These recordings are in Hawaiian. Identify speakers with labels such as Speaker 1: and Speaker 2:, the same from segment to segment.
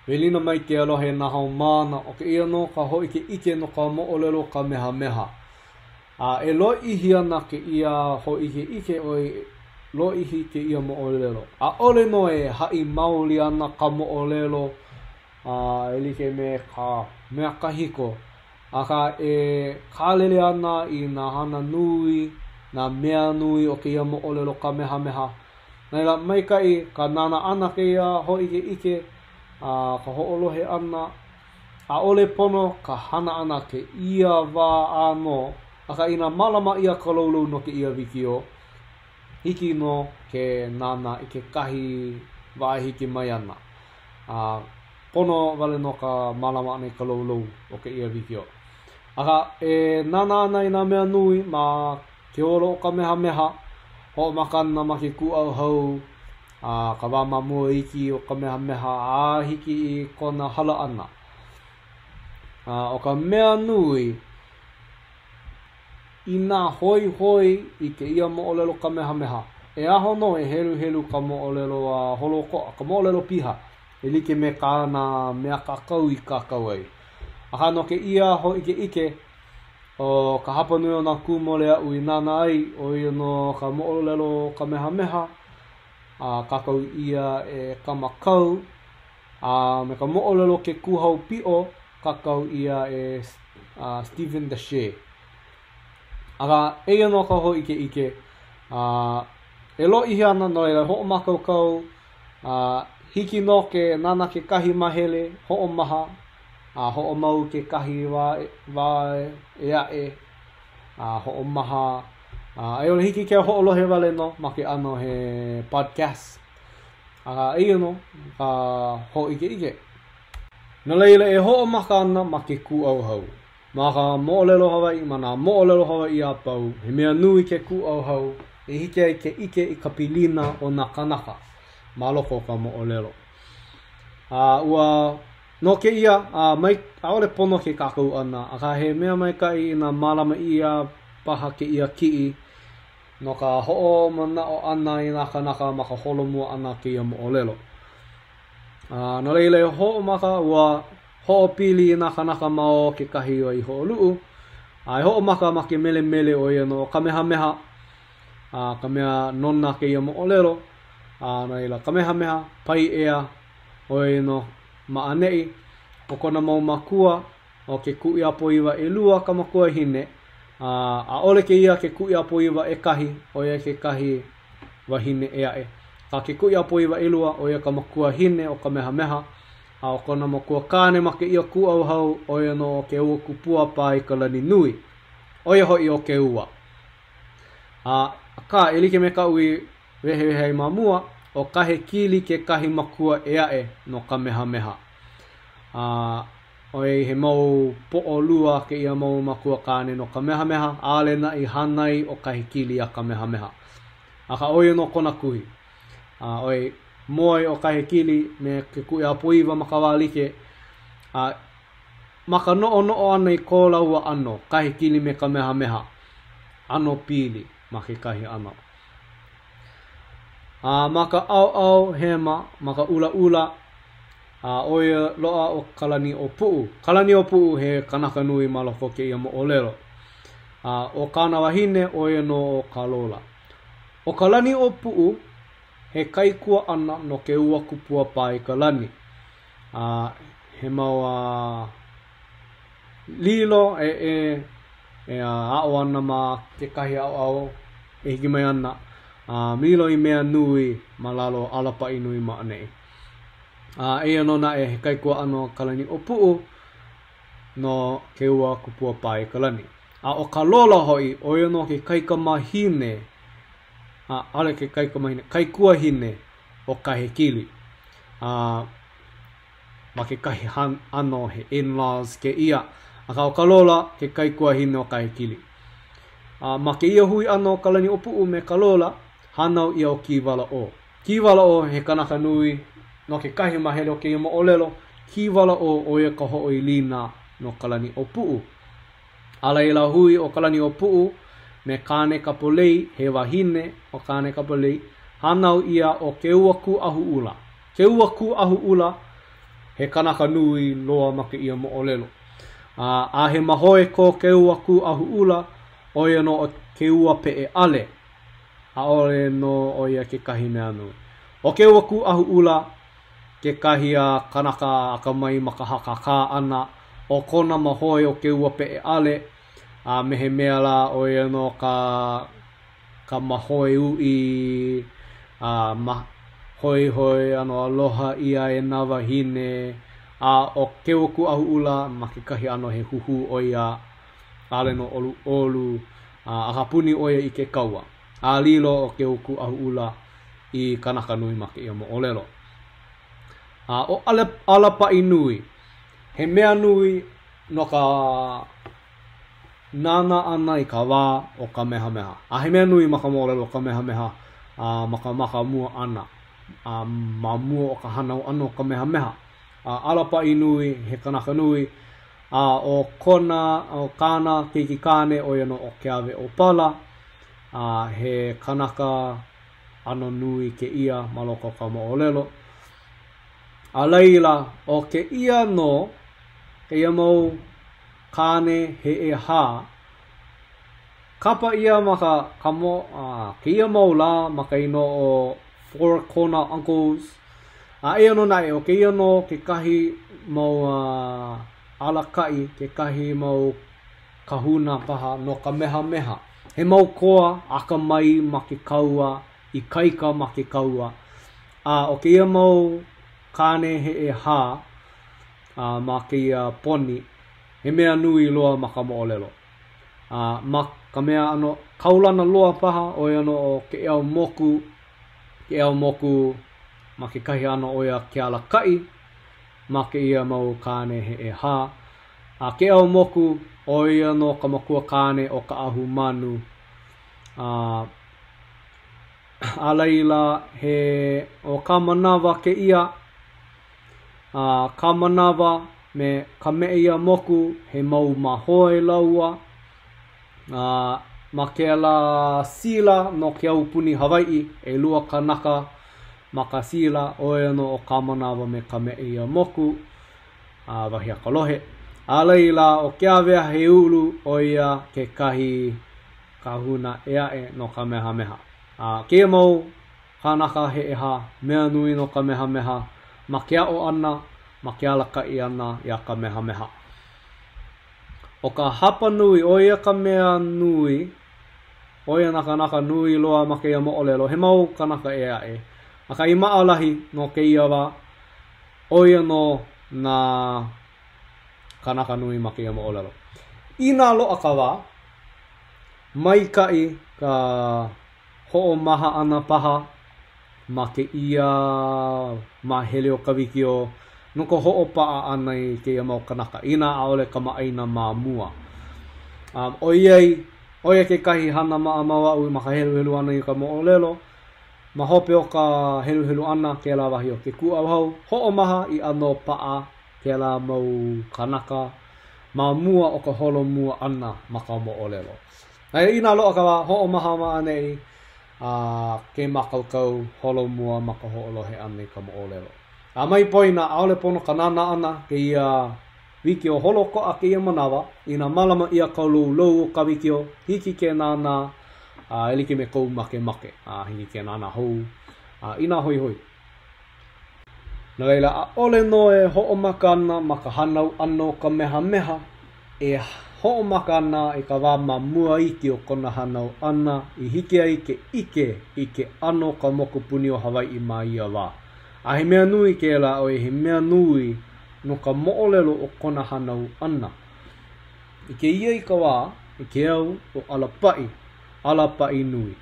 Speaker 1: Welina mai ke alohe na hao mana o ke ia no ka hoi ke ike no ka mo'olelo Kamehameha. E lo ihi ana ke ia hoi ke ike o lo ihi ke ia mo'olelo. A ole no e hai mauli ana ka mo'olelo e like me ka mea kahiko. A ka e kālele ana I nā hana nui, nā mea nui o ke ia mo'olelo Kamehameha. Nei la maikai ka nana ana ke ia hoi ke ike, ka ho'olohe ana, a ole pono ka hana ana ke ia wā ano, a ka ina malama ia ka laulau no ke ia wikio, hiki no ke nana I ke kahi wāhiki mai ana. Pono wale no ka malama ana I ka laulau o ke ia wikio. Aka e nana ana I nā mea nui ma ke oro o Kamehameha, ho makana ma ke kuau hau, ka wāmamua iki o Kamehameha a hiki I kona hala ana. O ka mea nui, I nā hoi hoi I ke ia mo'olelo Kamehameha. E aho no e helu helu ka mo'olelo holokoa, ka mo'olelo piha. E like me ka na mea kakau I kakau ai. Aka no ke ia hoi ke ike, o ka hapanui o nā kūmole au I nana ai, o ia no ka mo'olelo Kamehameha, kakau ia e kamakau, me ka mo'olelo ke kuhau pi'o, kakau ia e Stephen Dashe. Aka eia no ka hoi ke ike, e lo ihi ana no e ho'omakaukau, hiki no ke nana ke kahi mahele, ho'omaha, ho'omau ke kahi wā e ae, ho'omaha, e ole hiki ke ho'olohe wale no, ma ke ano he podcast. Eia no, ka hoi ke ike. Na leila e ho'omaka ana ma ke kuau hau. Ma ka mo'olelo Hawaii, ma nā mo'olelo Hawaii a pau, he mea nui ke kuau hau, e hike ai ke ike I ka pilina o nā kanaka, ma loko ka mo'olelo. Ua no ke ia, mai aole pono ke kakau ana, a ka he mea mai kai I nā malama ia paha ke ia ki'i, no ka ho'o manao ana I nā kanaka ma ka holomua ana ke ia mo'olelo. No leile ho'o maka ua ho'o pili I nā kanaka mao ke kahi o I ho'olu'u, e ho'o maka ma ke mele mele o ia no Kamehameha, ka mea nona ke ia mo'olelo, no leila Kamehameha, pai ea o ia no maanei, o kona mau makua o ke ku'i apo iwa e lua ka makua hine, a ole ke ia ke ku'i apo iwa e kahi, o ia ke kahi wahine e ae. Ka ke ku'i apo iwa e lua, o ia ka makua hine o Kamehameha, o kona makua kāne ma ke ia ku'au hau, o ia no ke ua kupua pa I ka lani nui, o ia hoi o ke ua. Ka e like me ka ui wehe ai mamua, o kahe kili ke kahi makua e ae no Kamehameha. O he mau po'o lua ke ia mau makua kāne no Kamehameha, ale na I hanai o kahi kili a Kamehameha. Aka oia no kona kuhi. Oi moi o kahi kili me ke ku'i apuiwa makawalike, maka no'o ana I ko laua ano, kahi kili me Kamehameha, ano pili ma ke kahi ano. Maka au hema, maka ula, oia loa o kalani o pu'u. Kalani o pu'u he kanaka nui maloko ke ia mo'olelo. O kāna wahine oia no o kalola. O kalani o pu'u he kaikua ana no ke ua kupua pa I ka lani. He mau lilo e ao ana ma ke kahi au e hiki mai ana. Milo I mea nui ma lalo alapa I nui ma anei. Eia no na he kaikua ano kalani o pu'u no ke ua kupua pa I ka lani. O ka lola hoi o ia no ke kaika mahine, ale ke kaika mahine, kaikua hine o kahe kili. Ma ke kahi ano he in-laws ke ia. O ka lola ke kaikua hine o kahe kili. Ma ke ia hui ano kalani o pu'u me ka lola, hanau ia o kiwala o. Kiwala o he kanaka nui no ke kahi mahele o ke ia mo'olelo, kiwala o ia ka ho'oi lina no kalani o pu'u. Ala ila hui o kalani o pu'u me kāne kapolei he wahine o kāne kapolei, hanau ia o ke ua ku ahu ula. Ke ua ku ahu ula he kanaka nui loa ma ke ia mo'olelo. A he mahoe ko ke ua ku ahu ula, o ia no ke ua pe e ale, a ole no o ia ke kahi mea nui. O ke ua ku ahu ula, ke kahi a kanaka aka mai maka haka ka ana, o kona mahoe o ke ua pe e ale, me he mea la o ia no ka mahoe ui, hoi hoi ano aloha ia e nawa hine, o ke ua ku ahu ula, ma ke kahi ano he huhu o ia, ale no olu olu, a hapuni o ia i ke kaua. A lilo o ke ua ku ahu ula i kanaka nui ma ke ia mo'olelo. O alapa'i nui, he mea nui no ka nana ana i ka wā o Kamehameha. A he mea nui ma ka mo'olelo o Kamehameha, ma ka maka mua ana, ma mua o ka hanau ano Kamehameha. Alapa'i nui, he kanaka nui, o kona, o kāna, keiki kāne, o iano o Keawe o Pala, he kanaka ano nui ke ia maloko ka mo'olelo. A leila, o ke ia no, ke ia mau kāne he e hā, kapa ia maka ke ia mau la maka ino o Four Corner Uncles. E ano nai, o ke ia no ke kahi mau alakai, ke kahi mau kahuna paha no Kamehameha. He mau koa aka mai ma ke kaua, i kaika ma ke kaua. O ke ia mau kāne he e hā, ma ke ia poni, he mea nui loa ma ka mo'olelo. Ma ka mea ano kaulana loa paha, o ano o ke eo moku, ma ke kahi ano o ia ke alakai, ma ke ia mau kāne he e hā. Ke eo moku, o ia no ka makua kāne o ka ahu manu. A leila he o ka manawa ke ia, ka manawa me ka me ia moku he mau mahoe laua, ma ke ala sila no ke au puni Hawaii e lua kanaka ma ka sila o ia no o ka manawa me ka me ia moku, wahi a kalohe. A leila o Keawea he ulu o ia ke kahi kahuna e no Kamehameha. Ke mau kanaka he e ha, mea nui no Kamehameha, ma ke ao ana, ma ke alakai ana ia Kamehameha. O ka hapa nui, o ia ka mea nui, o ia na kanaka nui loa ma ke ia mo'olelo, he mau kanaka e. A ka ima alahi no ke ia wa, o ia no na kanaka nui ma ke ia mo'olelo. Ina loa ka wa, mai kai ka ho'o maha ana paha, ma ke ia ma hele o kawikio, nuko ho'o pa'a ana i ke ia mau kanaka. Ina aole ka maaina ma mua. O ia ke kahi hana maa mawa'u ma ka helu helu ana i ka mo'olelo, ma hope o ka helu helu ana ke la wahi o ke ku'auhau, ho'o maha i ano pa'a ke la mau kanaka, ma mua o ka holo mua ana ma ka mo'olelo. Ina loa ka wa ho'o maha ma anei, ke makaukau holo mua ma ka ho'olohe ana i ka mo'olelo. Mai poina aole pono ka nana ana ke ia wiki o holo ko a ke ia manawa, ina malama ia kaulu lou o ka wiki o hiki ke nana, elike me kou make, hiki ke nana hou, ina hoi hoi. Na leila, a ole no e ho'o maka ana ma ka hanau ano Kamehameha, e ho'o maka ana i ka wā ma mua iki o kona hanau ana, i hiki ai ke ike i ke ano ka moku puni o Hawaii ma ia wā. A he mea nui ke la o he mea nui no ka mo'olelo o kona hanau ana. I ke ia i ka wā, i ke au o alapa'i nui.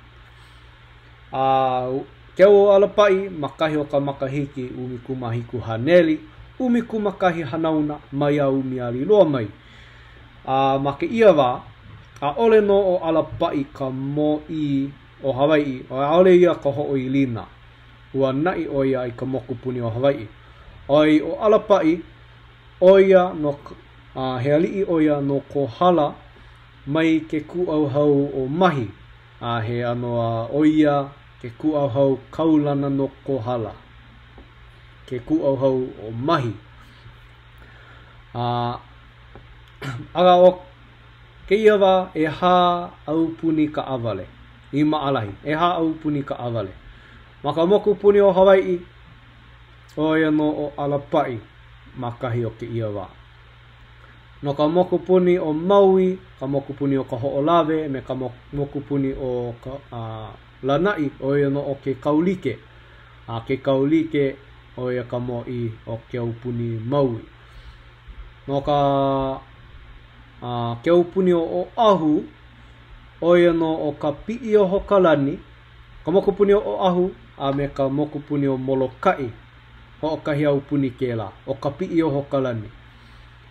Speaker 1: Ke au o alapa'i, makahi o ka makahiki umi kumahiku haneli, umi kumakahi hanauna mai a umi ali loa mai. Ma ke ia wā, a ole no o alapa'i ka mo'i o Hawaii, o ole ia ka ho'o i lina. Ua nai o ia i ka moku puni o Hawaii. Oi o alapa'i, o ia no, he ali'i o ia no Kohala mai ke ku'auhau o mahi. He ano o ia ke ku'auhau kaulana no Kohala. Ke ku'auhau o mahi. Aga o ke ia wa e hā au puni ka awale. I maalahi, e hā au puni ka awale. Ma ka moku puni o Hawaii, o ia no o Alapai, makahi o ke ia wa. No ka moku puni o Maui, ka moku puni o ka ho'olawe, me ka moku puni o ka Lanai, o ia no o ke kaulike. Ke kaulike o ia ka mo'i o ke au puni Maui. No ka ke au puni o Oahu, o ia no o ka pi'i o Hokalani, ka moku puni o Oahu, a me ka moku puni o Molokai, ho kahi au puni ke la, o ka pi'i o Hokalani.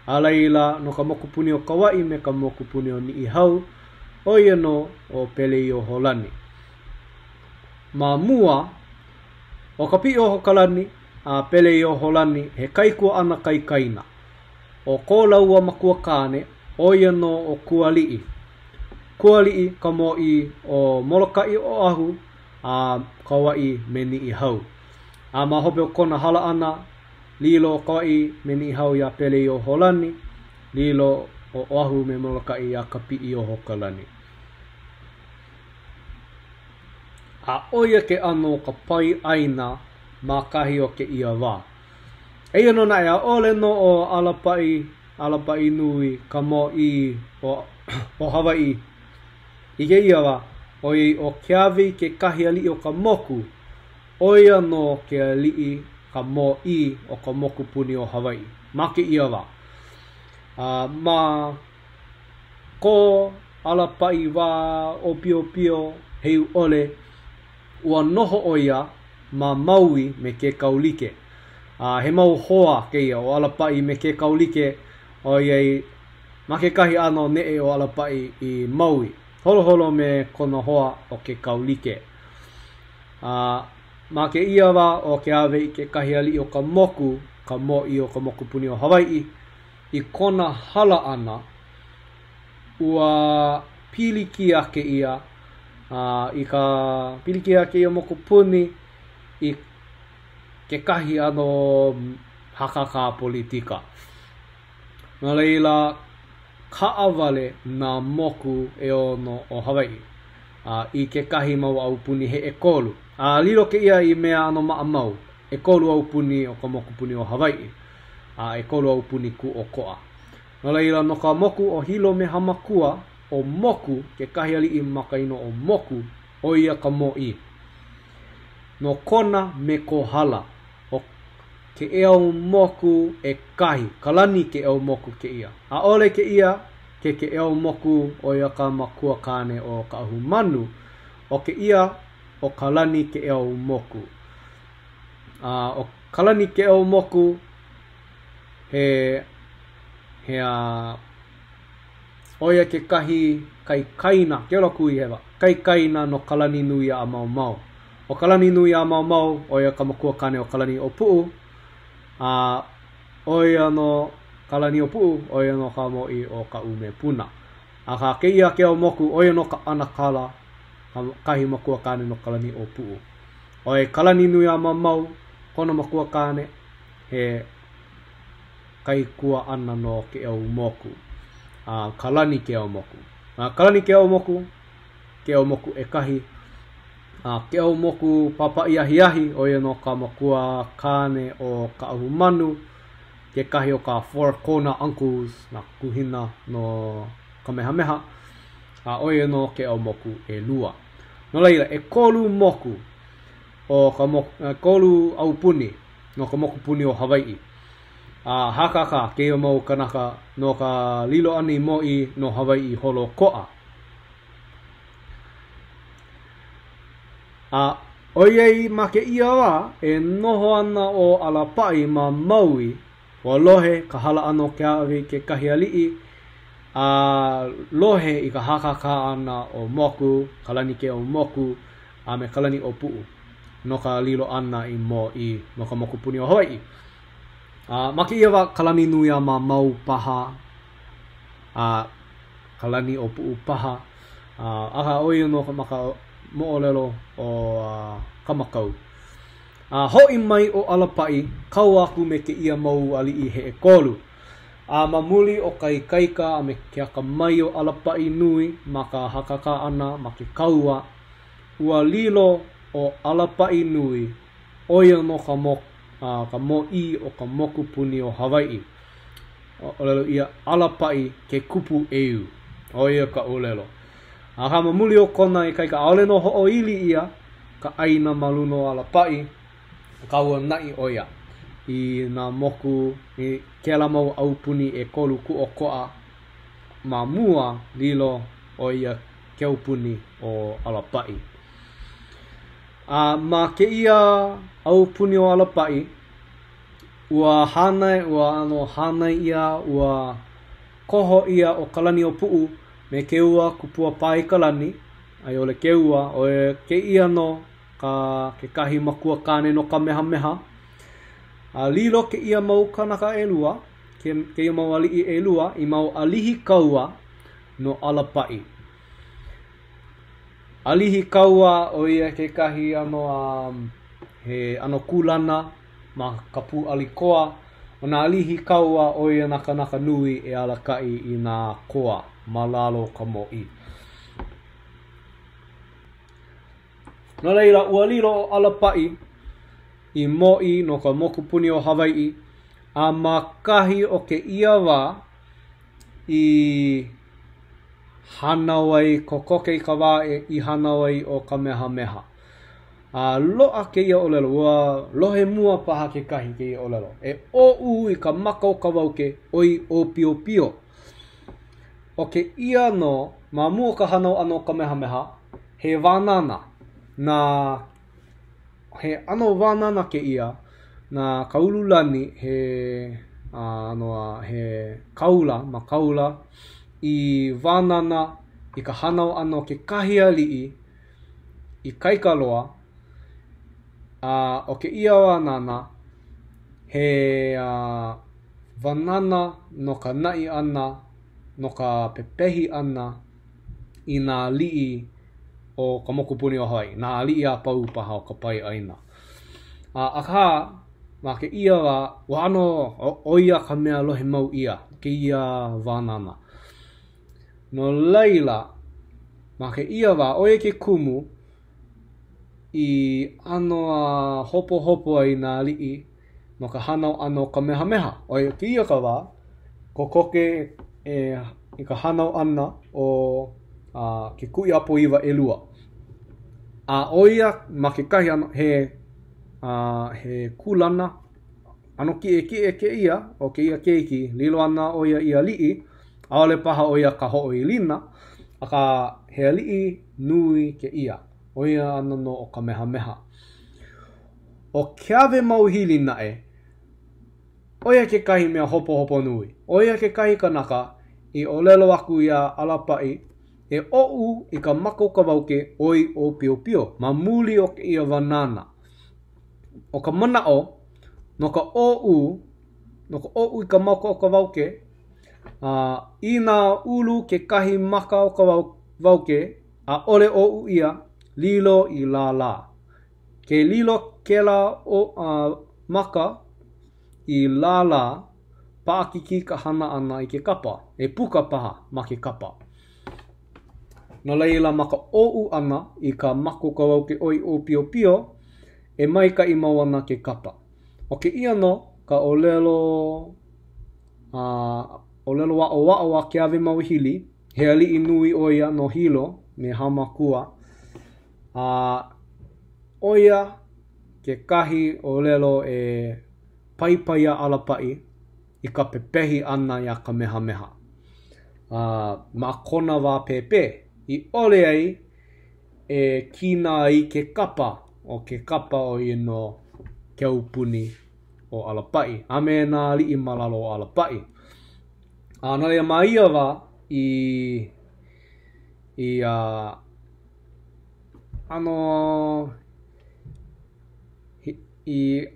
Speaker 1: A laila no ka moku puni o Kauai me ka moku puni o Ni'ihau, o ia no o Pele o Holani. Ma mua, o ka pi'i o Hokalani, a Pele o Holani, he kaikua ana kaikaina. O ko laua makua kane, o ia no o Kuali'i. Kuali'i ka mo'i o Molokai o Oahu, a Kauai me Ni'ihau. A ma hope o kona hala ana, lilo o Kauai me Ni'ihau ia Pele o Holani, lilo o Oahu me Molokai ia ka pi'i o Hokalani. A oia ke ano ka pai aina ma kahi o ke ia wā. Eia no na ea ole no o Alapai nui ka mo'i o Hawaii. I ke ia wā, o ke awi ke kahi ali'i o ka moku, oia no ke ali'i ka mo'i o ka moku puni o Hawaii. Ma ke ia wā. Ma ko Alapai wā o pio pio heu ole, ua noho o ia ma Maui me ke kaulike. He mau hoa ke ia o Alapai me ke kaulike o iei ma ke kahi ano ne'e o Alapai i Maui. Holo holo me kona hoa o ke kaulike. Ma ke ia wa o ke awe i ke kahi ali o ka moku, ka mo'i o ka moku puni o Hawaii, i kona hala ana, ua piliki ake ia, i ka piliki ake ia moku puni, i ke kahi ano hakaka politika. Nā leila, ka awale nā moku e ono o Hawaii. I ke kahi mau au puni he ekolu. Lilo ke ia i mea ano maa mau. Ekolu au puni o ka moku puni o Hawaii. Ekolu au puni ku o koa. Nā leila, no ka moku o Hilo me Hamakua, o moku, ke kahi ali i makaino o moku, o ia ka mo'i. No kona me ko hala, o ke eo moku e kahi, kalani ke eo moku ke ia. A ole ke ia, ke eo moku o ia ka makua kane o ka ahu manu, o ke ia o kalani ke eo moku. O kalani ke eo moku, oia ke kahi kaikaina, ke ora kui hewa, kaikaina no kalani nui a mau mau. O kalani nui a mau mau, oia ka makua kane o kalani o puu, oia no kalani o puu, oia no ka mo'i o ka ume puna. Ka ke ia ke o moku, oia no ka anakala, kahi makua kane no kalani o puu. Oia kalani nui a mau mau, kona makua kane, he kaikua ana no ke eo moku. Kalani ke eo moku. Kalani ke eo moku e kahi. Ke eo moku papa iahi ahi, oia no ka makua kane o ka ahu manu, ke kahi o ka Four Corner Uncles, na kuhina no Kamehameha, oia no ke eo moku e lua. No leila, e kolu moku, o ka kolu au puni, no ka moku puni o Hawaii. Hakaka ke o mau kanaka no ka lilo ani mo'i no Hawaii holo ko'a. Oiei ma ke ia wa e noho ana o Alapai ma Maui o lohe ka hala ano ke awi ke kahi ali'i, lohe i ka hakaka ana o moku, kalani ke o moku, me kalani o pu'u no ka lilo ana i mo'i no ka moku puni o Hawaii. Ma ke ia wa kalani nui a ma mau paha, kalani o pu'u paha, aha oia no ka maka mo'olelo o Kamakau. Hoi mai o Alapai, kau aku me ke ia mau ali'i he e kolu. A mamuli o kai kaika a me ke aka mai o alapa'i nui ma ka hakaka ana ma ke kaua. Ua lilo o alapa'i nui oia no ka mo I o ka moku puni o Hawaii. O lelo ia alapa'i ke kupu eiu. Oia ka olelo. A ka mamuli o kona I kaika aole no ho'o ili ia ka aina maluno alapa'i kaua na'i oia. I nā moku I kela mau au puni e kolu ku o koa ma mua lilo o ia keu puni o alapa'i. Ma ke ia au puni o alapa'i ua hanai ia ua koho ia o kalani o pu'u me ke ua kupua pai kalani ai ole ke ua o ke ia no ke kahi makua kane no Kamehameha. Lilo ke ia mau kanaka elua, ke ia mau ali'i elua I mau alihi kaua no alapa'i. Alihi kaua o ia ke kahi he ano kulana ma kapu alikoa. O nā alihi kaua o ia naka nui e alaka'i I nā koa ma lalo ka mo'i. No leila ua lilo o alapa'i I mo'i no ka moku puni o Hawaii a makahi o ke ia wā I hanawai kokoke I ka wā I hanawai o Kamehameha. Loa ke ia olelo, ua lohe mua paha ke kahi ke ia olelo. E o'u I ka maka o ka wauke oi o pio pio. O ke ia no, ma mua ka hanau ano Kamehameha, he wānana. He ano wānana ke ia, nā kaululani he kaula, ma kaula I wānana I ka hanau ano ke kahi ali'i I kaikaloa. O ke ia wānana he wānana no ka na'i ana, no ka pepehi ana I nā li'i o ka moku puni o Hawaii. Nā li'i a pau paha o ka pai aina. Aka ma ke ia wa ano o ia ka mea lohe mau ia, ke ia wānana. No leila, ma ke ia oia ke kumu I ano hopo hopo ai nā li'i no ka hanau ano Kamehameha. Oia ke ia ka wā, kokoke I ka hanau ana o ke kui apo iwa elua. Oia ma ke kahi ano he kulana ano ki e ke ia o ke ia keiki lilo ana oia ia li'i aole paha oia ka ho'o I lina aka he li'i nui ke ia oia ana no o Kamehameha. O ke ave mau hili nae oia ke kahi mea hopo hopo nui. Oia ke kahi kanaka I olelo aku ia alapa'i e o'u I ka mako ka wauke oi o pio pio ma muli o ke ia wānana. O ka mana'o no ka o'u I ka mako o ka wauke I nā ulu ke kahi maka o ka wauke ole o'u ia lilo I la. Ke lilo ke la maka I la paakiki ka hana ana I ke kapa e puka paha ma ke kapa. No leila ma ka o'u ana I ka mako ka wauke oi o pio pio e maika I mau ana ke kapa. O ke ia no ka olelo wa'o a ke ave mau hili he ali'i nui oia no hilo me hamakua. Oia ke kahi olelo e paipaia alapa'i I ka pepehi ana ia Kamehameha. Ma kona wā pepe I ole ai e kina ai ke kapa o ke kapa o ino keu puni o alapa'i. A me nā li'i malalo o alapa'i. No lea maia wā I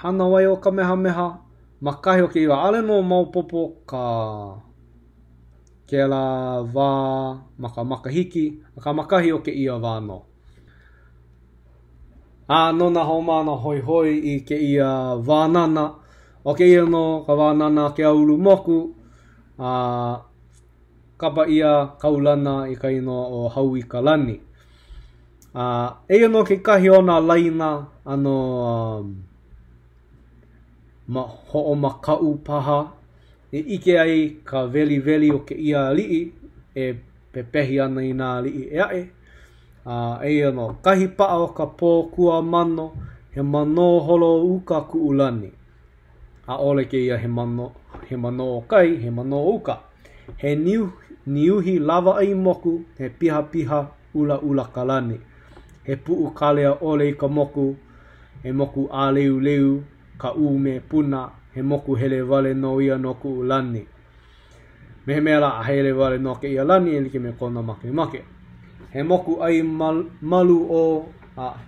Speaker 1: hanawai o Kamehameha makahi o ke iwa ale no maupopo ke la wā makahiki ka makahi o ke ia wā no. No na haumana hoi I ke ia wānana O ke ia no ka wānana ke aulu moku, kapa ia kaulana i ka ino o Hau I Ka Lani. Eia no ke kahi o nā laina ano ho'o makau paha, e ike ai ka veli o ke ia li'i, e pepehi ana I nā li'i e ae. Eia no, kahi pa'a o ka pō kua mano, he mano holo uka ku'ulani. A ole ke ia he mano o kai, he mano o uka. He niuhi lava ai moku, he piha ula kalani. He pu'u kalea ole I ka moku, he moku a leu, ka me puna, he moku hele wale no ia no ku'ulani. Me he mea la a hele wale no ke ia lani, e like me kona make. He moku ai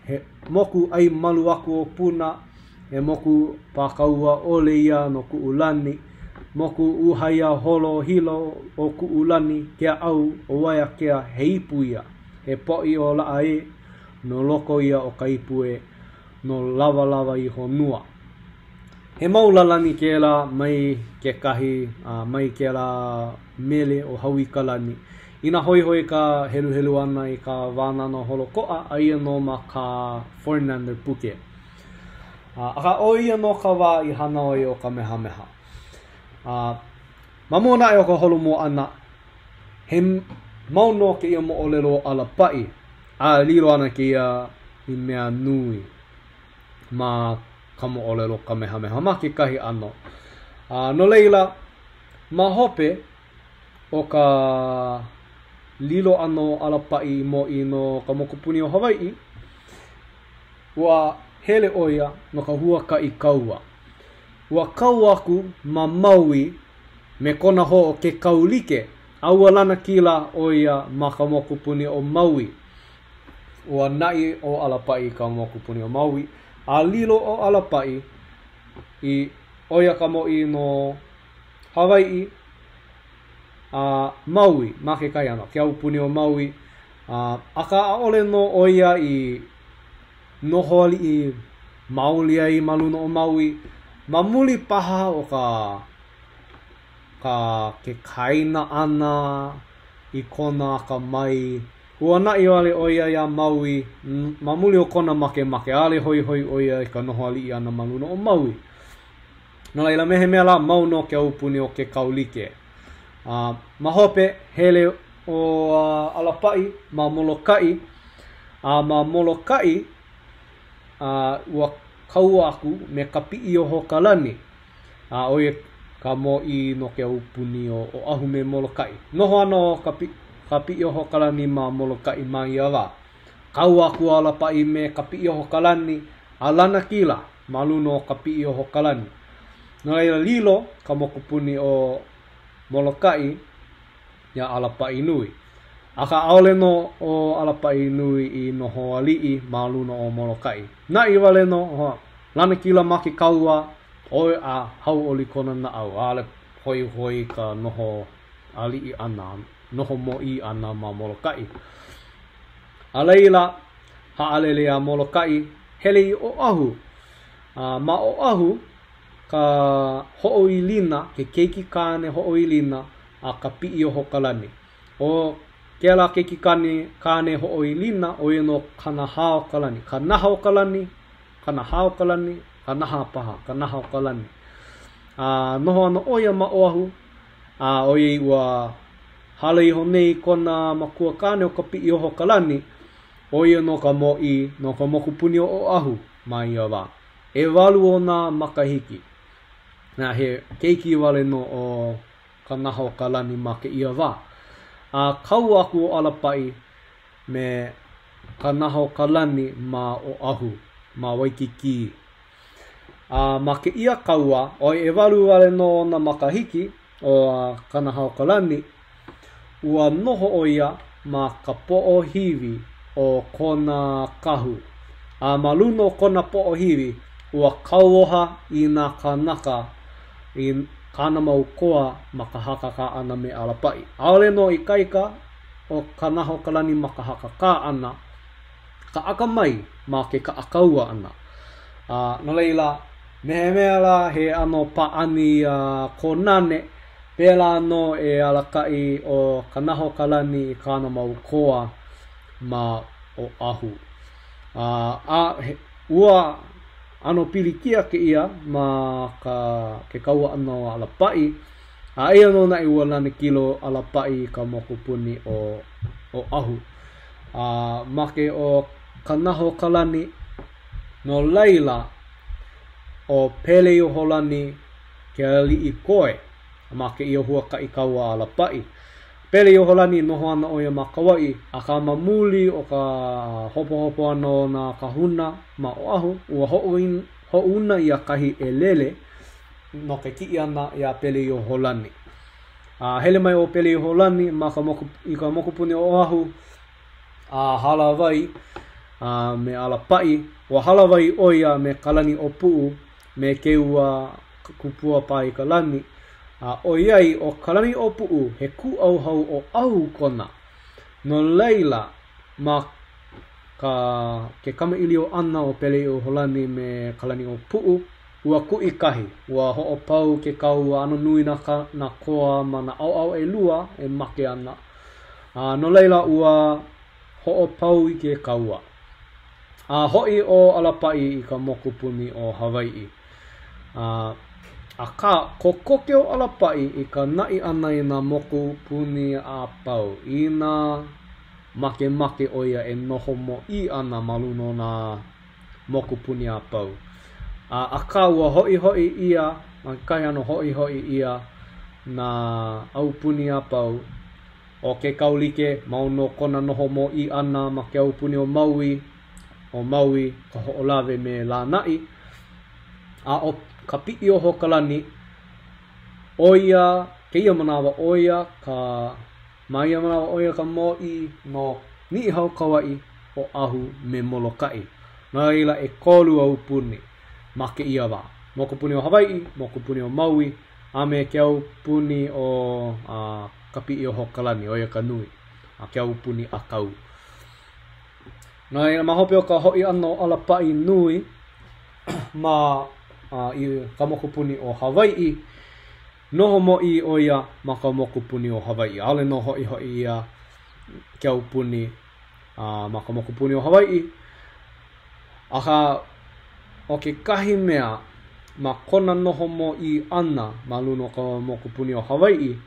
Speaker 1: he moku ai malu aku o puna, he moku pakaua ole ia no ku'ulani, moku uhaia holo hilo o ku'ulani, kia au o waia kia he ipu ia, he po'i o la e, no loko ia o ka ipu e, no lava I honua. He maulalani ke la mai ke kahi, mai ke la mele o Hau I Ka Lani. Ina hoi ka helu ana I ka wānana holoko'a, a ia no ma ka Fernando Puke. Aka o ia no ka wā I hana oi o ka meha. Mamona e o ka holomo ana, he mauno ke ia mo olelo alapai, a lilo ana ke ia I mea nui, ma ka mo olelo ka meha ma ke kahi ano. No leila, ma hope o ka lilo ano alapai mo I no ka mokupuni o Hawaii, ua hele oia no ka huaka I kaua. Ua kau aku ma Maui me kona ho o ke kaulike, aua lana kila oia ma ka mokupuni o Maui. Ua nai o alapai ka mokupuni o Maui, a lilo o alapai I oia ka mo I no Hawaii, Maui, ma ke kai ana, ke au puni o Maui, aka aole no oia I noho ali I mauli ai maluno o Maui, mamuli paha o ke kaina ana I kona ka mai, ua nai ale oia ia Maui, mamuli o kona make, ale hoi oia I ka noho ali I ana maluno o Maui. No laila mehe mea la mau no ke au puni o ke kaulike. Ma hope hele o alapai ma Molokai, ma Molokai ua kau aku me kapi'i o Hokalani, oie ka mo I no ke au puni o ahu me Molokai. Noho ana o kapi'i o Hokalani ma Molokai ma ia wā. Kau aku alapai me kapi'i o Hokalani, a lana kila maluno o kapi'i o Hokalani. No laila lilo ka mokupuni o Molokai ia alapai nui. Aka aole no o alapai nui I noho ali'i maluno o Molokai. Na I wale no lana kila maki kaua oe a hau oli kona na au. Ale hoi ka noho ali'i ana, noho mo'i ana ma Molokai. A leila haalele a Molokai hele I o ahu. Ma o ahu ka ho'oilina, ke keiki kane ho'oilina a ka pi'i o Hokalani. O ke ala keiki kane ho'oilina o no kanaha o Kalani. Kanaha o Kalani, kanaha paha, kanaha o Kalani. Noho ana oia ma o ahu, oia ua hala iho nei kona makua kane o ka pi'i o Hokalani, oia no ka mo'i, no ka mokupuni o ahu ma ia wā. E walu o nā makahiki. Nā he keiki wale no o kanaha o Kalani ma ke ia wā. Kau aku o alapai me kanaha o Kalani ma o ahu, ma Waikiki. Ma ke ia kaua, o e walu wale no na makahiki o kanaha o Kalani, ua noho o ia ma ka po'o hiwi o kona kahu. Maluno kona po'o hiwi, ua kauoha I nā kanaka I kana mau koa ma ka haka ka ana me alapai. Aole no I kaika o kanaha o Kalani ma ka haka ka ana, ka aka mai ma ke ka akaua ana. No leila, Mehe mea la he ano paani konane, pēla no e alakai o kanaho kalani i kāna mau koa ma o ahu. Ua ano pilikia ke ia ma ke kaua ano alapai, a ia no na i ua lani kilo alapai ka mokupuni o ahu. Make o kanaho kalani no leila o pele o holani ke ali i koe ma ke ia hua ka i kaua alapai. Pele o holani noho ana o ia makawai a ka mamuli o ka hopo ano na kahuna ma o ahu ua houna ia kahi e lele no ke ki ana ia pele o holani. Hele mai o pele o holani ma i ka mokupuni o ahu halawai me alapai wa halawai oia me kalani o puu me keua kupua pai kalani o iai o kalani o puu he ku au hau o ahu kona no leila ma ke kama ilio ana o pele o holani me kalani o puu ua ku i kahi ua ho o pau ke kau ano nui na koa ma na au e lua e make ana no leila ua ho o pau i ke kaua. Hoi o alapai i ka mokupuni o Hawaii. Ka kokoke o alapai i ka nai ana i na mokupuni a pau. I na make o ia e noho mo i ana maluno na mokupuni a pau. Ka ua hoi ia, kai ano hoi ia na aupuni a pau. O ke kaulike mauno kona noho mo i ana ma ke aupuni o Maui ka ho'olawe me la nai o ka pi'i o hokalani oia ke ia manawa oia ka mai manawa oia ka mo'i no ni hau kawai o ahu me molokai na ila e kolu aupuni ma ke ia wa mokupuni o Hawaii mokupuni o Maui a me ke aupuni o ka pi'i o hokalani oia ka nui a ke aupuni a kau. Nā mahope o ka hoi ano alapai nui ma i ka mokupuni o Hawaii noho mo i o ia ma ka mokupuni o Hawaii. Ale no hoi ia ke aupuni ma ka mokupuni o Hawaii. Aka o ke kahi mea ma kona noho mo i ana ma luno ka mokupuni o Hawaii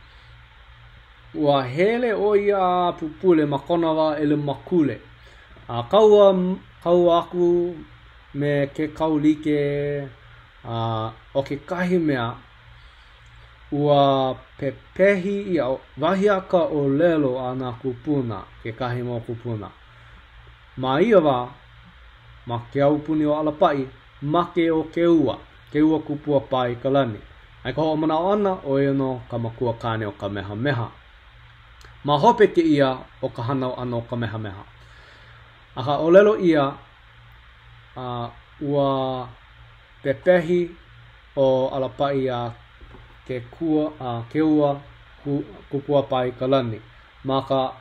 Speaker 1: ua hele o ia pupule ma kona wa ele makule. Kau aku me ke kaulike o ke kahi mea ua pepehi ia wahi aka o lelo ana kupuna ke kahi mo kupuna. Ma ia wa ma ke aupuni o alapai make o ke ua kupua pai kalani. Ai ka ho mana ana o ia no ka makua kane o ka meha. Ma hope ke ia o ka hanau ano ka meha. Aka o lelo ia ua pepehi o alapai ke ua kupua pai kalani. Maka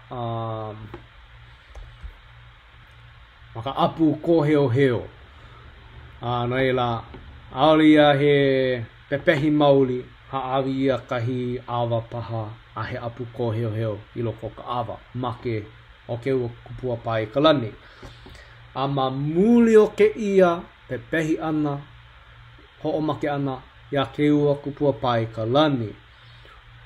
Speaker 1: apu ko heo. No ila aoli ia he pepehi mauli haawi ia kahi awa paha a he apu ko heo i loko ka awa make o ke ua kupua pai kalani. Ma muli o ke ia pepehi ana ho'o make ana ia ke ua kupua pai kalani.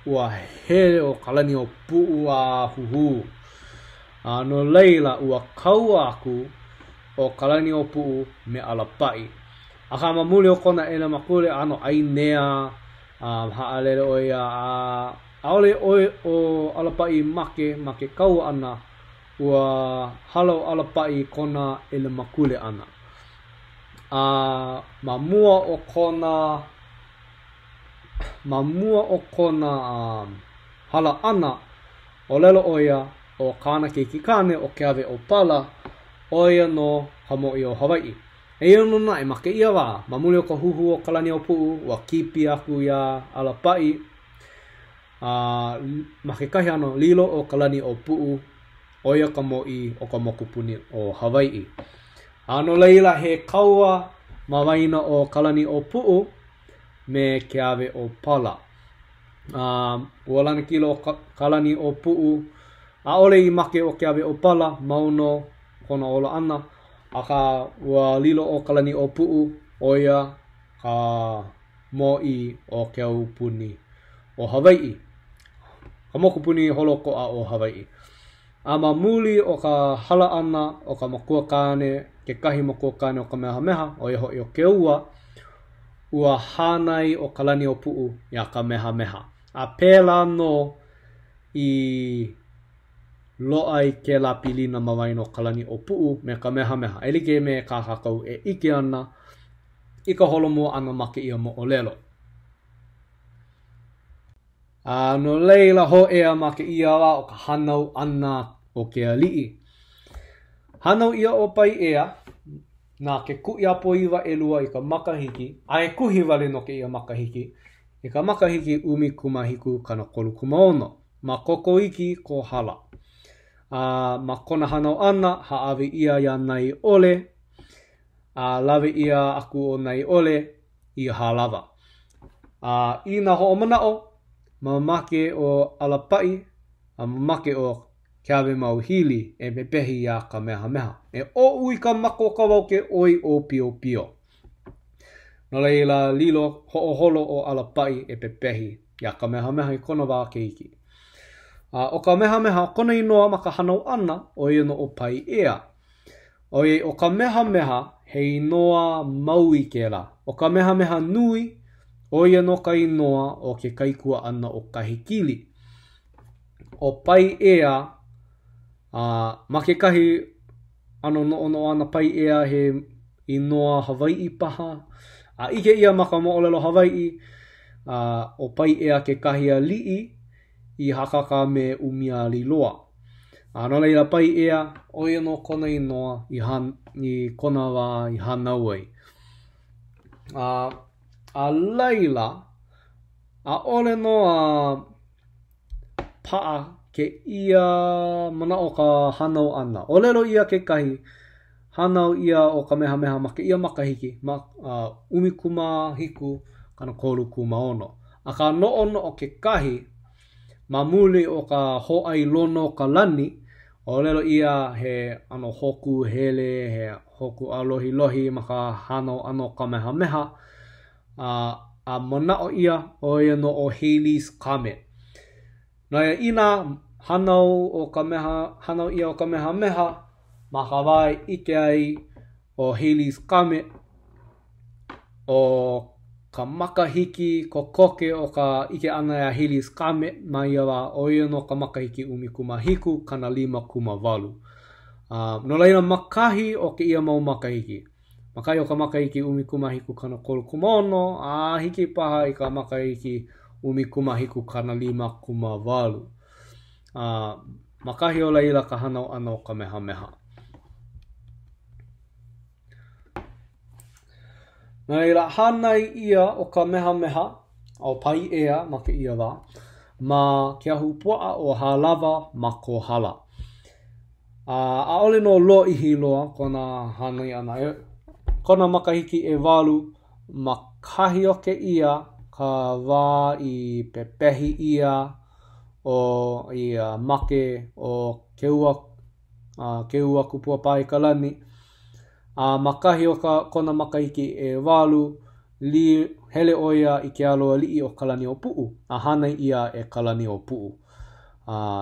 Speaker 1: Ua hele o kalani o pu'u a huhu. No leila ua kau aku o kalani o pu'u me alapai. Aka mamuli o kona e na makule ano ainea haalele o ia aole o alapai make kau ana ua halau alapai kona ele makule ana. Mamua o kona hala ana o lelo oia o kāna keiki kane o ke ave o pala oia no hamoi o Hawaii. E ia no nai make ia wa mamuli o ka huhu o kalani o pu'u ua kipi aku ia alapai make kahi ano lilo o kalani o pu'u oia ka mo'i o ka mokupuni o Hawaii. No leila he kaua mawaina o kalani o pu'u me ke awe o pala. Ua lana kilo o kalani o pu'u a ole I make o ke awe o pala mauno kona olo ana. Aka ua lilo o kalani o pu'u oia ka mo'i o ke au puni o Hawaii. Ka moku puni holoko'a o Hawaii. Ma muli o ka hala ana o ka makua kane, ke kahi makua kane o ka mehameha o iho I o ke ua hanai o kalani o pu'u ia ka mehameha. A pēla no I loa I ke la pilina mawaina o kalani o pu'u me ka mehameha. E like me ka kakau e ike ana I ka holomua ana ma ke ia mo'olelo. No leila ho ea ma ke ia o ka hanau ana o ke ali'i. Hanau ia o pai ea na ke ku'i apo iwa elua I ka makahiki. A e kuhi wale no ke ia makahiki. I ka makahiki umi kumahiku kana kolu kumaono. Ma koko iki ko hala. Ma kona hanau ana haawe ia ia nai ole. Lawe ia aku o nai ole I halawa. Ina ho o manao. Mamake o alapai. Mamake o ke awe mau hili e pepehi ia ka mehameha. E o ui ka mako ka wauke oi o pio pio. No leila lilo ho'oholo o alapai e pepehi ia ka mehameha I kona wā keiki. O ka mehameha kona inoa ma ka hanau ana o ia no o pai ea. O ka mehameha he inoa maui ke la. O ka mehameha nui o ia no ka inoa o ke kaikua ana o kahikili. O pai ea ma ke kahi ano no ana pai ea he inoa Hawaii paha. Ike ia ma ka mo'olelo Hawaii o pai ea ke kahi a li'i I hakaka me umia liloa. No leila pai ea o ia no kona inoa I kona wā I hanau ai. A leila a ole no paa ke ia mana o ka hanau ana. O lelo ia ke kahi hanau ia o ka mehameha ma ke ia makahiki ma umi kumahiku kana kolu kumaono. A ka noono o ke kahi ma muli o ka ho'ai lono ka lani o lelo ia he ano hoku hele he hoku alohi lohi ma ka hanau ano ka mehameha a manao ia o ia no o Halley's Comet. No ia ina hanau ia o ka mehameha ma ka wai ike ai o Halley's Comet o ka makahiki kokoke o ka ike ana ia Halley's Comet ma ia wa o ia no ka makahiki umi kumahiku kana 5.8. No leila makahi o ke ia mau makahiki. Makahi o ka makahiki umi kumahiku kana kolu kumaono hiki paha I ka makahiki umi kumahiku kana 5.8. Makahi o leila ka hanau ana o ka mehameha. No leila hanai ia o ka mehameha o pai ea ma ke ia wā ma ke ahu pua'a o halawa ma ko hala. A ole no lo ihi loa kona hanai ana. Kona makahiki e walu makahi o ke ia ka wā I pepehi ia o ia make o keua kupua pai kalani. Makahi o kona makahiki e walu hele oia I ke aloa li'i o kalani o pu'u. Hanai ia e kalani o pu'u.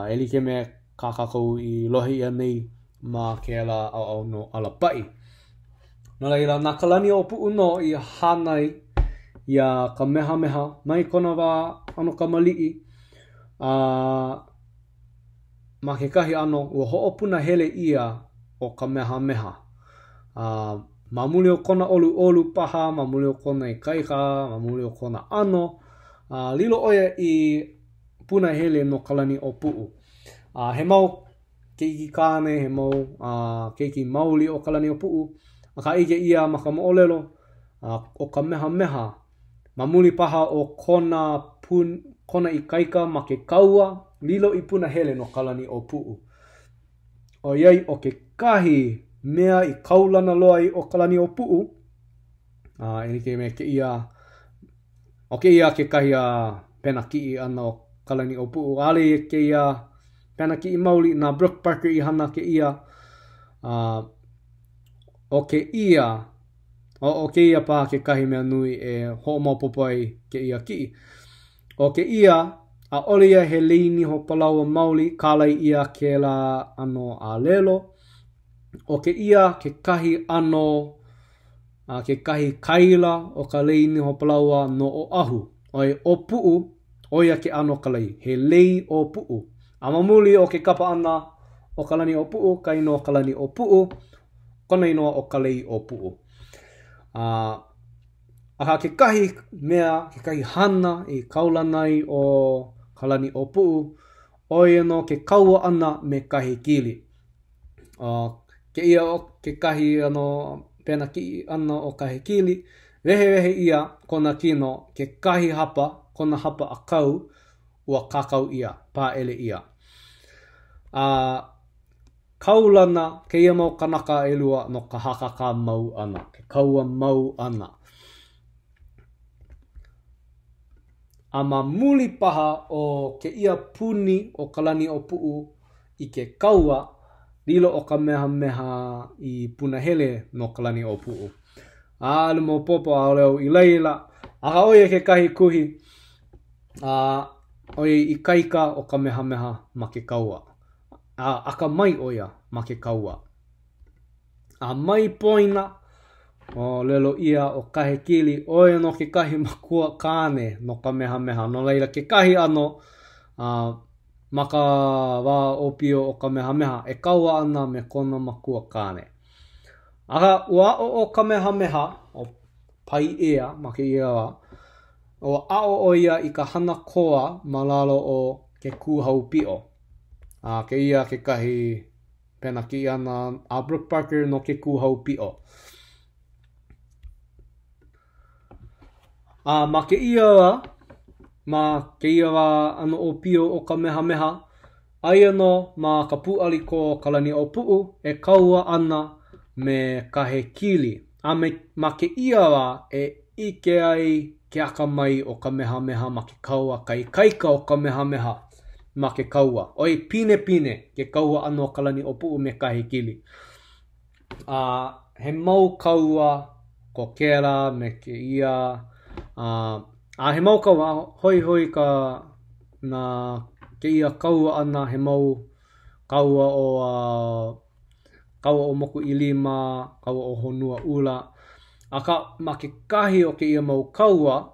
Speaker 1: E like me kakakau I lohi ia nei ma ke ala au no alapai. No leila na kalani o pu'u no I hanai ia ka mehameha mai kona wā ano ka mali'i. Ma ke kahi ano ua ho'opuna hele ia o ka mehameha. Mamuli o kona olu paha, mamuli o kona I kaika, mamuli o kona ano. Lilo oia I puna hele no kalani o pu'u. He mau keiki kāne, he mau keiki mauli o kalani o pu'u. Ka ike ia ma ka mo'olelo o ka mehameha. Mamuli paha o kona I kaika ma ke kaua. Lilo I puna hele no kalani o pu'u. O iai o ke kahi mea I kaulana loa I o kalani o pu'u. Ini ke me ke ia. O ke ia ke kahi pena ki ana o kalani o pu'u. Ale ke ia pena ki mauli na Brooke Parker I hana ke ia. O ke ia. O ke ia pa ke kahi mea nui ho maopopo ai ke ia ki. O ke ia a ole ia he leini ho palaua mauli kalai ia ke la ano a lelo. O ke ia ke kahi ano ke kahi kaila o ka leini ho palaua no o ahu. Oi o pu'u o ia ke ano kalai. He lei o pu'u. A mamuli o ke kapa ana o kalani o pu'u, ka inoa kalani o pu'u, kona inoa o kalei o pu'u. Aha ke kahi mea, ke kahi hana I kaulanai o kalani o pu'u, o ia no ke kaua ana me kahi kili. Ke ia o ke kahi ano pena ki ana o kahi kili, wehe ia kona kino ke kahi hapa, kona hapa a kau, ua kakau ia, paele ia. Kaulana ke ia mau kanaka elua no ka hakaka mau ana, ke kaua mau ana. Ma muli paha o ke ia puni o kalani o pu'u I ke kaua, lilo o ka meha I punahele no kalani o pu'u. Le mo popo a leo I leila, aka oia ke kahi kuhi, oia I kaika o ka meha ma ke kaua. Aka mai oia ma ke kaua. Mai poina o lelo ia o kahe kili oia no ke kahi makua kane no ka meha. No leila ke kahi ano maka wā opio o ka meha e kaua ana me kona makua kane. Aka ua o ka meha o pai ea ma ke ia wa. O ao oia I ka hana koa malalo o ke kuhau pio. Ke ia ke kahi pena ki ana a Brooke Parker no ke kuhau pio. Ma ke ia wa ano o pio o ka meha. Aia no ma ka puali ko kalani o pu'u e kaua ana me kahe kili. Ma ke ia wa ike ai ke aka mai o ka meha ma ke kaua kai kaika o ka meha ma ke kaua. Oi pine ke kaua ano kalani o pu'u me kahe kili. He mau kaua ko kera me ke ia. He mau kaua hoi ka na ke ia kaua ana he mau kaua o moku I lima, kaua o honua ula. Aka ma ke kahi o ke ia mau kaua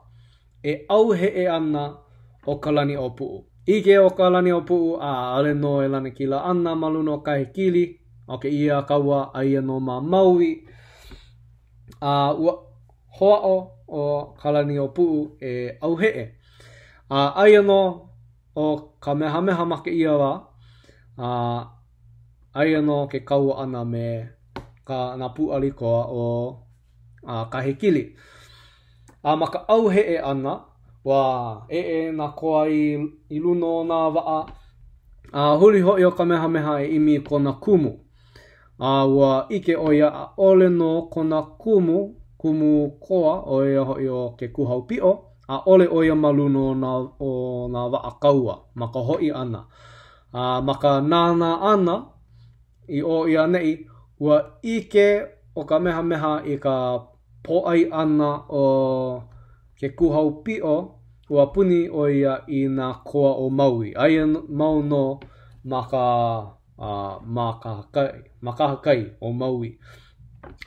Speaker 1: e auhe ana o kalani o pu'u. Ike o kalani o pu'u ale no e lana kila ana maluna o kahe kili. O ke ia kaua aia no ma maui. Hoa'o o kalani o pu'u e auhe. Aia no o ka meha ma ke ia wa. Aia no ke kaua ana me ka na pu'ali koa o kahe kili. Ma ka auhe ana wa na koa I luno na waa. Huli hoi o ka meha e imi kona kumu. Wa ike oia a ole no kona kumu koa oia hoi o ke kuhau pio. A ole oia maluno o na waa kaua. Maka hoi ana. Maka nana ana I o ia nei. Wa ike o ka meha I ka po'ai ana o ke kuhau pio. Wa puni o ia I na koa o maui. Aia mau no makahakai o maui.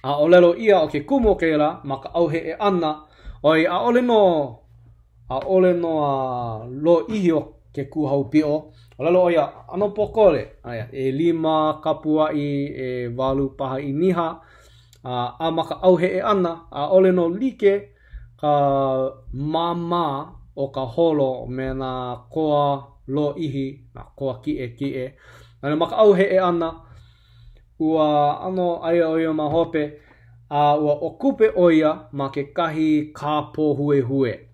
Speaker 1: O lelo ia o ke kumu ke la maka auhe ana. Oi a ole no lo ihi o ke kuhau pio. O lelo o ia ano pokole. E 5 kapuai e 8 paha I niha. A maka auhe ana. A ole no like ka mama o ka holo me na koa lo ihi. Na koa kie. Ana maka auhe ana. Ua ano aia oia ma hope. Ua okupe oia ma ke kahi kapo hue.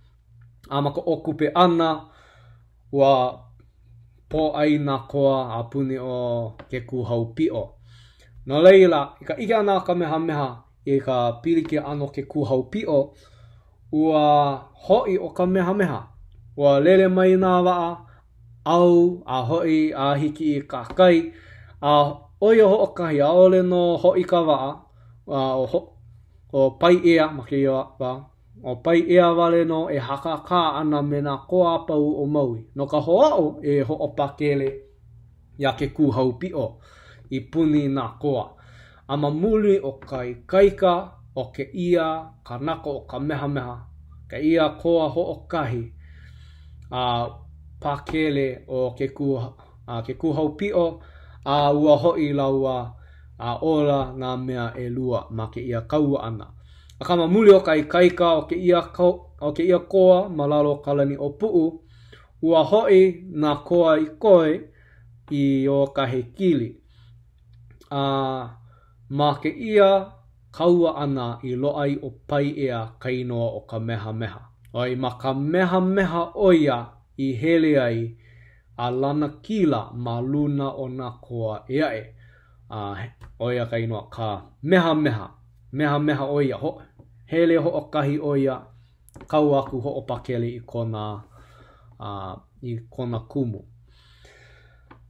Speaker 1: Maka okupe ana. Ua po ai na koa apuni o ke kuhau pio. No leila, ika ana ka meha i ka pilike ano ke kuhau pi'o, ua ho'i o ka mehameha. Ua lele mai nā waa, au, a ho'i a hiki i ka kai, a oia ho'okahi, a ole no ho'i ka waa, o pai ea, maki ia wa, o pai ea wale no e hakaka ana me nā koa pau o maui. No ka hoa'o e ho'opakele ia ke kuhau pi'o i puni nā koa. A mamuli o kai kaika o ke ia kanaka o ka mehameha, ka ia koa ho'okahi a pakele o ke kuhau pi'o a ua ho'i laua a ola nā mea e lua ma ke ia kaua ana. A ka mamuli o kai kaika o ke ia koa malalo kalani o pu'u, ua ho'i nā koa i koe i o ka he kili. Ma ke ia kaua ana i loai o pai ea kainoa o ka mehameha. Oi ma ka mehameha oia i hele ai a lana kila ma luna o nā koa ea e. Oia kainoa ka mehameha. Mehameha oia ho. Hele ho'okahi oia kau aku ho'opakele i kona kumu.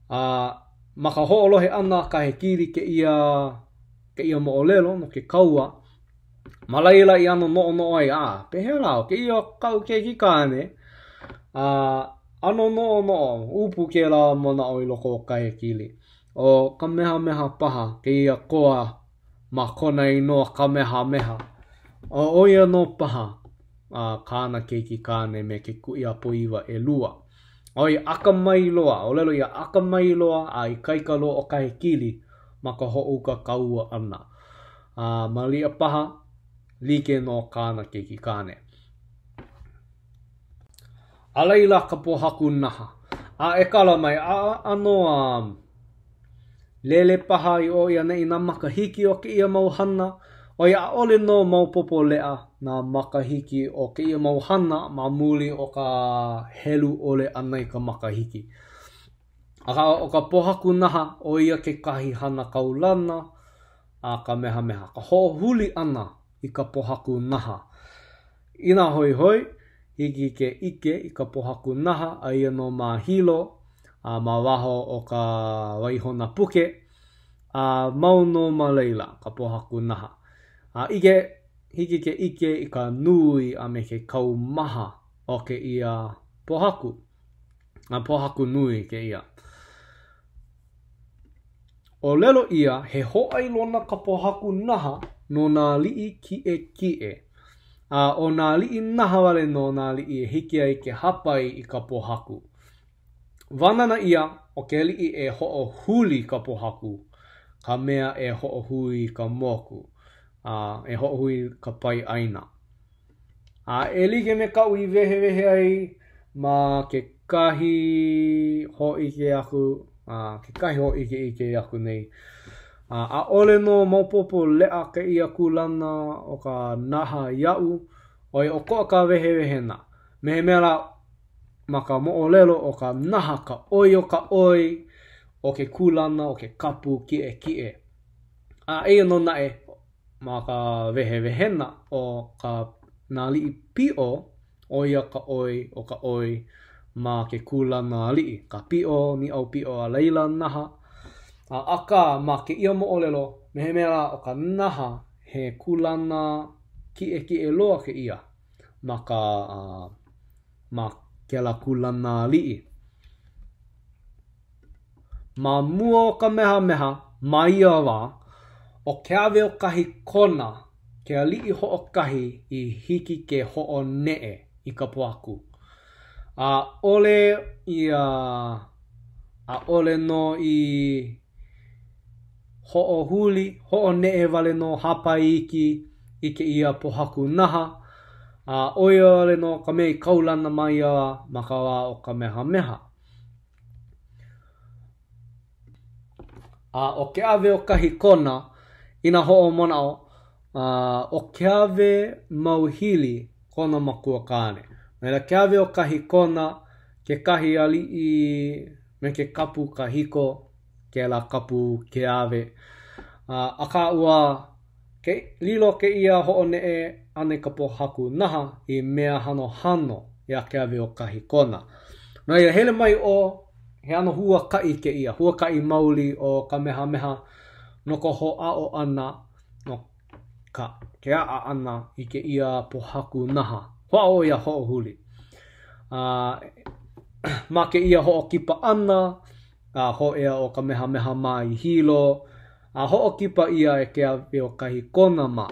Speaker 1: Ma ka ho'olohe ana ka he kiri ke ia mo'olelo no ke kaua, ma laila i ano no ai, pehela o ke ia kau ke kikane, ano no upu ke la mona o i loko o ka he kili. O ka mehameha paha ke ia koa ma kona inoa ka mehameha. O oia no paha kāna keiki kāne me ke kuia poiwa e lua. Oi aka mai loa, o lelo ia aka mai loa a i kaika loa o ka he kili ma ka ho'uka kaua ana. Ma lia paha, like no kāna keiki kāne. A leila ka pohaku naha. E kala mai, ano lele paha i o ia nei nā makahiki o ke ia mauhana, o ia ole no maupopo lea nā makahiki o ke ia mauhana ma muli o ka helu ole anai ka makahiki. O ka pohaku naha o ia ke kahi hana kaulana a ka mehameha. Ka ho'ohuli ana i ka pohaku naha. Ina hoi, hiki ke ike i ka pohaku naha a ia no mahilo, ma waho o ka waihona puke, mau no ma leila ka pohaku naha. Hiki ke ike i ka nui a me ke kaumaha o ke ia pohaku. Pohaku nui ke ia. O lelo ia, he ho'ai lona ka pohaku naha no nā li'i kie. O nā li'i naha wale no nā li'i hiki ai ke hapai i ka pohaku. Wanana ia o ke li'i e ho'ohuli ka pohaku, ka mea e ho'ohui ka moku. E ho'ohui ka pai aina. E like me kau i wehe ai ma ke kahi ho'ike aku, ke kahi ho'ike ike aku nei. A ole no maupopo lea ke ia kulana o ka naha ia'u, oi o koa ka wehe na. Me mea la ma ka mo'olelo o ka naha ka oi o ke kulana o ke kapu kie. Eia no nae ma ka wehe na o ka nā li'i pi'o, oia ka oi o ka oi ma ke kulana li'i. Ka pi'o, ni au pi'o a leila naha. Aka ma ke ia mo'olelo, me he mea o ka naha he kulana kie loa ke ia ma ke la kulana li'i. Ma mua o ka mehameha, ma ia wā, o ke awe o kahi kona, ke ali'i ho'okahi i hiki ke ho'one'e i ka pohaku. Ole no i ho'one'e wale no hapaiki i ke ia pohaku naha. Oia ole no ka mea i kaulana mai a ma ka wā o ka mehameha. O ke awe o kahi kona, ina ho'o mona o ke awe mauhili kona makua kāne. Mela ke awe o kahi kona, ke kahi ali'i me ke kapu kahiko, ke la kapu ke awe. Aka ua lilo ke ia ho'one'e ane ka pohaku naha I mea hano ia ke awe o kahi kona. No ia hele mai o he ano hua kai ke ia, hua kai mauli o Kamehameha no ko ho'a'o ana no ka ke a ana I ke ia pohaku naha. Ho'a'o ia ho'ohuli. Ma ke ia ho'okipa ana, ho'ea o Kamehameha mai hilo, ho'okipa ia e ke awe o kahi kona ma.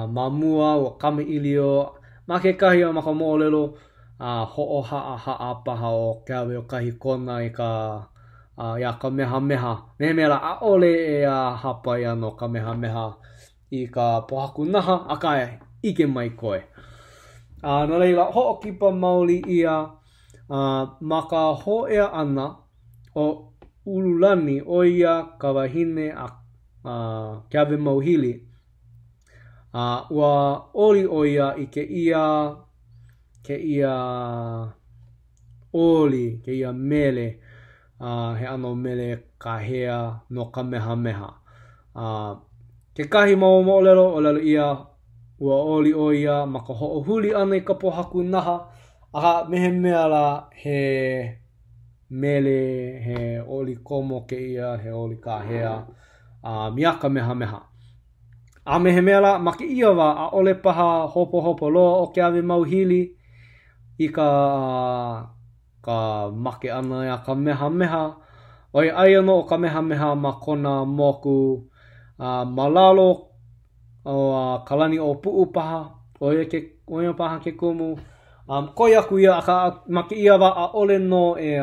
Speaker 1: Mamua o kame ilio, ma ke kahi o maka mo'olelo, ho'o ha'a paha o ke awe o kahi kona I ka ia Kamehameha. Mehemela a'ole e hapa ia no Kamehameha I ka pohaku naha, aka ike mai koe. No leila, ho'okipa maoli ia, maka ho'ea ana o Ululani o ia ka wahine ke awe mauhili. Ua oli o ia I ke ia oli, ke ia mele, he ano mele kahea no Kamehameha. Ke kahi mo'olelo, o lelo ia ua oli o ia maka ho'ohuli ana I ka pohaku naha, aka mehemea la he mele, he oli komo ke ia, he oli kahea, mia Kamehameha. Mehemea la ma ke ia wa a ole paha hopo loa o ke awe mauhili I ka make ana ia Kamehameha. Oi ai no o Kamehameha ma kona moku malalo o kalani o pu'u paha, oia paha ke kumu. Koi aku ia aka ma ke ia wa a ole no e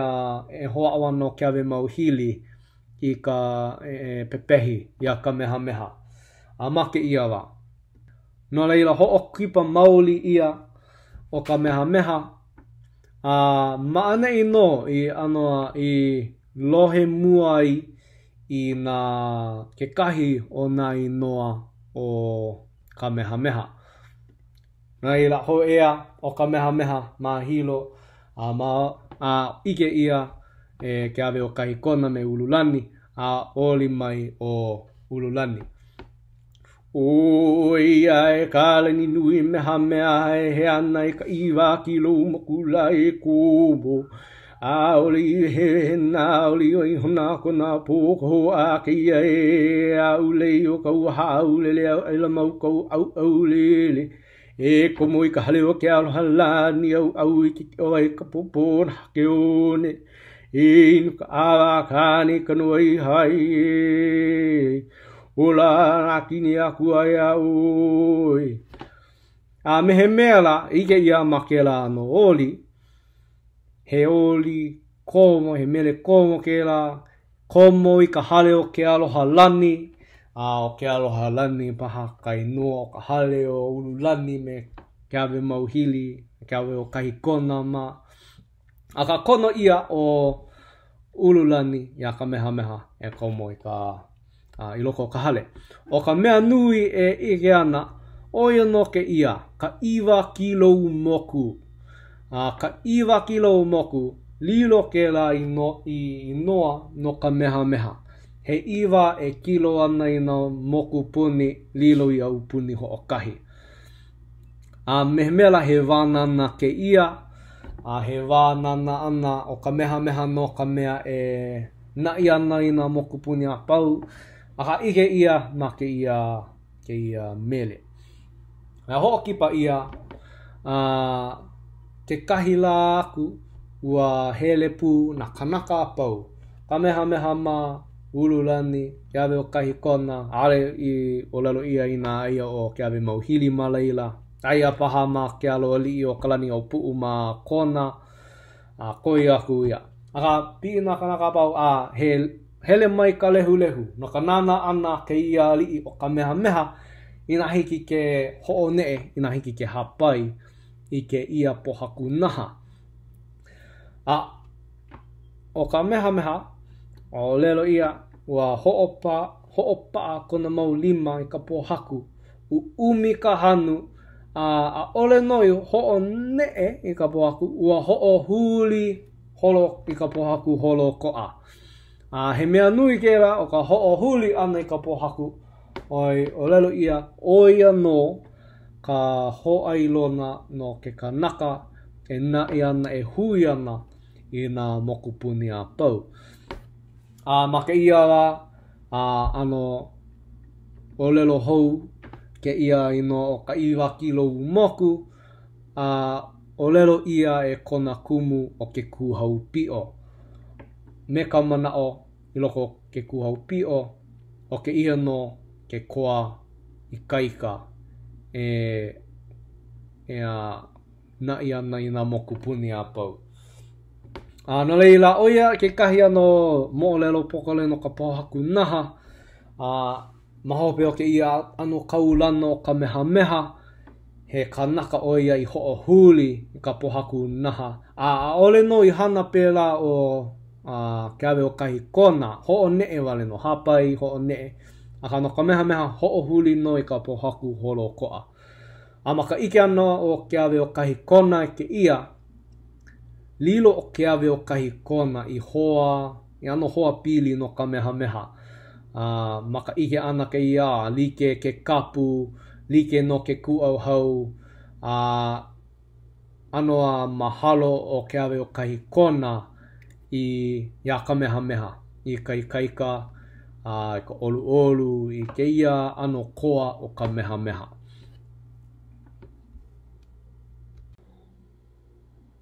Speaker 1: hoa'oa no ke awe mauhili I ka pepehi ia Kamehameha. Ma ke ia wa. No leila ho'okipa maoli ia o Kamehameha. Maana I no I anoa I lohe muai I na ke kahi o na inoa o Kamehameha. Leila ho ea o Kamehameha ma hilo ike ia ke awe o kahi kona me Ululani oli mai o Ululani. Ia e kalani nui mehamea he ana I ka iwa ki lou makula e kubo. Oli he na oli o I hona kona pōko a ke ia aule o kau haulele e la mau kau au lele. E komo I ka hale o ke aloha lani au I ki o ai ka popona ke one. E inu ka awa kane ka noi hai Ola nakini aku ai oi. Mehemea la ike ia makela no oli. He oli komo, he mele komo ke la. Komo I ka hale o ke aloha lani. O ke aloha lani paha kainua o ka hale o Ululani me ke awe mauhili, ke awe o kahi kona ma. Ka kono ia o Ululani ia Kamehameha e komo I ka I loko ka hale. O ka mea nui e ike ana, oia no ke ia, ka iwa kilou moku. Ka iwa kilou moku, lilo ke la I noa no Kamehameha. He iwa e kilo ana I na moku puni, lilo I au puni ho o kahi. Mehemela he wānana ke ia, he wānana ana o Kamehameha no ka mea e nai ana I na moku puni a pau. Aka ike ia ma ke ia mele. Ho'okipa ia ke kahi la aku ua hele pu na kanaka a pau. Kamehameha ma Ululani ke awe o kahi kona. Ale I o lalo ia I na ia o ke awe mauhili ma leila. Aia paha ma ke alo ali o kalani o pu'u ma kona. Koi aku ia. Aka pi na kanaka a pau hele mai ka lehu. No ka nana ana ke ia ali o Kamehameha ina hiki ke ho'one'e, ina hiki ke hapai I ke ia pohaku naha. O Kamehameha, o lelo ia, ua ho'opa kona mau lima I ka pohaku. Umi ka hanu, ole noi ho'one'e I ka pohaku, ua ho'ohuli holo I ka pohaku holo ko'a. He mea nui ke la o ka ho'ohuli ana I ka pohaku oi o lelo ia oia no ka ho'ailona no ke kanaka e na'i ana e hui ana i nā mokupuni a pau. Ma ke ia la ano o lelo hou ke ia ino o ka iwa kilo moku o lelo ia e kona kumu o ke kuhau pi'o. Me ka mana'o i loko ke kuhau pi'o o ke ia no ke koa i kaika na'i ana i nā mokupuni a pau. No leila oia ke kahi ano mo'olelo pokale no ka pohaku naha mahope o ke ia ano kaulana o ka mehameha he kanaka oia i ho'o huli i ka pohaku naha. Ole no i hana pēlā o ke awe o kahi kona ho'o ne'e wale no hapai ho'o ne'e. Aka no ka mehameha ho'o huli no i ka pohaku holo ko'a. Maka ike ana o ke awe o kahi kona ke ia lilo o ke awe o kahi kona i ano hoa pili no ka mehameha. Maka ike ana ke ia like ke kapu, like no ke ku'au hau, ano mahalo o ke awe o kahi kona i ia kamehameha, i kai kaika, i ka olu olu, i ke ia ano koa o ka mehameha.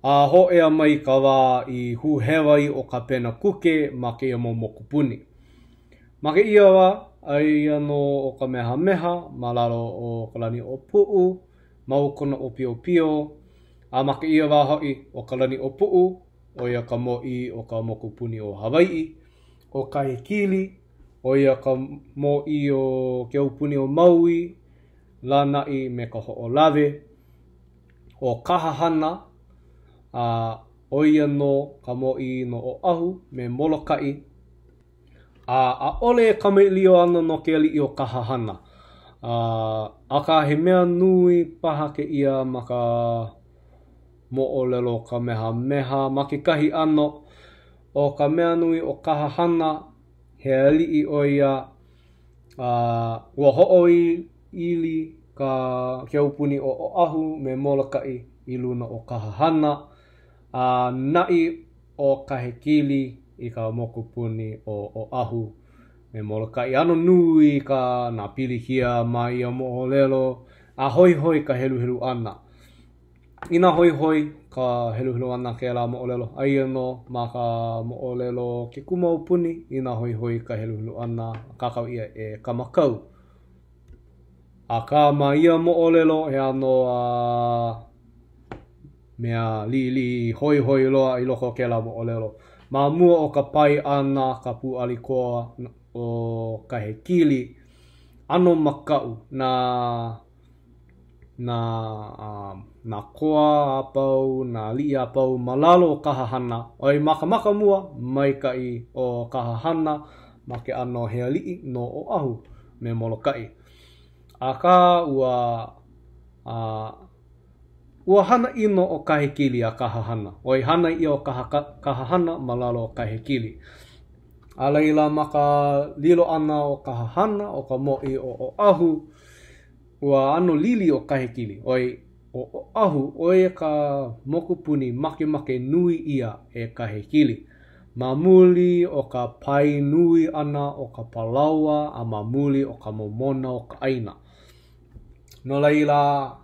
Speaker 1: Ho ea mai ka wā i huhewai o ka pena kuke ma ke ia mo mokupuni. Ma ke ia wā ai ano o ka mehameha ma lalo o ka lani o pu'u, mau kona o pio pio. Ma ke ia wā hoi o ka lani o pu'u, o ia ka mo'i o ka mokupuni o Hawaii, o Kahekili, o ia ka mo'i o ke upuni o Maui, Lanai me ka ho'olawe, o Kahahana, o ia no ka mo'i no Oahu me Moloka'i. Ole e kamailio ana no ke ali'i o Kahahana. Aka he mea nui paha ke ia ma ka mo'olelo ka mehameha ma ke kahi ano o ka mea nui o Kahahana he ali'i o ia ua ho'oi ili ke upuni o Oahu me Moloka'i i luna o Kahahana. Na'i o Kahekili i ka mokupuni o Oahu me Moloka'i. Ano nui ka nā pilikia mai ia mo'olelo hoi hoi ka helu helu ana. Ina hoi hoi ka helu helu ana ke la mo'olelo ai no ma ka mo'olelo ke kumaupuni ina hoi hoi ka helu helu ana kakau ia e kamakau. Ka ma ia mo'olelo he ano mea li hoi hoi loa i loko ke la mo'olelo. Ma mua o ka pai ana ka pu'ali koa o Kahekili ano makau na koa apau, na li'i apau malalo o Kahahana. Oi maka mua maikai o Kahahana ma ke ano he ali'i no Oahu me Moloka'i. Ka ua hana ino o Kahekili a Kahahana. Oi hana i o Kahahana malalo o Kahekili. Leila maka lilo ana o Kahahana o ka mo'i o Oahu ua ano lili o Kahekili. Oi o Oahu oi ka mokupuni make nui ia e Kahekili. Mamuli o ka pai nui ana o ka palaua a mamuli o ka momona o ka aina. No leila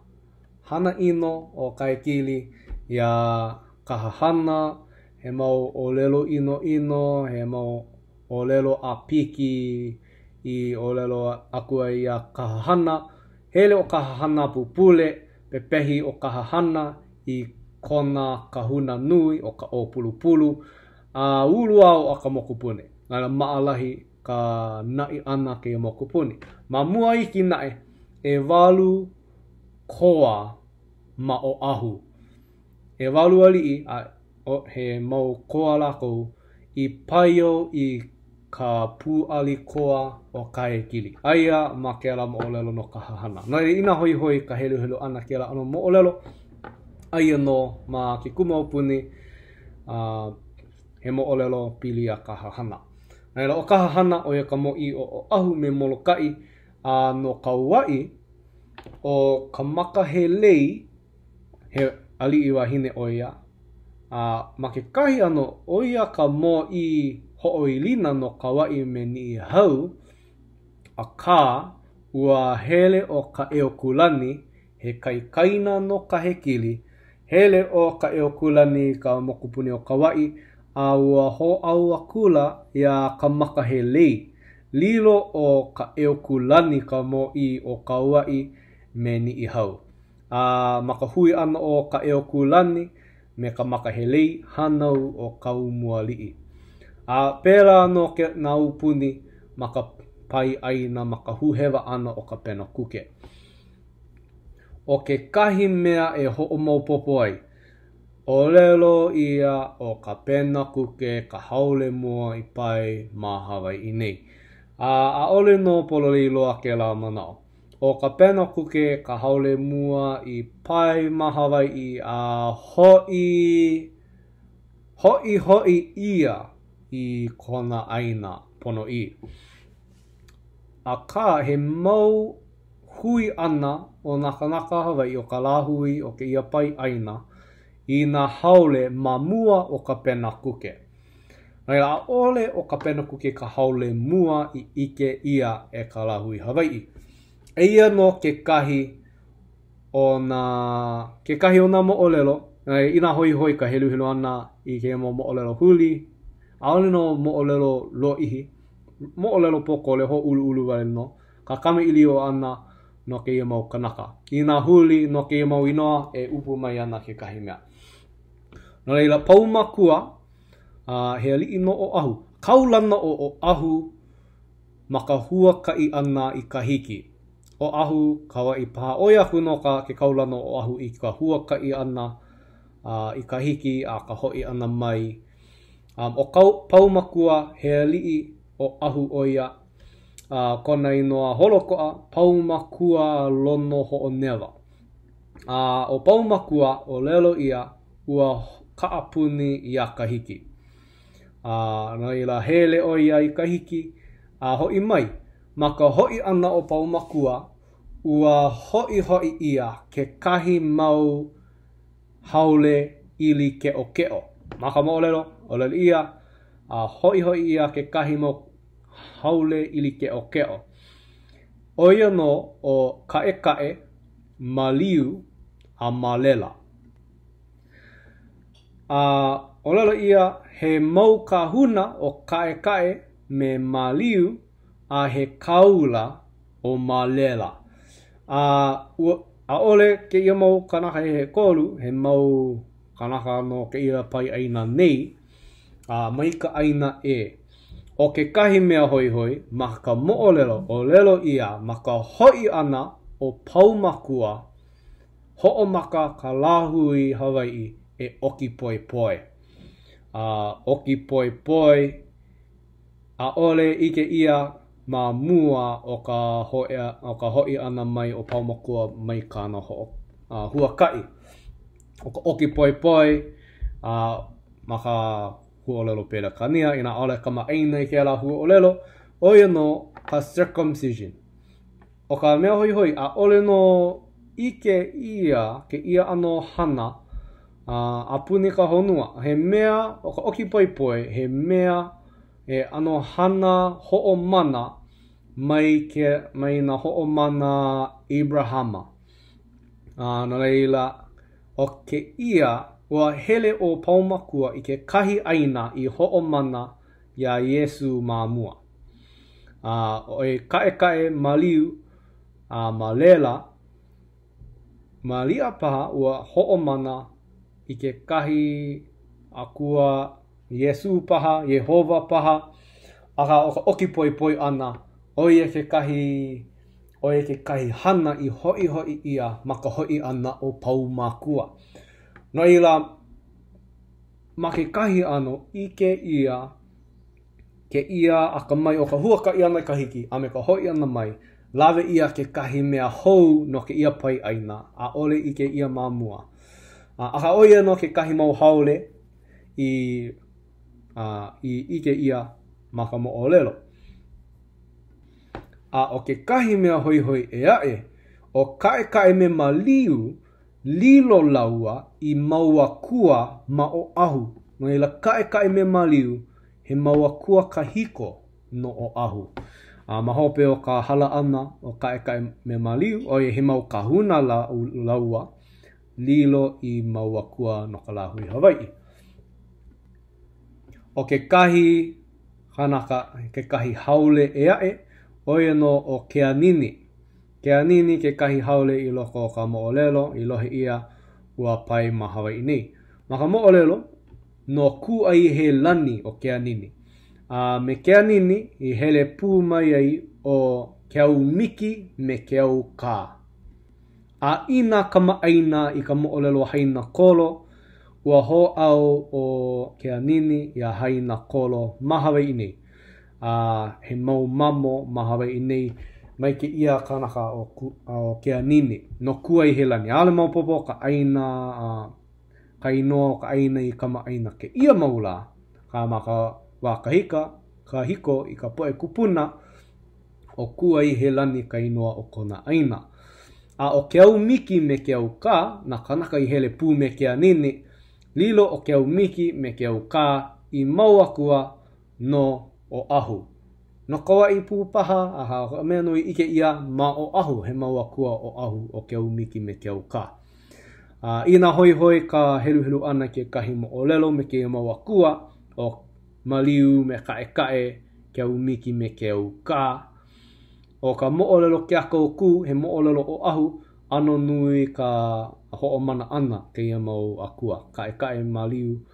Speaker 1: hana ino o Kahekili ia Kahahana he mau o lelo ino he mau o lelo a piki i o lelo akua ia Kahahana. Hele o Kahahana pupule pepehi o Kahahana i kona kahuna nui o ka o pulupulu. Ulu au a ka mokupuni. Ngana maalahi ka na'i ana ke mokupuni. Ma mua iki nae e walu koa ma Oahu. E walu ali'i he mau koa lako i paio i ka pu'ali koa o Kahekili. Aia ma ke ala mo'olelo no Kahahana. No ina hoi hoi ka helu helu ana ke ala ano mo'olelo. Aia no ma ke kumaupuni he mo'olelo pili a Kahahana. Naila o Kahahana o ia ka mo'i o Oahu me Moloka'i no Kauai o ka makahelei he ali'i wahine oia. Ma ke kahi ano oia ka mo I ho'oilina no Kauai me ni'i hau, a ka ua hele o ka eokulani he kaikaina no ka hekili, hele o ka eokulani ka mokupuni o Kauai, a ua ho'au akula ia ka makahelei, lilo o ka eokulani ka mo'i o Kauai me ni'i hau. Ma ka hui ana o ka eokulani me ka makahelei hanau o kau muali'i. Pera no ke na upuni ma ka pai aina ma ka huhewa ana o ka pena kuke. O ke kahi mea e ho'omaupopo ai, olelo ia o ka pena kuke ka haole mua I pai ma Hawaii nei. Ole no pololei loa ke la manao. O ka pena kuke ka haole mua I pai ma Hawaii hoi ia I kona aina pono I. Ka he mau hui ana o nakanaka Hawaii o ka lahui o ke ia pai aina I na haole ma mua o ka pena kuke. A ole o ka pena kuke ka haole mua I ike ia e ka lahui Hawaii. Eia no ke kahi o na mo'olelo, ina hoi ka helu ana I ke mo'olelo huli, aole no mo'olelo lo'ihi, mo'olelo pokole ho ulu wale no, ka kame ilio ana no ke ia mau kanaka. Ina huli no ke ia mau inoa e upu mai ana ke kahi mea. No leila paumakua, he ali'i no o ahu. Kaulana o ahu ma ka huaka'i ana I ka hiki. O ahu kawa'i paha. Oi aku no ke kaulana o ahu I ka huaka'i ana I ka hiki a ka ho'i ana mai. O paumakua he ali'i o ahu oia kona inoa holoko'a paumakua lono ho'onewa. O paumakua o lelo ia ua ka'apuni I a ka hiki. No ila hele oia I ka hiki ho'i mai. Ma ka ho'i ana o paumakua ua ho'i ia ke kahi mau haule ili ke'o. Ma ka mo'olelo, olelo ia ho'i ia ke kahi mau haule ili ke'o. Oia no o ka'e, maliu, a malela. Olelo ia he mau kahuna o ka'e me maliu a he kaula o malela. Ole ke ia mau kanaka he kolu, he mau kanaka no ke ia pai aina nei, mai ka aina o ke kahi mea hoi, ma ka mo'olelo, o lelo ia, ma ka ho'i ana o paumakua, ho'omaka ka lahui Hawaii e oki poi. Oki poi, ole ike ia ma mua o ka ho'i ana mai o paumakua mai kana huaka'i. O ka oki poi, ma ka huolelo pele kania, ina ole ka ma'aina I ke ala huolelo, oia no ka circumcision. O ka mea hoi, ole no ike ia, ke ia ano hana, apuni ka honua. He mea, o ka oki poi, he mea e ano hana ho'omana mai na ho'omana Abrahama. No leila, o ke ia ua hele o paumakua I ke kahi aina I ho'omana ia Yesu mamua. O e ka'e maliu malela, malia paha ua ho'omana I ke kahi akua Yesu paha, Yehova paha, aka o ka oki poi ana, oia ke kahi hana I ho'i ia ma ka ho'i ana o paumakua. No ila, ma ke kahi ano, ike ia, ke ia a ka mai o ka huaka'i ana I ka hiki, a me ka ho'i ana mai, lawe ia ke kahi mea hou no ke ia pai aina, a ole ike ia mamua. Aka oia no ke kahi mau haole I ike ia ma ka mo'olelo. A o ke kahi mea hoi hoi e ae, o kae me maliu, lilo laua i maua kua ma o ahu. No ila kae me maliu, he maua kua kahiko no o ahu. Ma hope o ka hala ana o kae me maliu, o he mau kahuna laua, lilo i maua kua no ka lahui Hawaii. O ke kahi hanaka, ke kahi haole e ae, oia no o ke anini. Ke anini ke kahi haole i loko o ka mo'olelo, i lohe ia ua pai ma Hawaii nei. Ma ka mo'olelo, no ku ai he lani o ke anini. Me ke anini, i hele pū mai ai o ke au miki me ke au kā. A ina ka maaina i ka mo'olelo haina kolo, ua ho au o ke anini i a haina kolo ma Hawaii nei. He mau mamo ma Hawaii nei, mai ke ia kanaka o ke anini, no kua i he lani. Ale mau popo ka aina, ka inoa ka aina i ka maaina ke ia maula, ka maka wakahika, ka hiko i ka poe kupuna, o kua i he lani ka inoa o kona aina. O ke au miki me ke au kā, na kanaka i hele pū me ke anini, lilo o ke au miki me ke au kā i maua kua no o ahu. No kawa i pūpaha, mea nui ike ia ma o ahu, he maua kua o ahu o ke au miki me ke au kā. Ina hoi hoi ka helu ana ke kahi mo'olelo me ke maua kua o maliu me kae ke au miki me ke au kā. O ka mo'olelo ke ako ku, he mo'olelo o ahu, ano nui ka ho'omana ana ke ia mau akua. Kae maliu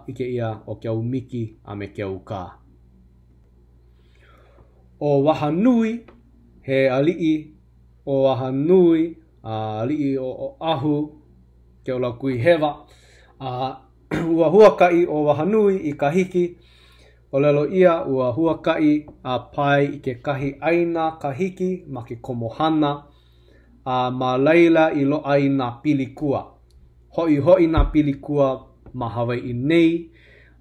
Speaker 1: ike ia o ke au miki a me ke au kā. O Wahanui, he ali'i o Wahanui, ali'i o ahu, ke ola kui hewa. Ua huakai o Wahanui i ka hiki, o lelo ia ua huakai pai i ke kahi aina ka hiki ma ke komohana, ma laila i loa i nā pilikua. Hoi nā pilikua ma Hawaii nei,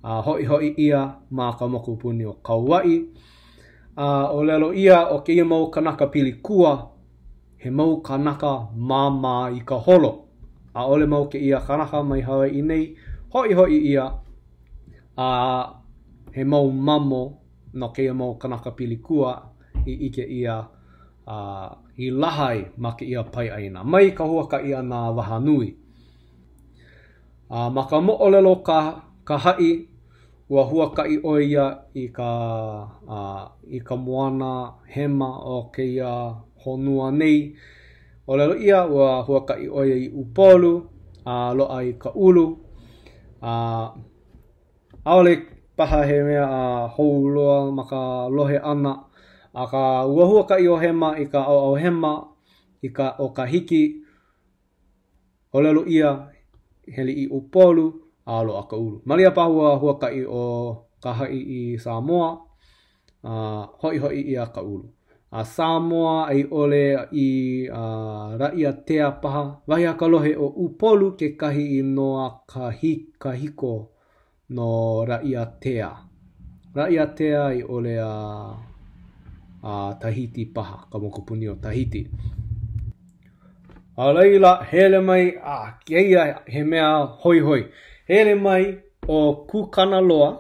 Speaker 1: hoi ia ma ka mokupuni o Kauai. O lelo ia o ke ia mau kanaka pilikua, he mau kanaka mama i ka holo. Ole mau ke ia kanaka mai Hawaii nei, hoi ia, he mau mamo no ke ia mau kanaka pilikua i ike ia i lahai ma ke ia pai aina. Mai ka huakai ana Wahanui. Ma ka mo'olelo ka hai, ua huakai o ia i ka moana hema o ke ia honua nei. O lelo ia ua huakai o ia i Upolu, loa i ka ulu. Aole paha he mea houloa ma ka lohe ana. Ka ua huakai o hema i ka au hema o ka hiki. O lelo ia heli i Upolu, loa ka ulu. Maria paha ua huakai o ka hai i Samoa, hoi ia ka ulu. Samoa ai ole i Raiatea paha. Wahi a ka lohe o Upolu ke kahi i noa ka hiko no Raiatea. Raiatea i ole Tahiti paha, ka mokupuni o Tahiti. Laila hele mai, keia he mea hoi. Hele mai o Kukanaloa,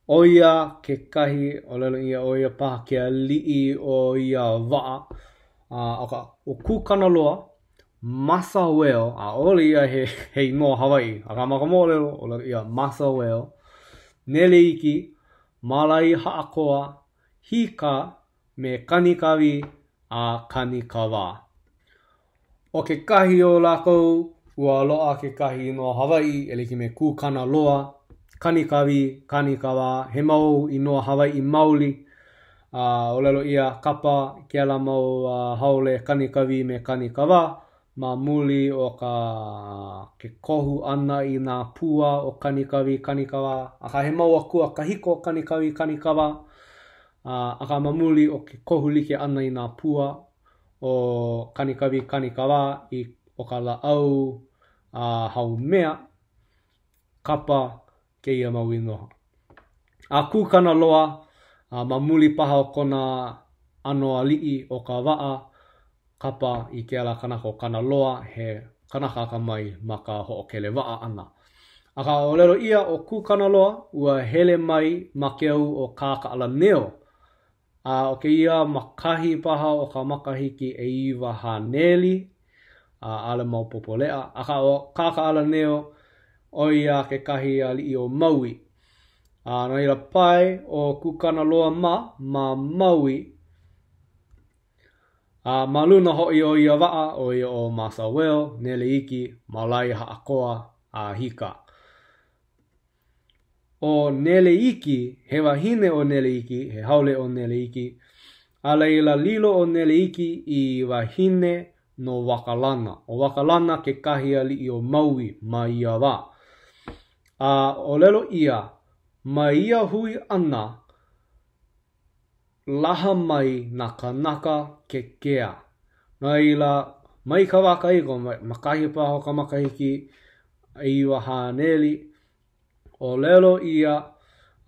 Speaker 1: o ia ke kahi, o lelo ia o ia paha ke ali'i o ia waa. O Kukanaloa, Masa Whale, ole ia he no Hawaii. Ka makamo lelo, o lelo ia Masa Whale. Nele iki, Malai Haakoa, Hika, me Kanikawi a Kanikawa. O ke kahi o lako, ua loa ke kahi no Hawaii, e liki me Kukanaloa, Kanikawi, Kanikawa, he mau i noa Hawaii mauli. O lelo ia kapa ke ala mau haole Kanikawi me Kanikawa, ma muli o ke kohu ana i nā pua o Kanikawi, Kanikawa. He mau akua kahiko Kanikawi, Kanikawa. Ka mamuli o ke kohu like ana i nā pua o Kanikawi, Kanikawa o ka laau Haumea, kapa ke ia mau inoha. Kukanaloa, mamuli paha o kona anoa li'i o ka waa kapa i ke ala kanaka o kana loa he kanaka ka mai ma ka ho'okele waa ana. A ka o lero ia o ku kana loa ua hele mai ma ke au o kāka ala neo. O ke ia makahi paha o ka makahiki e iwa haneli ale mau popolea. A ka o kāka ala neo o ia ke kahi a li'i o Maui. No ila pai o ku kana loa ma Maui. Ma luna hoi o ia waa o ia o Masaweo, Neleiki, Malai Haakoa, Hika. O Neleiki, he wahine o Neleiki, he haole o Neleiki, a leila lilo o Neleiki i wahine no Wakalana. O Wakalana ke kahi a li'i o Maui ma ia wa. O lelo ia, ma ia hui ana, laha mai na kanaka ke kea. No ila mai ka waka iko, makahi paho ka makahiki iwa haneli. O lelo ia,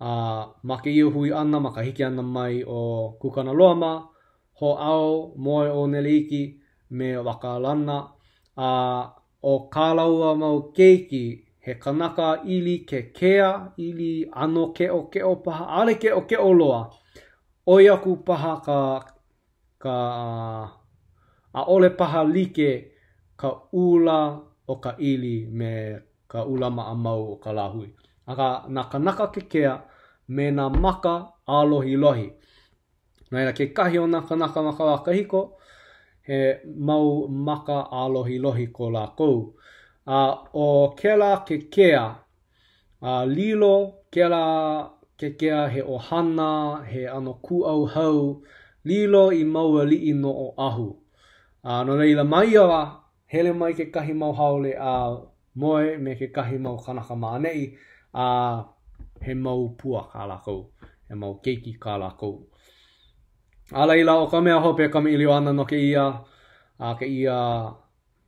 Speaker 1: ma ke ia hui ana, makahiki ana mai o kukana loama, ho ao moe o Neleiki me Wakalana. O kālaua mau keiki, he kanaka ili ke kea, ili ano keo keo paha, ale keo keo loa. Oia ku paha a ole paha like ka ula o ka ili me ka ula maamau o ka lahui. Aka na kanaka ke kea me na maka alohi lohi. Naila ke kahi o na kanaka maka wakahiko, he mau maka alohi lohi ko la kou. O kela ke kea, lilo kela ke kea he ohana, he ano ku au hau, lilo i maua li'i no o ahu. No leila mai awa, hele mai ke kahi mau haole a moe me ke kahi mau kanaka maanei, he mau pua ka lako, he mau keiki ka lako. A leila o ka mea hope kami ilio ana no ke ia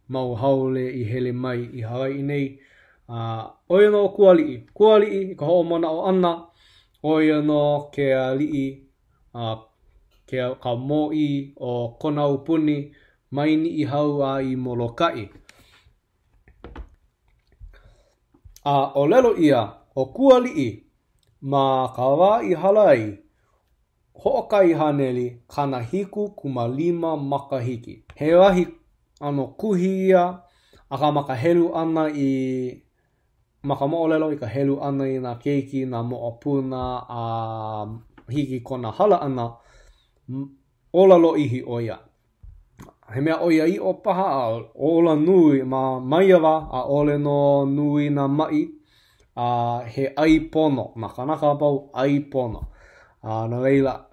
Speaker 1: mau haole i hele mai i Hawaii nei. Oia no kuali'i, kuali'i i ka ho'o mona o ana, oia no ke li'i, ke ka mo'i o kona upuni, maini i hau a i Molokai. O lelo ia, o kuali'i, ma ka wā i halai, ho'okai haneli, kana hiku kumalima makahiki. He wahi ano kuhi ia, aka maka helu ana i maka mo'olelo i ka helu ana i na keiki na mo'opuna hiki kona hala ana ola lo ihi oia. He mea oia i o paha ola nui ma maiawa a ole no nui na mai he ai pono, ma kanaka pau ai pono. Na leila,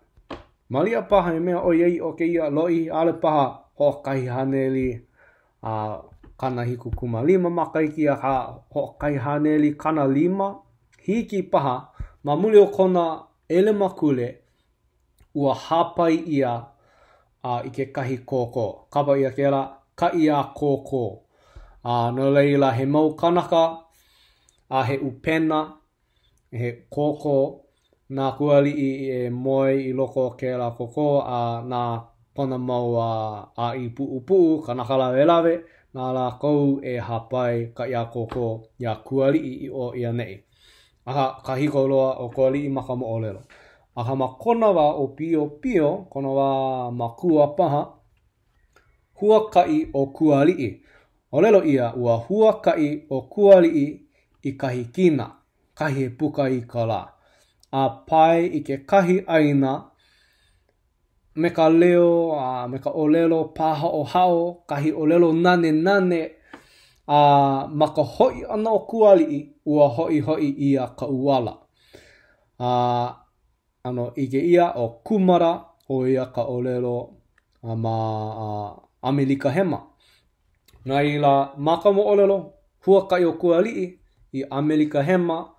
Speaker 1: malia paha he mea oia i o ke ia loi ale paha ho'okahi haneli kana hiku kumalima makaiki a ka ho'okahi haneli kana lima hiki paha ma muli o kona ele makule ua hapai ia i ke kahi kōkō. Kapa ia ke la ka ia kōkō. No leila he mau kanaka he upena he kōkō na kuali'i e moe i loko ke la kōkō na kona mau a i pu'u kanaka lawe lawe na la kou e hapai ka ia kōkō ia kuali'i i o ia nei. Aka ka hiko loa o kuali'i maka mo'olelo. Aka ma kona wa o pio pio, kona wa ma kua paha, huakai o kuali'i. O lelo ia ua huakai o kuali'i i kahi kina, kahi e puka i ka la. A pai i ke kahi aina, me ka leo, me ka olelo paha o hao, kahi olelo nane nane, maka hoi ana o kuali'i, ua hoi hoi ia ka uala. I ke ia o kumara o ia ka olelo ma Amelika Hema. Na ila maka mo olelo huakai o kuali'i i Amelika Hema,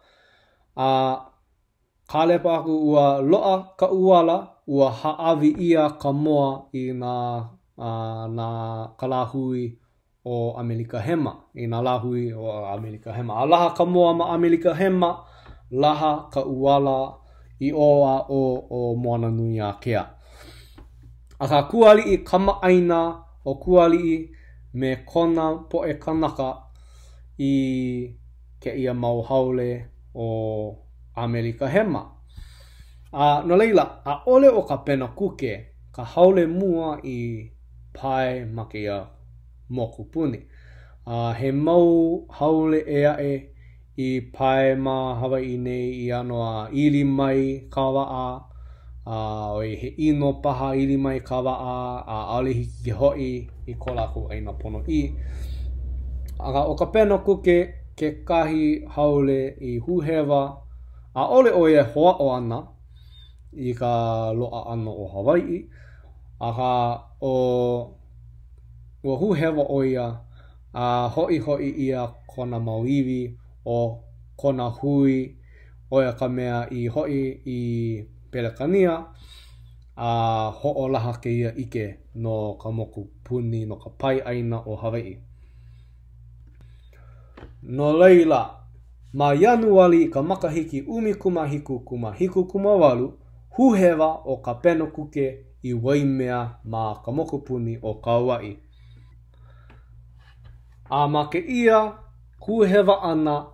Speaker 1: kalepa aku ua loa ka uala, ua haawi ia ka moa i na kalahui o Amelika Hema, i na lahui o Amelika Hema. A laha ka moa ma Amelika Hema, laha ka uala i o moana nui a kea. A ka kuali'i kama'aina o kuali'i me kona po'e kanaka I ke ia mau haole o Amerika hema. No leila, a ole o ka pena kuke, ka haole mua I pai ma ke ia moku puni. He mau haole e I pai ma Hawaii nei I ano a ili mai kawaa, oi he ino paha ili mai kawaa, a ale hiki ke hoi I ko lākou aina pono I. O ka pena kuke ke kahi haole I huhewa, a ole o e hoa o ana I ka loa ana o Hawaii, o huhewa o ia, hoi ia kona mauiwi o kona hui o ia ka mea I hoi I Pelekania, ho'olaha ke ia ike no ka moku puni no ka pai aina o Hawaii. No leila, ma Januari I ka makahiki 1918, huhewa o ka pena kuke I Waimea ma ka moku puni o Kauai. Ma ke ia huhewa ana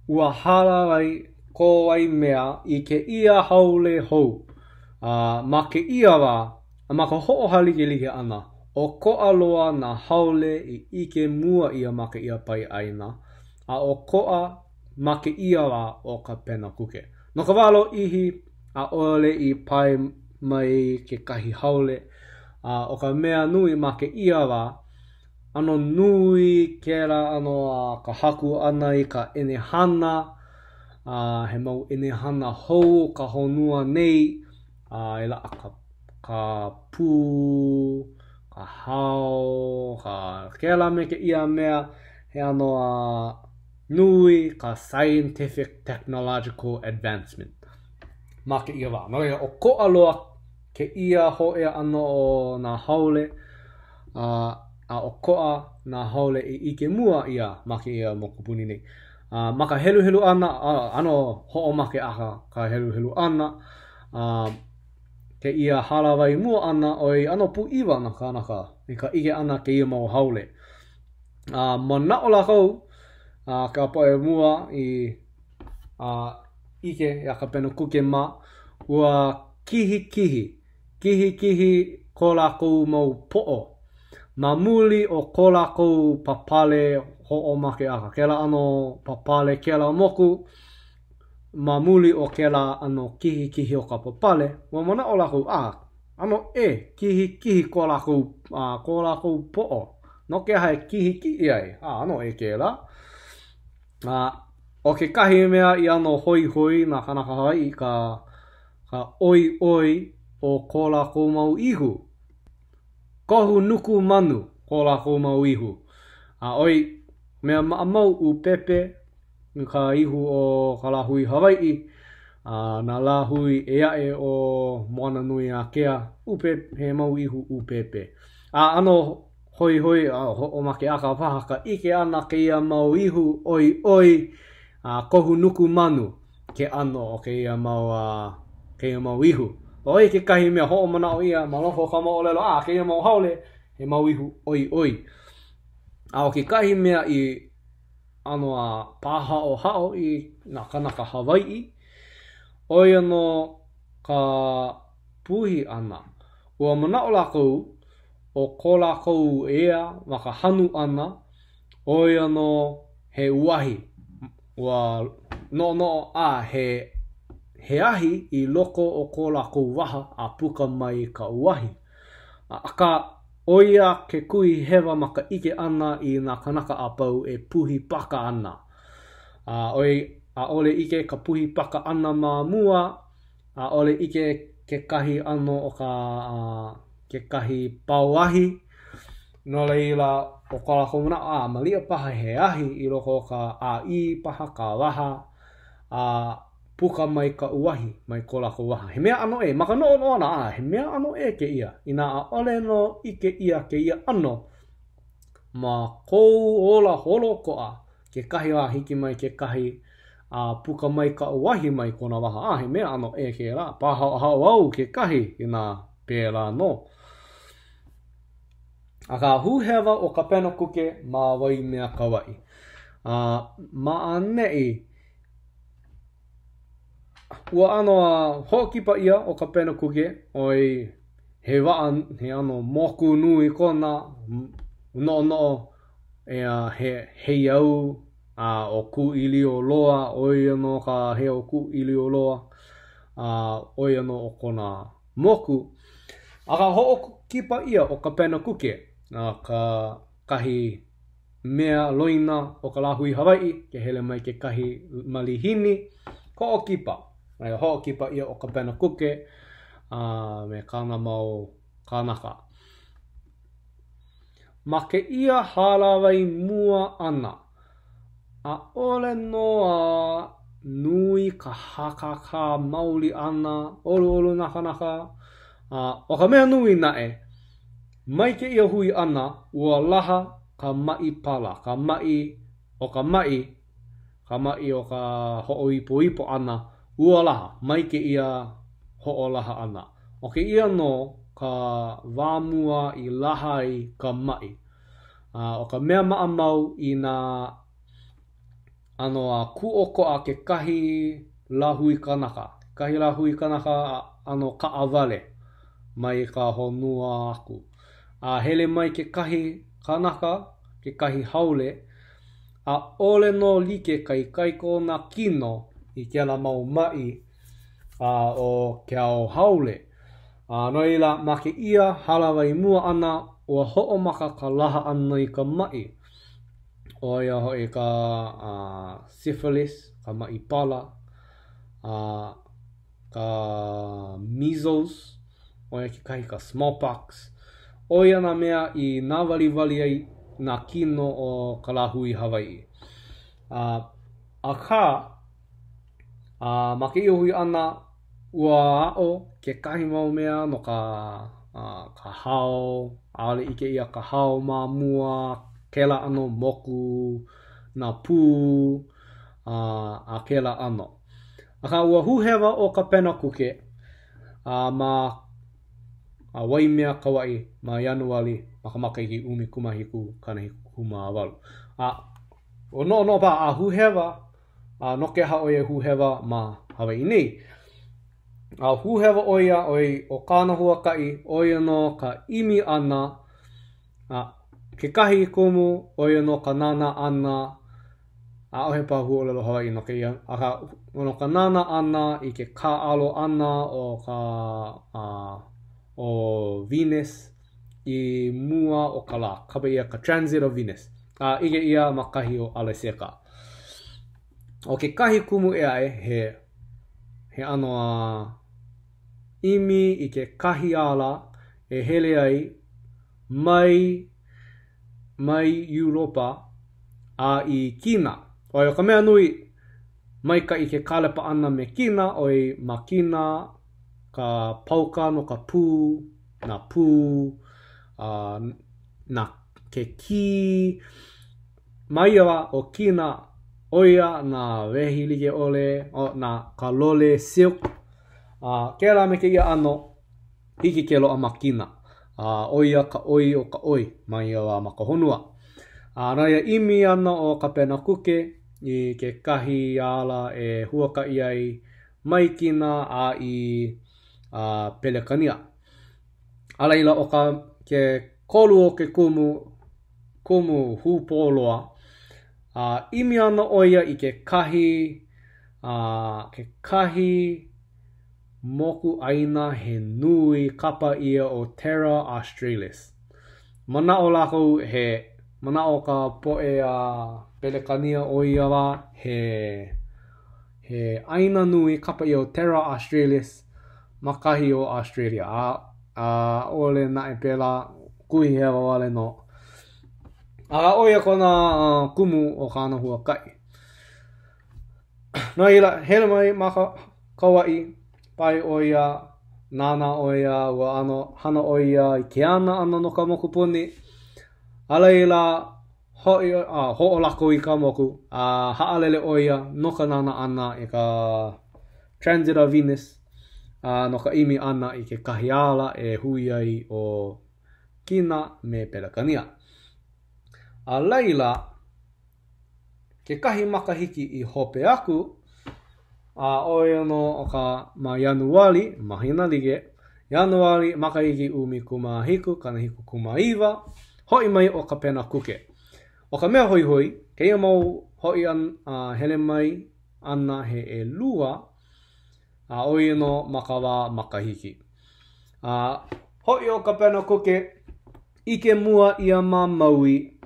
Speaker 1: ua halarai ko Waimea I ke ia haole hou. Ma ke ia wa, ma ka ho'o halike ana, o ko aloa na haole I ike mua ia ma ke ia pai aina, o ko'a ma ke ia wa o ka pena kuke. No ka walo ihi a ole I pai mai ke kahi haole, o ka mea nui ma ke ia wa, ano nui kera ano ka haku ana I ka enehana, he mau enehana hou ka honua nei, ela ka pū, ka hao, ka kera me ke ia mea, he ano nui ka scientific technological advancement. Ma ke ia wa. No o ko aloa ke ia hoe ano o na haole, o ko'a na haole I ike mua ia ma ke ia moku puni nei. Ma ka helu ana, ano ho'o ma ke aha ka helu ana, ke ia halawai mua ana oi ano pu iwa na kanaka I ka ike ana ke ia mau haole. Ma na o lako, ka poe mua I ike ya ka pena kuke ma, ua kihi ko lako mau po'o. Ma muli o ko lako papale ho'o ma ke aha. Kela ano papale kela moku, ma muli o kela ano kihi o ka papale, wa mana o lako ano kihi ko lako po'o. No ke hai kihi ai, ano kela. O ke kahi mea I ano hoi na kanaka Hawaii ka oi o ko lako mau ihu. Kohu nuku manu ko lako mau ihu. Oi mea maamau upepe ka ihu o ka lahui Hawaii, na lahui eae o moana nui a kea upepe, he mau ihu upepe. Ano hoi o make aka paha ka ike ana ke ia mau ihu oi kohu nuku manu ke ano o ke ia mau ihu. Oi ke kahi mea ho'o mana o ia malofo ka mau olelo ke ia mau haole he mau ihu oi. O ke kahi mea I ano paha o hao I na kanaka Hawaii, oi ano ka puhi ana. Ua mana o lako o ko lako ea ma ka hanu ana, oi ano he uahi. Ua no he ahi I loko o ko lako waha a puka mai ka uahi. Aka oia ke kui hewa ma ka ike ana I na kanaka a pau e puhi paka ana. Ole ike ka puhi paka ana ma mua, ole ike ke kahi ano o ke kahi pauahi. No leila o ka lako mana malia paha he ahi I loko o ka I paha ka waha, puka mai ka uahi mai ko lako waha. He mea ano maka no ana he mea ano ke ia. Ina ole no ike ia ke ia ano, ma kou ola holo koa ke kahi hiki mai ke kahi puka mai ka uahi mai kona waha. He mea ano ke la. Paha au ke kahi ina pēla no. A ka huhewa o ka pena kuke ma wai mea kawai. Ma anei, ua ano a hokipa ia o ka pena kuke oi he ano moku nui kona no he iau o ku ili o loa oi ano ka he o ku ili o loa oi ano o kona moku. A ka hokipa ia o ka pena kuke ka kahi mea loina o ka lahui Hawaii ke hele mai ke kahi malihini hoʻokipa. Mai hoʻokipa ia o ka pena kuke me kāna mau kānaka. Ma ke ia halawai mua ana ʻaʻole noa nui ka hakaka mauli ana olu nakanaka o ka mea nui naʻe mai ke ia hui ana ua laha ka maʻi pala, ka maʻi o ka hoʻoipoipo ana ua laha mai ke ia hoʻolaha ana. O ke ia no ka wāmua i laha ai ka maʻi. O ka mea maʻamau i nā ano a kuʻokoʻa ke kahi lahui kanaka. Kahi lahui kanaka ano kaʻawale mai ka honua aku. Hele mai ke kahi kanaka, ke kahi haule, ʻaʻole no like kai kaiko nā kino i kēnā mau maʻi o ke ao haule. No ila ma ke ia halawai mua ana ua hoʻomaka ka laha ana i ka maʻi. O ia hoi ka syphilis, ka maʻi pala, ka measles, o ia ke kahi ka smallpox. O ia nā mea i nā waliwali ai nā kino o ka lahui Hawaii. Aka ma ke ia hui ana ua aʻo ke kahi mau mea no ka hao, ʻaʻole ike ia ka hao mamua, kēlā ano moku, nā pū, a kēlā ano. Aka ua huhewa o ka pena kuke ma wai mea kawai ma Ianuali ma ka makahiki 2018. O no pa a huhewa no ke hao e huhewa ma Hawaii nei. Huhewa oia o kāna huakaʻi oia no ka imi ana ke kahi kumu oia no ka nana ana ʻaʻohe pa huolelo Hawaii no ke ia aka no ka nana ana i ke kāalo ana o Venus i mua o ka lā kapa ia ka transit of Venus ike ia ma kahi o Aleseka. O ke kahi kumu e ai he ano imi i ke kahi ala e hele ai mai Europa i Kina. O ka mea nui mai ka i ke kalepa ana me Kina oi ma Kina ka pauka no ka pū, na pū, na ke ki mai o Kina oia na wehi like ole na ka lole silk. Kēlā me ke ia ano hiki ke loa ma Kina. Oia ka oi o ka oi mai ma ka honua. Raya imi ana o ka pena kuke i ke kahi ala e huakaʻi ai mai Kina i Pelekania. Alaila o ke kolu o ke kumu hupoloa. Imi ana oia i ke kahi moku aina he nui kapa ia o Terra Australis. Mana o lako mana o ka poe Pelekania o ia wa he aina nui kapa ia o Terra Australis makahi o Australia. Ole na e pela kui hewa wale no. Oia kona kumu o kāna huakaʻi. No ila hele mai ma ka Kauaʻi pai oia, nana oia, ua ano hana oia i ke ana ana no ka mokupuni. Alaila hoʻolako i ka moku, haʻalele oia no ka nana ana i ka transit of Venus, no ka imi ana i ke kahi ala e hui ai o kina me pelakania. A leila, ke kahi makahiki I hope aku, a oe no o ka ma Januari, mahina lige, Januari makahiki umi kuma hiku, kana hiku kuma iwa, hoi mai o ka pena kuke. O ka mea hoi hoi, ke ia mau hoi hele mai ana he lua, a oe no makawa makahiki. Hoi o ka pena kuke, ike mua ia ma maui,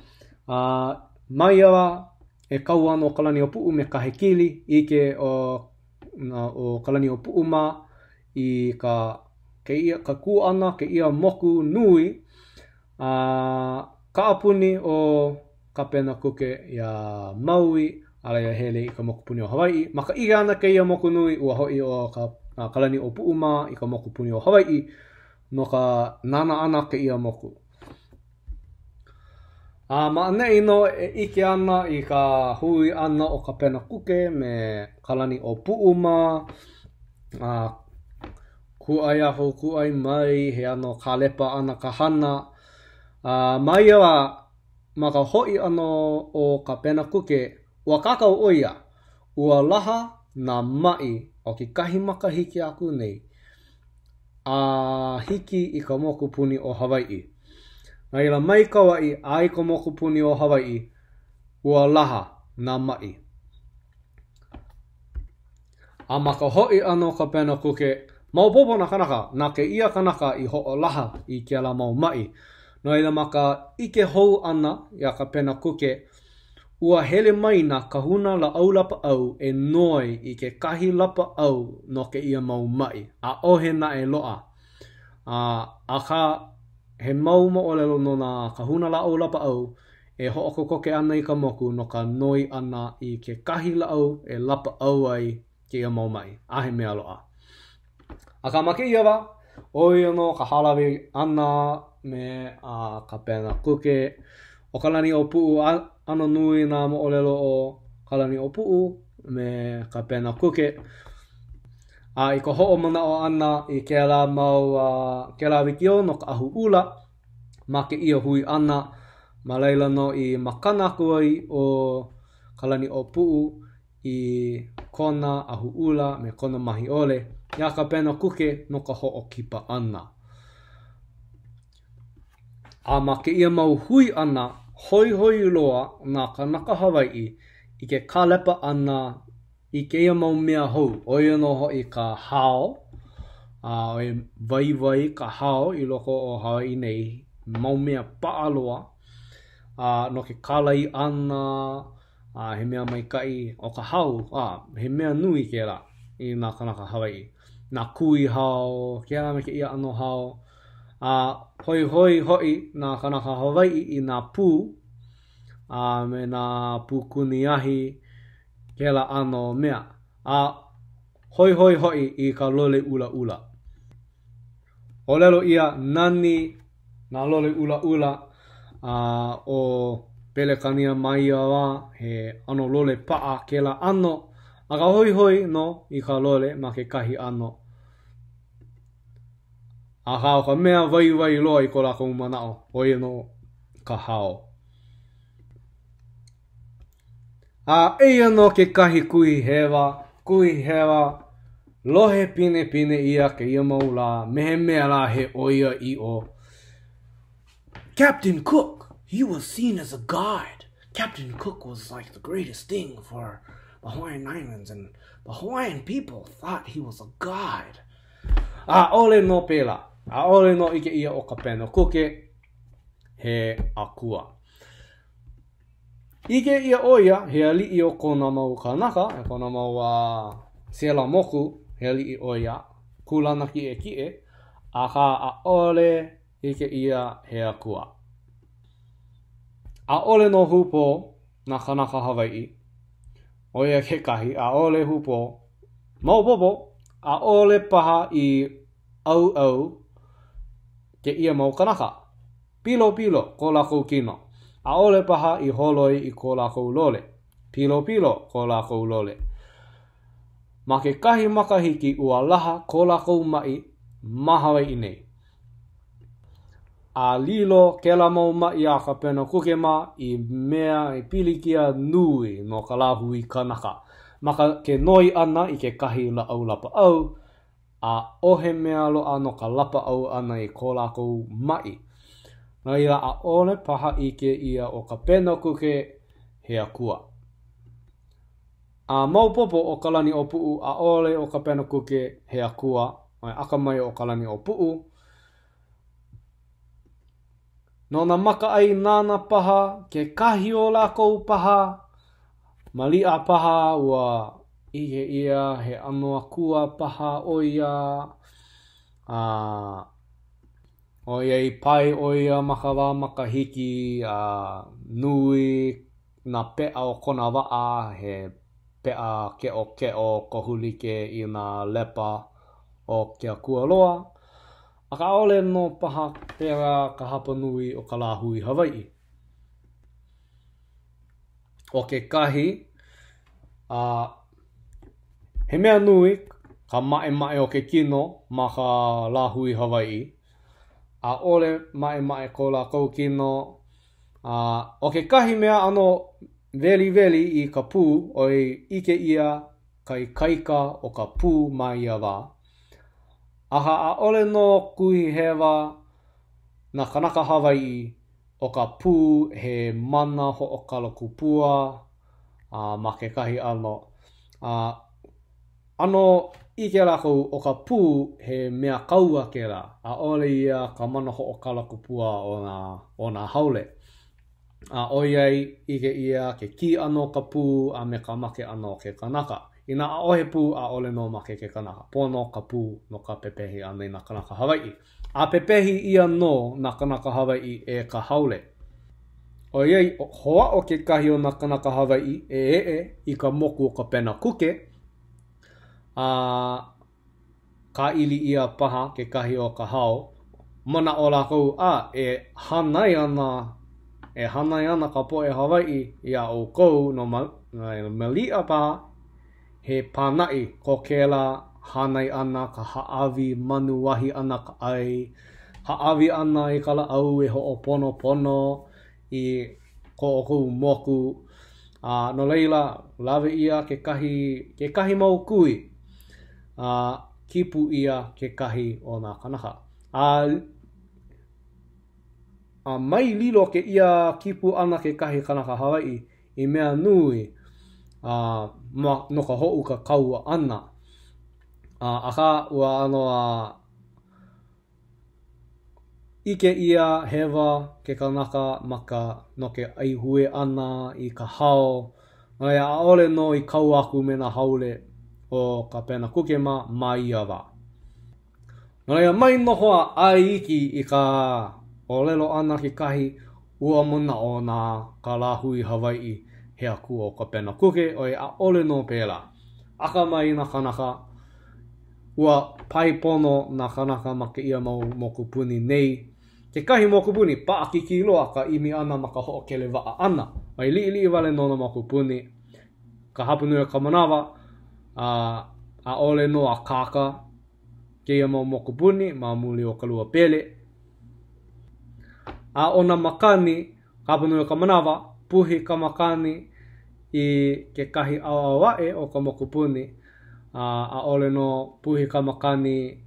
Speaker 1: mai awa e kau ano o kalani o puu me kahe kili, ike o kalani o puu ma I ka ku ana ke ia moku nui, ka apuni o ka pena kuke ia maui, ala ia hele I ka moku puni o Hawaii. Maka iga ana ke ia moku nui ua hoi o ka kalani o puu ma I ka moku puni o Hawaii, no ka nana ana ke ia moku. Maanei no e ike ana I ka hui ana o ka pena kuke me kalani o puu ma, kuai aho, kuai mai, he ano kalepa ana ka hana. Mai awa maka hoi ano o ka pena kuke, ua kakau oia, ua laha na mai o ki kahi makahiki aku nei, hiki I ka moku puni o Hawaii. Naila mai kawai ai ka moku puni o Hawaii, ua laha na mai. Maka hoi ano ka pena kuke, maupopo na kanaka, na ke ia kanaka I ho'o laha I ke ala mau mai. Naila maka ike hou ana ia ka pena kuke, ua hele mai na kahuna la au lapa au e noi I ke kahi lapa au no ke ia mau mai. A ohe na e loa. Ka he mau mo olelo no na kahuna la au lapa au e ho'oko koke ana I ka moku no ka noi ana I ke kahi la au e lapa au ai ke ia mau mai. Ahe mea loa. Ka make iawa, oi no ka halawe ana me ka pena kuke. O kalani o puu ano nui na mo olelo o kalani o puu me ka pena kuke. I ka ho'o mana o ana I ke la mau ke la wikio no ka ahu ula, ma ke ia hui ana, ma leila no I makana kuai o kalani o puu I kona ahu ula me kona mahi ole, ia ka pena kuke no ka ho'o kipa ana. Ma ke ia mau hui ana, hoi hoi loa na kanaka Hawaii I ke kalepa ana I ke ia mau mea hou. Oia no hoi ka hao, oi vai ka hao I loko o Hawaii nei, mau mea paa loa, no ke kalai ana, he mea mai kai o ka hao, he mea nui ke la I nā kanaka Hawaii. Nā kui hao, ke ala me ke ia ano hao, hoi hoi nā kanaka Hawaii I nā pū, me nā pū kuniahi, ke la ano mea. Hoi I ka lole ula ula. O lelo ia nani nā lole ula ula, o pelekania mai awa, he ano lole paa ke la ano, ka hoi no I ka lole ma ke kahi ano. Hao ka mea vai loa I ko lako manao, oia no ka hao. Eia no ke kahi kui hewa, lohe pine ia ke ia mau la, mehe mea la he oia I o. Captain Cook, he was seen as a god. Captain Cook was like the greatest thing for the Hawaiian Islands, and the Hawaiian people thought he was a god. Ole no pela, ole no ike ia o ka pena kuke, he akua. Ike ia oia, he ali'i o kona mau kanaka, e kona mau sela moku, he ali'i oia, kulana kie, ka ole ike ia he akua. Ole no hupo na kanaka Hawaii, oia ke kahi, ole hupo, maupopo, ole paha I au, ke ia mau kanaka. Pilo ko lako kino. Ole paha I holoi I ko lako lole. Pilo ko lako lole. Ma ke kahi makahiki ua laha ko lako mai ma Hawaii nei. a lilo ke la mau mai a ka pena kukema I mea I pilikia nui no ka lahui kanaka. Maka ke noi ana I ke kahi la au lapa au, a ohe mea lo ano ka lapa au ana I ko lako mai. Nā ira a ole paha ike ia o ka pena kuke he akua. A maupopo o ka lani o puu a ole o ka pena kuke he akua, mai akamai o ka lani o puu. No na maka ai nana paha, ke kahi o lako paha, malia paha ua ike ia he ano akua paha o ia, o iei pai o ia maka wā maka hiki nui na pea o kona waa he pea ke o kohulike I na lepa o ke akua loa. A ka ole no paha pera ka hapa nui o ka lahui Hawaii. O ke kahi, he mea nui ka mae o ke kino ma ka lahui Hawaii. A ole mae ko la kou kino. O ke kahi mea ano veli I ka pū o I ike ia kai kaika o ka pū mai ia wā. Aha a ole no kuhi hewa na kanaka Hawaii o ka pū he mana ho o kalakupua ma ke kahi ano. Ano ike lako o ka pū he mea kaua ke la. A ole ia ka mana ho o kalakupua o na haule. O iei ike ia ke ki ano ka pū a me ka make ano ke kanaka. Ina a ohe pū a ole no make ke kanaka. Pono ka pū no ka pepehi ana I na kanaka Hawaii. A pepehi ia no na kanaka Hawaii e ka haule. O iei hoa o ke kahi o na kanaka Hawaii I ka moku o ka pena kuke. Ka ili ia paha ke kahi o ka hao. Mana o lako e hanai ana ka poe Hawaii ia o kou no malia paha. He pānai ko kēla hanai ana ka haawi manuwahi ana ka ai. Haawi ana I ka la au e ho o pono I ko o kou moku. No leila, lawe ia ke kahi mau kui. Kipu ia ke kahi o nā kanaka. Mai lilo ke ia kipu ana ke kahi kanaka Hawaii I mea nui. No ka ho'u ka kaua ana. Aka ua ano ike ia hewa ke kanaka maka no ke aihue ana I ka hao. Ngai a ole no I kau aku me na haule o ka pena kukema mai ia wā. Ngai a mai nohoa ai iki I ka olelo ana ke kahi ua muna o na ka lahui Hawaii. He aku o ka pena kuke o a ole no pēla. Aka mai na kanaka ua pai pono na kanaka ma ke ia mau mokupuni nei. Ke kahi mokupuni paakiki loa ka imi ana ma ka ho'okele waa ana. Mai li wale no na mokupuni. Ka hapunui o ka manawa a ole no a kaka ke ia mau mokupuni ma muli o ka lua pele. A ona makani ka hapunui o ka manawa puhi ka makani I ke kahi awae o ka mokupuni a ole no puhi ka makani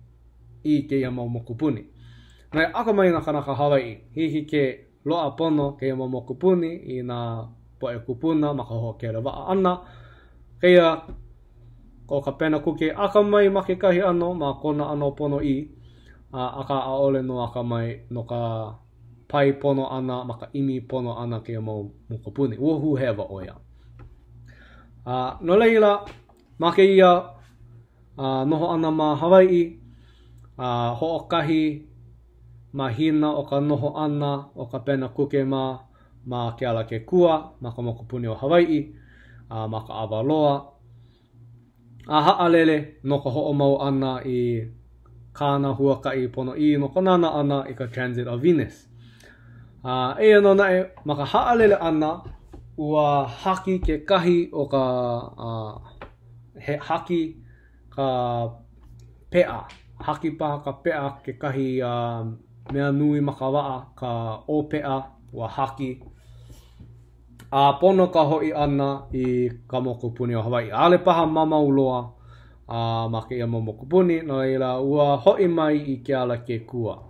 Speaker 1: I ke ia mau mokupuni. Nai aka mai na kanaka Hawaii hihi ke loa pono ke ia mau mokupuni I na poe kupuna ma ka ho'okele waa ana. Keia o ka pena kuke aka mai ma ke kahi ano ma kona ano pono I aka a ole no aka mai no ka pai pono ana ma ka imi pono ana ke ia mau mokupuni. Uohu hewa o ia. No leila, ma ke ia noho ana ma Hawaii, ho'okahi ma hina o ka noho ana o ka pena kuke ma ke ala ke kua, ma ka mokupuni o Hawaii, ma ka awaloa. Haalele no ka ho'o mau ana I kāna huakai pono I no ka nana ana I ka transit of Venus. Ea no nae, ma ka haalele ana, ua haki ke kahi o ka he haki ka pea. Haki paha ka pea ke kahi mea nui makawaa ka opea wa haki. Pono ka hoi ana i ka mokupuni o Hawaii. Ale paha mamauloa ma ke ia mokupuni, no ila ua hoi mai i ke ala ke kua.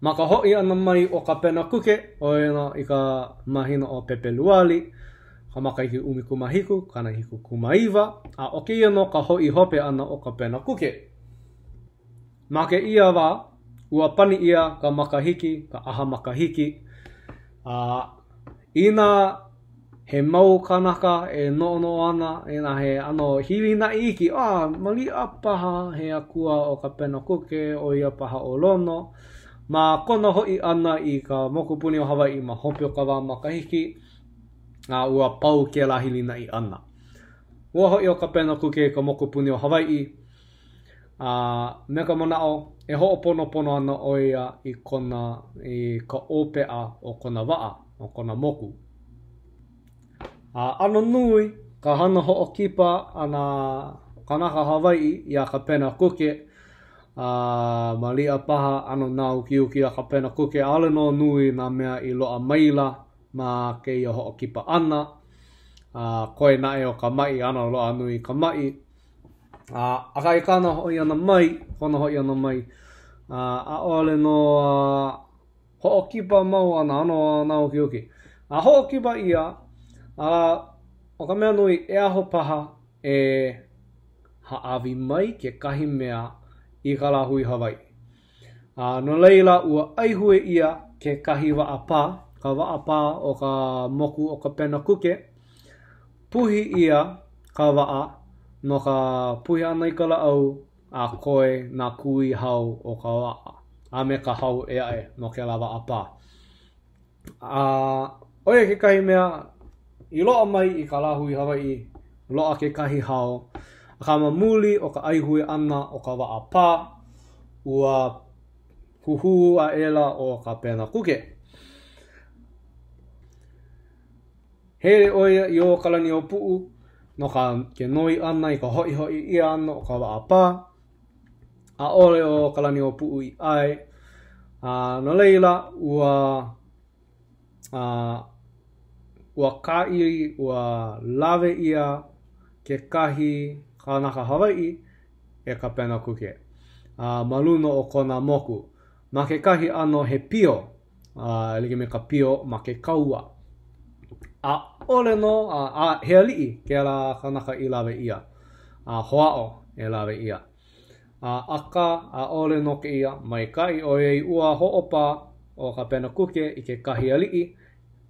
Speaker 1: Ma ka hoi ana mai o ka pena kuke, o ina i ka mahina o Pepeluali, ka makaiki umikumahiku, kana hiku kumaiwa, o ke ia no ka hoi hope ana o ka pena kuke. Ma ke ia wa, ua pani ia ka makahiki, ka aha makahiki, ina he mau kanaka e no ana, ina he ano hili na iki, mali paha he akua o ka pena kuke, o ia paha o lono, ma kona hoi ana i ka mokupuni o Hawaii ma hope o ka wā makahiki, ua pau ke la hili na i ana. Ua hoi o ka pena kuke ka mokupuni o Hawaii, me ka manao e ho'oponopono ana o ia i ka opea o kona waa, o kona moku. Ano nui ka hana ho'okipa ana kanaka Hawaii ia ka pena kuke, ma lia paha ano nau kiuki a ka pena kuke ale no nui na mea i loa maila ma ke ia ho'okipa ana, koe na e o ka mai ana loa nui ka mai. Aka i kana hoi ana mai, kona hoi ana mai, a ole no ho'okipa mau ana ano nau kiuki. Ho'okipa ia, o ka mea nui e aho paha e haawi mai ke kahi mea i ka la hui Hawaii. No leila ua aihue ia ke kahi waapa, ka waapa o ka moku o ka pena kuke, puhi ia ka waa, no ka puhi ana i ka laau a koe na kui hau o ka waa, a me ka hau e no ke la waapa. Oia ke kahi mea i loa mai i ka la hui Hawaii, loa ke kahi hau, ka mamuli o ka aihue ana o ka waapa, ua huhu a ela o ka pena kuke. Here oia i o kalani o puu, no ka ke noi ana i ka hoi ia ana o ka waapa, a ole o kalani o puu i ai, no leila ua kai, ua lawe ia ke kahi kanaka Hawaii e ka pena kuke. Maluno o kona moku. Ma ke kahi ano he pio, like me ka pio ma ke kaua. Ole no, he ali'i ke ala kanaka i lawe ia. Hoa'o e lawe ia. Aka ole no ke ia, mai kai o ei ua ho'opa o ka pena kuke i ke kahi ali'i,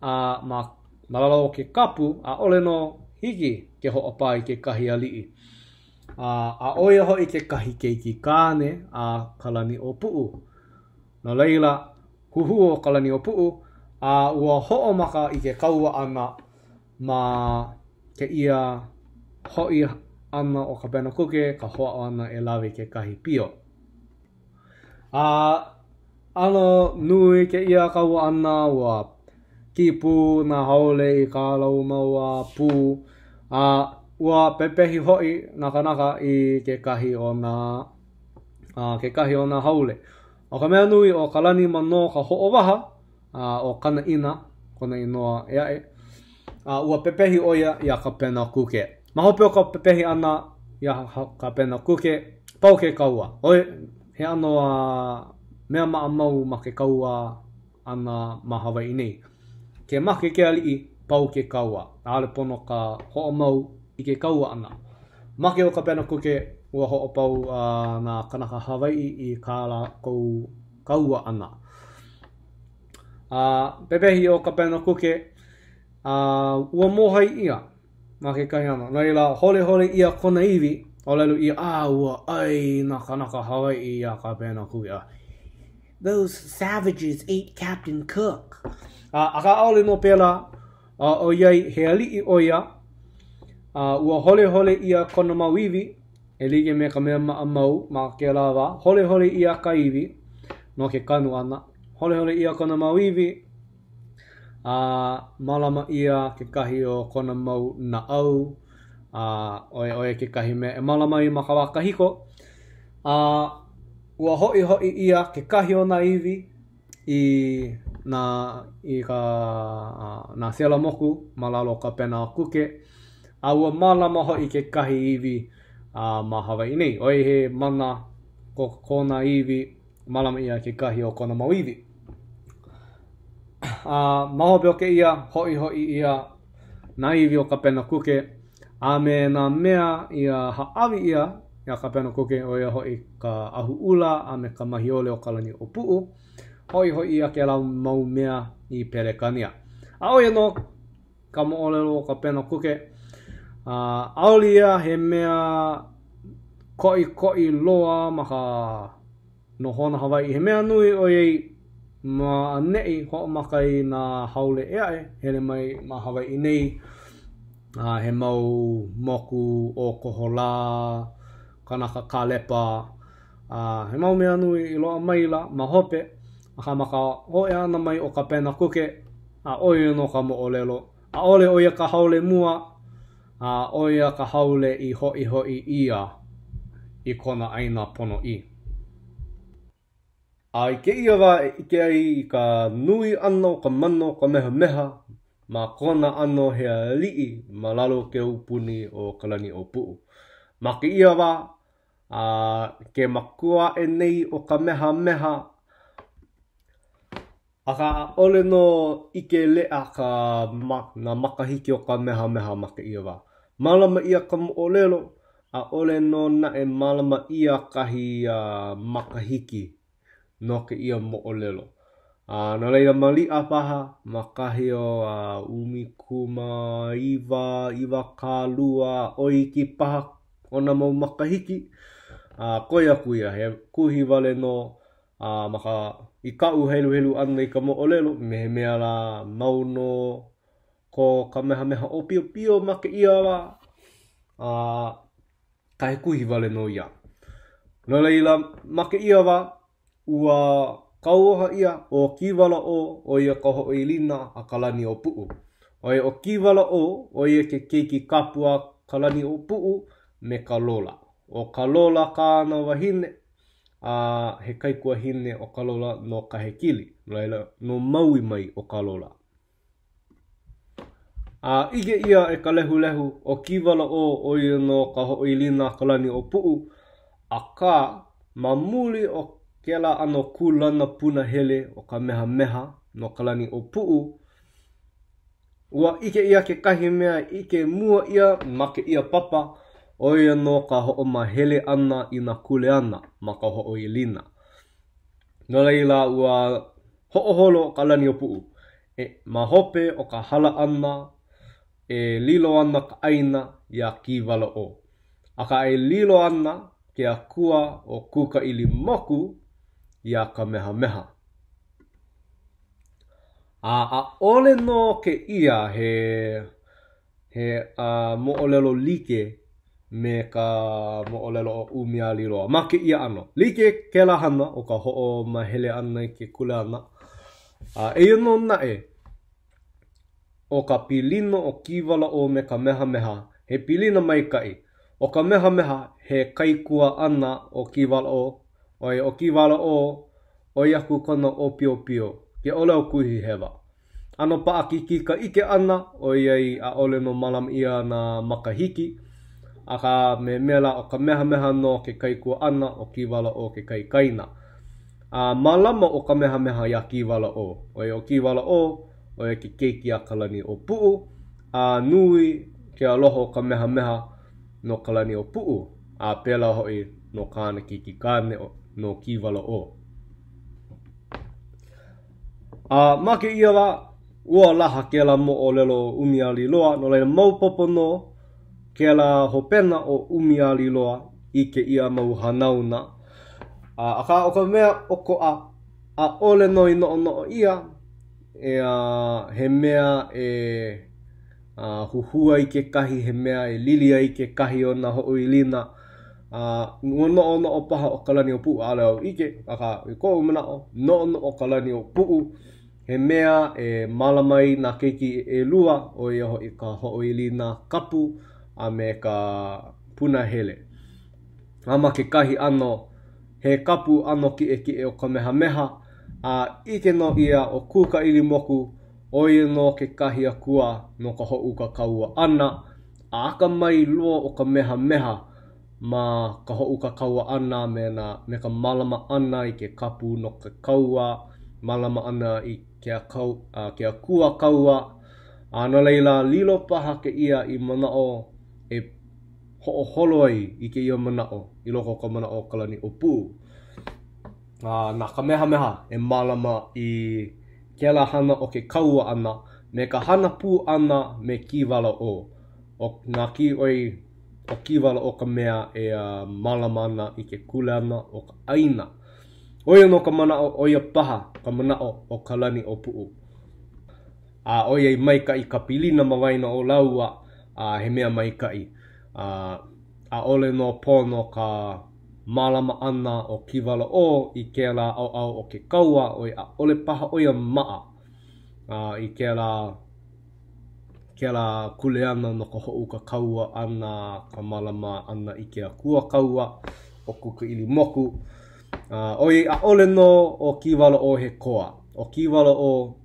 Speaker 1: ma malalo ke kapu, ole no hiki ke ho'opa i ke kahi ali'i. Oia hoi ke kahi keiki kāne a kalani o puu. No leila, huhu o kalani o puu, ua ho'omaka i ke kaua ana ma ke ia hoi ana o ka pena kuke, ka hoa'o ana e lawe ke kahi pio. Ano nui ke ia kaua ana, ua kipu na haole i ka lau maua pū, ua pepehi hoi nakanaka i ke kahi o na haole. O ka mea nui o ka lani mano ka ho'owaha o kana ina, kona inoa eae, ua pepehi oia i a ka pena kuke. Mahope o ka pepehi ana i a ka pena kuke, pau ke kaua. Oi, he ano mea maa mau ma ke kaua ana ma Hawaii nei. Ke make ke ali'i, pau ke kaua. Ale pono ka ho'o mau i ke kaua ana. Make o ka pena kuke, ua ho'opau na kanaka Hawaii i ka la kou kaua ana. Pepehi o ka pena kuke, ua mohai ia, ma ke kahi ana. Naila, hole ia kona iwi, o lelu ia, ua ai na kanaka Hawaii ia ka pena kuke. Those savages ate Captain Cook. Aka aole no pela, o iai he ali'i o ia, ua hole ia kona mau iwi, e lige me ka mea maa mau, ma ke lawa, hole ia ka iwi, no ke kanu ana, hole ia kona mau iwi, malama ia ke kahi o kona mau na au, oe ke kahi me e malama i maka waka hiko, ua hoi ia ke kahi o nā iwi i nā sela moku ma lalo ka pena kuke. A ua malama hoi ke kahi iwi ma Hawaii nei. Oi he mana ko nā iwi malama ia ke kahi o kona mau iwi. Mahope o ke ia hoi ia nā iwi o ka pena kuke. A me nā mea ia haawi ia ka pena kuke o ia hoi ka ahu ula a me ka mahiole o kalani o puu. Hoi ia ke lau mau mea i Pelekania. A oia no ka mo'olelo o ka pena kuke. Aoli ia he mea koi loa ma ka nohona Hawaii. He mea nui o iei ma nei ho'omaka i nā haule eae. Hele mai ma Hawaii nei. He mau moku o kohola, kanaka kalepa. He mau mea nui i loa maila ma hope. Maka hoe ana mai o ka pena kuke. Oia no ka mo'olelo. Ole oia ka haule mua. Oia ka haule i hoi ia i kona aina pono i. I ke ia wa ike ai i ka nui ano ka mano ka meha ma kona ano hea li'i ma lalo ke upuni o kalani o puu. Ma ke ia wa ke makua e nei o ka meha aka ole no ike lea na makahiki o ka meha ma ke ia wa. Malama ia ka mo'olelo a ole no na e malama ia kahi makahiki no ke ia mo'olelo. No leila mali'a paha makahi o umikuma, iwa kālua, oiki paha o na mau makahiki. Koia kuia he kuhi wale no maka i kau helu ana i ka mo'olelo me he mea la mau no ko ka meha o pio ma ke ia wa ka he kuhi wale no ia. No leila ma ke ia wa ua kauoha ia o kiwala o ia ka ho'oilina a kalani o puu. Oia o kiwala o ia ke keiki kapua kalani o puu me ka lola. O ka lola ka ana wahine he kaikua hine o ka lola no ka he kili. No maui mai o ka lola. Ige ia e ka lehu o kiwala o ia no ka ho'oilina kalani o puu. A ka mamuli o kela ano kulana puna hele o ka meha no kalani o puu. Ua ike ia ke kahi mea ike mua ia ma ke ia papa o ia no ka ho'oma hele ana i na kule ana ma ka ho'oilina. No leila ua ho'oholo o kalani o puu. Ma hope o ka hala ana e lilo ana ka aina ia kiwala o. Aka e lilo ana ke akua o kuka ili moku ia ka meha. Ole no ke ia he mo'olelo like me ka mo'olelo o umiali loa. Ma ke ia ano. Like ke la hana o ka ho'o mahele ana i ke kule ana. E no na o ka pilino o kiwala o me ka meha. He pilina mai kai. O ka meha he kaikua ana o kiwala o. Oi o kiwala o iaku kona o pio. Ke ole o kuhi hewa. Ano paakiki ka ike ana o iei a ole no malam ia na makahiki. Aka me mela o ka meha no ke kaikua ana o kiwala o ke kaikaina. Malama o ka meha ia kiwala o. Oi o kiwala o e ke keiki a kalani o puu. Nui ke aloha o ka meha no kalani o puu. Pela hoi no kāna ki kāne no kiwala o. Ma ke ia wa ua laha ke la mo'olelo umiali loa. No leila maupopo no ke la hopena o umiali loa i ke ia mau hanauna. Aka o ka mea o ko a ole no i no ia. He mea huhua i ke kahi, he mea lilia i ke kahi o na ho'oilina. No paha o kalani o puu ale au ike. Aka i ko umana o no o kalani o puu. He mea malamai na keiki lua o ia i ka ho'oilina kapu a me ka puna hele. Ma ke kahi ano he kapu ano ki e o Kamehameha, ike no ia o kuka ili moku, oie no ke kahi a kua no ka ho'u ka kaua ana, a aka mai loa o Kamehameha ma ka ho'u ka kaua ana me ka malama ana i ke kapu no ka kaua, malama ana i ke a kua kaua, no leila lilo paha ke ia i mana'o e ho'o ai i ke ia mana'o i loko ka mana'o kalani o pu. Na Kamehameha e malama i ke la hana o ke kaua ana me ka hana pu ana me kiwala o. Nā ki oi o kiwala o ka mea e malama ana i ke kule ana o ka aina. Oia no ka mana'o oia paha ka mana'o o kalani o pu'u. Oia i maika i ka pilina mawaina o laua he mea maikai. Ole no pono ka malama ana o kiwala o i ke la au o ke kaua o ole paha oia maa i ke la kule ana no ka ho'u ka kaua ana ka malama ana i ke kua kaua o kuka ili moku. Ole no o kiwala o he koa. O kiwala o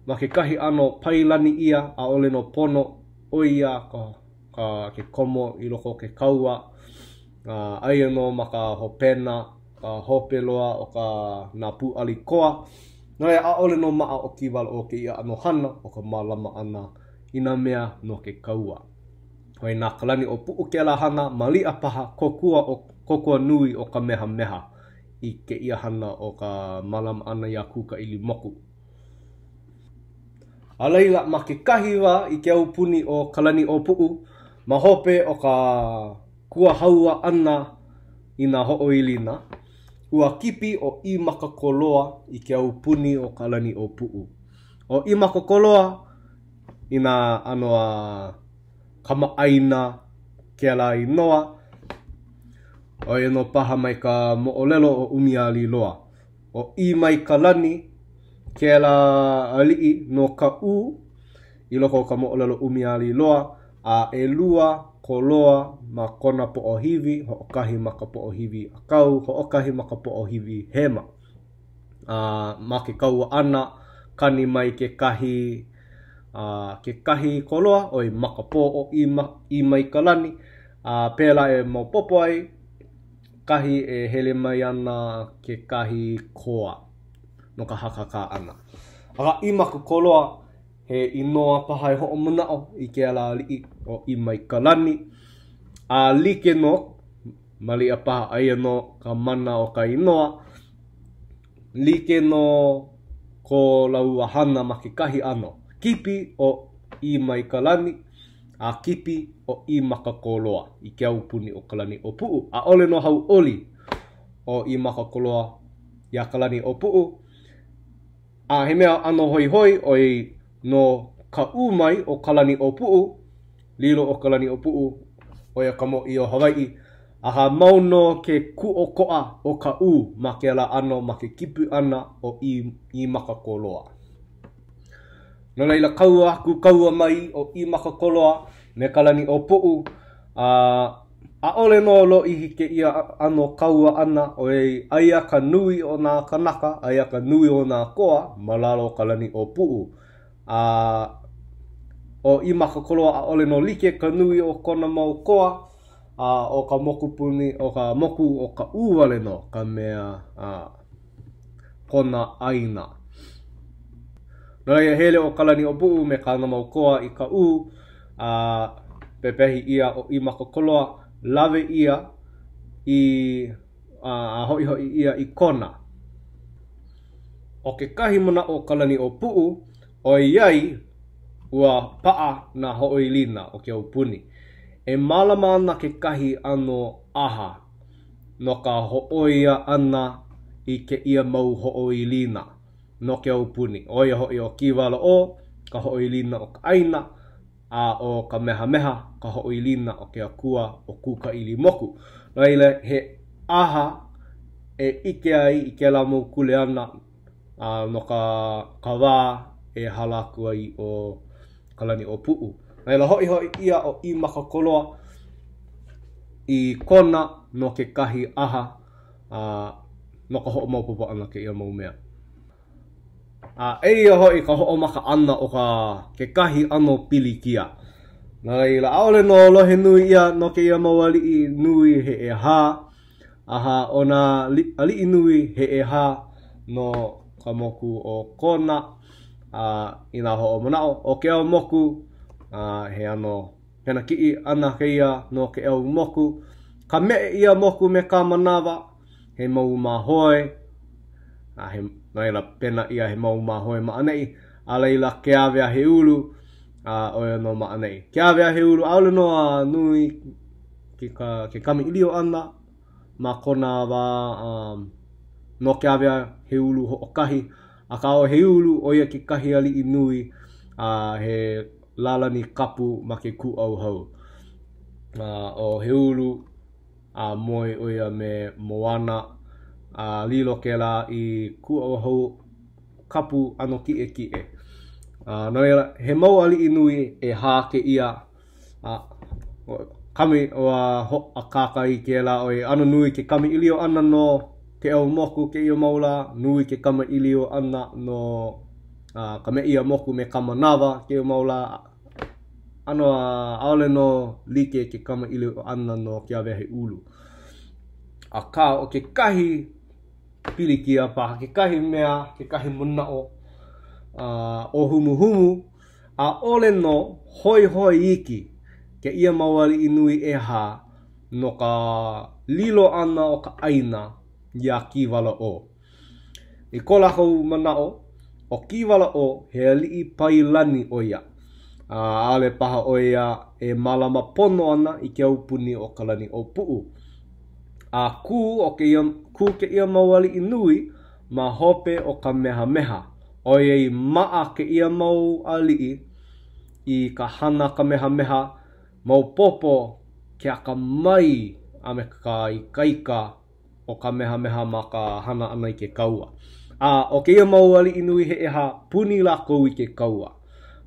Speaker 1: ma ke kahi ano pailani ia ole no pono o ia ke komo i loko ke kaua. Aia no ma ka hopena, ka hopeloa o ka nā pu ali koa. Nai ole no maa o kiwala o ke ia ano hana o ka malama ana ina mea no ke kaua. Hoi nā kalani o pu'u ke la hana malia paha kokua nui o Kamehameha i ke ia hana o ka malama ana ia kuka ili moku. A leila ma ke kahi wa i ke au puni o kalani o pu'u ma hope o ka kua haua ana i nā ho'oilina. Ua kipi o I Makakoloa i ke au puni o kalani o pu'u. O I Makakoloa i nā anoa kamaaina ke la i noa. Oia no paha mai ka mo'olelo o umiali loa. O I mai kalani ke la ali'i no ka u i loko ka mo'olelo umiali loa. E lua koloa ma kona po'ohiwi, ho'okahi ma ka po'ohiwi akau, ho'okahi ma ka po'ohiwi hema. Ma ke kaua ana, kani mai ke kahi koloa, oi makapo o I mai kalani, pēla e maupopo ai, kahi e hele mai ana ke kahi koa, no ka hakaka ana. I Makakoloa, he inoa paha e ho'o mana'o i ke ala li'i o I mai kalani. Like no, malia paha aia no ka mana o ka inoa. Like no ko laua hana ma ke kahi ano. Kipi o I mai kalani, kipi o I Makakoloa i ke au puni o kalani o pu'u. Ole no hau oli o I Makakoloa ia kalani o pu'u. He mea ano hoi hoi oi no ka umai o kalani o pu'u, lilo o kalani o pu'u, oia ka mo I o Hawaii. Mau no ke ku'oko'a o ka ma ke ala ano ma ke kipu ana o I Makakoloa. No leila kaua mai o I Makakoloa me kalani o pu'u. Ole no lo I ke ia ano kaua ana o aia ka nui o nā kanaka, aia ka nui o nā koa, malalo kalani o pu'u. O I Makakoloa ole no like ka nui o kona mau koa, o ka moku puni, o ka moku o ka uwale no, ka mea kona aina. No ia hele o kalani o pu'u me ka mau koa I ka pepehi ia o I Makakoloa, lawe ia hoi hoi ia I kona. O ke kahi mana o kalani o pu'u, o iai ua pa'a na ho'oilina o ke au puni. E malama ana ke kahi ano aha no ka ho'oia ana I ke ia mau ho'oilina no ke au puni. Oia hoi o kiwala o ka ho'oilina o ka aina, o Kamehameha ka ho'oilina o ke akua o kuka ili moku. Laila he aha e ike ai I ke la mau kule ana no ka wā e halaku ai o kalani o pu'u. Laila hoi ia o I Makakoloa I kona no ke kahi aha no ka ho'omaupapa ana ke ia mau mea. Eia hoi ka ho'omaka ana o ke kahi ano pilikia. Nā reira, aole no lohe nui ia no ke ia mau ali'i nui he e hā. Aha, o nā ali'i nui he e hā no ka moku o kona. I nā ho'o manao o ke au moku. He ano pena ki'i ana ke ia no ke au moku. Ka me ia moku me ka manawa. He mau mahoe. He reira pena ia he mau mahoe maanei. A leila ke awea he ulu. Oia no maanei. Ke awea he ulu. Aole no nui ke kami ilio ana. Ma kona wa no ke awea he ulu ho okahi. A ka o he ulu oia ke kahi ali I nui. He lalani kapu ma ke ku au hau. O he ulu moe oia me Moana. Lilo ke la I ku au hau kapu ano ki e. Nā he mau ali I nui e hā ke ia. Kami o a kākai ke la oi ano nui ke kami ilio ana no ke au moku ke ia maula. Nui ke kami ilio ana no ka me ia moku me kamanawa ke ia maula. Ano aole no like ke kami ilio ana no ke awea he ulu. A kā o ke kahi pilikia paha, ke kahi mea, ke kahi munao. O humu humu, ole no hoi hoi iki ke ia mawali inui e hā no ka lilo ana o ka aina ia kiwala o. I ko lako manao, o kiwala o he ali'i pailani o ia. Ale paha o ia e malama pono ana I ke aupuni o ka lani o puu. Ku ke ia mawali inui ma hope o ka meha meha. O iei maa ke ia mau ali'i I ka hana ka meha meha mau popo ke aka mai a me ka ikaika o ka meha meha ma ka hana ana I ke kaua. O ke ia mau ali'i nui he eha puni lako I ke kaua.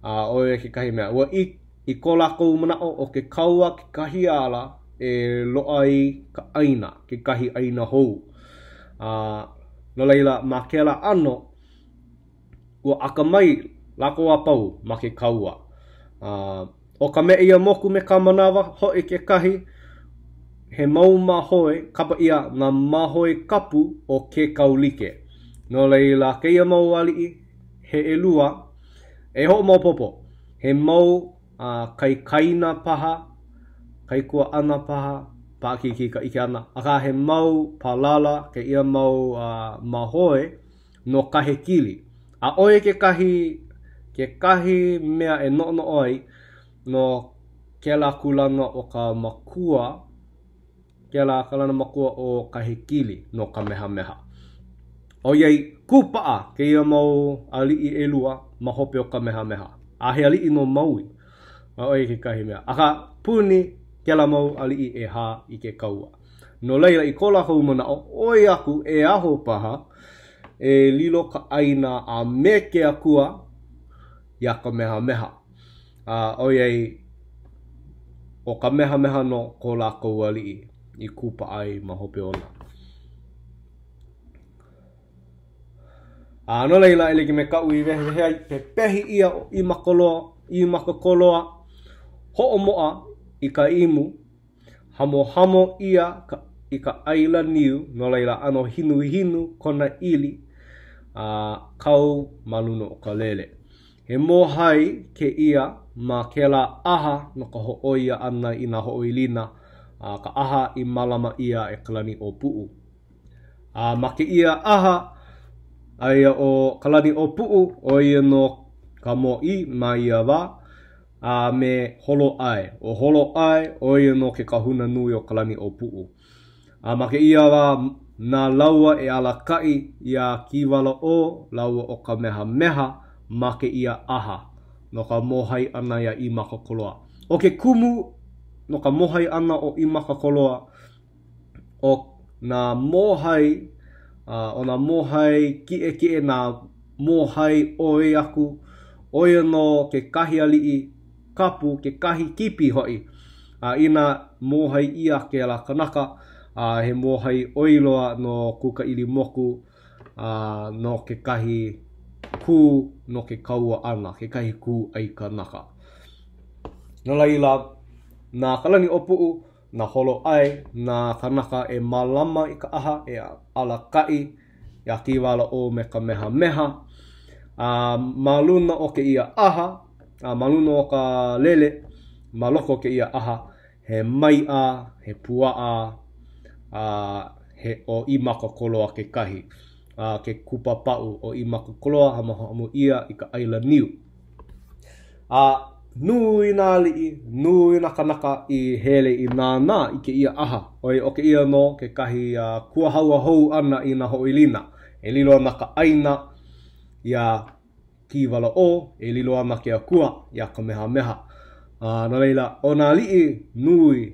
Speaker 1: O ia ke kahi mea. Ua I ko lako manao o ke kaua ke kahi ala e loa I ka aina, ke kahi aina hou. No leila ma ke la ano ua aka mai lako a pau ma ke kaua. O ka mea ia moku me ka manawa hoi ke kahi he mau mahoe kapa ia na mahoe kapu o ke kaulike. No leila ke ia mau ali'i he elua e ho mau popo. He mau kai kaina paha, kai kua ana paha, pākiki ka ike ana. Aka he mau palala ke ia mau mahoe no kahe kili. Oe ke kahi mea e no oi no ke la kulana o ka makua, ke la kalana makua o kahe kili no ka meha meha. O iei kupaa ke ia mau ali'i elua ma hope o ka meha meha. He ali'i no maui. Oe ke kahi mea. Aka puni ke la mau ali'i e hā I ke kaua. No leila I ko lako manao oi aku e aho paha e lilo ka aina a me ke akua ia ka meha meha. O iei o ka meha meha no ko lako ali'i I kupa ai ma hope ona. No leila ele ki me kau I wehe ai pe pehi ia o I makakoloa ho'o moa I ka imu hamo hamo ia I ka aila niu no leila ano hinu hinu kona ili kau maluno o ka lele. He mohai ke ia ma ke la aha no ka ho'oia ana I na ho'oilina ka aha I malama ia e kalani o puu. Ma ke ia aha aia o kalani o puu o ia no ka mo'i ma ia wa me holo ai. O holo ai o ia no ke kahuna nui o kalani o puu. Ma ke ia wa na laua e alakai ia kiwala o laua o ka meha meha ma ke ia aha no ka mohai ana ia I makakoloa. O ke kumu no ka mohai ana o I makakoloa o na mohai o na mohai kie na mohai oe aku o ia no ke kahi ali'i kapu ke kahi kipi hoi. Ina mohai ia ke la kanaka he mohai oiloa no kuka ili moku no ke kahi kū no ke kaua ana, ke kahi kū ai kanaka. No laila, nā kalani o pu'u, nā holo ai, nā kanaka e malama I ka aha, e ala kai, ia kiwala o me ka meha meha. Maluna o ke ia aha, maluna o ka lele, maloko ke ia aha, he maia, he puaa, he o I makakoloa ke kahi. Ke kupa pau o I makakoloa hamo ia I ka aila niu. Nui nā li'i, nui nā kanaka I hele I nānā I ke ia aha. Oi o ke ia no ke kahi kua haua hou ana I nā hoʻoilina. E lilo ana ka aina ia kiwala o, e lilo ana ke akua ia ka meha meha. No leila, o nā li'i nui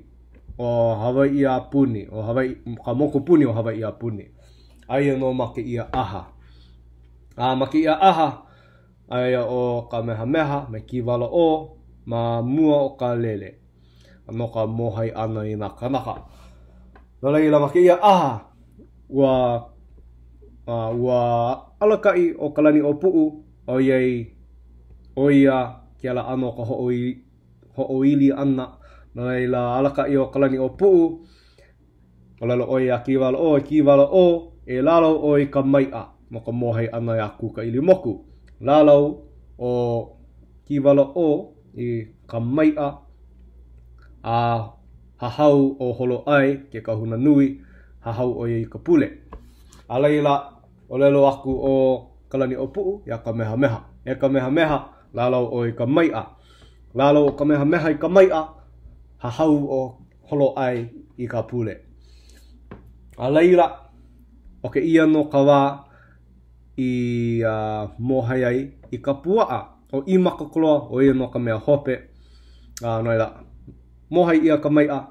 Speaker 1: o Hawaii a puni, o Hawaii, ka moko puni o Hawaii a puni. Aia no ma ke ia aha. Ma ke ia aha, aia o ka meha meha, me kiwala o, ma mua o ka lele. No ka mohai ana I nā kanaka. No leila, ma ke ia aha, ua alakai o kalani o pu'u, o iei, o ia, ke ala ano ka ho'oili ana. No leila, alakai o kalani o pu'u, o lalo o ia kiwala o, e lalo o I ka maia, no ka mohai ana ia kuka ili moku. Lalo o kiwala o I ka maia, hahau o holo ai, ke kahuna nui, hahau o I ka pule. A leila, o lelo aku o kalani o pu'u, ia ka meha meha. E ka meha meha, lalo o I ka maia. Lalo o ka meha meha I ka maia, hahau o holo ai I ka pule. A leila, o ke ia no ka wā I mohai ai I ka puaa o I makakoloa o ia no ka mea hope. No ila, mohai ia ka maia,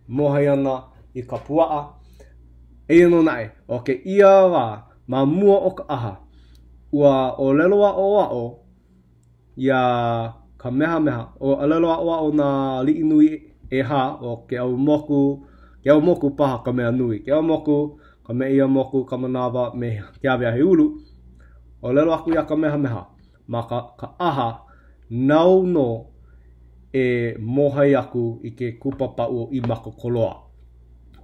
Speaker 1: mohai ana I ka puaa. Eia no nae, o ke ia wā ma mua o ka aha, ua o leloa o ao ia ka meha meha, o leloa o ao na li'i nui e ha o ke au moku paha ka mea nui, ke au moku, ka mea ia moku, ka manawa me ke awea he ulu, o lelo aku ia ka meha meha, ma ka aha, nau no e mohai aku I ke kupa pau o I makakoloa.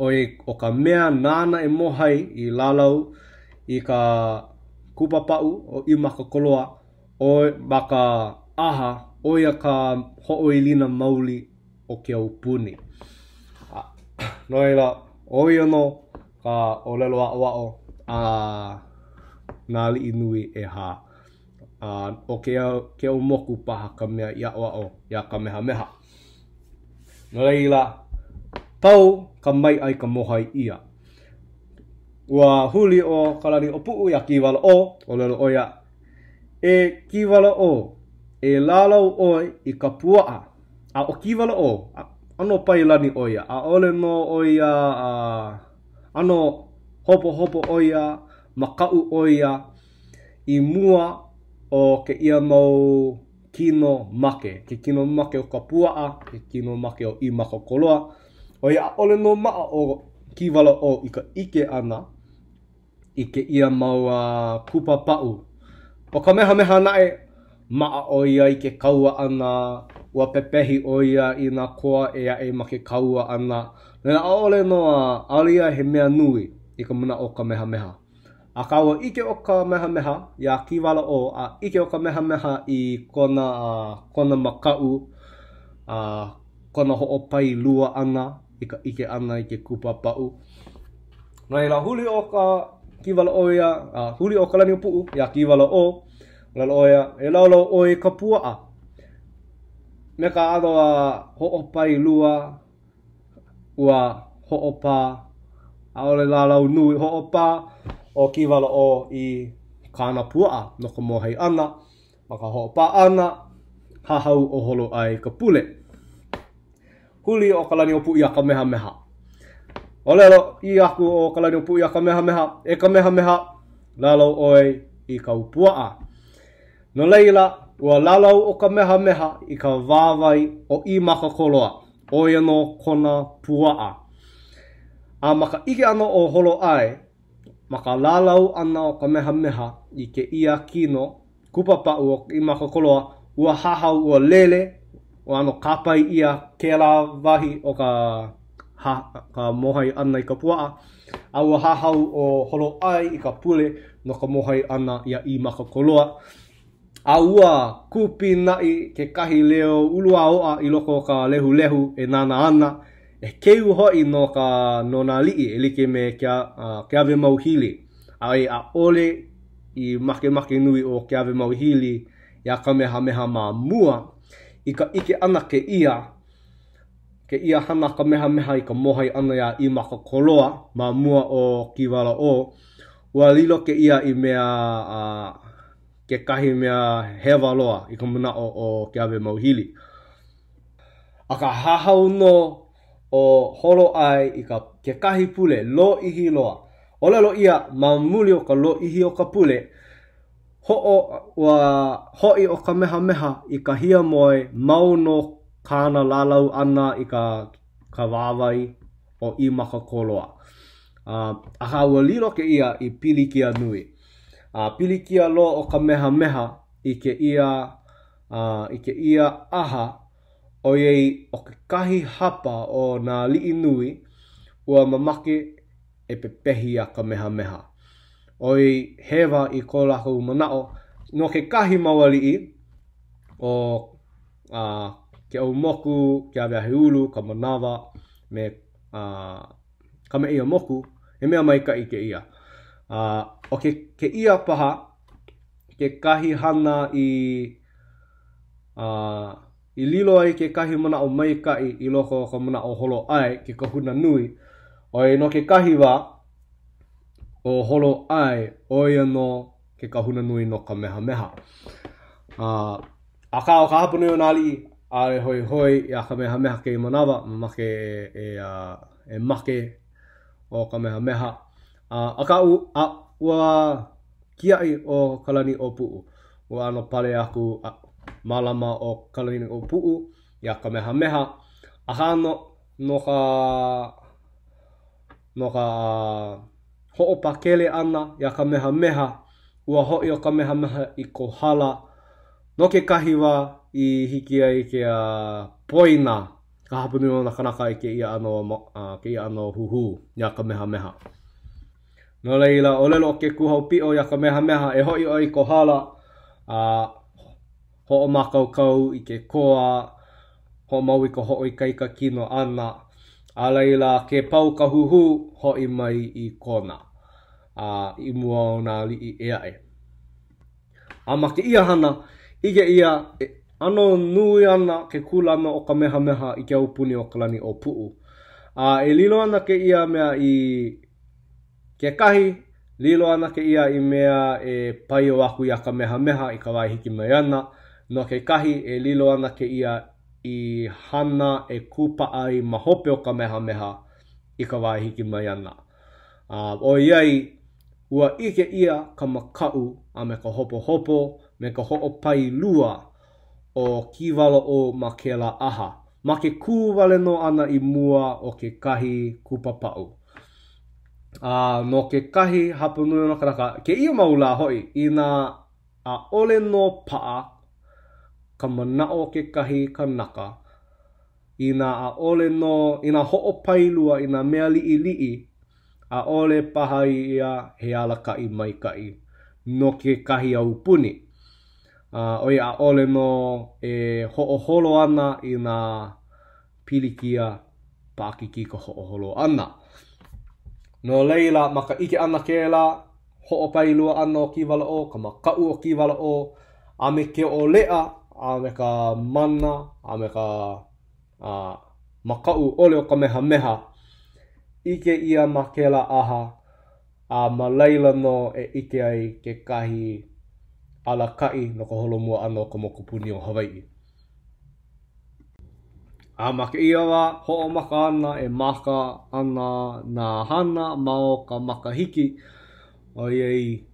Speaker 1: O ka mea nana e mohai I lalau I ka kupa pau o I makakoloa, o maka aha, o ia ka hoʻoilina mauli o ke au puni. No ila, o ia no ka o lelo ao nā li'i nui e ha. O ke au moku paha ka mea ia o ia ka meha meha. No leila, pau ka mai ai ka mohai ia. Ua huli o kalani o pu'u ia kiwala o lelo o ia. E kiwala o, e lalau oi I ka puaa. O kiwala o, ano pailani o ia. A ole no o ia, ano hopo o ia, makau o ia, I mua o ke ia mau kino make. Ke kino make o ka puaa, ke kino make o I makakoloa. O ia ole no maa o kiwala o I ka ike ana, I ke ia mau kupa pau. O ka meha meha nae, maa o ia I ke kaua ana, ua pepehi o ia I nā koa e ae ma ke kaua ana. Nena ole no alia he mea nui I ka mana o ka meha meha. A kaua ike o ka meha meha, ia kiwala o, ike o ka meha meha I kona makau, kona hoʻopai lua ana, I ka ike ana I ke kupa pau. Nai la huli o ka kiwala o ia, huli o ka lani o pu'u, ia kiwala o, lalo o ia, e laulau o I ka puaa. Me ka ado hoʻopai lua, ua hoʻopa, a ole laulau nui hoʻopa, o kiwala o I kāna puaa no ka mohai ana, ma ka hoʻopa ana, hahau o holo ai ka pule. Huli o ka lani o pu'u ia ka meha meha. O lelo I aku o ka lani o pu'u ia ka meha meha, e ka meha meha, lalau oi I ka puaa. No leila, ua lalau o ka meha meha I ka wāwai o I makakoloa, o ia no kona puaa. A maka ike ana o holo ai, maka lalau ana o kamehameha i ke ia kino, kupapau o i maka koloa, ua hahau ua lele, o ano kapai ia ke la wahi o ka mohai ana i ka puaa, a ua hahau o holo ai i ka pule no ka mohai ana ia i maka koloa. A ua kupi nai ke kahi leo ulua oa i loko ka lehu lehu e nana ana, e keu hoi no ka nona lii e like me ke ave mauhili. Ai a ole i make nui o ke ave mauhili ia kamehameha ma mua i ka ike ana ke ia hana kamehameha i ka mohai ana ia i maka koloa ma mua o kiwala o. Ua lilo ke ia i mea ke kahi mea hewa loa i ka muna o ke ave mauhili. A ka hahau no o holo ai i ke kahi pule lo ihi loa. Olelo ia ma muli o ka lo ihi o ka pule, hoi o ka meha i ka hia moe mau no kāna lalau ana i ka wāwai o i maka koloa. A ka ua lilo ke ia i pilikia nui. Pilikia lo o ka meha i ke ia aha o iei o ke kahi hapa o nā lii nui ua mamake e pepehi a ka meha. O i hewa i ko lako manao no ke kahi mawalii o ke au moku, ke ave ahi ulu, ka manawa, me ka me ia moku, he mea maika i ke ia. O ke ia paha, ke kahi hana i lilo ai ke kahi mana o maikai i loko ka mana o holo ai ke kahuna nui. Oi no ke kahi wa o holo ai oi no ke kahuna nui no ka meha. A ka o ka hapuni o nali a hoi i a ka meha ke manawa make e make o ka meha. A ka ua kiai o kalani o puu. Ua ano pale aku malama o kalani o puu i a ka meha. A ka no ka ho'opakele ana i a ka meha. Ua hoi o ka meha i ko hala. No ke kahi wa i hiki ai ke poina. Ka hapuni o na kanaka i ke ia ano huhu i a ka meha. No leila, o lelo o ke kuhau pio i a ka meha e hoi o i ko hala. Ho'o makaukau i ke koa. Ho'o mau i ko ho'o i kaika kino ana. A leila, ke pau ka huhu hoi mai i kona. I mua o nā li i ea e. A ma ke ia hana, i ke ia ano nui ana ke kulana o ka meha i ke upuni o kalani o puu. E lilo ana ke ia mea i ke kahi, lilo ana ke ia i mea e pai o aku i a ka meha i ka wai hiki mai ana. No ke kahi e lilo ana ke ia i hana e kupa ai mahope o ka meha i ka wai hiki mai ana. O iai, ua ike ia ka makau a me ka hopo, me ka ho'o pai lua o kiwala o ma ke la aha. Ma ke kū wale no ana i mua o ke kahi kupapau. No ke kahi hapunui no kanaka, ke ia maula hoi, i nā a ole no paa, ka manao ke kahi kanaka, i nā a ole no, i nā ho'o pailua, i nā mea li'i, a ole paha ia he alakai maikai, no ke kahi au puni. Oi a ole no e ho'o holo ana i nā pilikia pākiki ka ho'o holo ana. No leila, maka ike ana ke la, ho'o pailua ana o kiwala o, ka makau o kiwala o, a me ke o lea, a me ka mana, a me ka makau ole o ka meha. Ike ia ma ke la aha, a ma leila no e ike ai ke kahi alakai no ka holomua ana o ka mokupuni o Hawaii. A ma ke ia wa, ho'o maka ana e maka ana nā hana mao ka makahiki. O iei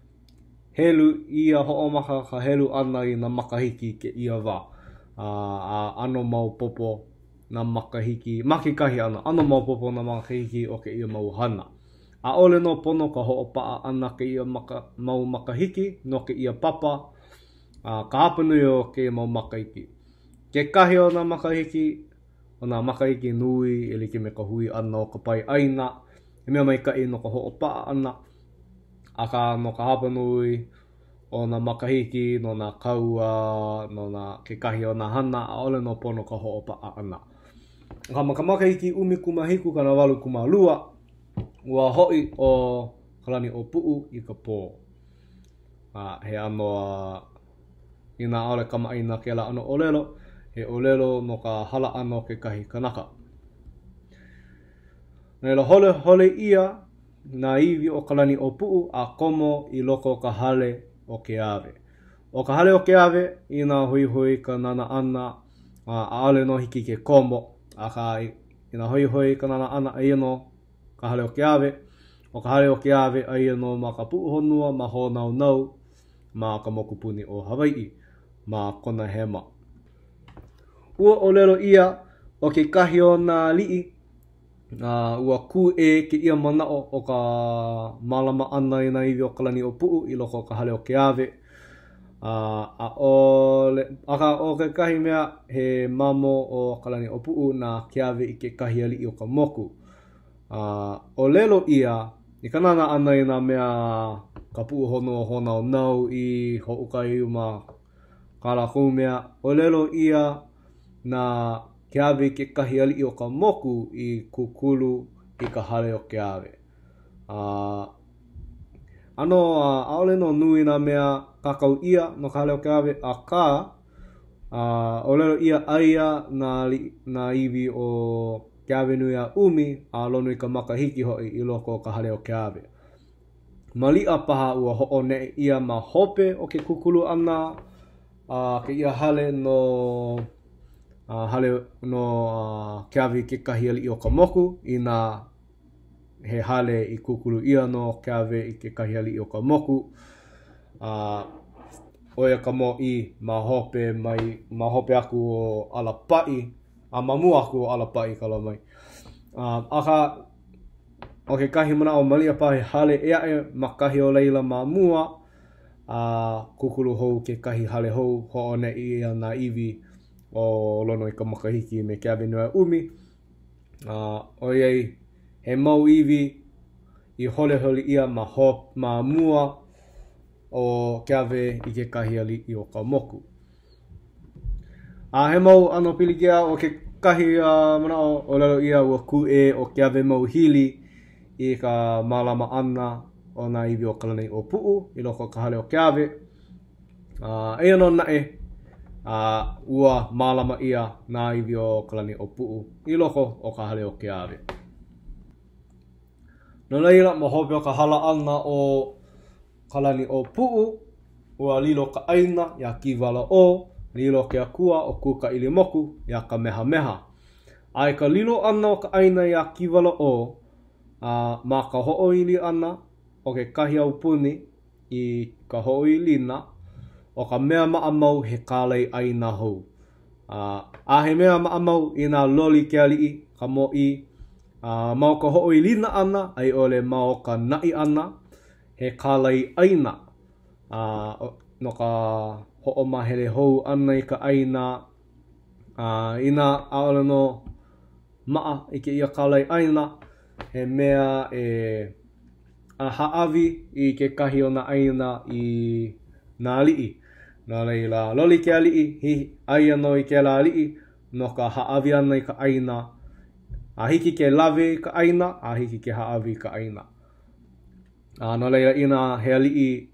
Speaker 1: helu ia ho'o maka ka helu ana i nā makahiki ke ia wa. A ano mau popo na makahiki, makikahi ana, ano maupopo na makahiki o ke ia mau hana. A ole no pono ka ho'opaa ana ke ia mau makahiki no ke ia papa, ka hapanui o ke mau makahiki. Ke kahi o na makahiki, o na makahiki nui, e like me ka hui ana o ka pai aina, e mea mai kai no ka ho'opaa ana, a ka no ka hapanui o na makahiki, no na kaua, no na ke kahi o na hana, a ole no pono ka ho'opaa ana. Ka makahiki umi kumahiku ka na walu kumalua, ua hoi o kalani o pu'u i ka pō. He ano ina ole kamaina ke la ano olelo, he olelo no ka hala ano ke kahi kanaka. Nela hole ia na iwi o kalani o pu'u a komo i loko ka hale o ke ave. O ka hale o ke ave, ina hui ka nana ana a ale no hiki ke komo. A ka ina hui ka nana ana a no ka hale o ke ave. O ka hale o ke ave a no ma ka pu'u honua ma ho nau ma ka mokupuni o Hawaii ma kona hema. Ua o lelo ia o ke kahi o na li'i, ua ku e ke ia manao o ka malama ana i na iwi o kalani o pu'u i loko ka hale o ke ave. O ke kahi mea he mamo o kalani o pu'u na ke ave i ke kahi ali i o ka moku. O lelo ia, i ka nana ana i na mea ka pu'u hono honau nau i ho'ukai uma kālakou mea. O lelo ia na ke ave i ke kahi ali i o ka moku i kukulu i ka hale o ke ave. Aole no nui na mea kakau ia no ka hale o ke ave, a ka o lelo ia aia na iwi o ke ave nui a umi a lono i ka makahiki hoi i loko o ka hale o ke ave. Malia paha ua ho'o ne ia ma hope o ke kukulu ana ke ia hale no ke ave ke kahi ali i o ka moku i na he hale i kukulu ia no ke ave i ke kahi ali i o ka moku. Oia ka mo i ma hope aku o alapai, mamua aku o alapai ka lau mai. Aka o ke kahi mana o malia pahe hale e makahi o leila mamua, kukulu hou ke kahi hale hou ho'o ne ia na iwi o lono i ka makahiki me ke ave nui umi. Oiei he mau iwi i hole ia ma mua o ke ave i ke kahi ali i o ka moku. He mau ano pilikia o ke kahi mana o lalo ia ua ku e o ke ave mau hili i ka malama ana o na iwi o kalani o pu'u i loko ka hale o ke ave. E ano nae ua malama ia na iwi o kalani o pu'u i loko o ka hale o ke ave. No leila ma hope o ka hala ana o kalani o pu'u, ua lilo ka aina ia kiwala o, lilo ke akua o kuka ili moku ia ka meha. Ai ka lilo ana o ka aina ia kiwala o, ma ka ho'oili ana o ke kahi au puni i ka ho'oilina o ka mea maamau he kālai aina hou. He mea maamau i nā loli ke ali'i ka mo i mau ka ho'oilina ana ai ole mau ka na'i ana he kālai aina. No ka ho'omahele hou ana i ka aina ina aole no maa i ke ia kālai aina he mea haawi i ke kahi o na aina i nā li'i. Nā leila loli ke ali'i hi aia no i ke la ali'i no ka haawi ana i ka aina. Hiki ke lawe i ka aina, hiki ke haawi i ka aina. Nā leila ina he ali'i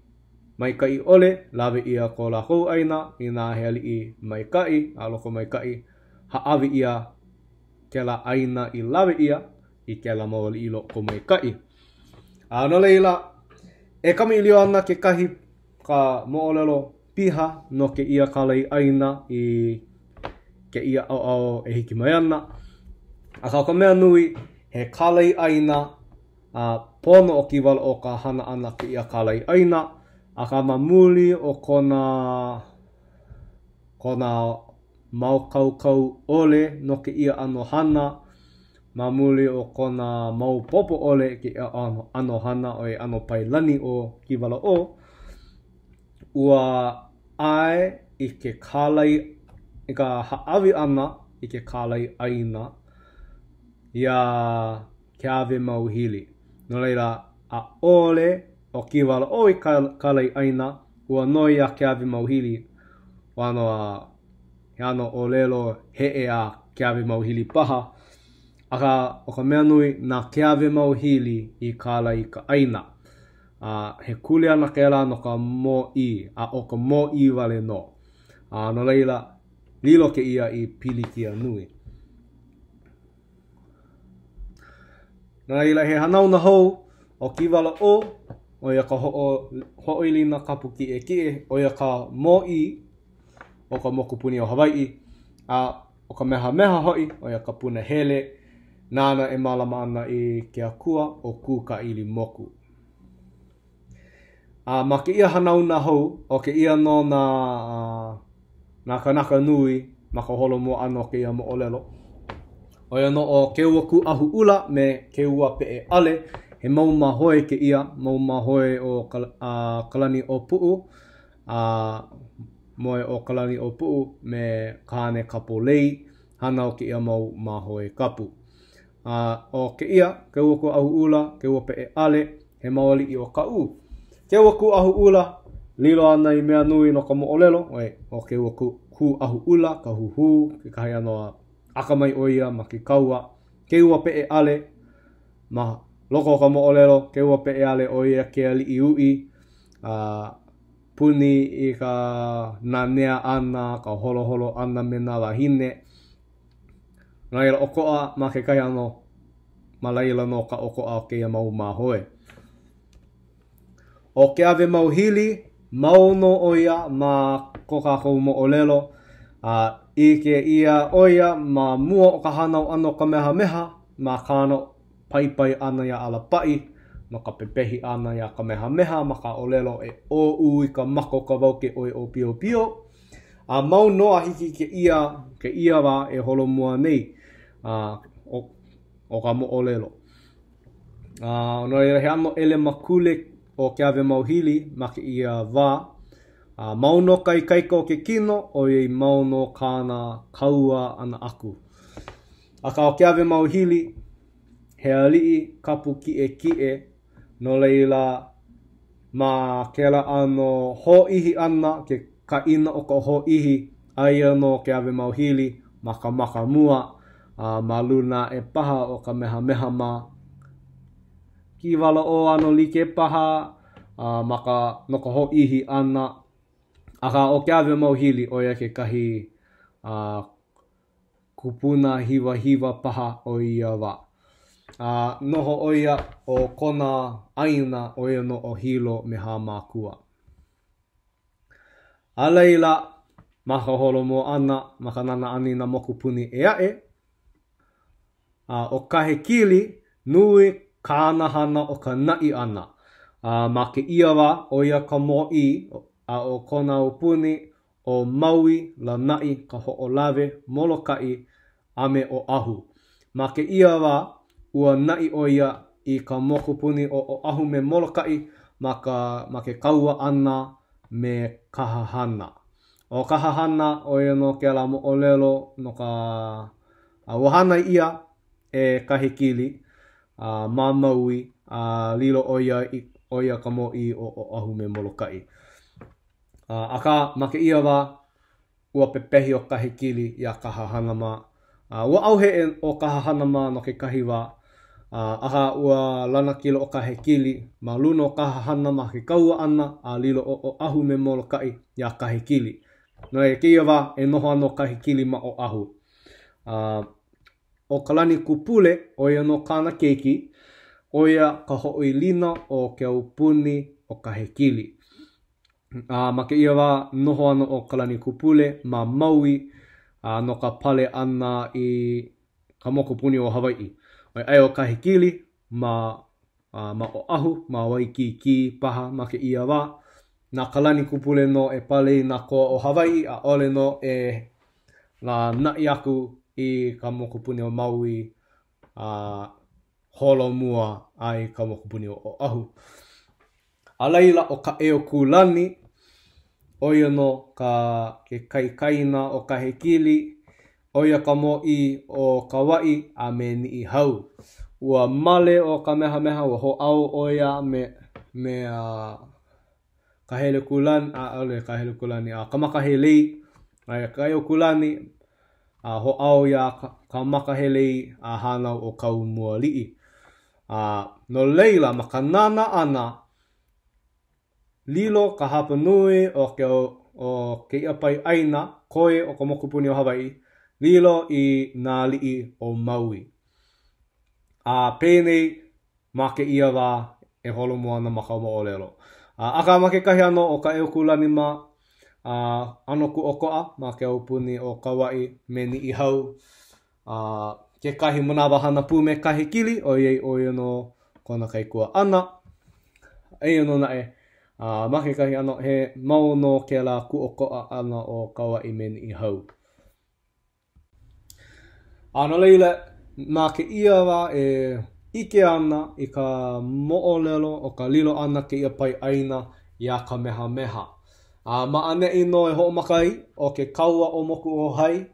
Speaker 1: maikai ole, lawe ia ko la kou aina, ina he ali'i maikai, loko maikai, haawi ia ke la aina i lawe ia, i ke la mawali i loko maikai. Nā leila, e kami ilio ana ke kahi ka mo'olelo piha no ke ia kālai aina i ke ia au e hiki mai ana. Ka mea nui he kālai aina pono o kiwala o ka hana ana ke ia kālai aina. Ka mamuli o kona mau kau ole no ke ia ano hana ma muli o kona mau popo ole ke ia ano hana o e ano pailani o kiwala o ua ai i ke kālai i ka haawi ana i ke kālai aina ia ke ave mauhili. No leila a ole o kiwala o i kālai aina ua noi a ke ave mauhili wano a he ano o lelo he e a ke ave mauhili paha. Aka o ka mea nui na ke ave mauhili i kālai ka aina. He kule ana ke ala no ka mo I a o ka mo I wale no. No leila lilo ke ia I pilikia nui. Na leila he hanau na hou o kiwala o ia ka ho'oili na kapu kie o ia ka mo I o ka mokupuni o Hawaii. O ka meha hoi o ia ka puna hele nana e malama ana I ke akua o kuka ili moku. Ma ke ia hanau na hou o ke ia no na kanaka nui ma ka holo mo ano ke ia mo olelo. O ia no o ke ua ku ahu ula me ke ua pe e ale he mauma hoe ke ia mauma hoe o kalani o puu moe o kalani o puu me kāne kapo lei hana o ke ia mauma hoe kapu. O ke ia ke ua ku ahu ula ke ua pe e ale he mawali I o ka u. Ke ua ku ahu ula lilo ana I mea nui no ka mo olelo o ke ua ku ahu ula ka huhu ke kahi anoa akamai o ia ma ke kaua ke ua pe e ale ma loko ka mo olelo ke ua pe e ale o ia ke ali I ui puni I ka nanea ana ka holo ana me na wahine na ila okoa ma ke kahi ano ma laila no ka okoa o ke ia mau mahoe. O ke ave mauhili mauno o ia ma ko kākou mo olelo I ke ia o ia ma mua o ka hanau ano ka meha ma kāno pai ana ia alapai no ka pepehi ana ia ka meha ma ka olelo e o ui ka mako ka wauke o pio. Mau noa hiki ke ia wa e holo mua nei o ka mo olelo. No he ano ele makule o ke ave mauhili ma ke ia wā. Mauno kai kaika o ke kino o i mauno kāna kaua ana aku. Aka o ke ave mauhili he alii kapu kie no leila ma ke la ano ho ihi ana ke ka ina o ka ho ihi aia no ke ave mauhili ma ka maka mua ma luna e paha o ka meha ma kiwala o ano like paha ma ka no ka ho ihi ana. Aka o ke ave mauhili o ia ke kahi kupuna hiwa paha o ia wa. Noho o ia o kona aina o ia no o hilo me ha mākua. A leila maka holo mo ana maka nana ani na mokupuni e ae. O kahe kili nui kāna hana o ka nai ana. Ma ke ia wa o ia ka mo I o kona upuni o maui la nai ka ho'olawe molokai ame o ahu. Ma ke ia wa ua nai o ia I ka mokupuni o ahu me molokai ma ke kaua ana me kahahana. O kahahana o ia no ke ala mo olelo no ka wahana ia e kahe kili ma maui lilo o ia ka mo I o ahu me molokai. Aka ma ke ia wa ua pepehi o kahe kili ia kahahana ma. Ua auhe o kahahana ma no ke kahi wa. Aka ua lana kilo o kahe kili ma luna o kahahana ma ke kaua ana lilo o ahu me molokai ia kahe kili. No e ke ia wa e noho ano kahe kili ma o ahu. O kalani kupule o ia no kāna keiki o ia ka ho'oi lina o ke upuni o kahe kili. Ma ke ia wa noho ano o kalani kupule ma maui no ka pale ana I ka mokupuni o Hawaii. Ai o kahe kili ma o ahu ma waikiki paha ma ke ia wa. Na kalani kupule no e pale na ko o Hawaii a ole no e na iaku I ka mokupuni o Maui holo mua ai ka mokupuni o Ahu. A leila o ka eo kulani, oia no ke kaikaina o ka hekili, oia ka mo'i o ka wa'i a me ni I hau. Ua male o ka meha ua ho au oia me ka hele kulani, ka hele kulani, ka makahelei, ka eo kulani, ho au ia ka makahelei a hanau o kau mua li'i. No leila ma ka nana ana, lilo ka hapa nui o ke ia pai aina, koe o ka mokupuni o Hawaii, lilo I nā li'i o Maui. Pēnei ma ke ia wā e holo mua ana ma ka mo'olelo. Aka ma ke kahi ano o ka eo kulani ma ano ku oko'a ma ke aupuni o ka wa'i me ni I hau. Ke kahi manawa hana pū me kahi kili o iei no kona kaikua ana. Eia no nae. Ma ke kahi ano he mau no ke la ku oko'a ana o ka wa'i me ni I hau. No leila, ma ke ia wa e ike ana I ka mo'olelo o ka lilo ana ke ia pai aina ia ka meha. Ma ane I no e ho'omakai o ke kaua o moku o hai.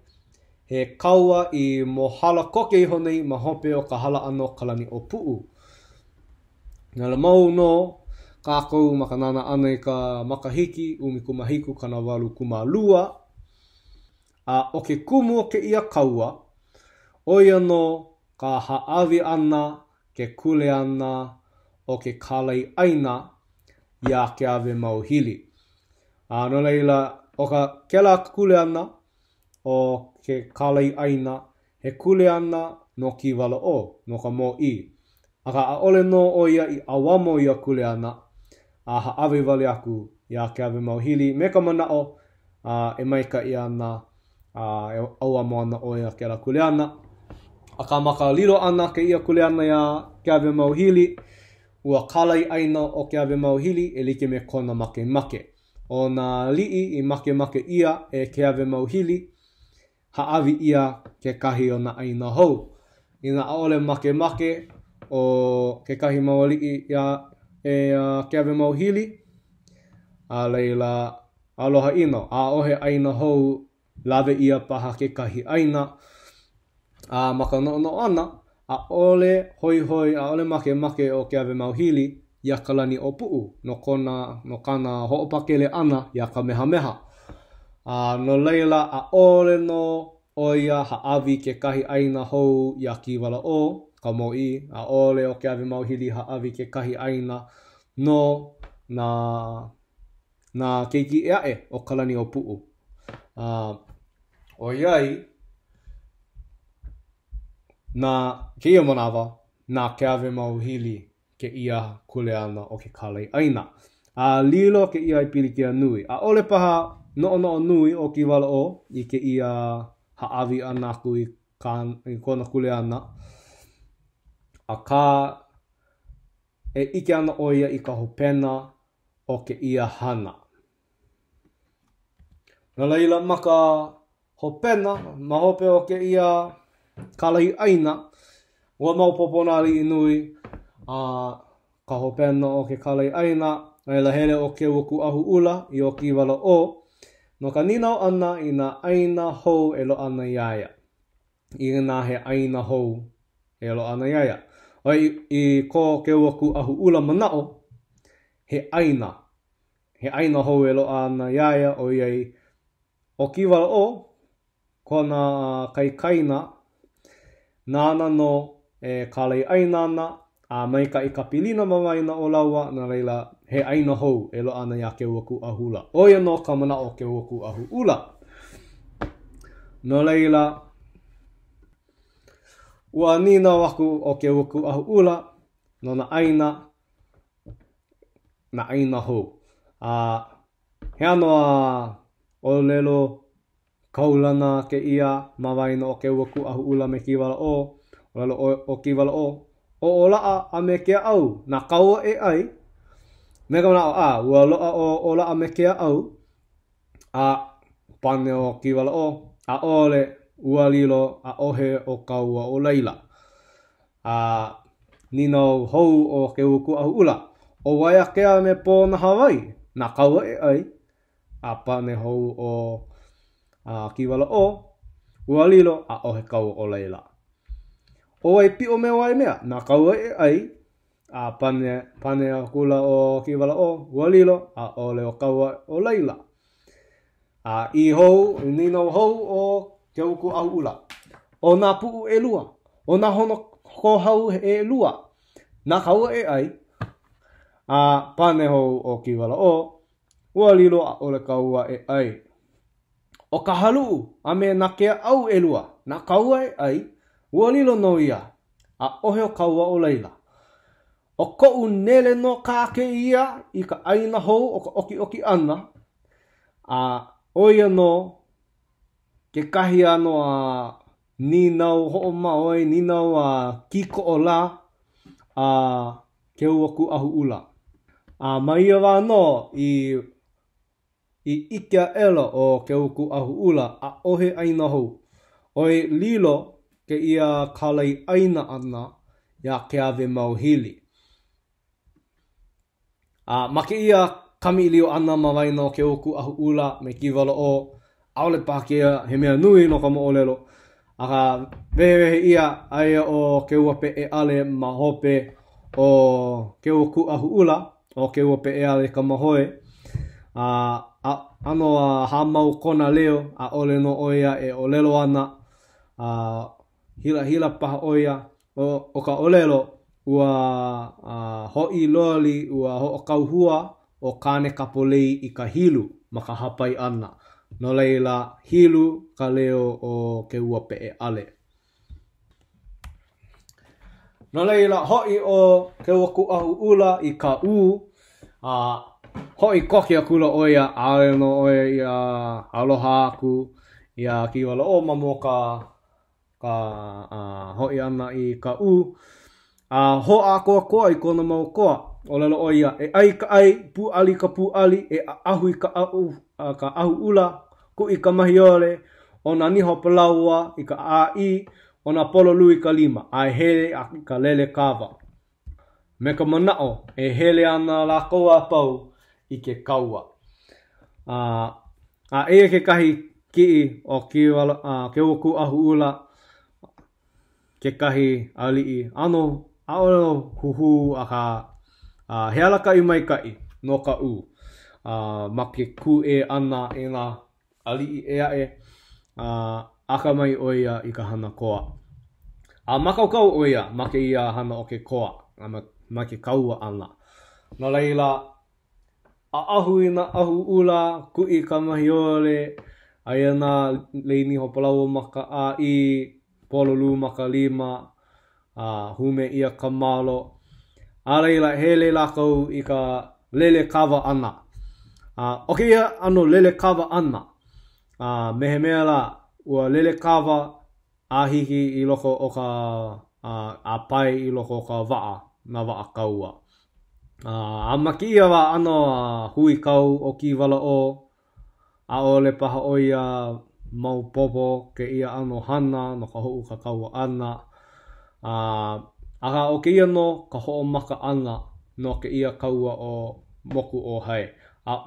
Speaker 1: He kaua I mohala koke I honei ma hope o ka hala ano kalani o pu'u. Nala mau no kākou maka nana ana I ka makahiki umikumahiku kana walu kumalua. O ke kumu o ke ia kaua, oia no ka haawi ana, ke kule ana o ke kalai aina ia ke ave mauhili. No leila, o ka kela kule ana o ke kalai aina, he kule ana no ki wala o, no ka mo'i. Aka a ole no o ia I awamo ia kule ana, a haawi wale aku ia ke ave mauhili. Me ka manao e maika I ana, e awamo ana o ia ke la kule ana. Aka maka lilo ana ke ia kule ana ia ke ave mauhili, ua kalai aina o ke ave mauhili e like me kona make. O nā li'i I make ia e ke ave mauhili, haawi ia ke kahi o na aina hou. Ina aole make o ke kahi mawali'i ia ke ave mauhili, a leila aloha ino, a ohe aina hou lawe ia paha ke kahi aina. Maka no ana, a ole hoi, a ole make o ke ave mauhili, ia kalani o pu'u, no kana ho'opakele ana, ia ka meha. No leila, a ole no o ia haawi ke kahi aina hou ia ki wala o, ka mo'i, a ole o ke ave mauhili haawi ke kahi aina no na keiki ea'e o kalani o pu'u. O iai, na ke ia manawa, na ke ave mauhili ke ia kule ana o ke kalai aina. Lilo ke ia I pilikia nui. A ole paha no nui o ki wala o I ke ia haawi ana aku I kona kule ana. A ka e ike ana o ia I ka hopena o ke ia hana. Na leila maka hopena, ma hope o ke ia kalai aina, ua mau poponali I nui ka hopena o ke kalai aina, leila hele o ke waku ahu ula I o ki wala o, no ka ninau ana I na aina hou e lo ana iaia. I na he aina hou e lo ana iaia. O I ko ke waku ahu ula manao, he aina hou e lo ana iaia o iei o ki wala o, kona kaikaina, nana no e kalai aina ana, a maika I ka pilina mamaina o laua, na leila he aina hou e lo ana ia ke waku ahu ula. Oia no ka mana o ke waku ahu ula. No leila, ua nina waku o ke waku ahu ula, no na aina hou. He anoa o lelo kaulana ke ia mawaina o ke waku ahu ula me ki wala o, o ki wala o laa a me ke au, na kaua e ai, me ka mana ua loa o laa me ke au, pane o ki wala o, a ole ua lilo a ohe o kaua o leila. Nino hou o ke uku ahu ula. O waia kea me pō na Hawaii, na kaua e ai, a pane hou o kiwala o, ua lilo a ohe kaua o leila. O wai pi o me wai mea, na kaua e ai, a pane a kula o kiwala o, ua lilo a ole o kaua o leila. I hou, nino hou o ke uku ahu ula. O nā puu e lua, o nā hono ko hau e lua, nā kaua e ai, a pane hou o kiwala o, ua lilo a ole kaua e ai. O ka halu, a me nā kea au e lua, nā kaua e ai, ua lilo no ia, a ohe o kaua o leila. O ko'u nele no kāke ia, i ka aina hou o ka oki ana, oia no, ke kahi ano ninau ho'o maoi, ninau kiko o la, ke uaku ahu ula. Maia wano i ikea ela o ke uku ahu ula a ohe aina hou. Oi lilo ke ia kalai aina ana ia ke ave mau hili. Make ia kami ilio ana mawai no ke uku ahu ula me kiwala o aole pākea he mea nui no ka mo'olelo. Aka wehewehe ia aia o ke ua pe e ale mahope o ke uku ahu ula, o ke ua pe e ale ka mahoe. Ano hamau kona leo a ole no oia e olelo ana. Hila paha oia o ka olelo ua hoi loli ua ho o kauhua o kane kapolei i ka hilu ma ka hapai ana. No leila hilu ka leo o ke ua pe e ale. No leila hoi o ke uku ahu ula i ka hoi koki a kula oia aale no oia i aloha aku i kiwala o mamo ka hoi ana i ka ho a koa i kona mau koa o lalo oia e ai ka ai pu ali ka pu ali e ahu i ka ahu ula ku i ka mahi ole o na niho palaua i ka ai o na polo lui ka lima ai hele a ka lele kawa. Me ka manao e hele ana la koa pau i ke kaua. E ke kahi ki o ke uku ahu ula ke kahi alii ano aolo huhu a ka he alaka i mai kai no ka ma ke ku e ana e na alii e ae aka mai oia i ka hana koa. Makaukau oia ma ke ia hana o ke koa ma ke kaua ana. No leila ahu i na ahu ula ku i ka mahi ole aia na leini ho palaua maka ai polo lu maka lima hume ia ka malo. Leila hele lakau i ka lele kawa ana. Oke ia ano lele kawa ana. Mehe mea la ua lele kawa ahiki i loko o ka pai i loko o ka waa na waa kaua. Maki ia wa ano hui kau o ki wala o ole paha oia mau popo ke ia ano hana no ka ho'u ka kaua ana. Aka o ke ia no ka ho'o maka ana no ke ia kaua o moku o hai.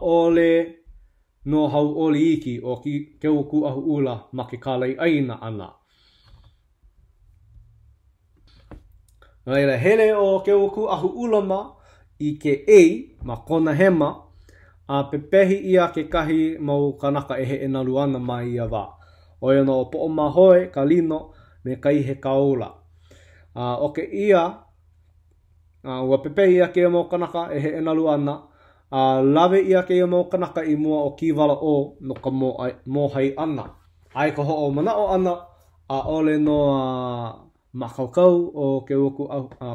Speaker 1: Ole no hau oli iki o ke uku ahu ula ma ke kalai aina ana. Leila hele o ke uku ahu ula ma i ke ei ma kona hema pepehi ia ke kahi mau kanaka e he e nalu ana mai ia wa. Oia no po o mahoe ka lino me kai he kaula. O ke ia ua pepehi ia ke mau kanaka e he e nalu ana. Lawe ia ke mau kanaka i mua o ki wala o no ka mohai ana. Ai ka ho o mana o ana ole no makaukau o ke uku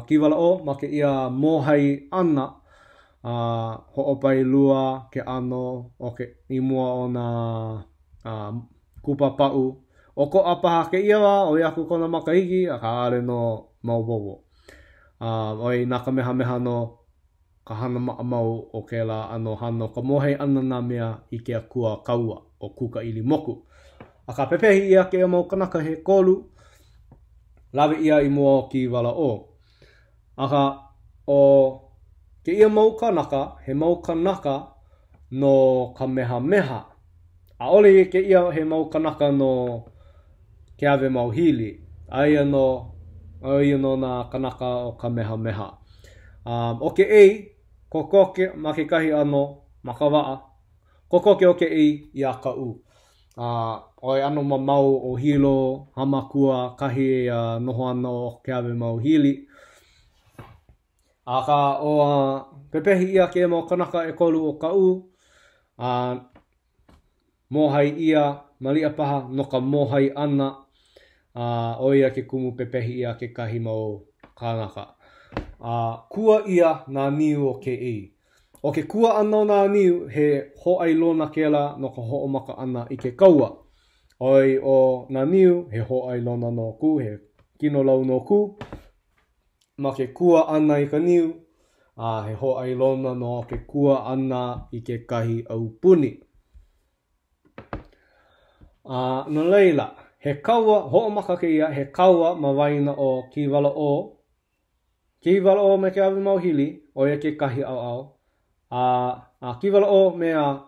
Speaker 1: ki wala o ma ke ia mohai ana. Ho'opai lua ke ano o ke imua o na kupa pa'u. O ko apaha ke ia wa o iaku kona makahiki a ka ale no mau bobo. Oi nā ka meha no ka hana mau o ke la ano hano ka mohei ana nā mea i ke akua kaua o kuka ili moku. A ka pepehi ia ke ia mau kanaka he kolu, lawe ia I mua ki wala o. Aka o ke ia mau kanaka, he mau kanaka no ka meha meha. A ole ke ia he mau kanaka no ke ave mau hili. Aia no na kanaka o ka meha meha. O ke ei, kokoke ma ke kahi ano, ma ka waa. Kokoke o ke ei ia ka u. Oi ano ma mau o hilo, hamakua, kahi noho ano o ke ave mau hili. Aka o pepehi ia ke mau kanaka e kolu o ka u. Mohai ia, malia paha no ka mohai ana. O ia ke kumu pepehi ia ke kahi mau kanaka. Kua ia nā niu o ke ei. O ke kua ana nā niu he hoai lona kela no ka ho'omaka ana I ke kaua. Oi o nā niu he hoai lona no ku, he kino lau no ku. Ma ke kua ana I ka niu, he hoai lona no ke kua ana I ke kahi au puni. No leila, he kaua, ho'omaka ke ia, he kaua ma waina o ki wala o. Ki wala o me ke ave mau hili, o ia ke kahi au au. Ki wala o mea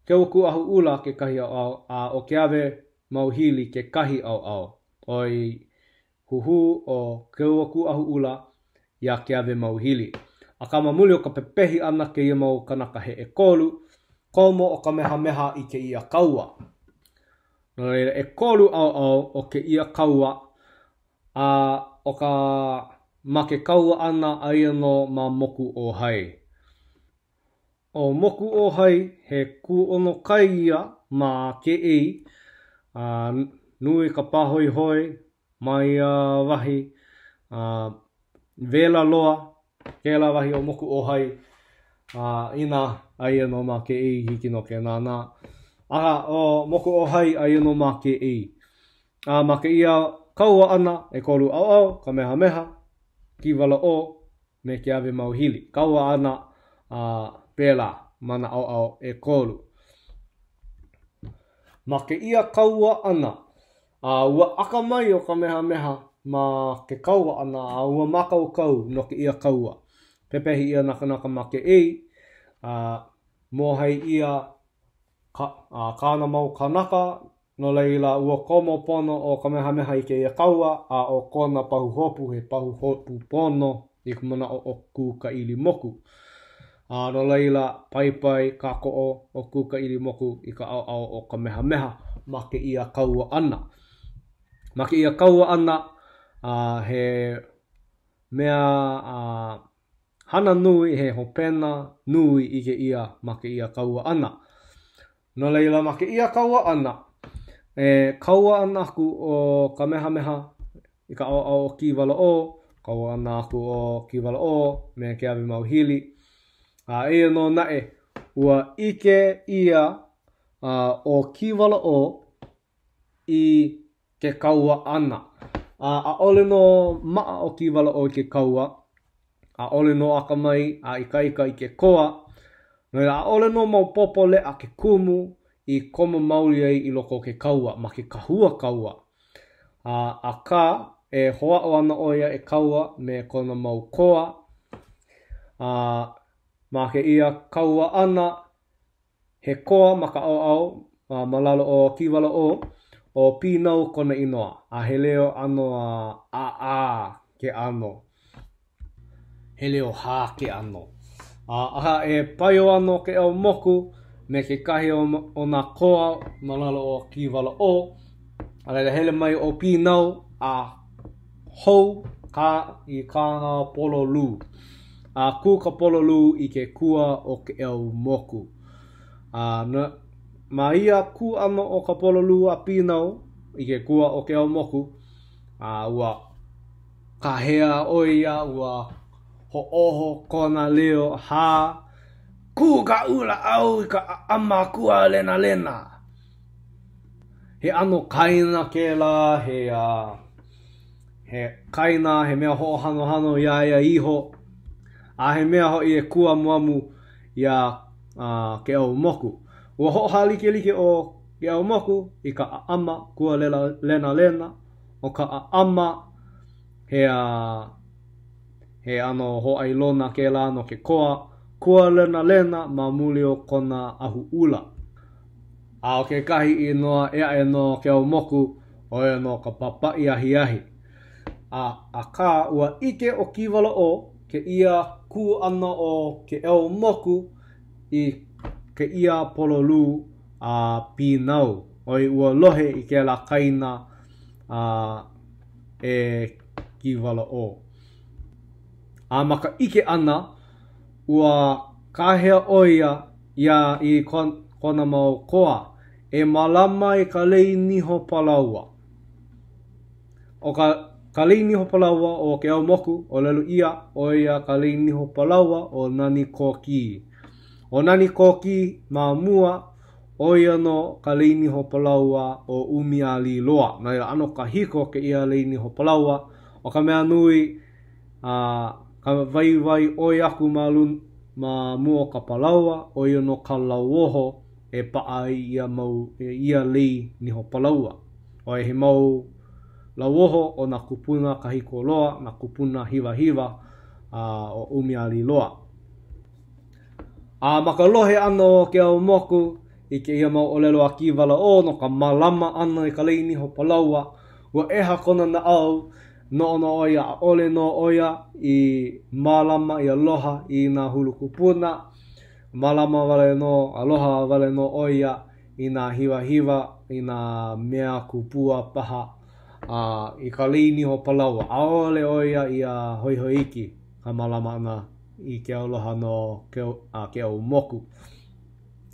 Speaker 1: ke uku ahu ula ke kahi au au. O ke ave mau hili ke kahi au au. Oi huhu o ke uku ahu ula ia ke ave mau hili. A ka mamuli o ka pepehi ana ke ia mau kanaka he e kolu. Komo o ka meha meha I ke ia kaua. No reira e kolu au au o ke ia kaua. O ka ma ke kaua ana aia no ma moku o hai. O moku o hai he ku ono kai ia ma ke ei. Nui ka pahoi hoi, mai wahi, vela loa, kela wahi o moku o hai. Ina aia no ma ke ei hiki no ke nana. O moku o hai aia no ma ke ei. Ma ke ia kaua ana e kolu au au, ka meha meha. Ki wala o me ke ave mau hili. Kaua ana pela mana au au e kolu. Ma ke ia kaua ana. Ua aka mai o ka meha meha ma ke kaua ana. Ua makau kau no ke ia kaua. Pepehi ia nakanaka ma ke ei. Mohai ia kāna mau kanaka. No leila ua komo pono o ka meha meha I ke ia kaua. O kona pahu hopu he pahu hopu pono I kumana o ku ka ili moku. No leila pai pai kako o ku ka ili moku I ka au au o ka meha meha ma ke ia kaua ana. Ma ke ia kaua ana he mea hana nui he hopena nui I ke ia ma ke ia kaua ana. No leila ma ke ia kaua ana. Kaua ana aku o ka meha meha I ka au au o ki wala o. Kaua ana aku o ki wala o me ke ave mau hili. Ea no nae ua ike ia o ki wala o I ke kaua ana. A ole no maa o ki wala o I ke kaua. A ole no aka mai a ika I ke koa. A ole no mau popo le a ke kumu I koma mauli ai I loko ke kaua, ma ke kahua kaua. A ka e hoa o ana oia e kaua me kona mau koa. Ma ke ia kaua ana he koa ma ka au au, malalo o ki wala o pinau kona inoa. He leo ano ke ano. He leo ha ke ano. Aha e paio ano ke au moku, me ke kahi o nā koa malalo o ki wala o. Alaila hele mai o pinau hou ka I kāna pololu. Ku ka pololu I ke kua o ke au moku. Ma ia ku ano o ka pololu a pinau I ke kua o ke au moku. Ua kahea o ia ua ho oho kona leo ha. Ku ka ula au I ka ama kua lena lena. He ano kaina ke la, he kaina, he mea ho hano hano ia iho. He mea ho I e kua muamu ia ke au moku. Ua ho halike like o ke au moku I ka aama kua lena o ka aama he ano ho ai lona ke la no ke koa kua lena ma muli o kona ahu ula. A o ke kahi I noa e no ke au moku o e no ka papai ahi. A ka ua ike o kiwala o ke ia ku ana o ke au moku I ke ia pololu a pinau. Oi ua lohe I ke la kaina e kiwala o. A maka ike ana ua kahea oia ia I kona mau koa e malama I ka lei niho palaua. O ka lei niho palaua o ke au moku o lelu ia o ia ka lei niho palaua o nani koki. O nani koki ma mua o ia no ka lei niho palaua o umiali loa. Nai ano ka hiko ke ia lei niho palaua o ka mea nui ka vai oi aku ma mua ka palaua o ia no ka lauoho e paa ia lei niho palaua. O he mau lauoho o na kupuna ka hiko loa, na kupuna hiwa o umiali loa. Maka lohe ano ke au moku I ke ia mau olelo a kiwala o no ka malama ana I ka lei niho palaua ua eha kona na au no oia a ole no oia I malama I aloha I na hulu kupuna malama wale no aloha wale no oia I na hiwa I na mea kupua paha I ka lei niho palaua a ole oia I a hoi iki ka malama ana I ke aloha no ke au moku.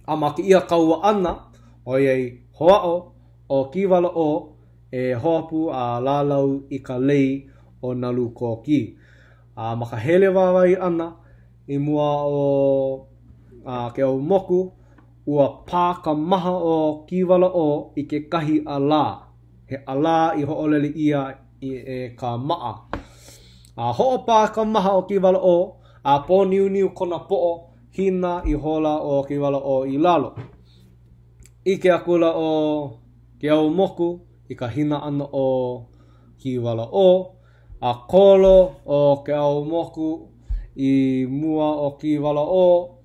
Speaker 1: A maki ia kaua ana o iei hoa'o o kiwala o e hoapu a lalau I ka lei o nalu koki. Maka hele wawai ana I mua o ke au moku ua pā ka maha o kiwala o I ke kahi ala. He ala I ho'olele ia I ka maa. Ho'o pā ka maha o kiwala o a po niu kona po'o hina I hola o kiwala o I lalo. I ke akula o ke au moku I ka hina ana o kiwala o. A kolo o ke au moku I mua o kiwala o.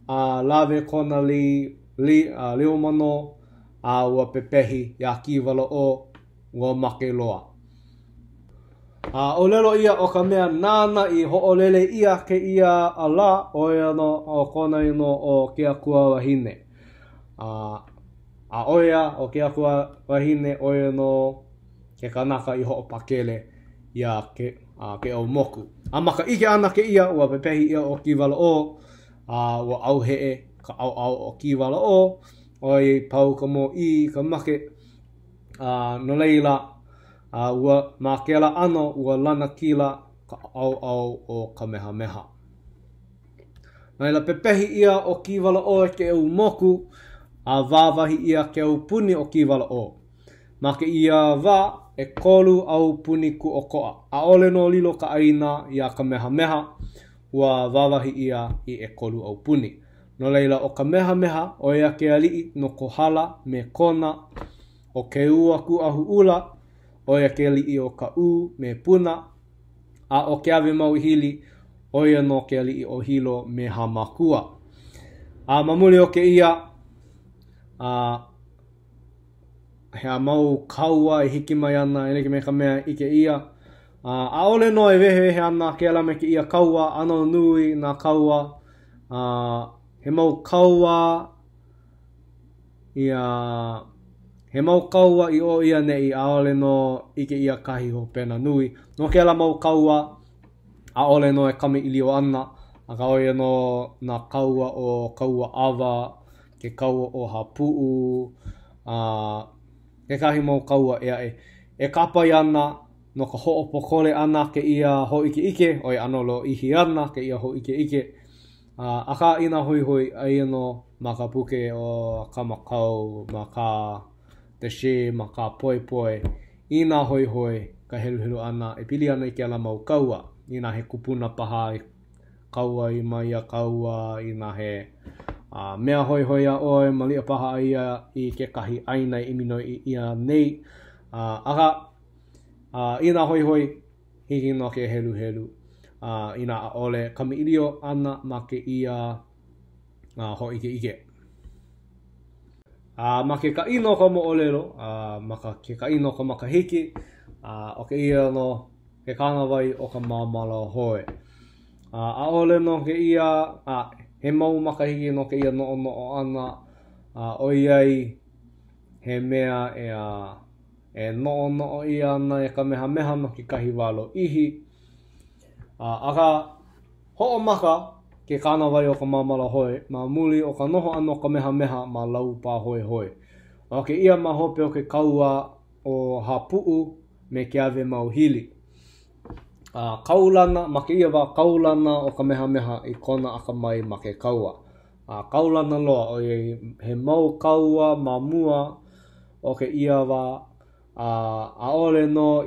Speaker 1: A lawe kona leo mano a ua pepehi ia kiwala o ua make loa. O lelo ia o ka mea nana I ho'olele ia ke ia ala o ia no o kona ino o ke akua wahine. A oia o ke akua wahine o ia no ke kanaka I ho'opakele ia ke au moku. Maka ike ana ke ia ua pepehi ia o kiwala o ua au hee ka au o kiwala o oi pau ka mo I ka make no leila ua makela ano ua lana kila ka au o kamehameha. Naila pepehi ia o kiwala o ke au moku a vāwahi ia ke au puni o kiwala o. Ma ke ia wā e kolu au puni ku o koa. A ole no lilo ka aina ia kamehameha ua vāwahi ia I e kolu au puni. No leila o kamehameha o ia ke alii no kohala me kona o ke ua ku ahu ula o ia ke alii o ka u me puna a o ke ave mau hili o ia no ke alii o hilo me hamakua. Mamuli o ke ia hea mau kaua I hiki mai ana e me ka mea I ke ia. A ole no e wehe ana ke ala me ke ia kaua ano nui na kaua. He mau kaua he mau kaua I o ia nei a ole no I ke ia kahi ho pena nui. No ke ala mau kaua a ole no e kame ilio ana. A ka oia no na kaua o kaua awa, ke kaua o hapuu, ke kahi mau kaua e kapai ana no ka ho'opokole ana ke ia ho ike o ano lo ihi ana ke ia ho ike. A ka ina hoi ai no ma ka puke o ka makau, ma ka teshe, ma ka poi. Ina hoi ka helu ana e pili ana I ke ala mau kaua. Ina he kupuna paha kaua I mai a kaua, ina he Mea hoi hoi a oe, malia paha ia I ke kahi aina imino I ia nei. Ina hoi hoi, hiki no ke helu helu. Ina a ole kami irio ana ma ke ia ho ike ike. Ma ke ka ino ka mo olelo, ke ka ino ka makahiki, o ke ia no ke kānawai o ka māmala hoe. A ole no ke ia, he mau makahiki no ke ia no o ana, o iai he mea e no ia ana e ka meha meha no ke kahi walo ihi. Aka ho'o maka ke kānawai o ka māmala hoe, ma muli o ka noho ano ka meha meha ma lau pā hoe hoe. O ke ia ma hope o ke kaua o hapu'u me ke ave mau hili. Kaulana, ma ke ia wa kaulana o ka meha meha I kona aka mai ma ke kaua. Kaulana loa, o he mau kaua ma mua o ke ia wa aole no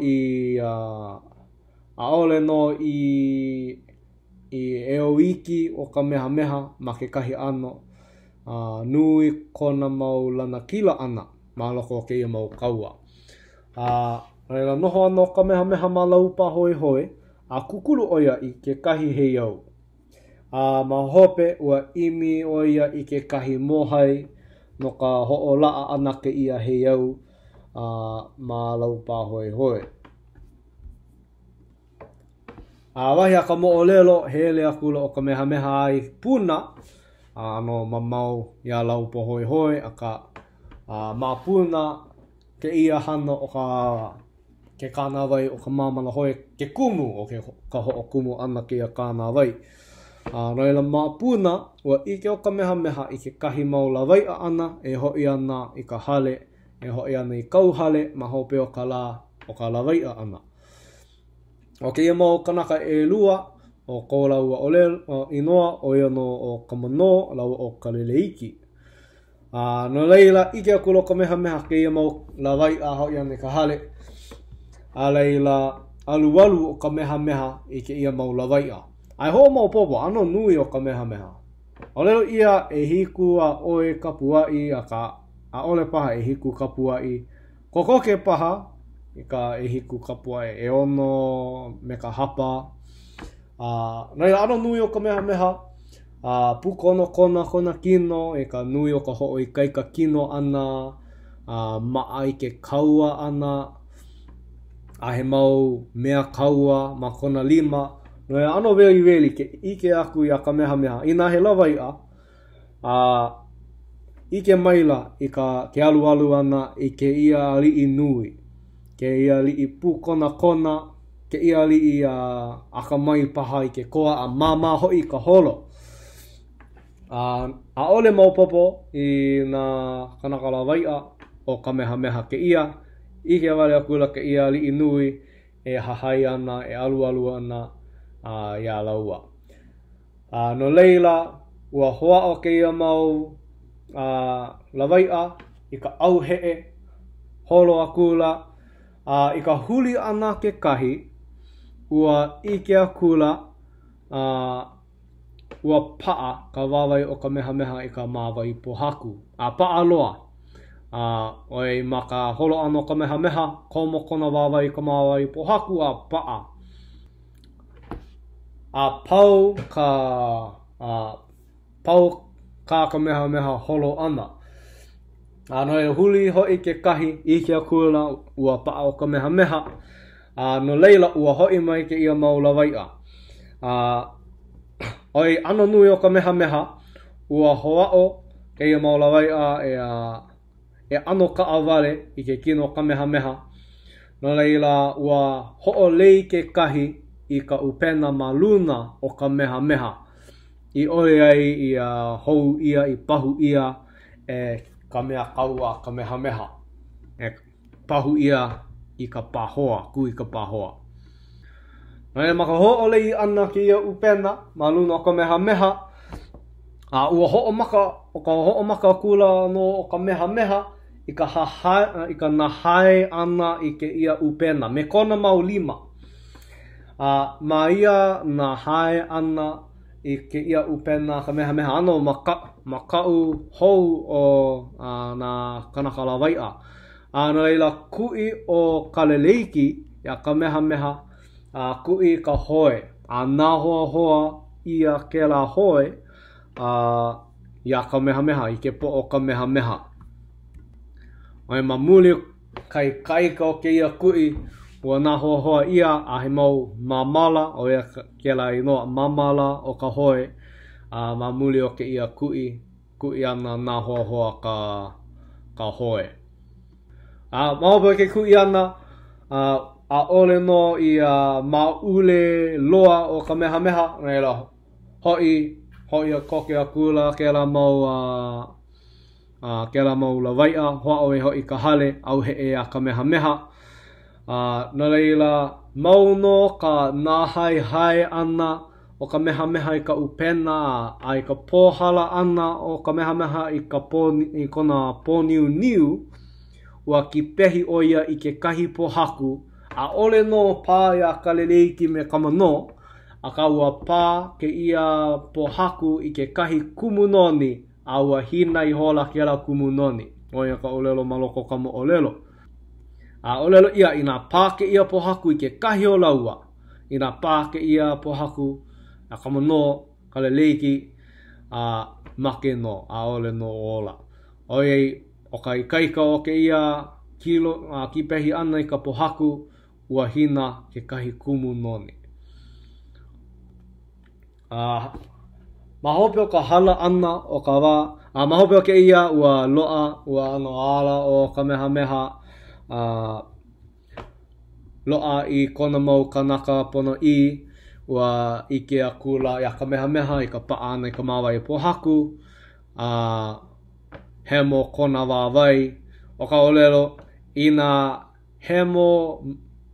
Speaker 1: I eo iki o ka meha meha ma ke kahi ano. Nui kona mau lana kila ana ma loko o ke ia mau kaua. Reila noho ano ka meha meha ma lau pa hoi hoi, a kukulu oia I ke kahi hei au. Ma hope ua imi oia I ke kahi mohai no ka ho'o laa ana ke ia hei au ma lau pa hoi hoi. Wahi a ka mo'o lelo, hele a kula o ka meha meha ai puna, ano mamau ia lau pa hoi hoi, aka ma puna ke ia hana o ke kānawai o ka māmala hoi, ke kumu o ka ho'o kumu ana ke ia kānawai. Reila ma puna, ua ike o ka meha meha I ke kahi mau lawai a ana, e hoi ana I ka hale, e hoi ana I kau hale, ma hope o ka la o ka lawai a ana. O ke ia mau kanaka e lua, o ko lau o inoa, o ia no o ka mano, lau o ka leleiki. No leila, ike a kulo ka meha meha ke ia mau lawai a hoi ana I ka hale. A leila, alu o ka meha meha I ke ia mau lawai a. Ai ho mau popo, ano nui o ka meha meha. O lelo ia e hiku a oe kapuai, a ole paha e hiku kapuai. Kokoke paha, I ka e hiku kapuai e ono me ka hapa. Reila ano nui o ka meha meha, pukono kona kino, e ka nui o ka ho'o I kaika kino ana, maa I ke kaua ana, a he mau mea kaua ma kona lima. No e ano veli ke ike aku I a ka meha meha. Ina he lawai a ike maila I ke alu ana I ke ia li'i nui. Ke ia li'i pu kona, ke ia li'i aka mai paha I ke koa a mama hoi ka holo. A ole maupopo I na kanaka lawai o ka meha meha ke ia. Ike wale akula ke ia li'i nui e hahai ana, e alu ana. Ia laua. No leila, ua hoa o ke ia mau lawai I ka au he'e, holo akula, I ka huli ana ke kahi, ua ike akula, ua paa ka wawai o ka meha meha I ka mawai pohaku. Paa loa. Oi maka holo ano ka meha meha, komo kona wawai ka mawai pohaku a paa. Pau ka meha meha holo ana. No e huli hoi ke kahi ike a kula ua paa o ka meha meha. No leila ua hoi mai ke ia mau lawai Oi ano nui o ka meha meha, ua hoa o ke ia mau lawai e ano ka awale I ke kino ka meha meha. No leila ua ho'o lei ke kahi I ka upena ma luna o ka meha meha. I ole ai I hou ia, I pahu ia e ka mea kaua ka meha meha. E pahu ia I ka pahoa, kui ka pahoa. Nai maka ho'o lei ana ki ia upena ma luna o ka meha meha. Ua ho'o maka kula no o ka meha meha I ka nahai ana I ke ia upena. Me kona mau lima. Ma ia na hae ana i ke ia upena kamehameha ano ma kau hou o na kanaka lawai'a. Na leila ku'i o kaleleiki ia kamehameha ku'i ka hoe. Nā hoa hoa ia ke la hoe ia kamehameha i ke po o kamehameha. Ai mamuli kai kaika o ke ia ku'i ua nā hoa hoa ia a he mau mamala o ia ke la inoa mamala o ka hoe mamuli o ke ia ku'i ana nā hoa hoa ka hoe. Mahopa ke ku'i ana a ole no i maule loa o kamehameha reila hoi a koke a kula ke la mau lawai'a hoa o e hoi ka hale au he e a kamehameha. Na leila mauno ka nahai ana o kamehameha i ka upena ai ka pōhala ana o kamehameha i kona pōniu ua ki pehi o ia i ke kahi pohaku a ole no pā ia kaleleiki me kamano a ka ua pā ke ia pohaku i ke kahi kumunoni a ua hina i hola ke la kumunoni o ia ka olelo maloko ka mo olelo. Olelo ia ina pā ke ia pohaku i ke kahi o laua ina pā ke ia pohaku a kamano kaleleiki make no a ole no ola. O iei o kai kaika o ke ia kilo ki pehi ana i ka pohaku ua hina ke kahi kumu noni. Mahope o ka hala ana o ka wā. Mahope o ke ia ua loa ua ano ala o kamehameha loa i kona mau kanaka pono i ua ike a kula i a kamehameha i ka paa ana i ka mawai pohaku he mo kona wāwai o ka olelo ina he mo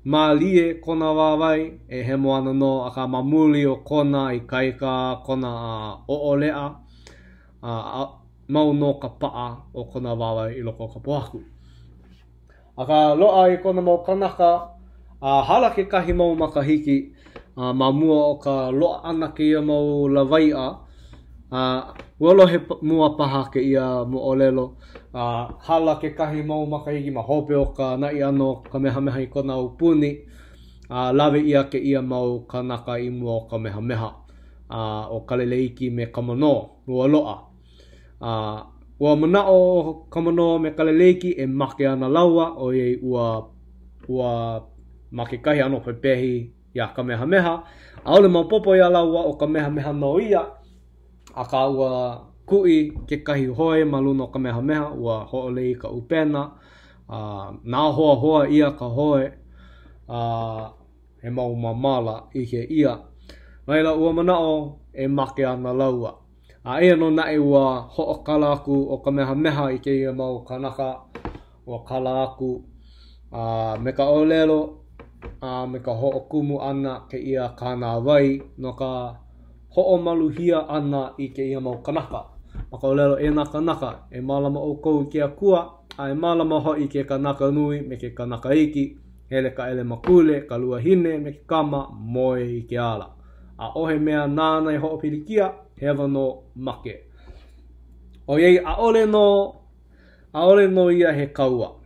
Speaker 1: malie kona wāwai e he mo ana no a ka mamuli o kona i kaika kona oolea mau no ka paa o kona wāwai i loko ka pohaku. A ka loa i kona mau kanaka hala ke kahi mau makahiki ma mua o ka loa ana ke ia mau lawai'a walo he mua paha ke ia mo olelo hala ke kahi mau makahiki ma hope o ka nai ano kamehameha i kona upuni lawe ia ke ia mau kanaka i mua o kamehameha o kaleleiki me kamano ua loa. Ua mana o kamano me kaleleiki e make ana laua o iei ua make kahi ano pepehi ia kamehameha ole mau popo ia laua o kamehameha no ia a ka ua ku'i ke kahi hoe maluna o kamehameha ua ho'olei ka upena nā hoa hoa ia ka hoe he mau mamala i ke ia maila ua manao e make ana laua ea no nae ua ho'okala aku o kamehameha i ke ia mau kanaka ua kala aku me ka olelo me ka ho'okumu ana ke ia kāna wai no ka ho'omaluhia ana i ke ia mau kanaka. Maka olelo e nā kanaka e malama o kou i ke akua e malama ho i ke kanaka nui me ke kanaka iki hele ka ele makule ka lua hine me ke kama moe i ke ala. Ohe mea nāna i ho'opirikia hewa no make. O iei a ole no ia he kaua.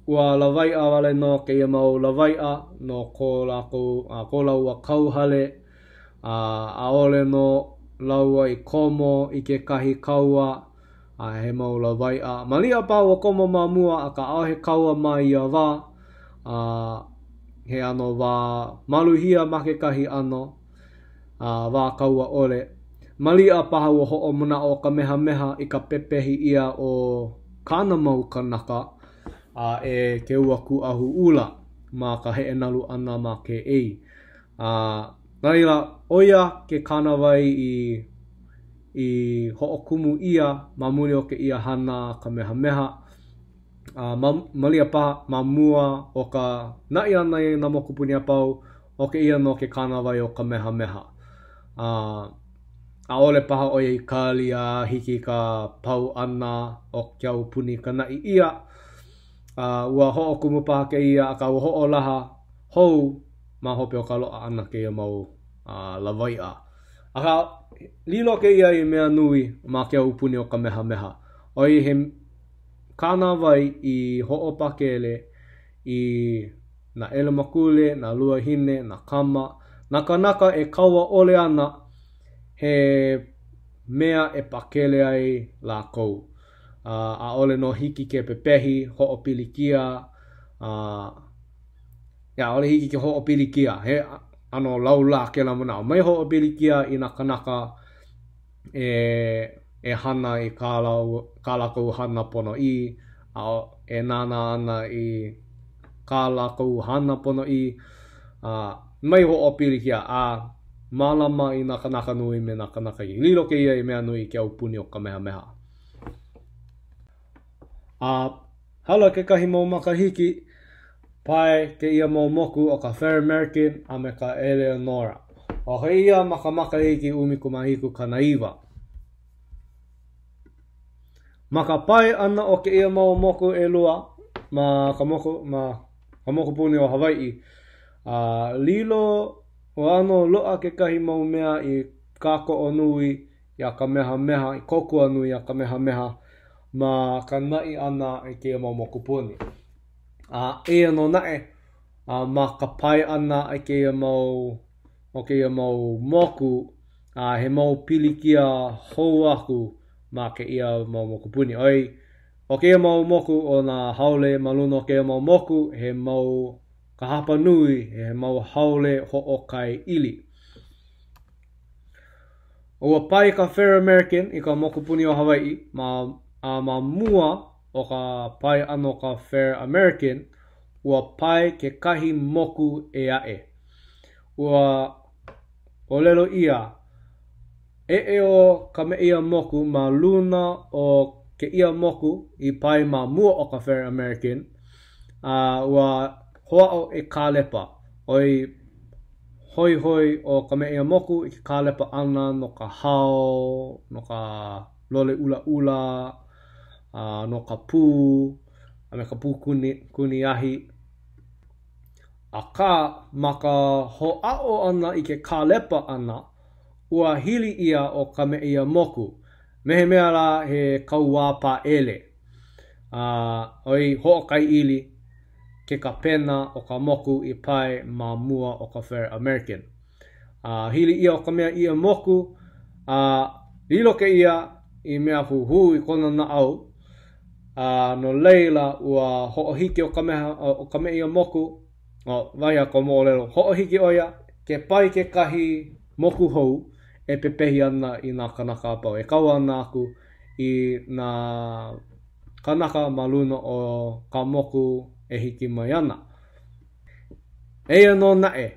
Speaker 1: Ua lawai'a wale no ke ia mau lawai'a no ko laua kauhale a ole no laua i komo i ke kahi kaua he mau lawai'a malia pau o komo mamua a ka ao he kaua mai ia wā he ano wā maluhia ma ke kahi ano wā kaua ole malia paha ua ho'o mana o kamehameha i ka pepehi ia o kāna mau kanaka e ke ua ku ahu ula ma ka he enalu ana ma ke ei. Naila oia ke kanawai i ho'okumu ia mamuli o ke ia hana kamehameha. Malia paha mamua o ka nai ana i na mokupuni a pau o ke ia no ke kanawai o kamehameha. A ole paha oia i kāli a hiki ka pau ana o kia upuni ka nai ia. Ua ho'okumu paha ke ia a ka ua ho'olaha hou ma hope o ka loa ana ke ia mau lawai'a. Aka lilo ke ia I mea nui ma kia upuni o Kamehameha. Oi he kāna vai I ho'opakele I na ele makule, na lua hine, na kama. Na kanaka e kaua ole ana he mea e pakele ai lākou. A ole no hiki ke pepehi, ho'opilikia. Ole hiki ke ho'opilikia. He ano laula ke la manao. Mai ho'opilikia I na kanaka e hana I kālākou hana pono I. E nana ana I kālākou hana pono I. Mai ho'opilikia malama I na kanaka nui me na kanaka I. Lilo ke ia I mea nui kia upuni o Kamehameha. Hala ke kahi mau makahiki pai ke ia mau moku o ka Fair American a me ka Eleanora. O he ia makahiki Umikumahiku Kanaiwa. Maka pai ana o ke ia mau moku e lua ma ka moku puni o Hawaii. Lilo o ano loa ke kahi mau mea I kako o nui I a Kamehameha, I kokua nui a Kamehameha ma ka nai ana I ke ia mau moku puni. E ano nae ma ka pai ana I ke ia mau moku he mau pilikia hou aku ma ke ia mau moku puni. O ke ia mau moku o na haole maluna o ke ia mau moku he mau ka hapa nui he mau haole ho'okai ili. Ua pai ka Fair American I ka moku puni o Hawaii ma mua o ka pai ano ka Fair American ua pai ke kahi moku e ae. Ua o lelo ia o ka me ia moku ma luna o ke ia moku I pai ma mua o ka Fair American ua hoa'o e kālepa. Hoi o ka me ia moku I ke kālepa ana no ka hao, no ka lole ula, no ka pū, a me ka pū kuni ahi. Aka ma ka ho'ao ana I ke kālepa ana, ua hili ia o ka me ia moku. Mehe mea la he kauwāpa ele. Ho'okai ili ke ka pena o ka moku I pai ma mua o ka Fair American. Hili ia o ka mea ia moku, lilo ke ia I mea huhu I kona na au. No leila ua ho'ohiki o ka mea ia moku, vaia ko mo'olelo, ho'ohiki oia ke pai ke kahi moku hou e pepehi ana I nā kanaka apau. E kaua ana aku I nā kanaka maluna o ka moku e hiki mai ana. Eia no nae,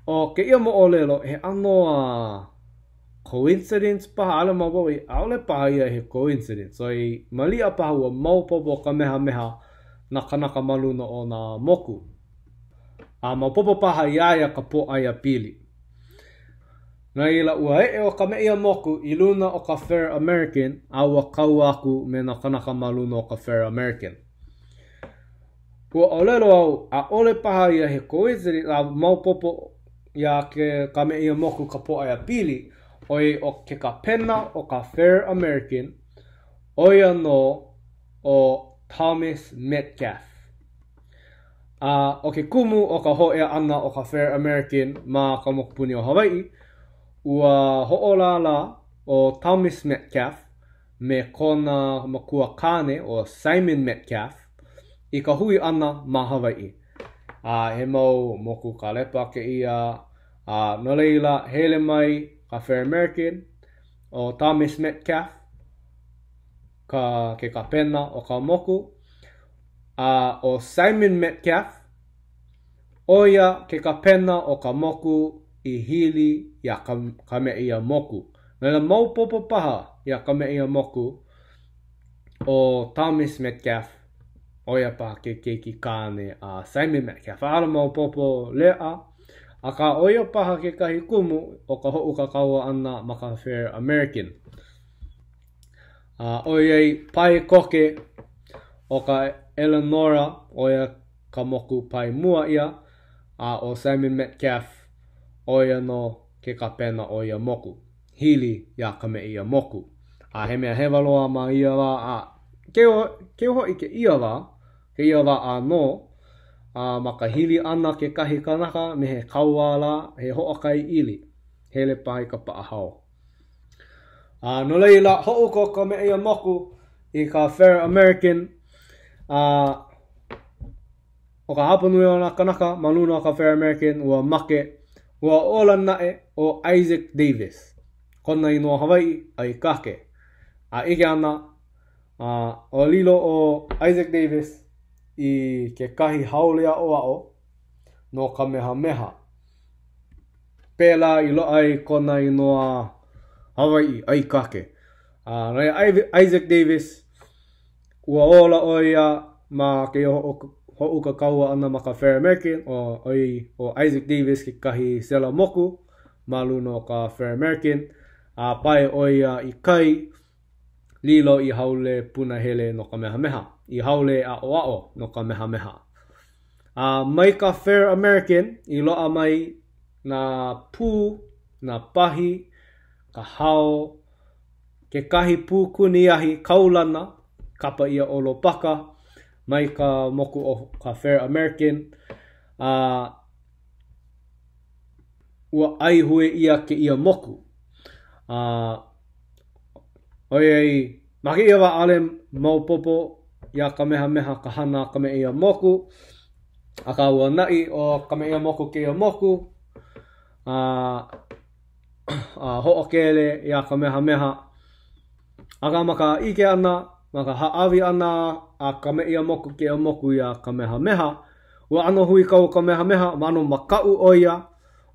Speaker 1: o ke ia mo'olelo he ano coincidence paha ale mawawi, aole paha ia he coincidence. I malia paha ua maupopo Kamehameha na kanaka maluna o nā moku. Maupopo paha iaia ka po aia pili. Na ila ua o ka me ia moku I luna o ka Fair American a ua kau aku me na kanaka maluna o ka Fair American. Ua olelo au a ole paha ia he coincidence a maupopo ia ke ka me ia moku ka po aia pili o ke ka pena o ka Fair American oia no o Thomas Metcalf. O ke kumu o ka ho'ea ana o ka Fair American ma ka mokupuni o Hawaii ua ho'olala o Thomas Metcalf me kona makua kane o Simon Metcalf I ka hui ana ma Hawaii. He mau moku ka lepa ke ia no leila hele mai ka Fair American o Thomas Metcalf ke ka pena o ka moku o Simon Metcalf oia ke ka pena o ka moku I hili ia ka me ia moku. Nela maupopo paha ia ka me ia moku o Thomas Metcalf oia paha ke keiki kane Simon Metcalf. Ala maupopo lea aka oia paha ke kahi kumu o ka ho'u ka kaua ana ma ka Fair American. Oia pai koke o ka Eleanora oia ka moku pai mua ia o Simon Metcalf oia no ke kapena oia moku. Hili ia ka me ia moku. A he mea he waloa ma ia wā a ke ho i ke ia wā a no ma ka hili ana ke kahi kanaka me he kauala he hoakai ili. Hele pahi ka paahao. No leila ho'u ko ka me ia moku i ka Fair American o ka hapanui o nā kanaka maluna o ka Fair American ua make ua ola nae o Isaac Davis. Kona inoa Hawaii ai kake. A ike ana o lilo o Isaac Davis i ke kahi haolea o ao no Kamehameha. Pēlā i lo ai kona inoa Hawaii ai kake. Isaac Davis ua ola o ia ma ke ho'u ka kaua ana ma ka Fair American o Isaac Davis ke kahi sela moku malu no ka Fair American pai o ia i kai lilo i haule puna hele no Kamehameha i haule a o no Kamehameha. Mai ka Fair American i loa mai na pū na pahi ka hao ke kahi pū kuniahi kaulana kapa ia o lopaka mai ka moku o ka Fair American ua aihue ia ke ia moku oiei maki ia wa ale maupopo ia Kamehameha ka hana ka me ia moku aka ua nai o ka me ia moku ke ia moku ho'okele ia Kamehameha aka maka ike ana maka haawi ana a ka me ia moku ke ia moku ia Kamehameha ua ano hui kau Kamehameha ma ano makau o ia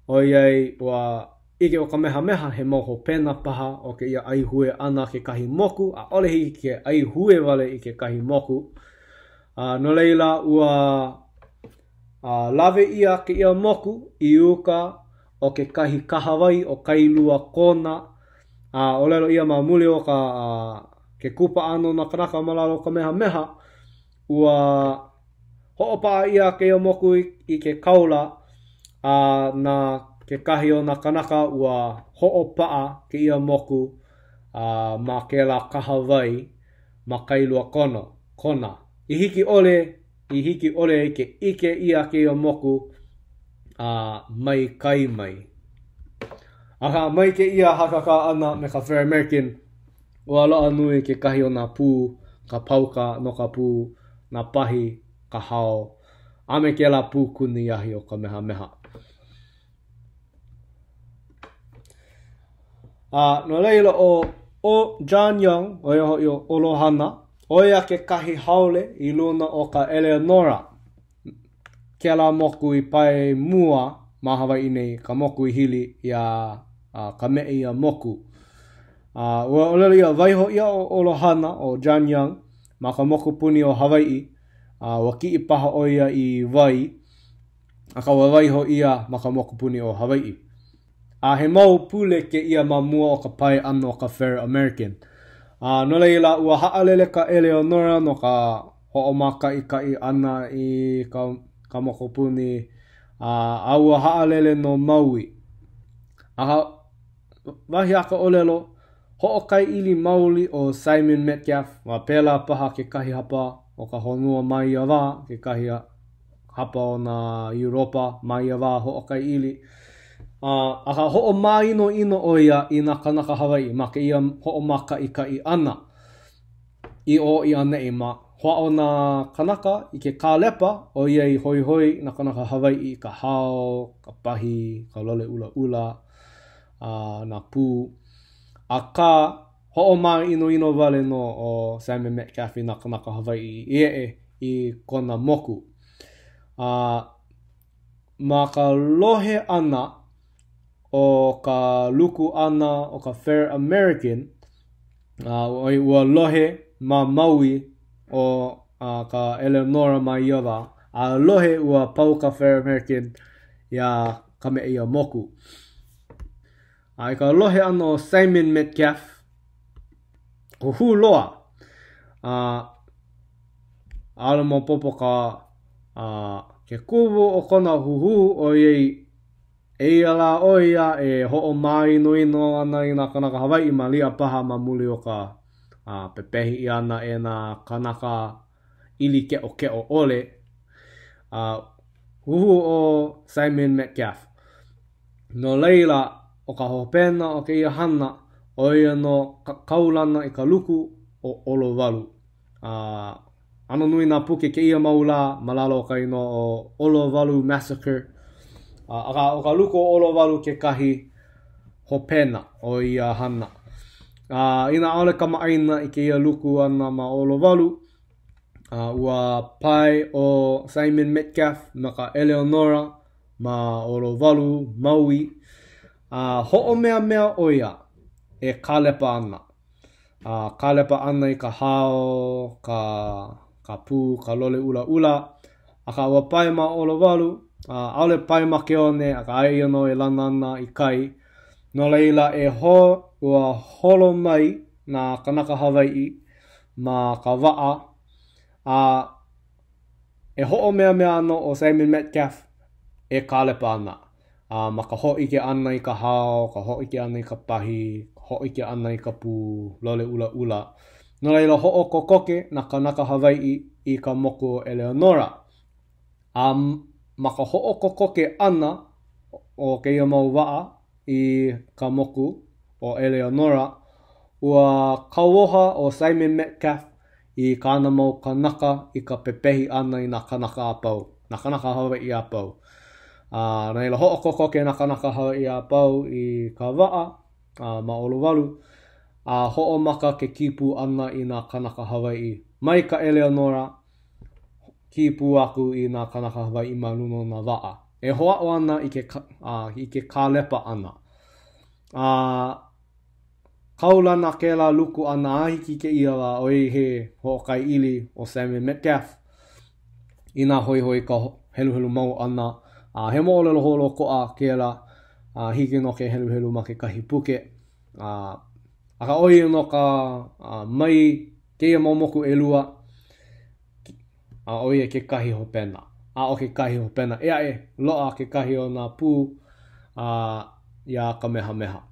Speaker 1: oiei ua ike o Kamehameha he moho pena paha o ke ia aihue ana ke kahi moku a ole hi ke aihue wale i ke kahi moku no leila ua lave ia ke ia moku i uka o ke kahi kahawai o kailua kona o lelo ia ma muli o ka ke kupa ano na kanaka malalo Kamehameha ua ho'opa ia ke ia moku i ke kaula na ke kahi o na kanaka ua ho'opa ke ia moku ma ke la kahawai ma kailua kona i hiki ole ke ike ia ke ia moku mai kai mai. Aha mai ke ia hakaka ana me ka Fair American ua loa nui ke kahi o na pū ka pauka no ka pū na pahi ka hao ame ke la pū kuniahi o Kamehameha. No leila o John Young o ia o Olohana o ia ke kahi haole i luna o ka Eleanora ke la moku i pai mua ma Hawaii nei ka moku i hili ia ka me ia moku. Ua olelo ia waiho ia o Olohana o John Young ma ka moku puni o Hawaii wa ki i paha o ia i wai aka wa waiho ia ma ka moku puni o Hawaii. He mau pule ke ia ma mua o ka pai ano ka Fair American. No leila ua haalele ka Eleanora no ka ho'omaka i kai ana i ka moku puni ua haalele no Maui. Wahi aka olelo ho'okai ili mauli o Simon Metcalf wa pēlā paha ke kahi hapa o ka honua mai ia wā ke kahi hapa o na Europa mai ia wā ho'okai ili. Aka ho'o maino o ia i na kanaka Hawaii ma ke ia ho'o maka i kai ana i o i ana i ma hoa o na kanaka i ke kālepa o ia i hoi hoi na kanaka Hawaii i ka hao, ka pahi, ka lole ula ula na pū a ka ho'o maino wale no o Simon Metcalf i na kanaka Hawaii i kona moku ma ka lohe ana o ka luku ana o ka Fair American ua lohe ma Maui o ka Eleanora mai ia wā lohe ua pau ka Fair American ia ka me ia moku. I ka lohe ana o Simon Metcalf o hu loa ala mo popo ka ke kubu o kona huhu o iei Eia la oia e ho'o mai no ino ana i nā kanaka Hawaii ma lia paha ma muli o ka pepehi i ana e nā kanaka ili ke'o ole. Uhu o Simon Metcalf. No leila o ka hopena o ke ia hana o ia no kaulana i ka luku o olo walu. Ano nui nā puke ke ia maula malalo ka ino o olo walu massacre. O ka luku o olo walu ke kahi hopena o ia hana. Ina aole ka maaina i ke ia luku ana ma olo walu. Ua pai o Simon Metcalf ma ka Eleonora ma olo walu Maui. Ho'o mea oia e kalepa ana. Kalepa ana i ka hao, ka pū, ka lole ula. Aka ua pai ma olo walu. Aole pai ma ke one, aka ai no e lana ana i kai. No leila ua holo mai na kanaka Hawaii ma ka waa. E ho'o mea ano o Simon Metcalf e kalepa ana. Ma ka ho'ike ana i ka hao, ka ho'ike ana i ka pahi, ho'ike ana i ka pū, lole ula. No leila ho'o kokoke na kanaka Hawaii i ka moku o Eleonora. Ma ka ho'o kokoke ana o ke ia mau waa i ka moku o Eleonora, ua kauoha o Simon Metcalf i kāna mau kanaka i ka pepehi ana i nā kanaka apau, nā kanaka Hawaii apau. Nei la ho'o kokoke nā kanaka Hawaii apau i ka waa, ma olo walu, ho'o maka ke kipu ana i nā kanaka Hawaii. Mai ka Eleonora, kipu aku i nā kanaka Hawaii ma luno nā waa. E hoa o ana i ke kālepa ana. Kaulana ke la luku ana ahiki ke ia la o he ho'okai ili o Simon Metcalf. Ina hoi ka helu mau ana. He mo olelo holo koa ke la hiki no ke helu ma ke kahi puke. Aka oi no ka mai ke ia mau moku e lua. Oi e ke kahi hopena. O ke kahi hopena. Ea loa ke kahi o nā pū ia Kamehameha.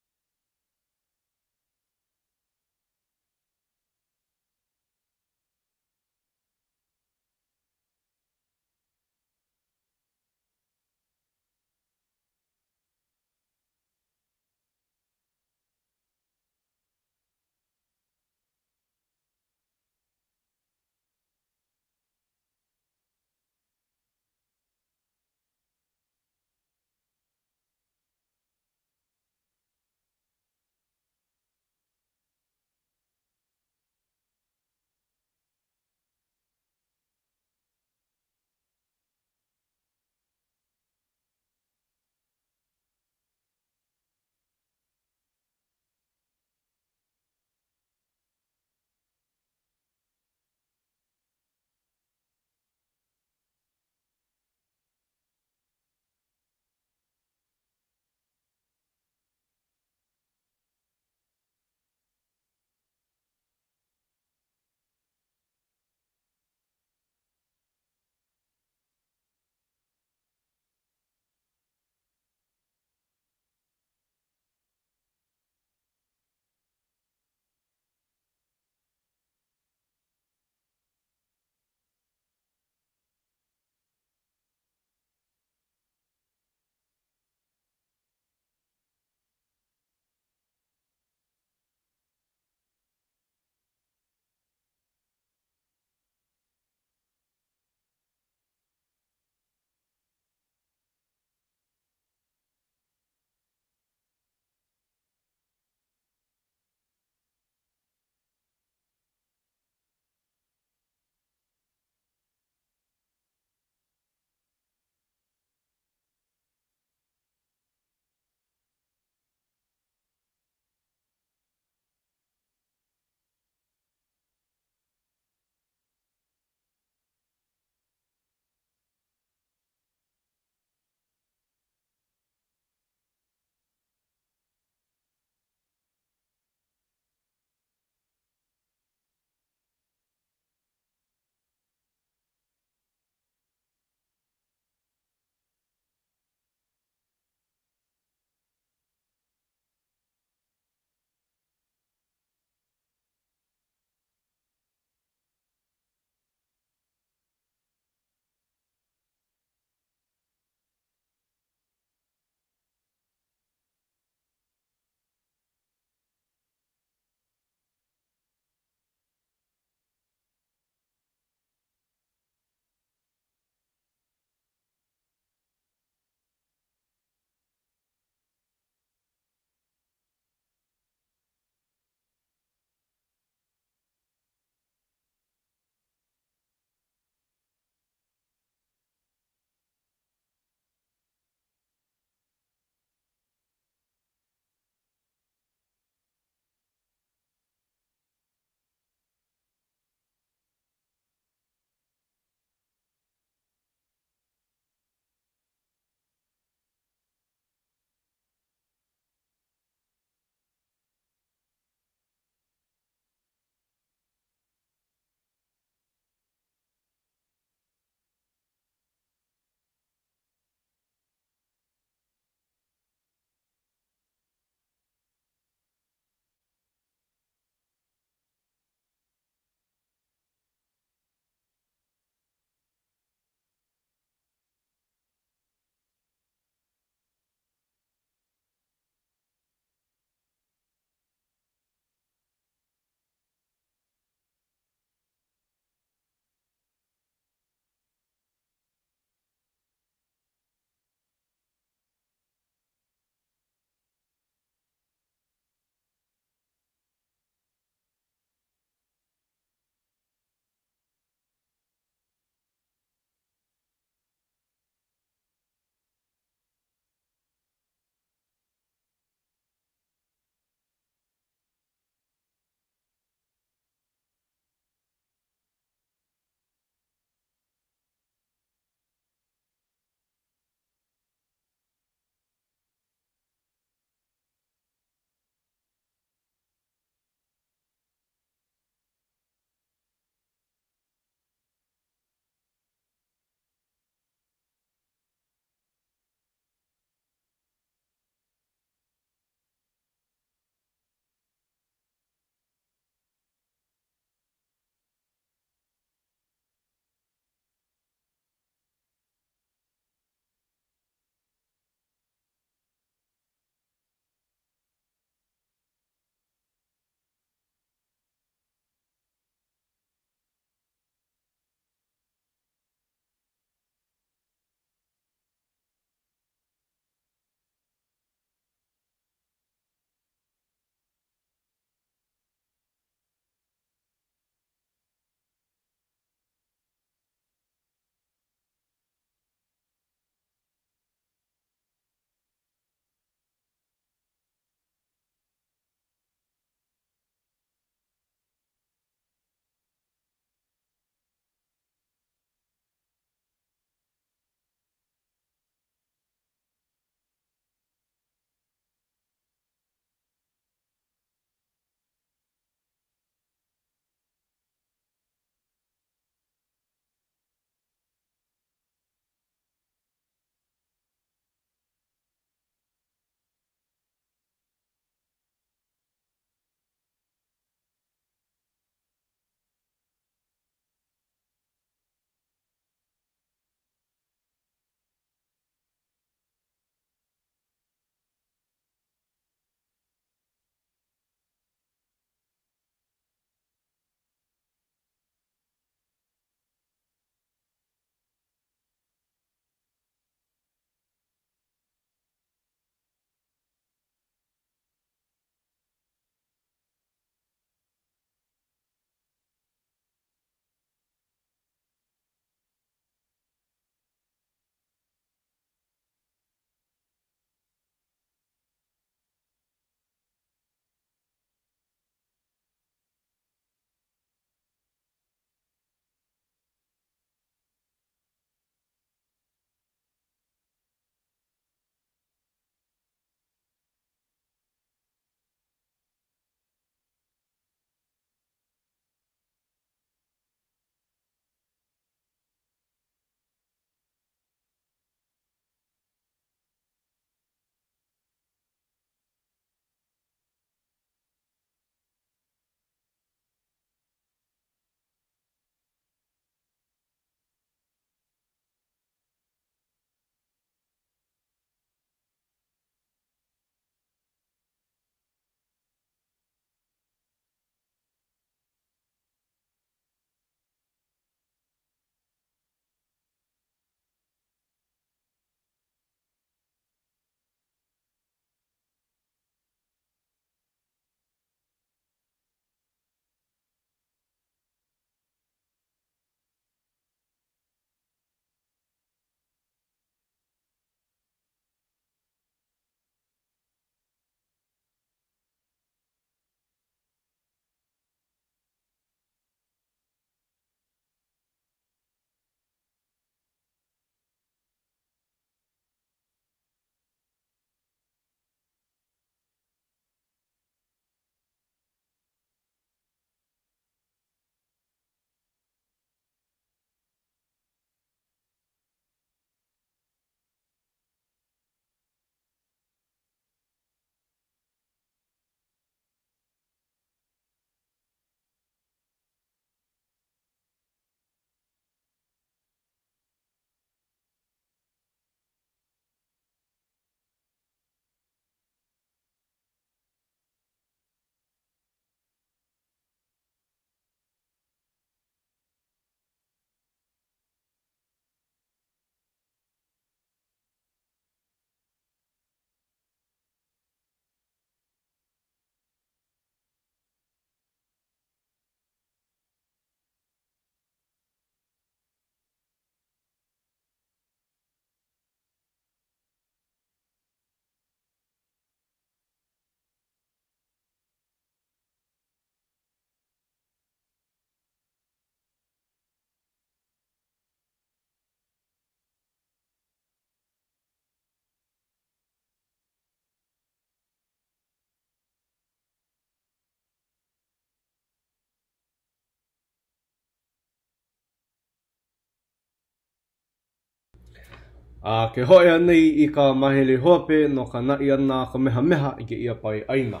Speaker 1: Ke hoi anei I ka mahele hope no ka nai ana ka meha meha I ke ia pai aina.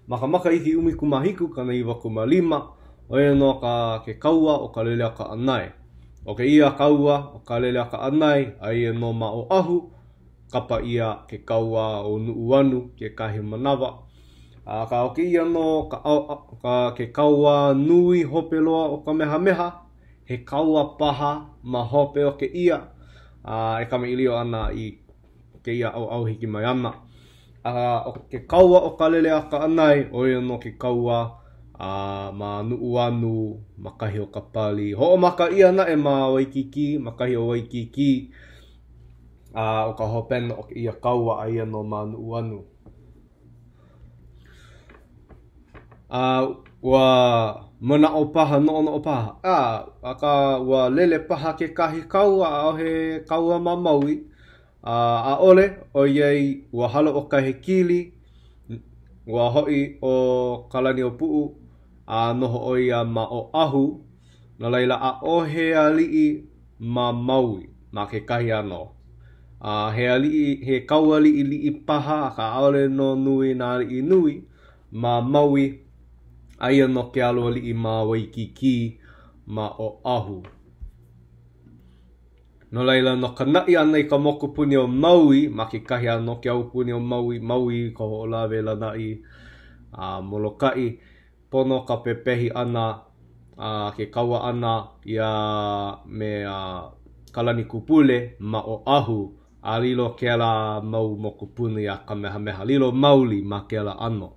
Speaker 1: Maka iki umi kumahiku ka nai wakumalima oia no ka ke kaua o ka lelea ka anai. O ke ia kaua o ka lelea ka anai ai no ma o ahu kapa ia ke kaua o nuuanu ke kahi manawa. Ka o ke ia no ka ke kaua nui hope loa o ka meha meha he kaua paha ma hope o ke ia. E kama ilio ana I ke ia au hiki mai ana. O ke kaua o ka lelea ka anai oia no ke kaua ma nuuanu makahi o ka pali. Ho'o maka ia na ma Waikiki, makahi o Waikiki o ka hopena o ke ia kaua aia no ma nuuanu. Wa mana o paha no o paha. Aka wa lele paha ke kahi kaua o he kaua ma Maui. A ole o iei wa halo o kahi kili wa hoi o kalani o puu noho o ia ma o ahu na laila a o he alii ma Maui ma ke kahi ano. He kaua li paha ka aole no nui na li nui ma Maui aia no ke alo li ma Waikiki ma o ahu. No laila no ka nai ana I ka mokupuni o Maui ma ke kahi ano ke aupuni o Maui ko o lawe la nai Molokai pono ka pepehi ana ke kaua ana ia me kalani kupule ma o ahu a lilo ke ala mau mokupuni a kamehameha lilo mauli ma ke ala ano.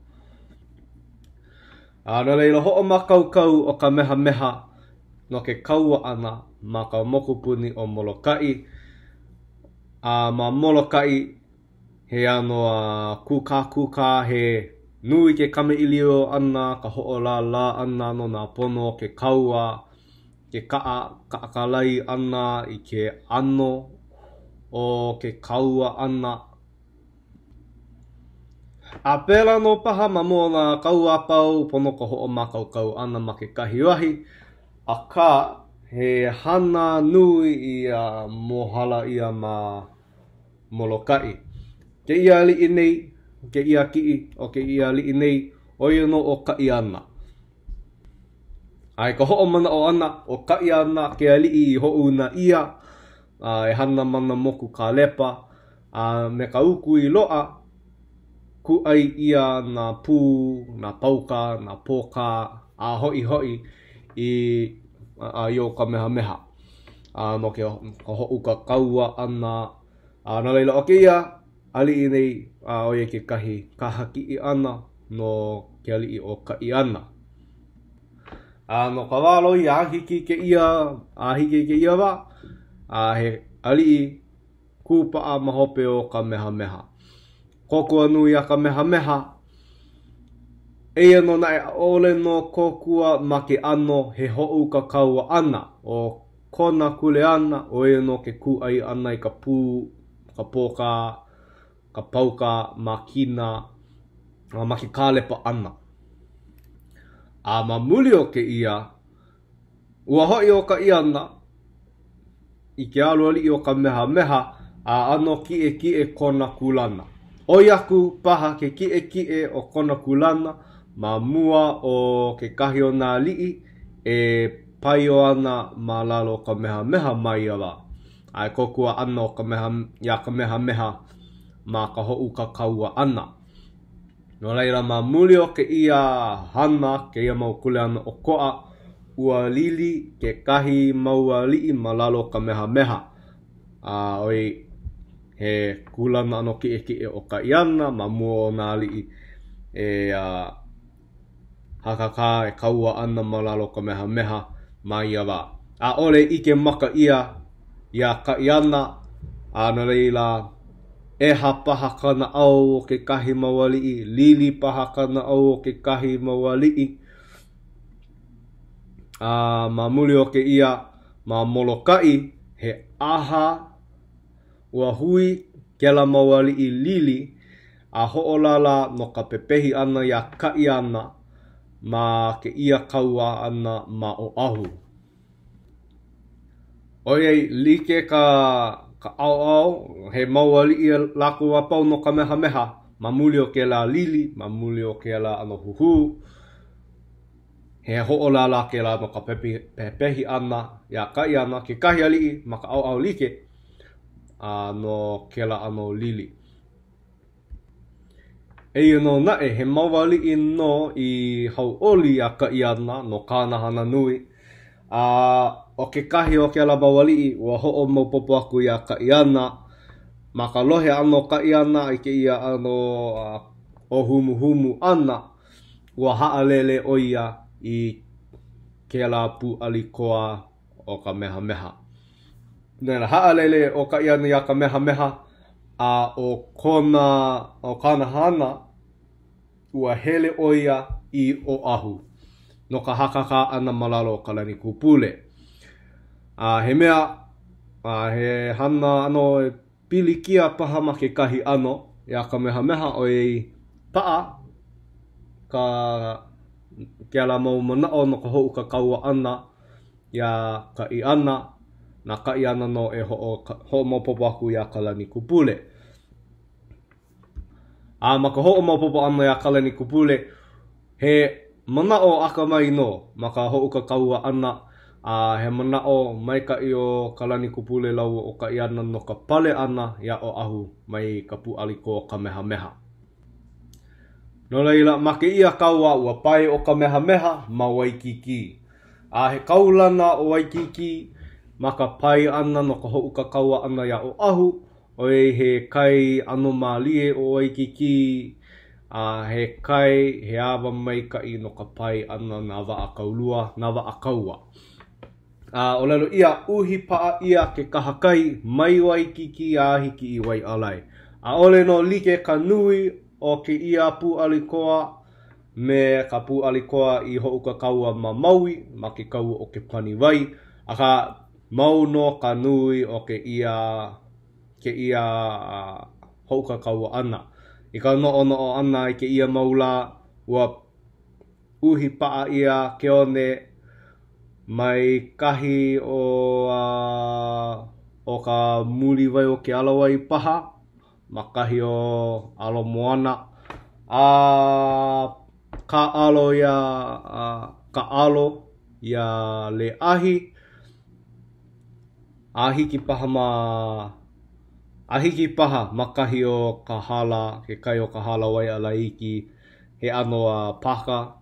Speaker 1: No leila ho'o makaukau o ka meha meha no ke kaua ana ma ka mokupuni o Molokai. Ma Molokai he ano kuka he nui ke kame ilio ana ka ho'o la ana no na pono ke kaua ke kaakalai ana I ke ano o ke kaua ana. A pela no paha ma mo na kaua pau pono ko ho'o makaukau ana ma ke kahi wahi. A ka he hana nui I mohala ia ma Molokai. Ke ia li nei, ke ia kii o ke ia li nei oia no o ka iana. Ai ka ho'o mana o ana o ka iana ke ali ho'u na ia. E hana mana moku ka lepa. Me ka uku I loa ku ai ia na pū, na pauka, na poka, hoi I o ka meha meha. No ke ho'u ka kaua ana. Na leila o ke ia, ali nei oia ke kahi kahaki ana no ke ali o ka iana. No ka walo I ahiki ke ia wa, he ali kupaa mahope o ka meha meha. Kokua nui a ka meha meha. Eia no nai ole no kokua ma ke ano he ho'u ka kaua ana. O kona kule ana o eia no ke ku ai ana I ka pū, ka poka, ka pauka, ma kina, ma ke kālepa ana. Ma muli o ke ia, ua hoi o ka iana, I ke aluali o ka meha meha, ano kie kona kulana. O yaku paha ke kie o kona kulana, ma mua o ke kahi o nā lii, pai o ana ma lalo ka meha meha mai awa. Ai kokua ana o ka meha meha ma ka ho'u ka kaua ana. No leila ma muli o ke ia hana ke ia mau kule ana o koa ua lili ke kahi maua lii ma lalo ka meha meha. Oi he kulana ano kie o ka iana ma mua o nā lii hakaka kaua ana ma lalo ka meha meha mai awa. Ole ike maka ia ka iana no leila ha paha kana au o ke kahi maua lii, lili paha kana au o ke kahi maua lii. Ma muli o ke ia ma Molokai he aha ua hui ke la maua lii lili ho'olala no ka pepehi ana ia ka iana ma ke ia kaua ana ma o ahu. Oiei like ka ka au he mauali ia laku a pau no Kamehameha, ma muli o ke la lili, ma muli o ke la ano huhu, he ho'olala ke la no ka pepehi ana, ia kai ana ke kahi ali'i ma ka au like, no ke la ano lili. No nae, he mauali no I hauoli a kai ana no kānahana nui. O ke kahi o ke ala mauali ua ho'o maupopo aku ia kai ana, ma ka lohe ano kai ana I ke ia ano o humu ana, ua haalele o ia I ke ala pu alikoa o Kamehameha. Nela haalele o kai ana ia Kamehameha, o kānahana ua hele o ia I Oahu no ka hakaka ana malalo o Kalani Kupule. He mea he hana ano e pili kia paha ma ke kahi ano ia Kamehameha o paa ka ke ala mau manao no ka ho'u ka kaua ana ia kai ana na kai ana no e ho'o maupopo aku ia Kalani Kupule. Ma ka ho'o maupopo ana ia Kalani Kupule, he manao akamai no ma ka ho'u ka kaua ana, he manao mai ka o Kalani Kupule lau o kai ana no ka pale ana ia Oahu mai ka pu aliko Kamehameha. No leila ma ke ia kaua ua pai o Kamehameha ma Waikiki. He kaulana o Waikiki ma ka pai ana no ka ho'u ka kaua ana ia Oahu, he kai anomalie o Waikiki, he kai he awa mai kai no ka pai ana na wa akaulua, na wa akaua. O lelo ia uhi paa ia ke kahakai mai Waikiki a hiki I Waialae. Ole no like ka nui o ke ia pu alikoa me ka pu alikoa I ho'u ka kaua ma Maui ma ke kaua o ke Paniwai, aka mau no ka nui o ke ia ho'u ka kaua ana. I ka no'o ana I ke ia maula ua uhi paa ia ke one mai kahi o ka muli wai o ke alawai paha, ma kahi o alo moana, ka alo ia le ahi, ahiki paha ma kahi o ka hala, ke kai o ka hala wai ala iki, he ano paka,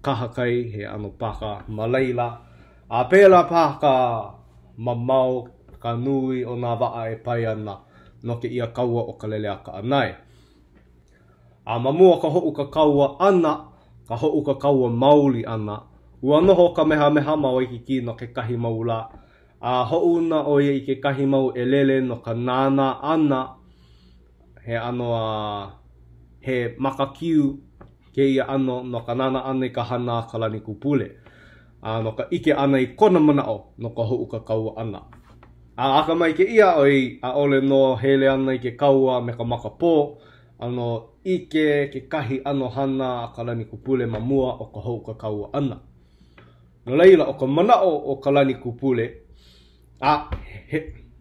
Speaker 1: kahakai, he ano paka ma leila, pēla paka ma mau ka nui o nā waa e pai ana no ke ia kaua o ka lele aka anai. Ma mua ka ho'u ka kaua ana, ka ho'u ka kaua mauli ana, ua noho Kamehameha ma Waikiki no ke kahi maula, ho'u na o ia I ke kahi mau e lele no ka nana ana, he ano he makakiu ke ia ano no ka nana ana I ka hana Kalani Kupule, no ka ike ana I kona manao no ka ho'u ka kaua ana. Aka mai ke ia ole no hele ana I ke kaua me ka makapo, ano ike ke kahi ano hana Kalani Kupule ma mua o ka ho'u ka kaua ana. No leila o ka manao o Kalani Kupule,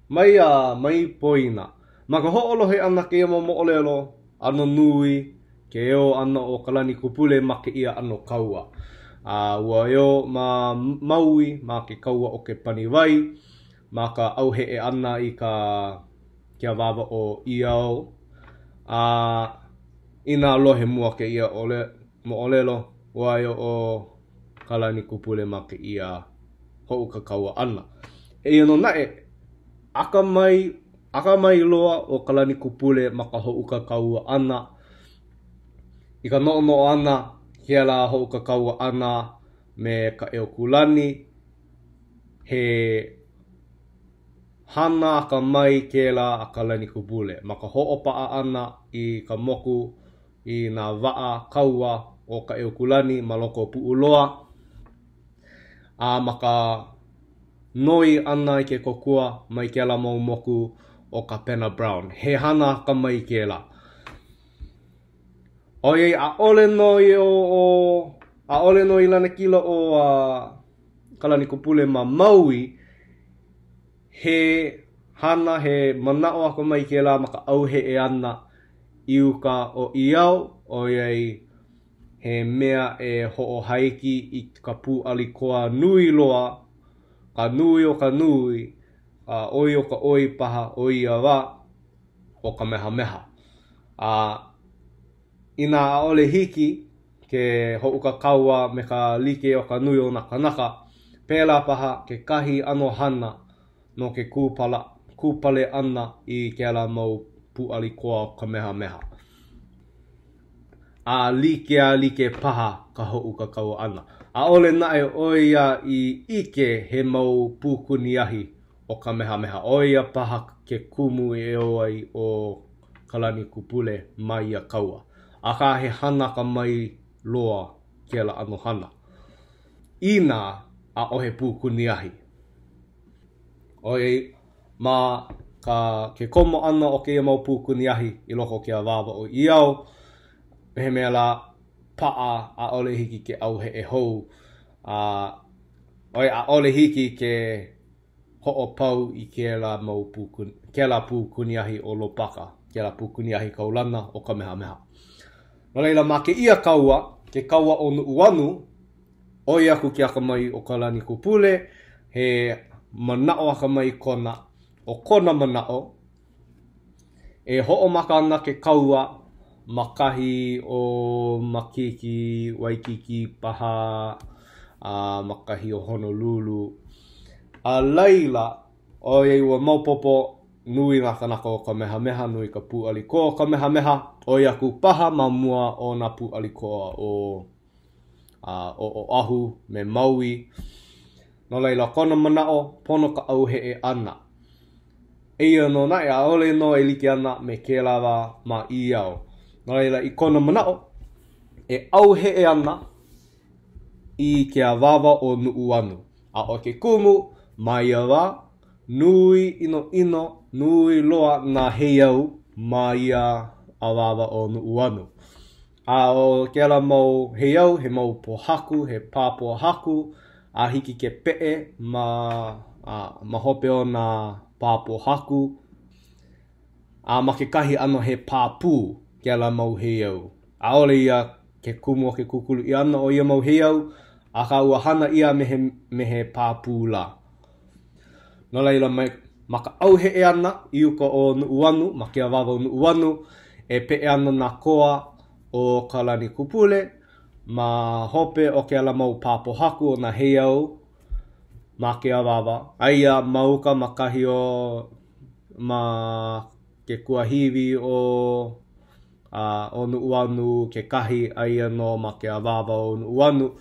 Speaker 1: mai poina. Ma ka ho'olohe ana ke ia mo'olelo ano nui ke eo ana o Kalani Kupule ma ke ia ano kaua. Ua eo ma Maui ma ke kaua o ke Paniwai, ma ka auhe ana I ka kia wawa o Iao, ina lohe mua ke ia mo'olelo, ua eo o Kalani Kupule ma ke ia ho'u ka kaua ana. No nae, aka mai loa o Kalani Kupule ma ka ho'u ka kaua ana, I ka no'o ana, kia la ho'u ka kaua ana me ka eo kulani, he hana aka mai ke la a Kalani Kupule. Ma ka ho'opaa ana I ka moku I nā waa kaua o ka eo kulani ma loko pu'uloa, ma ka noi ana I ke kokua mai ke la mau moku o ka Pena Brown. He hana ka mai ke la. O iei a ole no I lana kila o Kalani Kupule ma Maui, he hana he manao ako mai ke la maka auhe e ana iuka o iau o iei he mea e ho'o haiki i ka pu alikoa nui loa, ka nui o ka nui, ka oi o ka oi paha o ia wa o ka meha meha. Ina a ole hiki ke ho'u ka kaua me ka like o ka nui o naka naka, pēla paha ke kahi ano hana no ke kūpale ana i ke ala mau pu alikoa o ka meha meha. Like paha ka ho'u ka kaua ana. A ole nae oia i ike he mau pūkuni ahi o ka meha meha. Oia paha ke kumu e oai o kalani kupule mai a kaua. A ka he hana ka mai loa ke ala ano hana. Ina a ohe pūkuni ahi. Oi ma ke komo ana o ke mau pūkuni ahi i loko ke a wawa o iau. He mea la paa a ole hiki ke auhe e hou. Oi a ole hiki ke ho'o pau i ke la mau pūkuni, ke la pūkuni ahi o lopaka, ke la pūkuni ahi kaulana o ka meha meha. No leila ma ke ia kaua, ke kaua o Nu'uanu, oi aku ke aka mai o kalani kupule, he manao aka mai kona, o kona manao, e ho'o maka ana ke kaua, makahi o Makiki, Waikiki, Paha, makahi o Honolulu. A leila, o iei ua maupopo nui naka naka o ka meha meha, nui ka pu alikoa o ka meha meha, o iaku paha ma mua o na pu alikoa o Ahu me Maui. No leila, kona manao, pono ka auhe e ana. Eia no na, a ole no e like ana me ke lawa ma iau. No leila, i kona manao, e auhe e ana i ke a wawa o Nu'uanu. A o ke kumu, mai awa, nui ino, nui loa na heiau mai a wawa o Nu'uanu. A o ke ala mau heiau, he mau pohaku, he pā pohaku, a hiki ke pe'e ma hope o na pā pohaku. A ma ke kahi ano he pāpū ke ala mau heiau. A ole ia ke kumu o ke kukulu i ana o ia mau heiau, a ka ua hana ia me he pāpū la. No leila ma ka auhe e ana i uka o Nu'uanu, ma ke awawa o Nu'uanu, e pe'e ana na koa o kalani kupule, ma hope o ke ala mau pāpohaku o na heiau, ma ke awawa. Aia mauka makahi o ma ke kuahiwi o Nu'uanu, ke kahi aia no ma ke awawa o Nu'uanu.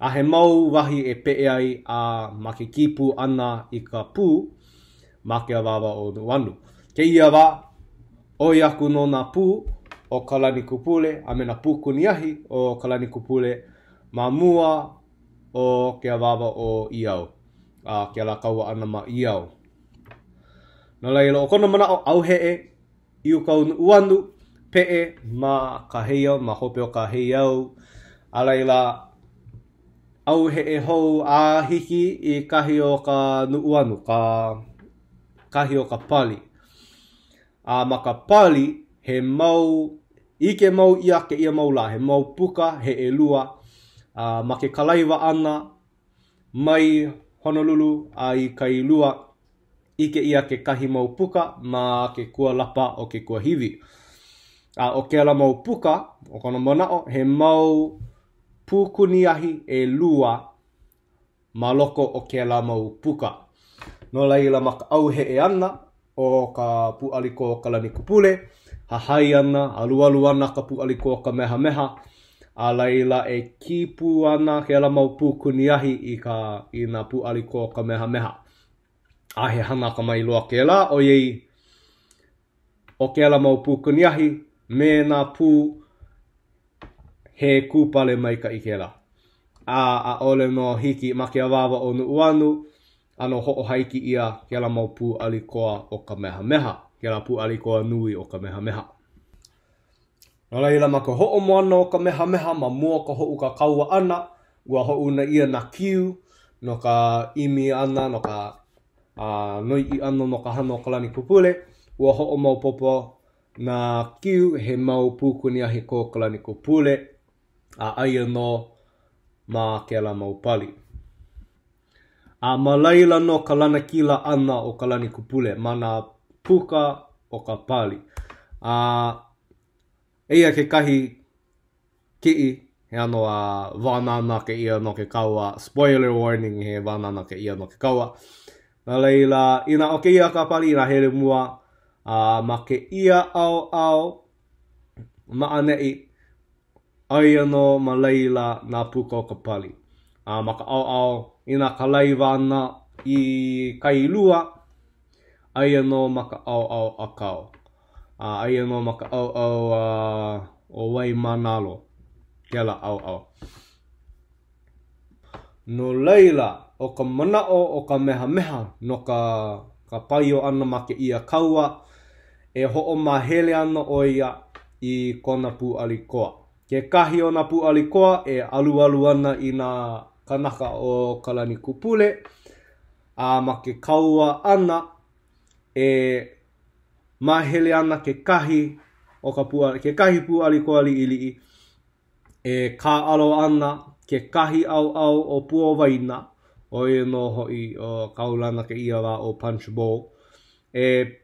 Speaker 1: A he mau wahi e pe'e ai ma ke kipu ana i ka pū, ma ke awawa o Nu'uanu. Ke ia wa, oi aku no na pū o kalani kupule, a me na pūkuni ahi o kalani kupule, ma mua o ke awawa o iau, ke ala kaua ana ma iau. No leila, o kona mana o auhe e, i uka o Nu'uanu, pe'e ma ka heiau, ma hope o ka heiau, a leila, auhe e hou a hiki i kahi o ka Nu'uanu, kahi o ka pali. Ma ka pali, he mau, ike mau ia ke ia mau la, he mau puka, he e lua, ma ke kalaiwa ana, mai Honolulu, i kai lua, ike ia ke kahi mau puka, ma ke kua lapa o ke kua hiwi. O ke ala mau puka, o kona manao, he mau pūkuni ahi e lua ma loko o ke ala mau puka. No leila ma ka auhe e ana o ka pu aliko o kalani kupule, hahai ana, alualu ana ka pu aliko o ka meha meha, a leila e kipu ana ke ala mau pūkuni ahi i na pu aliko o ka meha meha. A he hana ka mai loa ke la, o iei o ke ala mau pūkuni ahi, me na pū he kūpale mai ka ike la. A ole no hiki ma ke awawa o Nu'uanu, ano ho'o haiki ia ke ala mau pū alikoa o ka meha meha, ke ala pū alikoa nui o ka meha meha. No leila ma ka ho'o moana o ka meha meha, ma mua ka ho'u ka kaua ana, ua ho'u na ia na kiu, no ka imi ana, no ka Noi I ano no ka hano kalani kupule, ua ho'o maupopo na kiu he mau pukuniahi ko kalani kupule, aia no ma ke la mau pali. Ma laila no ka lana kila ana o kalani kupule, mana puka o ka pali. Eia ke kahi ki'i, he ano wānana ke ia no ke kaua, spoiler warning he wānana ke ia no ke kaua. Na leila, ina o ke ia ka pali, ina hele mua, ma ke ia au maanei, aia no ma leila na puka o ka pali. Ma ka au, ina ka lai wāna I kai lua, aia no ma ka au akau. Aia no ma ka au o wai manalo, kela au. No leila, o ka manao o ka meha no ka paio ana ma ke ia kaua, e ho'o mahele ana o ia I kona pu alikoa. Ke kahi o na pu alikoa e alu ana I na kanaka o kalani kupule, ma ke kaua ana e mahele ana ke kahi o ke kahi pu alikoa li'i e ka alo ana ke kahi au o pua waina o e no hoi o kaulana ke ia wa o punch bowl e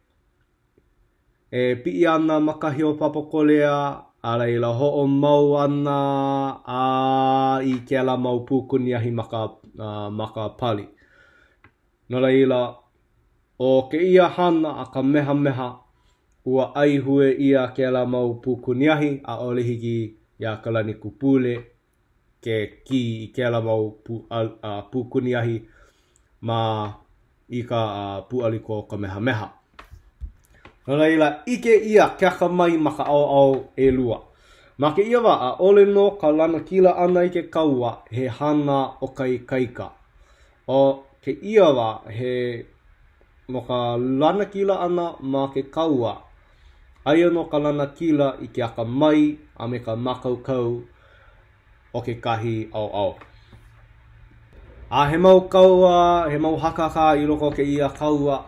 Speaker 1: pi ana makahi o papakolea a leila ho'o mau ana I ke ala mau pukuniahi maka pali. No leila o ke ia hana a ka meha ua aihue ia ke ala mau pukuniahi a ole hiki ia kalani kupule ke ki I ke ala mau pukuniahi ma I ka pualiko ka meha. No leila, ike ia keaka mai ma ka au e lua. Ma ke ia wa a ole no ka lana kila ana I ke kaua he hana o kai kaika. O ke ia wa he no ka lana kila ana ma ke kaua. Aia no ka lana kila I ke aka mai a me ka makaukau o ke kahi au. He mau kaua, he mau hakaka I loko ke ia kaua,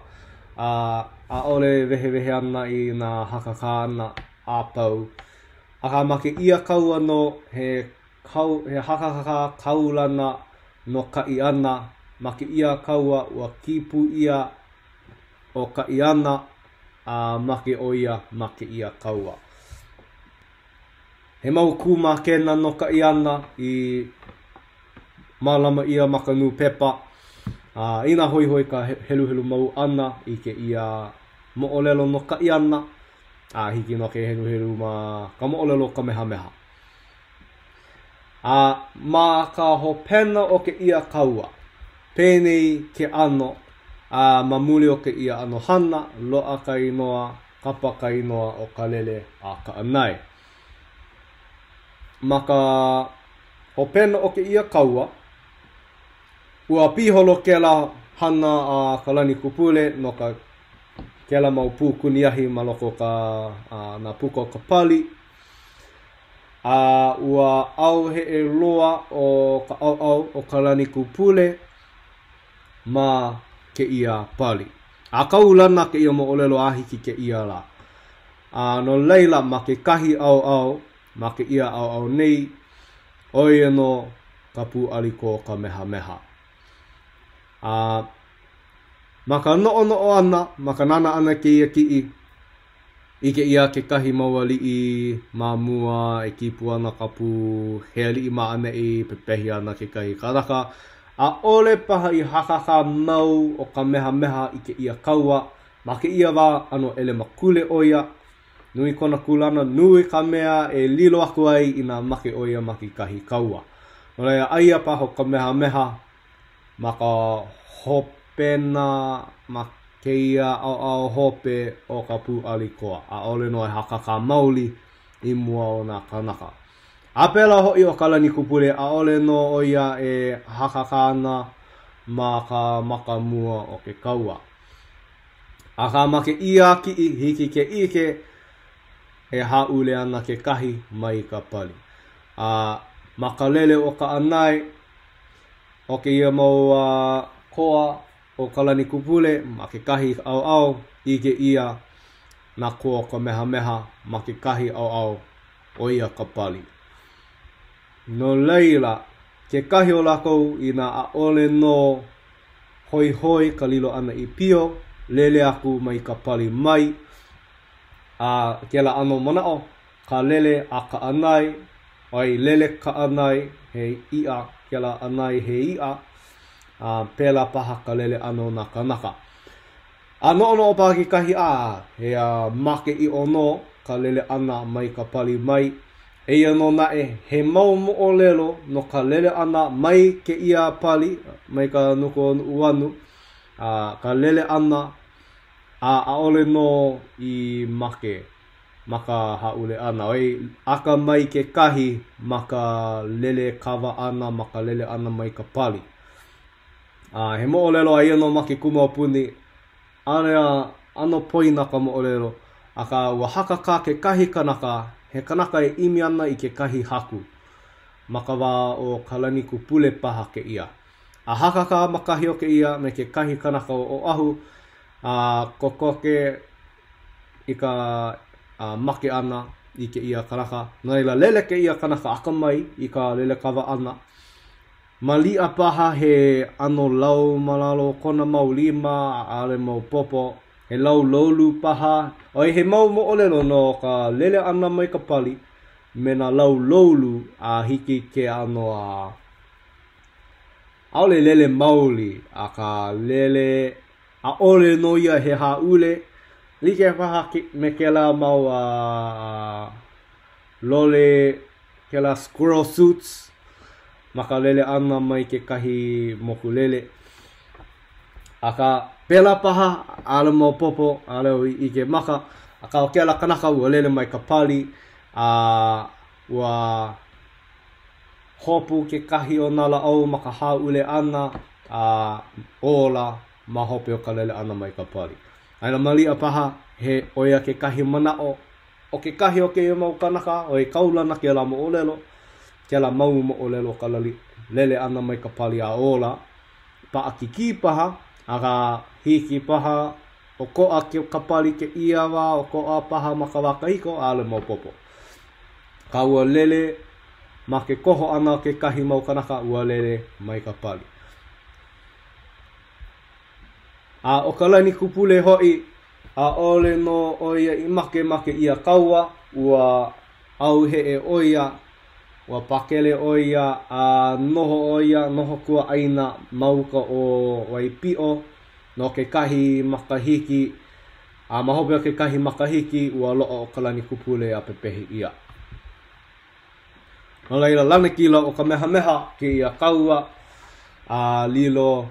Speaker 1: a ole wehe ana I na hakaka ana a pau. Aka ma ke ia kaua no he hakaka kaulana no kai ana, ma ke ia kaua ua kipu ia o kai ana, ma ke o ia ma ke ia kaua. He mau kuma kena no kai ana I malama ia makanu pepa. Ina hoi ka helu mau ana I ke ia mo'olelo no kai ana. Hiki no ke helu ma ka mo'olelo ka meha. Ma ka hopena o ke ia kaua. Penei ke ano, ma muli o ke ia ano hana, loa ka inoa, kapa ka inoa o ka lele a ka anai. Ma ka hopena o ke ia kaua, ua piholo ke la hana a kalani kupule no ka ke la mau pukuniahi ma loko ka na puka o ka pali. Ua au he e loa o ka au o kalani kupule ma ke ia pali. Kaulana ke ia mo olelo ahiki ke ia la. No leila ma ke kahi au ma ke ia au nei oia no ka pu aliko ka meha. Maka no ana, maka nana ana ke ia ki I ke ia ke kahi mawali I mamua e kipu ana kapu heali I maane I pepehi ana ke kahi karaka. Ole paha I hakaka mau o ka meha I ke ia kaua. Ma ke ia wa ano ele makule oia. Nui kona kulana, nui ka mea e lilo aku ai I na make oia ma ke kahi kaua. No leia aia paha o ka meha ma ka hopena ma ke ia au hope o ka pu alikoa. Ole no e hakaka mauli I mua o na kanaka. Pela hoi o kalani kupule ole no o ia e hakaka ana ma ka maka mua o ke kaua. Ka ma ke ia ki hiki ke ike e haule ana ke kahi mai ka pali. Ma ka lele o ka anai o ke ia mau koa o kalani kupule ma ke kahi au i ke ia na koa ka meha ma ke kahi au o ia ka pali. No leila, ke kahi o lako i na a ole no hoi ka lilo ana i pio, lele aku mai ka pali mai, a ke la ano manao, ka lele a ka anai, oi lele ka anai he ia, ke la anai he ia, pēla paha ka lele ano na kanaka. Ano o paha ki kahi he make i ono ka lele ana mai ka pali mai, eia no nae he mau mo o lelo no ka lele ana mai ke ia pali, mai ka nuko uanu, ka lele ana a ole no i make, maka haule ana. Oi, aka mai ke kahi maka lele kawa ana, maka lele ana mai ka pali. He mo o lelo a ia no make kumaupuni, ano poina ka mo o lelo, aka ua haka ka ke kahi kanaka, he kanaka e imi ana i ke kahi haku. Maka wā o kalani kupule paha ke ia. A haka ka makahi o ke ia me ke kahi kanaka o ahu, kokoke i ka make ana i ke ia kanaka. Naila lele ke ia kanaka aka mai i ka lele kawa ana. Malia paha he ano lau malalo kona mau lima, ale mau popo, he lau lolu paha. Oi he mau mo olelo no ka lele ana mai ka pali, me na lau lolu a hiki ke ano aole lele mauli, a ka lele a ole no ia he haule, like paha me ke la mau lole ke la squirrel suits, maka lele ana mai ke kahi moku lele. Aka pela paha, ale mau popo, ale i ke maka, aka o ke ala kanaka ua lele mai ka pali, ua hopu ke kahi o nala au maka haule ana, ola ma hope o ka lele ana mai ka pali. Aina malia paha, he oia ke kahi manao, o ke kahi o ke mau kanaka, o e kaulana ke la mo o lelo, ke la mau mo o lelo ka lele ana mai ka pali a ola, pa a ki paha, aka hiki paha, o koa ke ka pali ke iawa, o koa paha maka wakahiko, ale mau popo. Ka ua lele, ma ke koho ana ke kahi mau kanaka, ua lele mai ka pali. O kalani kupule hoi, a ole no oia i make ia kaua, ua au he e oia, ua pakele oia, noho oia, noho kua aina mauka o waipio, no ke kahi makahiki, mahope o ke kahi makahiki, ua loo o kalani kupule a pepehi ia. No leila lana kila o ka meha ki ia kaua, lilo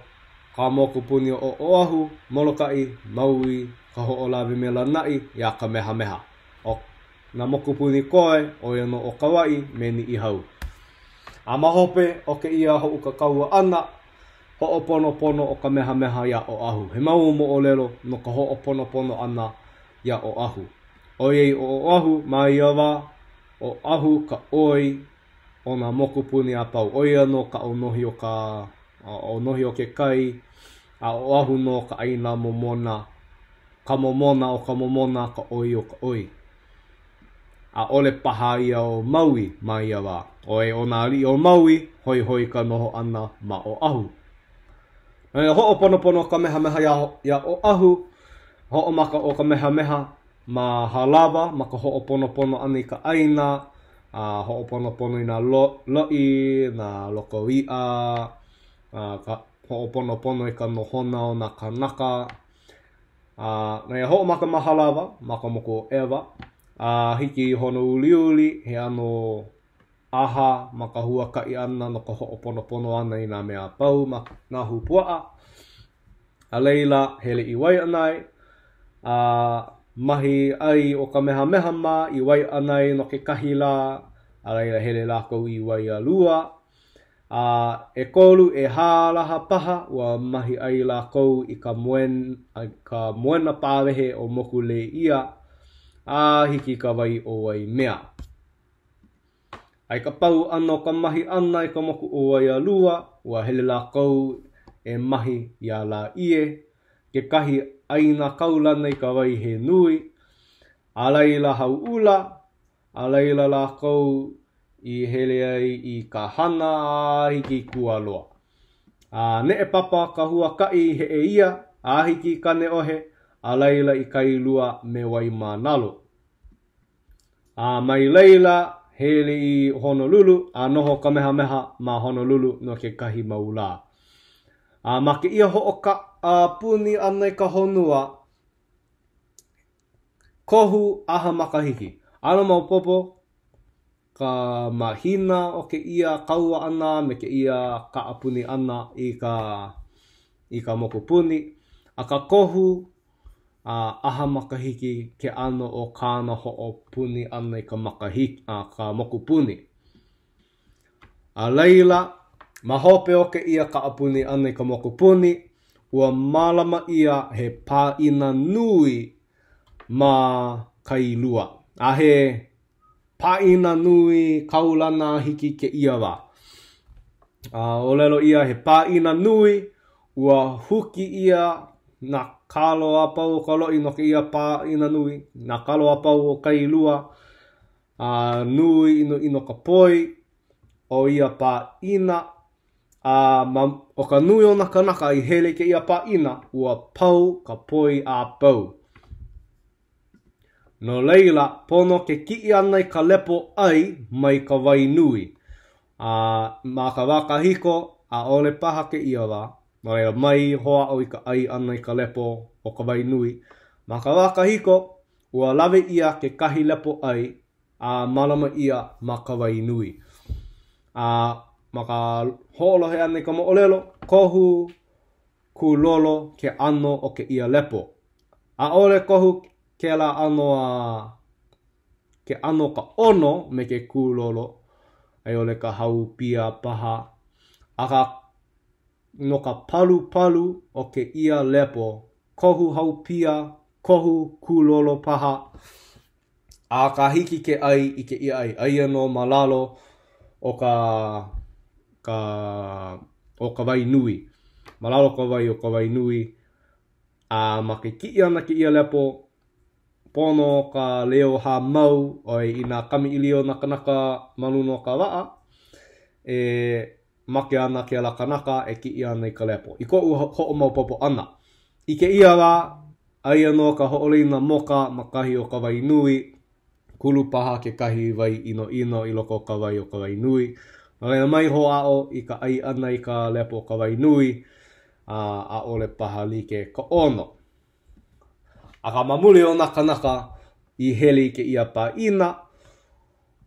Speaker 1: ka moku puni o oahu, molokai, maui, ka ho'olawe me lanai, ia ka meha. O na moku puni koe, o ia no o kawai, me ni ihau. Mahope o ke ia ho uka kaua ana, ho'oponopono o ka meha ia o ahu. He mau mo o lelo no ka ho'oponopono ana ia o ahu. O iei o ahu, mai awa, o ahu ka oi, o na moku puni a pau. O ia no ka onohi o ka onohi o ke kai, o ahu no ka aina momona, ka momona o ka momona, ka oi o ka oi. Ole paha ia o maui mai ia wā. O e o nā li o maui, hoi ka noho ana ma o ahu. Ho'oponopono ka meha ia o ahu, ho'omaka o ka meha ma halawa, maka ho'oponopono ana i ka aina, ho'oponopono i nā loi, nā loko ia, ka ho'oponopono i ka nohona o nā kanaka. Nai ho'omaka ma halawa, maka moko ewa, hiki hono uliuli, he ano aha, maka huakai ana, no ka ho'oponopono ana i nā mea pau, nā hupua'a. Leila, hele i wai anai, mahi ai o ka meha ma, i wai anai no ke kahi la, leila hele lako i wai a lua. E kolu e hālaha paha, ua mahi ai lako i ka moena pāwehe o moku le ia, hiki ka wai o wai mea. Ai ka pau ano ka mahi ana i ka moku o wai a lua, ua hele lako e mahi ia la ie, ke kahi aina kaulana I ka wai he nui, a laila hau ula, a laila la kou I hele ai I ka hana a hiki kualoa. Ne e papa ka hua kai he e ia, a hiki kane ohe, a laila I kailua me wai manalo. Mai leila hele I Honolulu, a noho kamehameha ma Honolulu no ke kahi maula. Ma ke ia hooka puni ana I ka honua, kohu aha makahiki. Ano mau popo, ka mahina o ke ia kaua ana me ke ia kaapuni ana I ka mokupuni. A ka kohu, aha makahiki ke ano o kāna ho'opuni ana I ka makahiki, ka mokupuni. A leila, mahope o ke ia kaapuni ana I ka mokupuni, ua malama ia he pāina nui ma kailua. A he pāina nui kaulana hiki ke ia wa. O lelo ia he pāina nui, ua huki ia na kalo apau o ka loi no ke ia pāina nui, na kalo apau o kailua, nui ino ka poi, o ia pāina, o ka nui o na kanaka I hele ke ia pāina, ua pau ka poi a pau. No leila, pono ke ki'i ana I ka lepo ai mai ka wai nui. Ma ka waka hiko, a ole paha ke ia wa. No leila mai hoa o I ka ai ana I ka lepo o ka wai nui. Ma ka waka hiko, ua lawe ia ke kahi lepo ai, malama ia ma ka wai nui. Ma ka ho'olohe ana I ka mo'olelo, kohu ku lolo ke ano o ke ia lepo. A ole kohu ke la ano ke ano ka ono me ke kūlolo, ai ole ka hau pia paha, a ka no ka palu palu o ke ia lepo, kohu hau pia, kohu kūlolo paha, a ka hiki ke ai I ke ia ai, ai no malalo o ka wai nui, malalo ka wai o ka wai nui, ma ke ki'i ana ke ia lepo, pono ka leo ha mau oi ina kami ilio na kanaka maluno ka waa, make ana ke ala kanaka e ki'i ana I ka lepo. I ko ho'o mau popo ana. I ke ia wa, ai ano ka ho'olina moka makahi o ka wai nui, kulu paha ke kahi wai ino I loko ka wai o ka wai nui. Nalena mai hoa o I ka ai ana I ka lepo o ka wai nui, a ole paha like ka ono. A ka mamuli o na kanaka I heli ke ia pāina,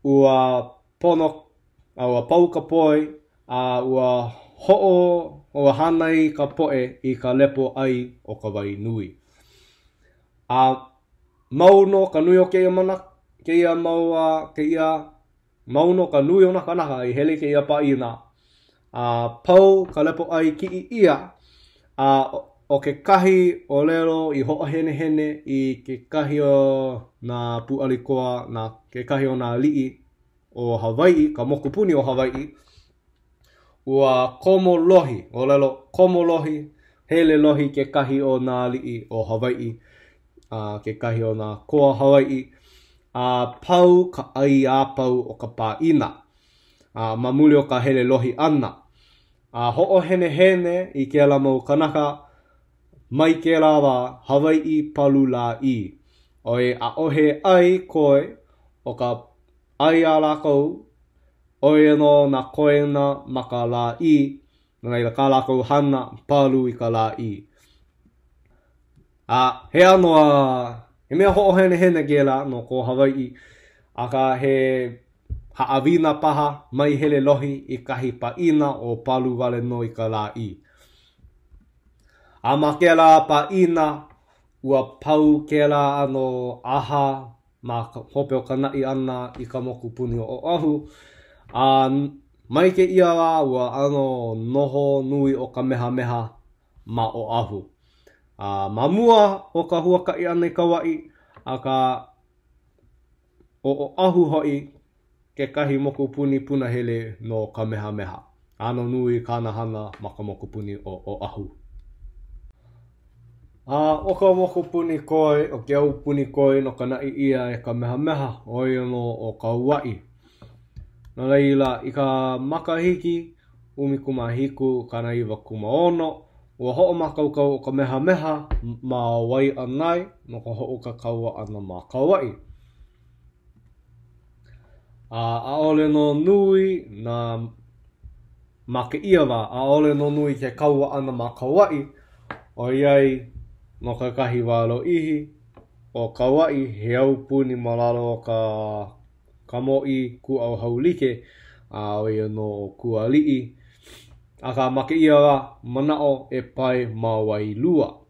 Speaker 1: ua pono, ua pau ka poi, ua ho'o, ua hanai ka poe I ka lepo ai o ka wai nui. Mauno ka nui o ke ia mana, ke ia mauno ka nui o na kanaka I heli ke ia pāina, pau ka lepo ai ki ia, o ke kahi o lelo I ho'o hene hene I ke kahi o na pu'alikoa, na ke kahi o na li'i o Hawaii, ka mokupuni o Hawaii, ua komo lohi, o lelo komo lohi, hele lohi ke kahi o na li'i o Hawaii, ke kahi o na koa Hawaii, pau ka ai a pau o ka pāina, mamuli o ka hele lohi ana, ho'o hene hene I ke ala mau kanaka, mai ke lawa Hawaii palu la I. Oi a ohe ai koe o ka ai a lākou, oi no na koena ma ka la I, ngai ka lākou hana palu I ka la I. He anoa, he mea ho'o hene hene ke la no ko Hawaii, aka he haawina paha mai hele lohi I kahi pāina o palu wale no I ka la I. Ma ke la pāina, ua pau ke la ano aha, ma hope o ka nai ana I ka mokupuni o Oahu. Mai ke ia wa, ua ano noho nui o ka meha meha ma Oahu. Ma mua o ka huakai ana I ka wai, a ka o Oahu hoi ke kahi mokupuni punahele no ka meha meha. Ano nui kāna hana ma ka mokupuni o ahu. O ka mokupuni koe, o ke au puni koe no ka nai ia e ka meha meha o iono o ka Hawaii. No leila, i ka makahiki, umikumahiku, kana iwa kumaono, ua ho'o makaukau o ka meha meha ma wai anai, no ka ho'o ka kaua ana ma ka Hawaii. A ole no nui na ma ke ia wa, a ole no nui ke kaua ana ma ka Hawaii, o iai no ka kahi walo ihi, o ka Hawaii he au puni ma lalo o ka mo'i ku au haulike, a o ia no kua li'i, a ka make ia wa manao e pai ma wai lua.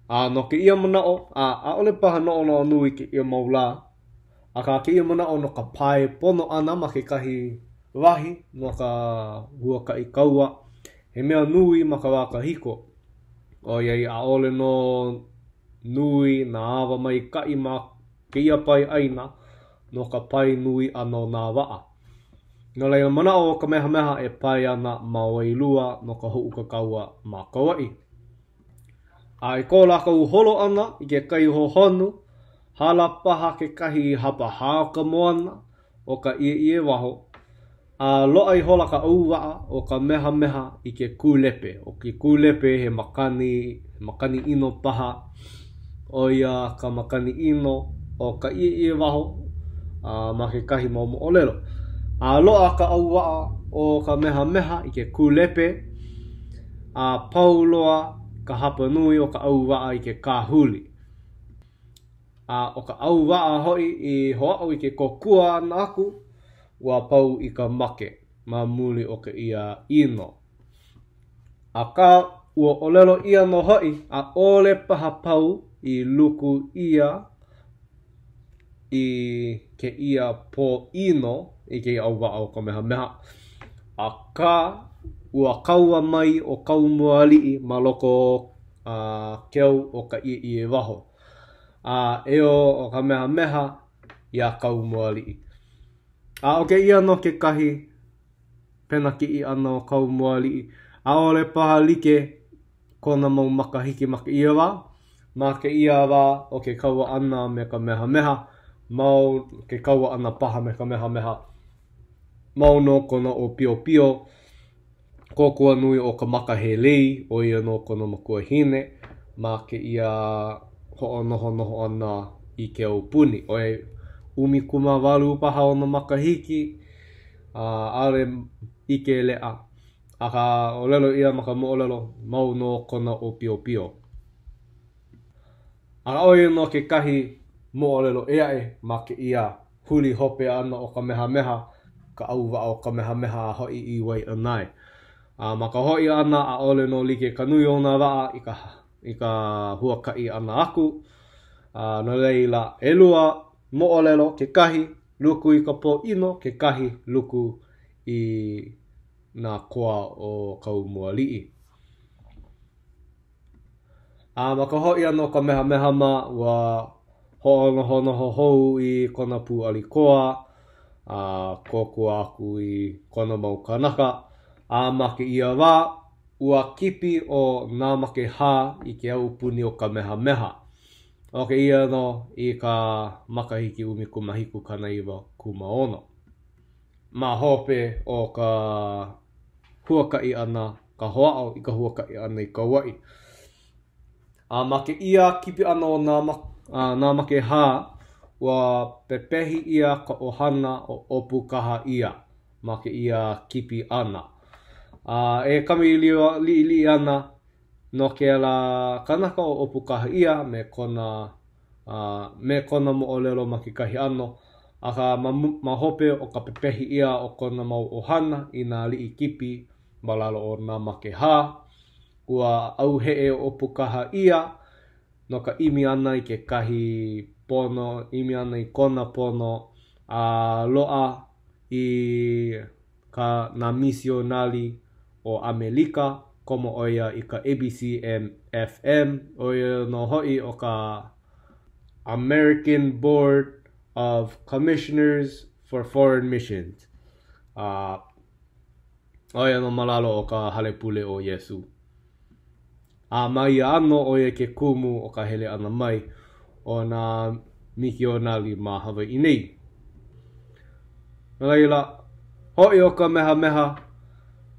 Speaker 1: A no ke ia manao, a ole paha no nui ke ia maula, a ka ke ia manao no ka pai pono ana ma ke kahi wahi, no ka hua ka i kaua, he mea nui ma ka waka hiko. O iai a ole no nui na awa mai kai ma ke ia pai aina, no ka pai nui ano nā waa. No leila manao o ka meha meha e pai ana ma wailua no ka ho'u ka kaua ma ka Hawaii. A e ko lākau holo ana i ke kai hohonu, hala paha ke kahi hapa hao ka moana o ka ie waho, a loa i hola ka auwaa o ka meha meha i ke kulepe. O ke kulepe he makani ino paha, o ia ka makani ino o ka ie waho, ma ke kahi mau mo'olelo. A loa ka auwaa o ka meha meha i ke kulepe, a pauloa ka hapa nui o ka auwaa i ke kāhuli. A o ka auwaa hoi i hoa'o i ke kokua ana aku, ua pau i ka make ma muli o ka ia ino. A ka ua olelo ia no hoi, a ole paha pau i luku ia i ke ia po ino i ke auwaa o ka meha meha. A ka ua kaua mai o kaumua li'i ma loko keu o ka ie waho. A eo o ka meha meha ia kaumua li'i. A o ke ia no ke kahi pena ki i ana o kaumua li'i, a ole paha like kona mau makahiki ma ke ia wa, ma ke ia wa o ke kaua ana me ka meha meha, mau ke kaua ana paha me ka meha meha, mau no kona o pio pio, kokua nui o ka makahelei, o ia no kona makua hine, ma ke ia ho'o noho ana i ke au puni. O e umikuma walu paha o na makahiki, ale ike lea, a ka olelo ia maka mo'olelo, mau no kona o pio pio. A oia no ke kahi mo'olelo ea ma ke ia huli hope ana o ka meha meha, ka auwa o ka meha meha hoi i wai anai. Ma ka hoi ana a ole no like ka nui o nā waa i ka huakai ana aku. No leila elua mo'olelo ke kahi luku i ka po ino, ke kahi luku i nā koa o kaumua li'i. Ma ka hoi ana o ka meha meha ma ua ho'onoho hou i kona pu alikoa, kokua aku i kona mau kanaka, ma ke ia wā ua kipi o nā make hā i ke au puni o ka meha meha. O ke ia no i ka makahiki umikumahiku kana iwa kumaono. Ma hope o ka huakai ana, ka hoa'o i ka huakai ana i ka Hawaii. Ma ke ia kipi ana o nā make hā, ua pepehi ia ka ohana o opu kaha ia, ma ke ia kipi ana. E kami li ana no ke ala kanaka o opu kaha ia me kona mo'olelo ma ke kahi ano, a ka ma hope o ka pepehi ia o kona mau ohana i nā li'i kipi ma lalo o nā make hā, ua au he'e o opu kaha ia no ka imi ana i ke kahi pono, imi ana i kona pono, loa i ka nā misionari o Amerika, komo oia i ka ABC FM, oia no hoi o ka American Board of Commissioners for Foreign Missions. Oia no malalo o ka hale pule o Yesu. A mai ano oia ke kumu o ka hele ana mai o na miki o nali ma Hawaii nei. Laila, hoi o ka meha meha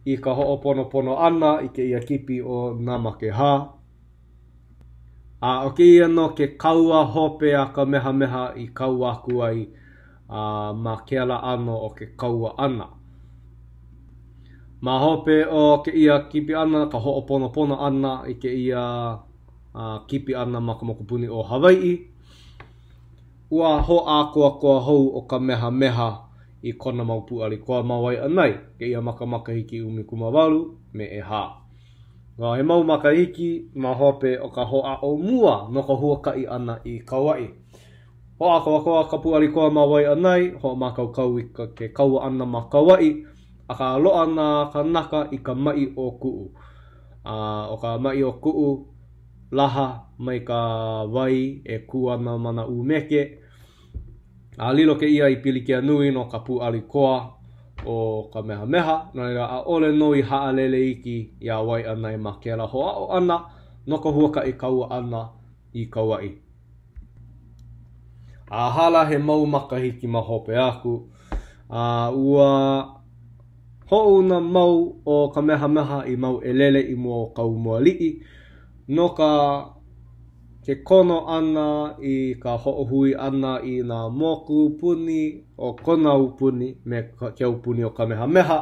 Speaker 1: I ka ho'oponopono ana I ke ia kipi o Namake Ha. A o ke ia no ke kaua hope a ka meha meha I kaua aku ai ma ke ala ano o ke kaua ana. Ma hope o ke ia kipi ana ka ho'oponopono ana I ke ia kipi ana ma ka mokupuni o Hawaii. Ua ho'a koa hou o ka meha meha I kona maupu ali koa mawai anai. Ke ia makamaka umi kumawalu me e ha. Ngā he mau makahiki ma hope o ka ho'a o mua no ka huakai ana I Kauai. Ho'a koa ka puali koa mawai anai, ho'a makaukau I ke kaua ana ma Kauai, a ka loa na ka naka I ka mai o ku'u. O ka mai o ku'u, laha mai ka wai e kuana mana umeke. Lilo ke ia I pilikia nui no ka puali koa o ka meha meha, na a ole no I haalele iki ia wai anai ma ke ala hoa o ana, no ka huakai kaua ana I Kauai. Hala he mau makahiki ma hope aku. Ua ho'u na mau o ka meha meha I mau elele I mua kau mua li'i. No ka ke kono ana I ka ho'ohui ana I na moku puni o kona upuni me ke upuni o ka meha meha.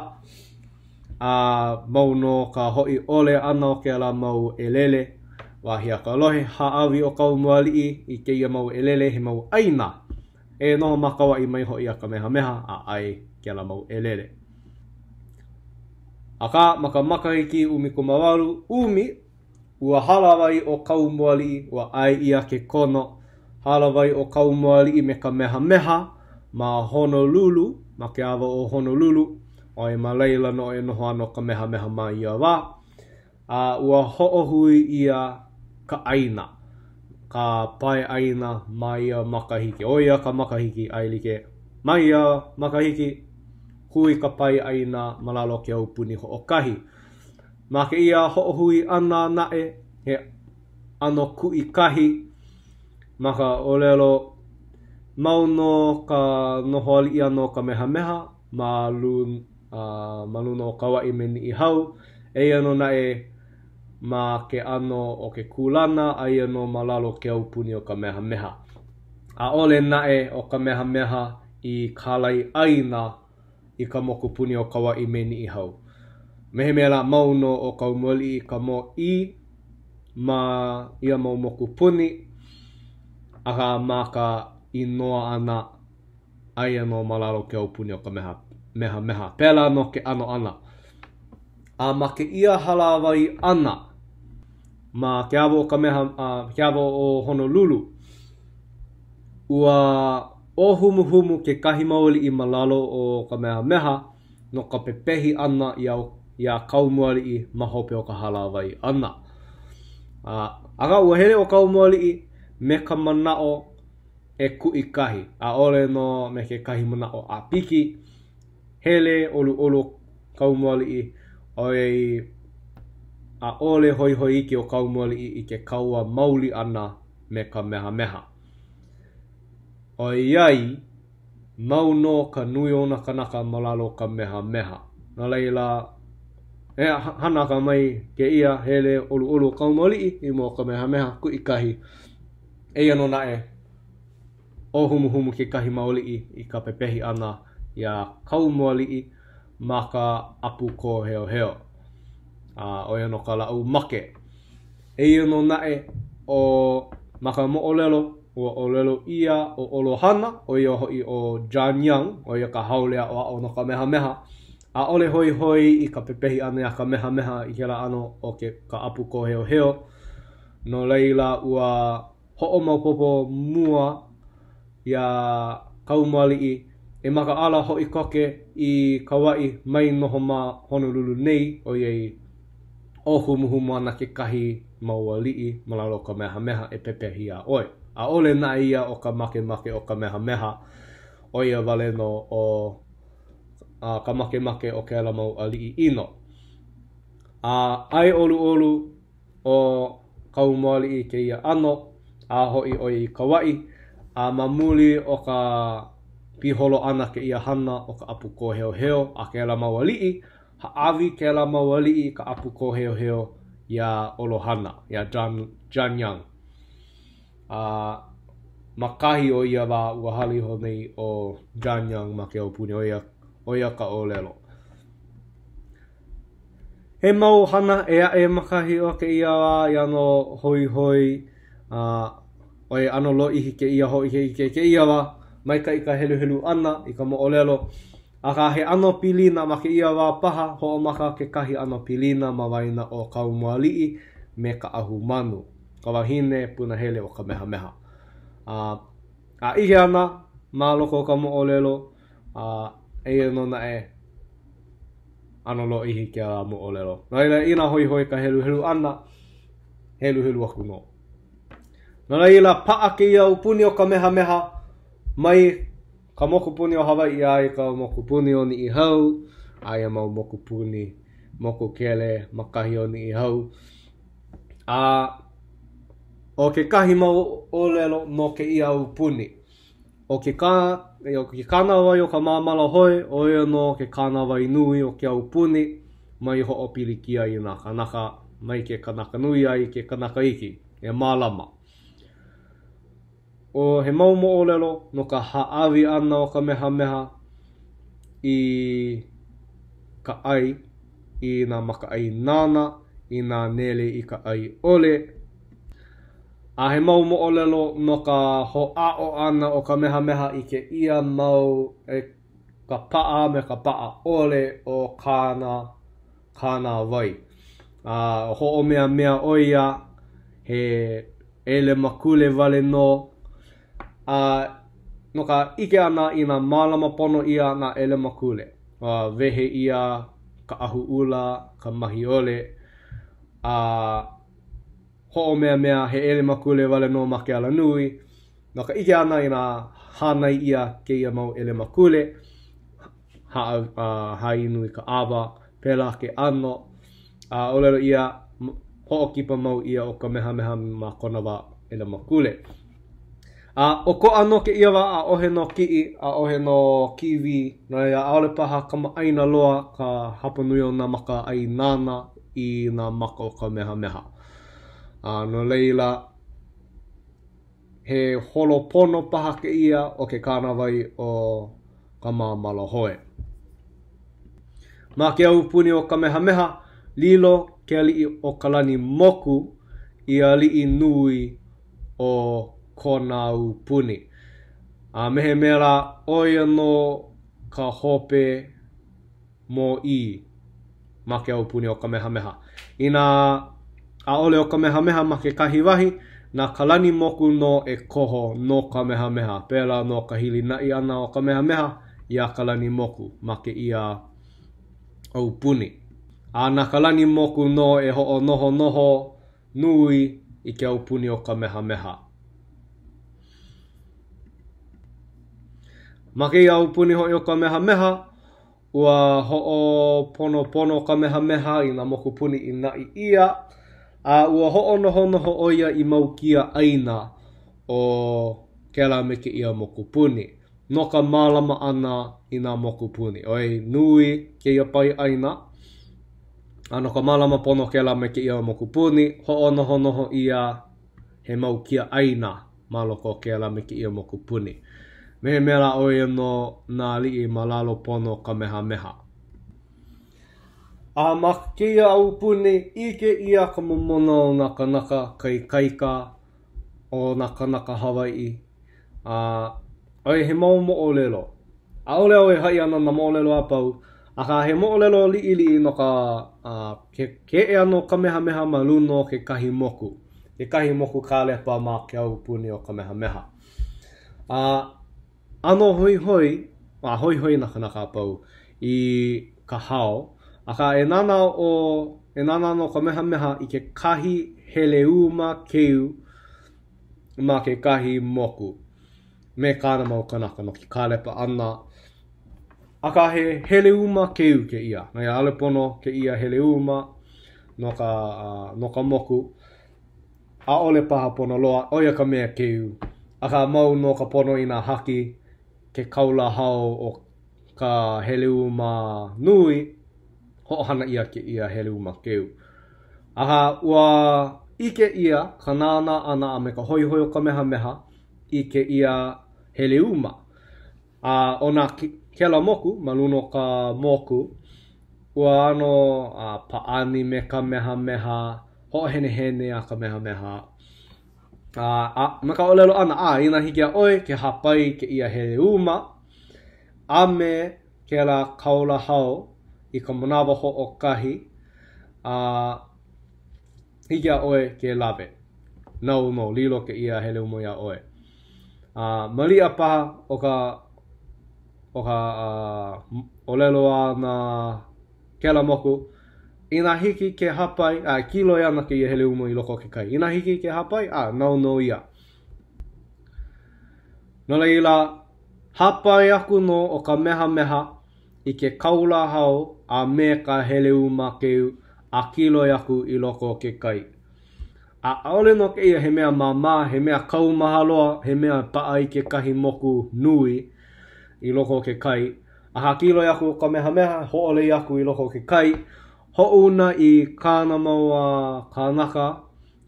Speaker 1: Mau no ka hoi ole ana o ke ala mau elele. Wahia ka lohe haawi o kau mua li'i I ke ia mau elele he mau aina. E no makawa I mai hoi a ka meha meha a ai ke ala mau elele. Aka maka makahiki umi kumawalu umi ua halawai o kau mua li'i ua ai ia ke kono. Halawai o kau mua li'i me ka meha meha ma Honolulu, ma ke awa o Honolulu. O e malaila no e noho ano ka meha meha ma ia wa. Ua ho'ohui ia ka aina. Ka pai aina ma ia makahiki. O ia ka makahiki ailike. Ma ia makahiki hui ka pai aina malalo ke aupuni ho'okahi. Ma ke ia ho'ohui ana nae he ano kui kahi. Maka olelo mauno ka noho ali ano ka meha meha. Maluno o Kauai me ni I hau. E ano nae ma ke ano o ke kulana. Ai ano malalo ke aupuni o ka meha meha. A ole nae o ka meha meha I kalai aina I ka mokupuni o Kauai me ni I hau. Mehe mea mauno o kaumoli I ka mo I ma ia mau mokupuni. Aka maka I noa ana ai ano malalo ke aupuni o ka meha meha. Pela no ke ano ana. Ma ke ia halawai ana. Ma ke awo o ka meha, ke awo o Honolulu. Ua o humu ke kahi maoli I malalo o ka meha. No ka pepehi ana ia kaumoli I mahope o ka halawai ana. Aka ua hele o kaumoli I me ka manao e kui kahi. A ole no me ke kahi manao a piki. Hele olu kaumoli I o e a ole hoi iki o kaumoli I ke kaua mauli ana me ka meha. O iai mau no ka nui ona kanaka malalo ka meha. Na leila hana ka mai ke ia hele olu kaumoli I mo ka meha kui kahi. E ano nae o humu ke kahi maoli I ka pepehi ana ia kaumoli I ma ka apu ko heo. O ano ka lau make. E ano nae o maka mo'olelo o olelo ia o Olohana o ia hoi o Janyang o ia ka haulea o no ka meha. A ole hoi I ka pepehi ana ia ka meha I hela ano o ke ka apu ko heo. No leila ua ho'o maupopo mua ia kaumali I maka ala hoi koke I Kauai mai noho ma Honolulu nei o iei o humu ana ke kahi mauali'i malalo ka meha e pepehi a oi. A ole na ia o ka make o ka meha o ia wale no o ka makemake o ke ala mau ali'i ino. Ai olu o kau moali i ke ia ano, a hoi o i kawai, a mamuli o ka piholo ana ke ia hana o ka apu ko heo heo a ke ala mau ali'i, haawi ke ala mau ali'i ka apu ko heo heo ia Olohana, ia Janyang. Makahi o ia wa uahali ho nei o Janyang ma ke aupuni o ia ka olelo. He mau hana e makahi o ke ia wa iano hoi hoi o e ano lo ihi ke ia hoi ke ia wa maika i ka helu ana i ka mo'olelo. Aka he ano pilina ma ke ia wa paha ho o maka ke kahi ano pilina ma waina o kau moali'i me ka ahu manu. Ka wahine puna hele o ka meha meha. A ihe ana ma loko ka mo'olelo e no na ano lo ihi ke a mo'olelo. Naila ina hoi hoi ka helu ana, helu aku no. Naila paa ke ia upuni o ka meha meha, mai ka mokupuni o Hawaii ai ka mokupuni o ni i hau, ai mau mokupuni, moku kele, makahi o ni i hau. O ke kahi mau olelo no ke ia upuni. O ke kānawai o ka māmala hoi, o ia no ke kānawai nui o ke aupuni, mai ho o pilikia i nā kanaka, mai ke kanaka nui ai ke kanaka iki, e mālama. O he mau mo'olelo no ka haawi ana o ka meha meha i ka ai, i nā maka ai nana, i nā nele i ka ai ole. A he mau mo'olelo no ka ho'a'o ana o ka meha meha i ke ia mau ka pa'a me ka pa'a ole o kāna wai. Ho'o mea oia he ele makule wale no. No ka ike ana i nā mālama pono ia nā ele makule. Wehe ia ka ahu ula, ka mahi ole. Ho'o mea he ele makule wale no ma ke ala nui. No ka ike ana i nā hānai ia ke ia mau ele makule. Hai nui ka awa, pela ke ano. Olelo ia ho'o kipa mau ia o ka meha ma kona wa ele makule. O ko ano ke ia wa a ohe no ki'i, a ohe no kiwi, na ia aole paha ka maaina loa ka hapanui o nā maka ai nana i nā maka o ka meha. No leila, he holo pono paha ke ia o ke kānawai o ka māmala hoe. Ma ke aupuni o ka meha, lilo ke ali'i o ka lani moku i ali'i nui o kona upuni. Mehe mera oia no ka hope mo I ma ke aupuni o ka meha. Ina a ole o ka meha ma ke kahi wahi, na kalani moku no e koho no ka meha. Pela no ka hili nai ana o ka meha, ia kalani moku ma ke ia aupuni. Na kalani moku no e ho'o noho nui i ke aupuni o ka meha. Ma ke ia aupuni hoi o ka meha, ua ho'o pono ka meha i nā moku puni i nai ia. Ua ho'o noho oia i mau kia aina o ke ala me ke ia moku puni. No ka mālama ana i nā moku puni. Oi nui ke ia pai aina. No ka mālama pono ke ala me ke ia moku puni. Ho'o noho ia he mau kia aina ma loko ke ala me ke ia moku puni. Mehe mera oia no nā li'i malalo pono ka meha. Ma ke ia aupuni i ke ia ka momona o nā kanaka kai kaika o nā kanaka Hawaii. Oi he mau mo'olelo. Ole au e hai ana na mo'olelo apau. Aka he mo'olelo li'i no ka ke e ano ka meha ma luno ke kahi moku. Ke kahi moku kālepa ma ke aupuni o ka meha. Ano hoi na kanaka apau i ka hao. Aka e nana no ka meha i ke kahi hele uma keu ma ke kahi moku. Me kāna mau kanaka no ki kālepa ana Aka he heleuma keu ke ia. Nai ale pono ke ia heleuma no ka moku. A ole paha pono loa, oia ka mea keu. Aka mau no ka pono i nā haki ke kaula hao o ka heleuma nui, ho'ohana ia ke ia heleuma keu. Aha ua ike ia ka nāna ana a me ka hoihoi o Kamehameha i ke ia heleuma. O nā kela moku, maluno ka moku, ua ano paani me Kamehameha, ho'ohenehene a Kamehameha. Me ka olelo ana, ina hiki a oe ke hapai ke ia heleuma, a me ke la kaula hao i ka manawa ho'okahi, hiki a oe ke lawe. Nau no, lilo ke ia heleuma ia oe. Malia paha o ka olelo a na kela moku, ina hiki ke hapai, kilo ia na ke ia heleuma i loko ke kai. Ina hiki ke hapai, nau no ia. No leila, hapai aku no o Kamehameha i ke kaula hao a me ka heleuma keu a kilo aku i loko ke kai. Aole no ke ia he mea mama, he mea kaumahaloa, he mea paa i ke kahi moku nui i loko ke kai. Ha kilo aku o Kamehameha, ho'ole aku i loko ke kai. Ho'una i kāna maua kānaka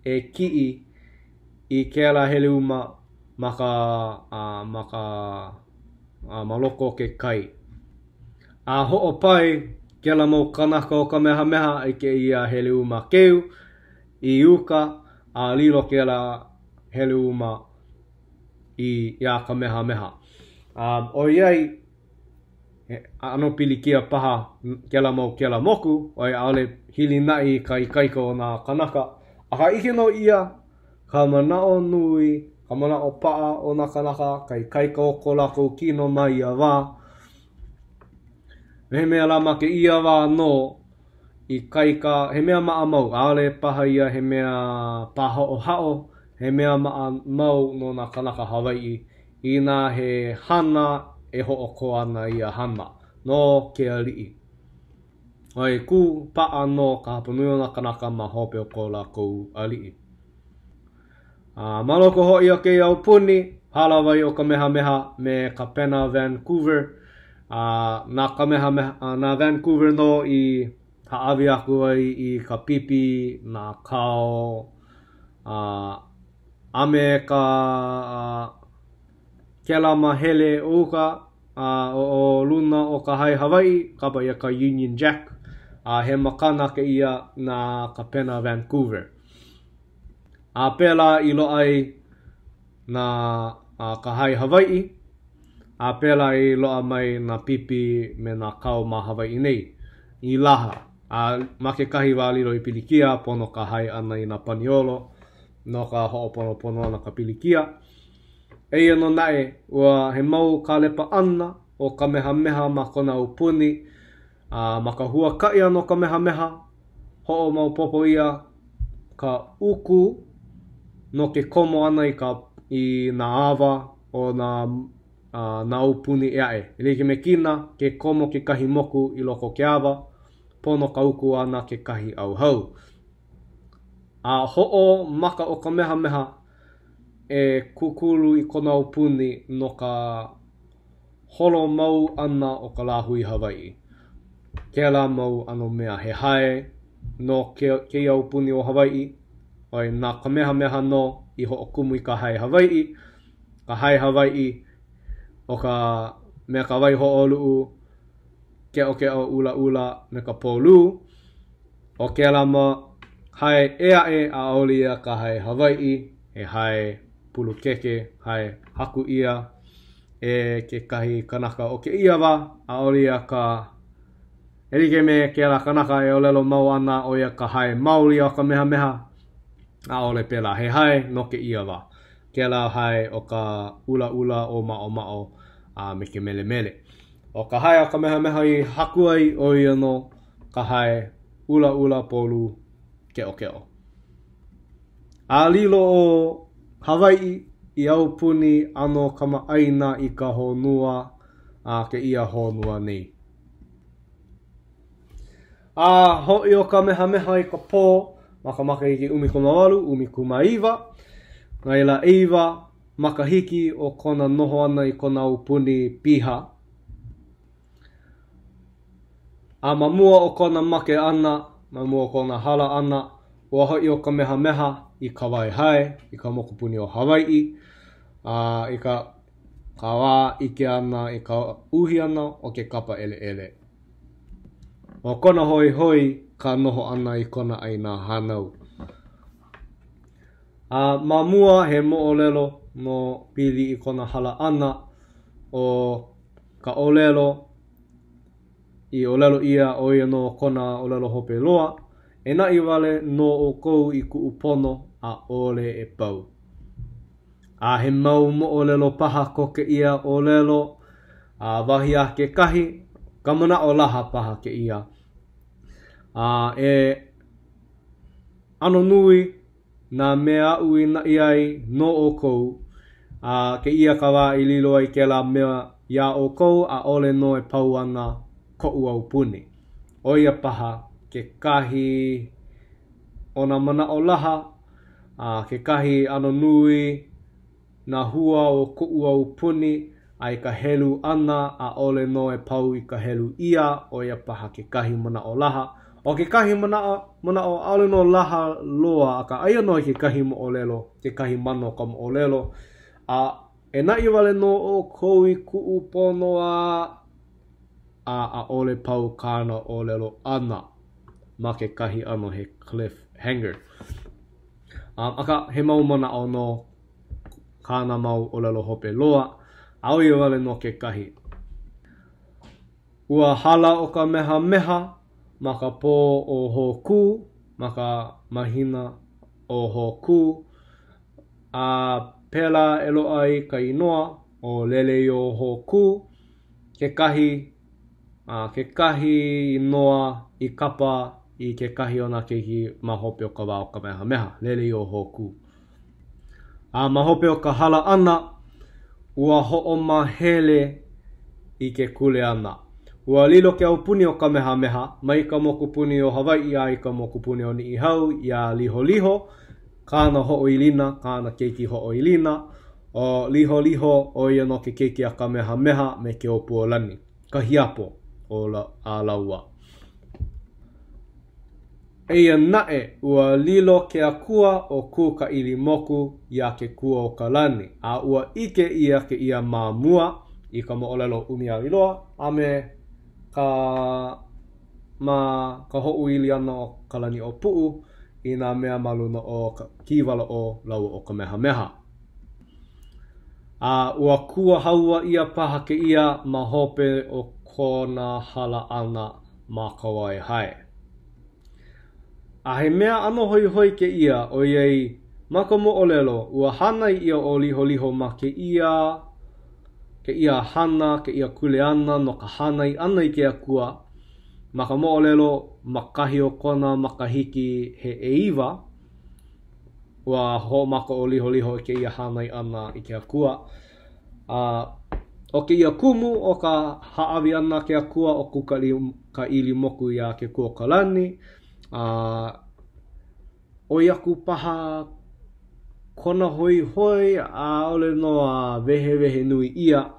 Speaker 1: e ki'i i kēla heleuma maloko ke kai. Ho'opai kēla mau kanaka o Kamehameha i ke ia heleuma keu i uka a lilo kēla heleuma i ia Kamehameha. O iai ano pilikia paha kēla mau kēla moku, o i aole hili nai ka ikaika o nā kanaka. Aka ike no ia ka manao nui, ka manao paa o nā kanaka, ka ikaika o ko lako kino mai ia wā. He mea lama ke ia wā no i kaika, he mea maa mau, aole paha ia he mea paha o hao, he mea maa mau no nā kanaka Hawaii, i nā he hana e ho'oko ana ia hana, no ke ali'i. Oi, ku paa no ka hapanui o nā kanaka ma hope o ko lākou ali'i. Maloko hoi o ke au puni, halawai o Kamehameha me ka pena Vancouver. Nā Vancouver no i haawi aku ai i ka pipi, nā kao, ame ka kela mahele uka o luna o ka hai Hawaii, kapa ia ka Union Jack, he makana ke ia nā ka pena Vancouver. Pela i lo ai nā ka hai Hawaii, pela i loa mai nā pipi me nā kao ma Hawaii nei, i laha. Ma ke kahi wālilo i pilikia, pono ka hai ana i nā paniolo, no ka ho'oponopono ana ka pilikia. Eia no nae, ua he mau ka lepa ana o Kamehameha ma kona upuni, ma ka huakai ano Kamehameha, ho'o mau popo ia ka uku no ke komo ana i nā awa o nā upuni eae. Elike me kina ke komo ke kahi moku i loko ke awa, pono ka uku ana ke kahi au hau. Ho'o maka o Kamehameha e kukulu i kona upuni no ka holo mau ana o ka lāhui Hawaii. Kēla mau ano mea he hae no ke ia upuni o Hawaii, oi nā Kamehameha no i ho'okumu i ka hai Hawaii. Ka hai Hawaii o ka mea ka wai ho'olu'u, ke'o ula ula me ka polu. O kēla ma hai eae a olia ka hai Hawaii, e hai pulu keke, hai haku ia, e ke kahi kanaka o ke iawa, a olia ka elike me ke la kanaka e olelo mau ana o ia ka hai mauli o Kamehameha, a ole pela he hai no ke iawa. Ke la hai o ka ula ula o mao me ke mele mele. O ka hai o Kamehameha i haku ai o ia no ka hai ula ula polu ke'o. A lilo o Hawaii i au puni ano kama aina i ka honua ke ia honua nei. Hoi o Kamehameha i ka pō, maka i ki 18, 19. Ngai la iwa, makahiki o kona noho ana i kona upuni piha. Mamua o kona make ana, mamua o kona hala ana, ua hoi o Kamehameha i ka waihai, i ka mokupuni o Hawaii, i ka wā ike ana, i ka uhi ana o ke kapa ele ele. O kona hoi hoi ka noho ana i kona aina hanau. Mamua he mo'olelo no pili i kona hala ana o ka olelo i olelo ia o ia no kona olelo hope loa. E na i wale no o kou i ku upono a ole e pau. He mau mo'olelo paha ko ke ia olelo wahi a ke kahi, ka mana o laha paha ke ia. E ano nui na mea ui na iai no o kou, ke ia ka wā i lilo ai ke la mea ia o kou a ole no e pau ana ko ua upuni. O ia paha ke kahi ona mana o laha, ke kahi ano nui na hua o ko ua upuni ai ka helu ana a ole no e pau i ka helu ia o ia paha ke kahi mana o laha. O ke kahi mana o ale no laha loa a ka aia no ke kahi mo olelo, ke kahi mano ka mo olelo. E na i wale no o kou i ku upono a ole pau kāna olelo ana ma ke kahi ano he cliffhanger. Aka he mau mana o no kāna mau olelo hope loa, au i wale no ke kahi. Ua hala o Kamehameha, ma ka pō o Hoku, ma ka mahina o Hoku, pela elo ai ka inoa o lele o Hoku, ke kahi inoa i kapa i ke kahi ona keiki ma hope o ka wā o Kamehameha, lele o Hoku. Ma hope o ka hala ana, ua ho'o mahele i ke kule ana. Ua lilo ke aupuni o Kamehameha, mai ka mokupuni o Hawaii a i ka mokupuni o Niihau ia liho liho, kāna ho'o i lina, kāna keiki ho'o i lina, o liho liho o ia no ke keiki a Kamehameha me ke opu o lani, ka hiapo o a laua. Eia nae ua lilo ke akua o ku ka ili moku ia ke kua o ka lani, a ua ike ia ke ia mamua i ka mo'olelo umiawiloa, a me ka ho'u ili ana o ka lani o pu'u i nā mea maluna o kiwala o lau o Kamehameha. Ua kua haua ia paha ke ia ma hope o kona hala ana ma ka waihai. He mea ano hoi hoi ke ia o iei ma ka mo'olelo ua hana i ia o liho liho ma ke ia hana, ke ia kule ana no ka hana i ana i ke akua. Ma ka mo'olelo makahi o kona makahiki he eiwa, ua ho maka o liho liho i ke ia hana i ana i ke akua. O ke ia kumu o ka haawi ana ke akua o ku ka ili moku ia ke kua ka lani. O iaku paha kona hoi hoi a ole no a wehe wehe nui ia.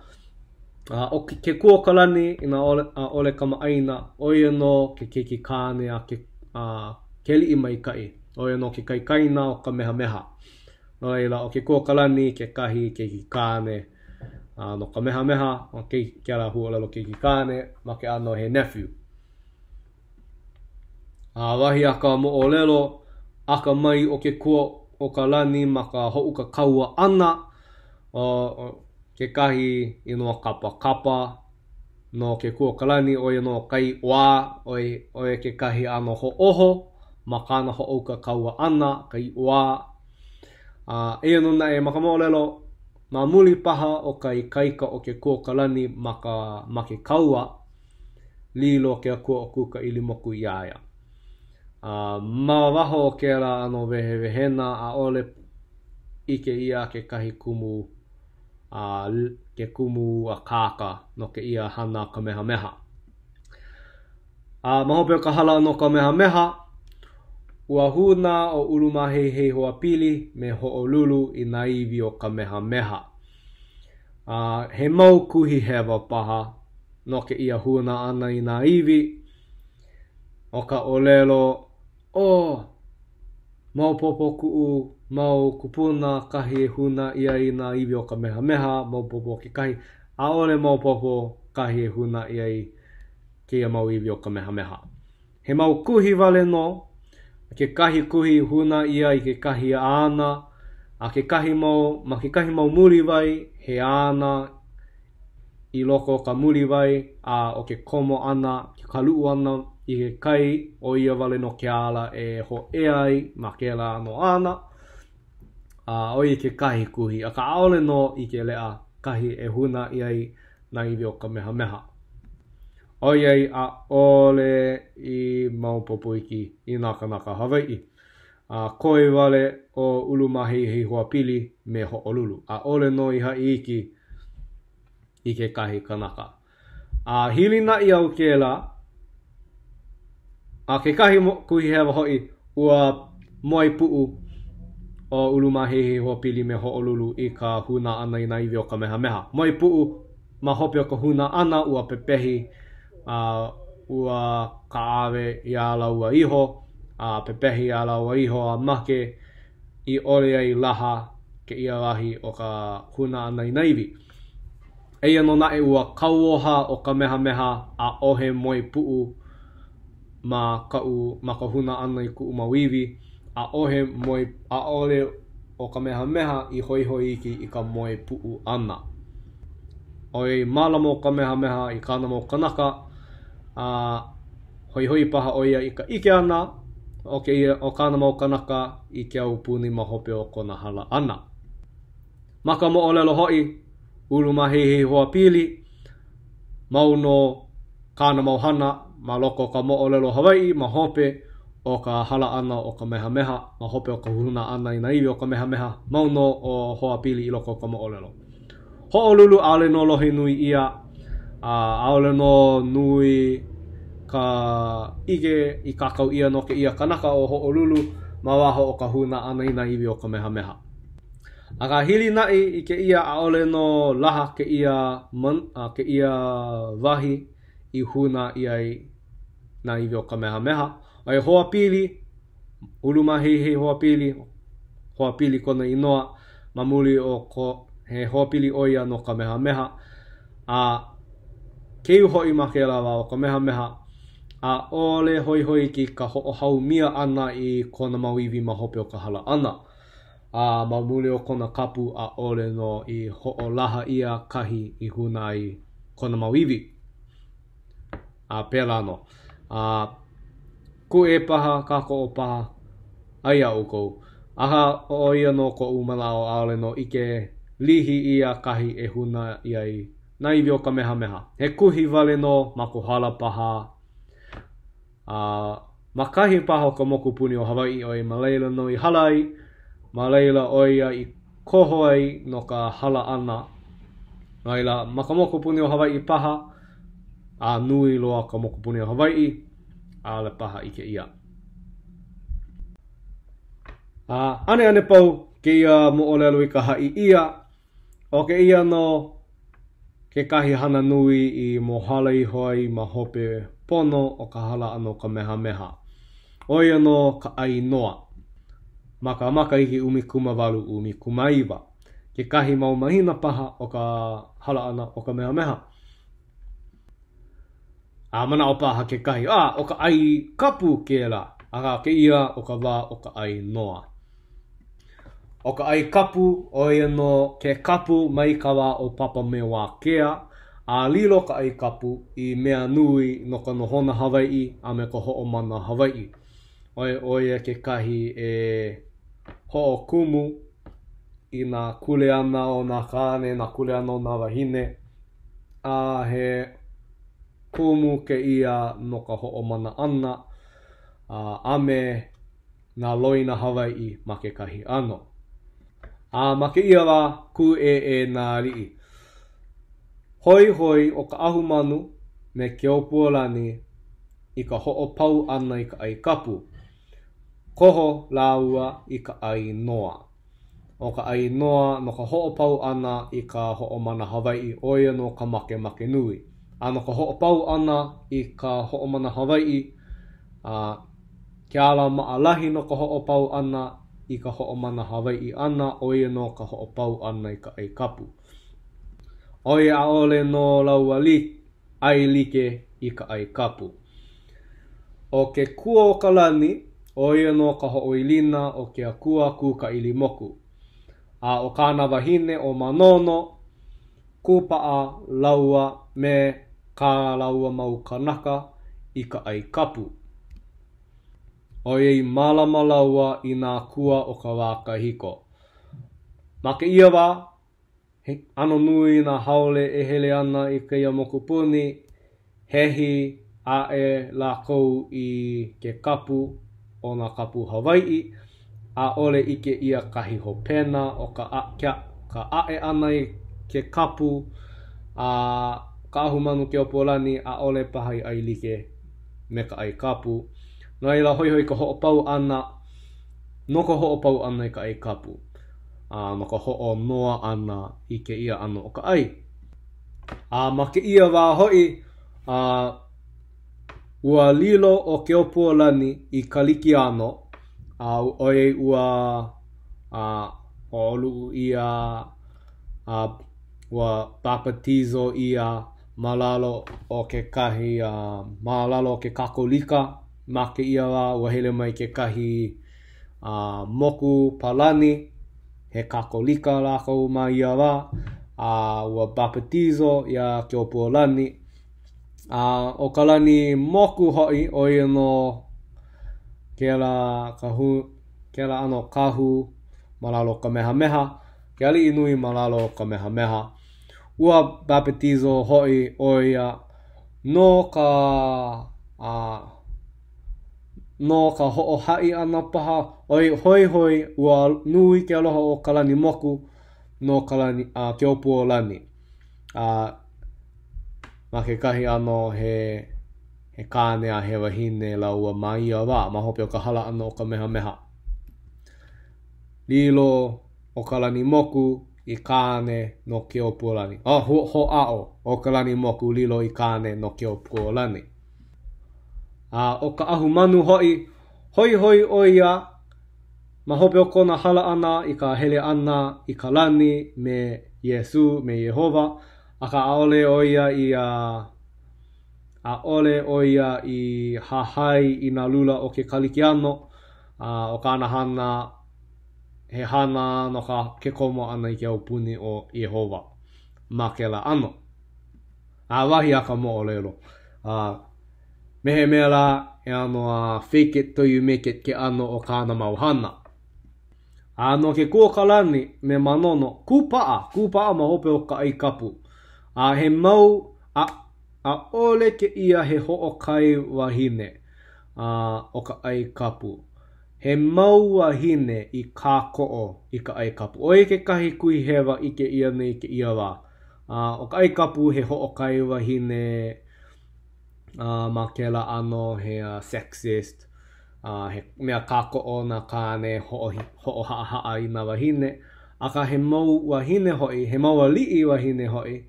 Speaker 1: O ke kua ka lani ina ole kama aina o ia no ke keiki kāne a ke li mai kai. O ia no ke kaikaina o Kamehameha. No ila o ke kua ka lani ke kahi keiki kāne. No Kamehameha o ke ala huolelo keiki kāne ma ke ano he nephew. Wahi aka mo'olelo aka mai o ke kua o ka lani ma ka ho'u ka kaua ana o ke kahi inoa kapa kapa no ke kua ka lani o ino kai wā o ke kahi ano ho oho ma kāna ho'u ka kaua ana kai wā. E no na e maka mo'olelo ma muli paha o kai kaika o ke kua ka lani ma ke kaua lilo ke akua o kuka ili moku iaia. Ma waho o ke ala ano wehe wehena a ole ike ia ke kahi kumu ke kumu a kāka no ke ia hana Kamehameha. Mahope o ka hala no Kamehameha, ua huna o ulumahei hoapili me ho'olulu I nā iwi o Kamehameha. He mau kuhi hewa paha no ke ia huna ana I nā iwi, o ka olelo, mau popo ku'u, mau kupuna kahi e huna ia I nā iwi o Kamehameha, mau popo ke kahi, aole mau popo kahi e huna ia I kia mau iwi o Kamehameha. He mau kuhi wale no, ke kahi kuhi huna ia I ke kahi ana, ma ke kahi mau muri vai, he ana I loko ka muri vai, o ke komo ana, ke kaluu ana I ke kai, o ia wale no ke ala e ho e ai, ma ke la no ana, o I ke kahi kuhi, a ka aole no I ke lea kahi e huna ia I nā iwi o Kamehameha. O iei a ole I mau popo iki I naka Hawaii. Koe wale o ulumahei hoapili me ho'olulu. A ole no I hai iki I ke kahi kanaka. Hili na I au ke la, ke kahi kuhi hewa hoi ua moai pu'u o ulumahei hoapili me ho'olulu I ka huna ana I nā iwi o Kamehameha. Moai pu'u ma hope o ka huna ana ua pepehi, ua kaawe I ala ua iho, pepehi I ala ua iho a make I ole ai laha ke ia wahi o ka huna ana I nā iwi. Eia no nae ua kauoha o Kamehameha a ohe moe pu'u ma ka huna ana I ku'u mau iwi, a ole o Kamehameha I hoi iki I ka moe pu'u ana. Oi malamo o Kamehameha I kāna mau kanaka, hoi paha o ia I ka ike ana, o kāna mau kanaka I ke au puni ma hope o kona hala ana. Maka mo olelo hoi, ulumahei hoapili, mau no kāna mau hana, ma loko ka mo olelo Hawaii, ma hope o ka hala ana o Kamehameha, ma hope o ka huna ana I nā iwi o Kamehameha, mau no o hoapili I loko ka mo olelo. Ho'olulu aole no lohi nui ia, aole no nui ka ike I kakau ia no ke ia kanaka o ho'olulu ma waho o ka huna ana I nā iwi o Kamehameha. A ka hili nai I ke ia aole no laha ke ia wahi I huna ia I nā iwi o Kamehameha. Ai hoapili, ulumahei hoapili kona inoa, mamuli o he hoapili oia no Kamehameha. Keu hoi ma ke lawa o Kamehameha, a ole hoi ki ka ho'ohau mia ana I kona mau iwi ma hope o ka hala ana. Mamuli o kona kapu a ole no I ho'olaha ia kahi I huna ai kona mau iwi. Pēla no. Ku e paha, kako o paha, ai au kou. Aha o ia no ko umalao aole no ike lihi ia kahi e huna ia I nā iwi o Kamehameha. He kuhi wale no mako hala paha. Makahi paha o ka moku puni o Hawaii o I malaila no I halai, malaila o ia I koho ai no ka hala ana. Laila maka moku puni o Hawaii paha, nui loa ka moku puni o Hawaii, ale paha I ke ia. Ane pau ke ia mo olelo I ka hai ia, o ke ia no ke kahi hana nui I mo hala I hoi ma hope pono o ka hala ano Kamehameha. O ia no ka ai noa. Maka iki umi kumawalu umi kumaiwa. Ke kahi mau mahina paha o ka hala ana o Kamehameha. Mana o paha ke kahi, o ka ai kapu ke la. Aka ke ia o ka wā o ka ai noa. O ka ai kapu, o ia no ke kapu mai ka wā o papa me wā kea. Lilo ka ai kapu I mea nui no ka nohona Hawaii a me ka ho'omana Hawaii. O ia ke kahi e ho'o kumu I nā kuleana o nā kāne, nā kuleana o nā wahine. He kumu ke ia no ka ho'omana ana, a me nā loina Hawaii ma ke kahi ano. Ma ke ia wā ku nā rii. Hoi hoi o ka ahu manu me ke opuolani i ka ho'opau ana i ka ai kapu. Koho laua i ka ai noa. O ka ai noa no ka ho'opau ana i ka ho'omana Hawaii oia no ka make nui. Ano ka ho'opau ana i ka ho'omana Hawaii ke ala maalahi no ka ho'opau ana i ka ho'omana Hawaii ana oia no ka ho'opau ana i ka ai kapu. Oia aole no laua ai like i ka ai kapu. O ke kua o ka lani, oia no ka ho'oilina o ke akua ku ka ilimoku. O kāna wahine o manono, kupaa laua me ka laua mau kanaka i ka ai kapu. Oia i malama laua i nā kua o ka wā kahiko. Ma ke ia wā, ano nui nā haole e hele ana i ka ia mokupuni, hehi ae lākou i ke kapu o nā kapu Hawaii, a ole ike ia kahi hopena o ka ae ana i ke kapu, ka ahu manu ke opolani a ole pahai ai like me ka ai kapu. No ila hoi hoi ka ho'opau ana, no ka ho'opau ana i ka ai kapu. No ka ho'o noa ana i ke ia ano o ka ai. Ma ke ia wā hoi, ua lilo o ke opuolani i kaliki ano, oe ua olu ia, ua bapatizo ia malalo o ke kahi, malalo o ke kakolika, ma ke ia wā ua hele mai ke kahi moku palani, he kakolika lako ma ia wā, ua bapatizo ia ke opuolani. O ka lani moku hoi oia no ke la ano kahu malalo kamehameha, ke ali inui malalo kamehameha. Ua bapatizo hoi oia no ka ho'o hai ana paha, hoi hoi ua nui ke aloha o ka lani moku no ka lani ke opuolani. Ma ke kahi ano he kāne a he wahine laua ma ia wā, ma hope o ka hala ano o ka mehameha. Lilo o ka lani moku i kāne no ke opuolani. Ho'ao o ka lani moku lilo i kāne no ke opuolani. O ka ahu manu hoi hoi oia, ma hope o kona hala ana i ka hele ana i ka lani me Yesu, me Yehova. Aka aole oia i hahai i nā lula o ke kaliki ano, o kāna hana, he hana no ke komo ana i ke aupuni o Yehova. Ma ke la ano. Wahi aka mo o lelo. Mehe mea la e ano fake it till you make it ke ano o kāna mau hana. No ke kua kalani me manono, kupaa ma hope o ka ai kapu. He mau a ole ke ia he ho'okai wahine o ka ai kapu. He mau wahine i kāko'o i ka ai kapu. Oi ke kahi kui hewa i ke ia nei ke ia wā. O ka ai kapu he ho'okai wahine ma ke la ano he sexist. He mea kāko'o na kāne ho'o haa i nā wahine. Aka he mau wahine hoi, he mau ali'i wahine hoi,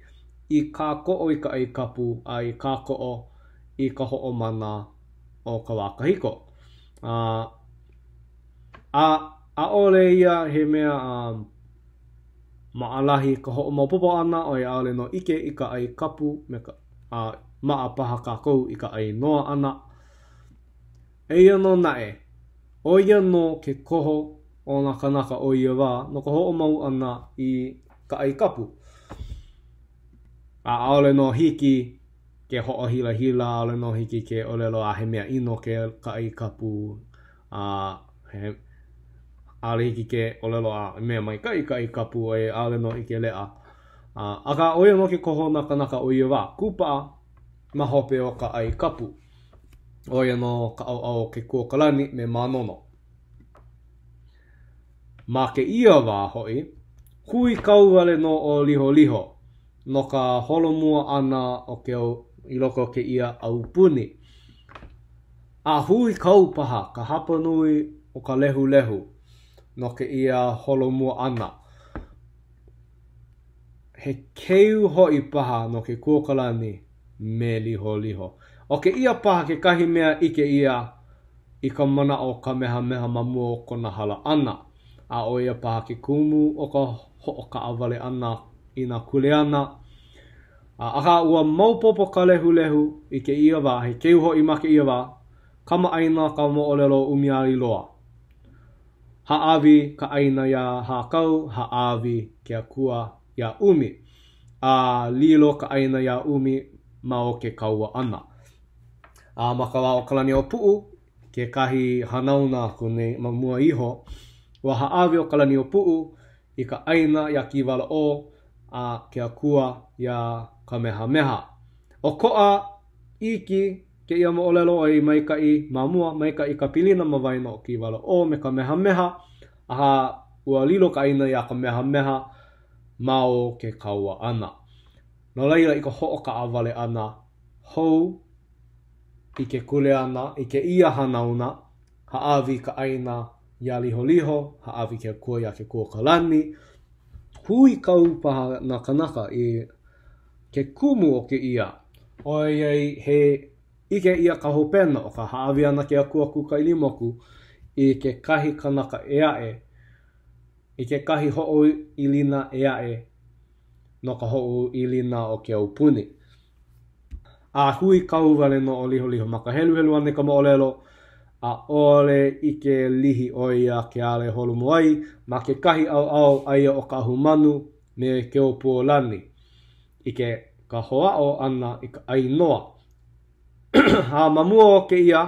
Speaker 1: i kāko'o i ka ai kapu, i kāko'o i ka ho'o mana o ka wākahiko. A ole ia he mea maalahi ka ho'o maupopo ana o ia ole no ike i ka ai kapu me ka maa paha kākou i ka ai noa ana. Eia no nae, o ia no ke koho o nā kanaka o ia wā, no ka ho'o mau ana i ka ai kapu. Aole no hiki ke ho'o hila, aole no hiki ke olelo a he mea ino ke ka ai kapu. Ale hiki ke olelo a mea mai ka ai kapu e ale no i ke lea. Aka oia no ke koho nā kanaka o ia wā, kupaa ma hope o ka ai kapu. Oia no ka au ke kua kalani me manono. Ma ke ia wā hoi, hui kauwale no o liho liho. no ka holomua ana o ke au I loko ke ia au puni. A hui kau paha, ka hapa nui o ka lehu lehu no ke ia holomua ana. He keu hoi paha no ke kuokalani me liho liho. O ke ia paha ke kahi mea ike ia I ka mana o kamehameha mamua o kona hala ana. A o ia paha ke kumu o ka ho ka awale ana I nā kuleana. Aka ua maupopo ka lehu lehu I ke ia wā, he keu hoi ma ke ia wā, kama aina ka mo'olelo umiari loa. Haawi ka aina ia hakau, haawi ke akua ia umi. A lilo ka aina ia umi ma o ke kaua ana. Maka wā o kalani o puu, ke kahi hanauna kune mamua iho, wa haawi o kalani o puu I ka aina ia kiwala o a ke akua ia kamehameha. O koa iki ke ia mo'olelo ai maikai mamua, maikai ka pilina mawaina o kiwala o me kamehameha, aha ua lilo ka aina ia kamehameha ma o ke kaua ana. No laila I ka ho'o ka awale ana, hou I ke kule ana, I ke ia hanauna, haawi ka aina ia liho liho, haawi ke akua ia ke kuokalani, hui kau paha na kanaka I ke kumu o ke ia. Oi ai he ike ia ka hopena o ka haawi ana ke akua kuka I limoku I ke kahi kanaka eae, I ke kahi ho'o ilina eae no ka ho'o ilina o ke aupuni. A hui kau wale no o liho liho maka helu helu ane ka mo'olelo a ole I ke lihi o ia ke ale holumu ai ma ke kahi au au aia o ka ahumanu me ke opuolani. I ke ka hoa'o ana I ka ainoa. Mamua o ke ia,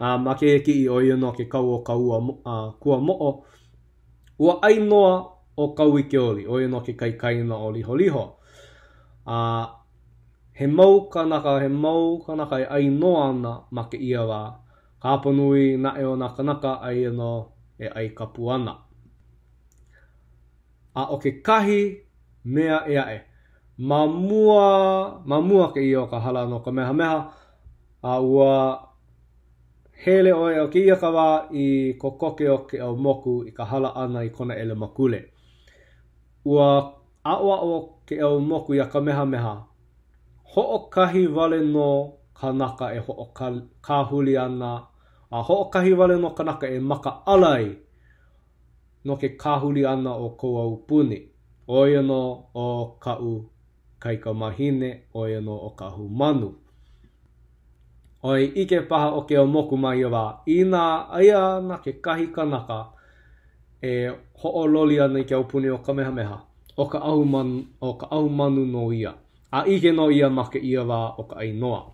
Speaker 1: ma ke ki o ia no ke kau o kua mo'o, ua ainoa o kau I ke oli, o ia no ke kaikaina o liho liho. He mau kanaka I ainoa ana ma ke ia wā, ka hapanui na e o nā kanaka ai no e ai kapu ana. O ke kahi mea eae, mamua ke ia o ka hala no kamehameha, ua hele o e o ke ia ka wā I kokoke o ke au moku I ka hala ana I kona ele makule. Ua awa o ke au moku ia kamehameha, ho'o kahi wale no kanaka e ho'o kahuli ana, ho'o kahi wale no kanaka e maka alai no ke kahuli ana o kou au puni. O ia no o kau kaika mahine, o ia no o kahu manu. Oi ike paha o ke au moku mai wā, ina aia na ke kahi kanaka e ho'o loli ana I ke au puni o kamehameha, o ka ahu manu no ia. A ike no ia ma ke ia wā o ka ainoa.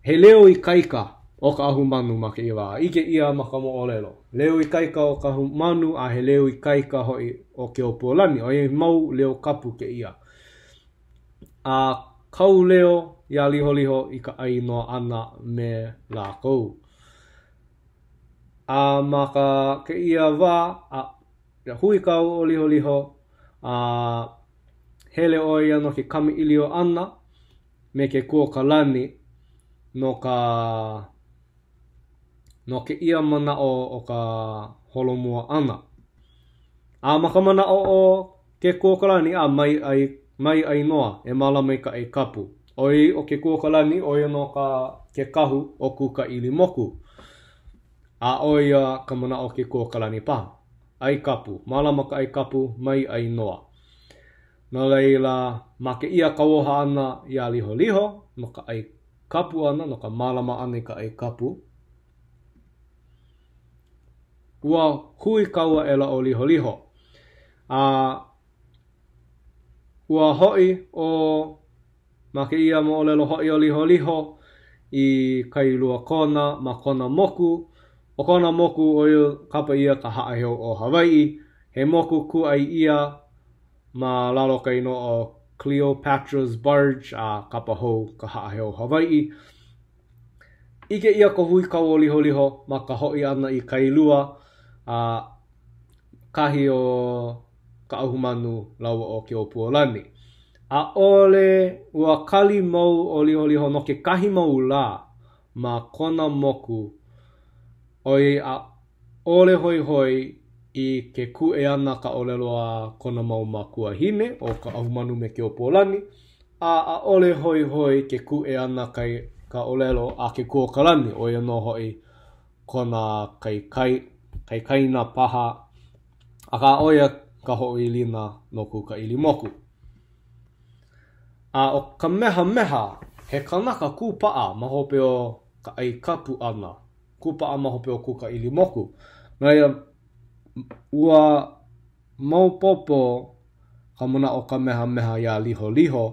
Speaker 1: He leo I kaika o ka ahu manu ma ke ia wā, ike ia ma ka mo'olelo. Leo I kaika o ka ahu manu a he leo I kaika hoi o ke opuolani, o ia mau leo kapu ke ia. Kau leo ia liho liho I ka ainoa ana me lākou. Ma ka ke ia wā, hui kau o liho liho, hele o ia no ke kami ilio ana me ke kuokalani no ke ia mana o ka holomua ana. Ma ka mana o ke kuokalani mai ai noa e malama I ka ai kapu. Oi o ke kuokalani o ia no ke kahu o kuka ili moku. O ia ka mana o ke kuokalani paha. Ai kapu, malama ka ai kapu mai ai noa. No leila, ma ke ia kawoha ana ia liho liho, no ka ai kapu ana, no ka malama ana I ka ai kapu. Ua hui kaua ela o liho liho. Ua hoi o, ma ke ia mo'olelo hoi o liho liho I kailua kona ma kona moku. O kona moku o ia kapa ia ka haaheo o Hawaii. He moku ku ai ia ma lalo kaino o Cleopatra's Barge a kapa hou ka haaheo Hawaii. Ike ia ko hui kau o liho liho ma ka hoi ana I kailua kahi o ka ahumanu lawa o ke opuolani. A ole ua kali mau o liho no ke kahi mau la ma kona moku oi a ole hoi hoi I ke ku e ana ka olelo a kona mau ma kuahine o ka ahumanu me ke opuolani. A ole hoi hoi ke ku e ana ka olelo a ke kuokalani o ia no hoi kona kai na paha a ka oia ka hoi lina no ku ka ili moku. A o ka meha he kanaka kupaa mahope o ka ai kapu ana. Kupaa mahope o ku ka ili moku. Ngai ua maupopo ka muna o ka meha ia liho.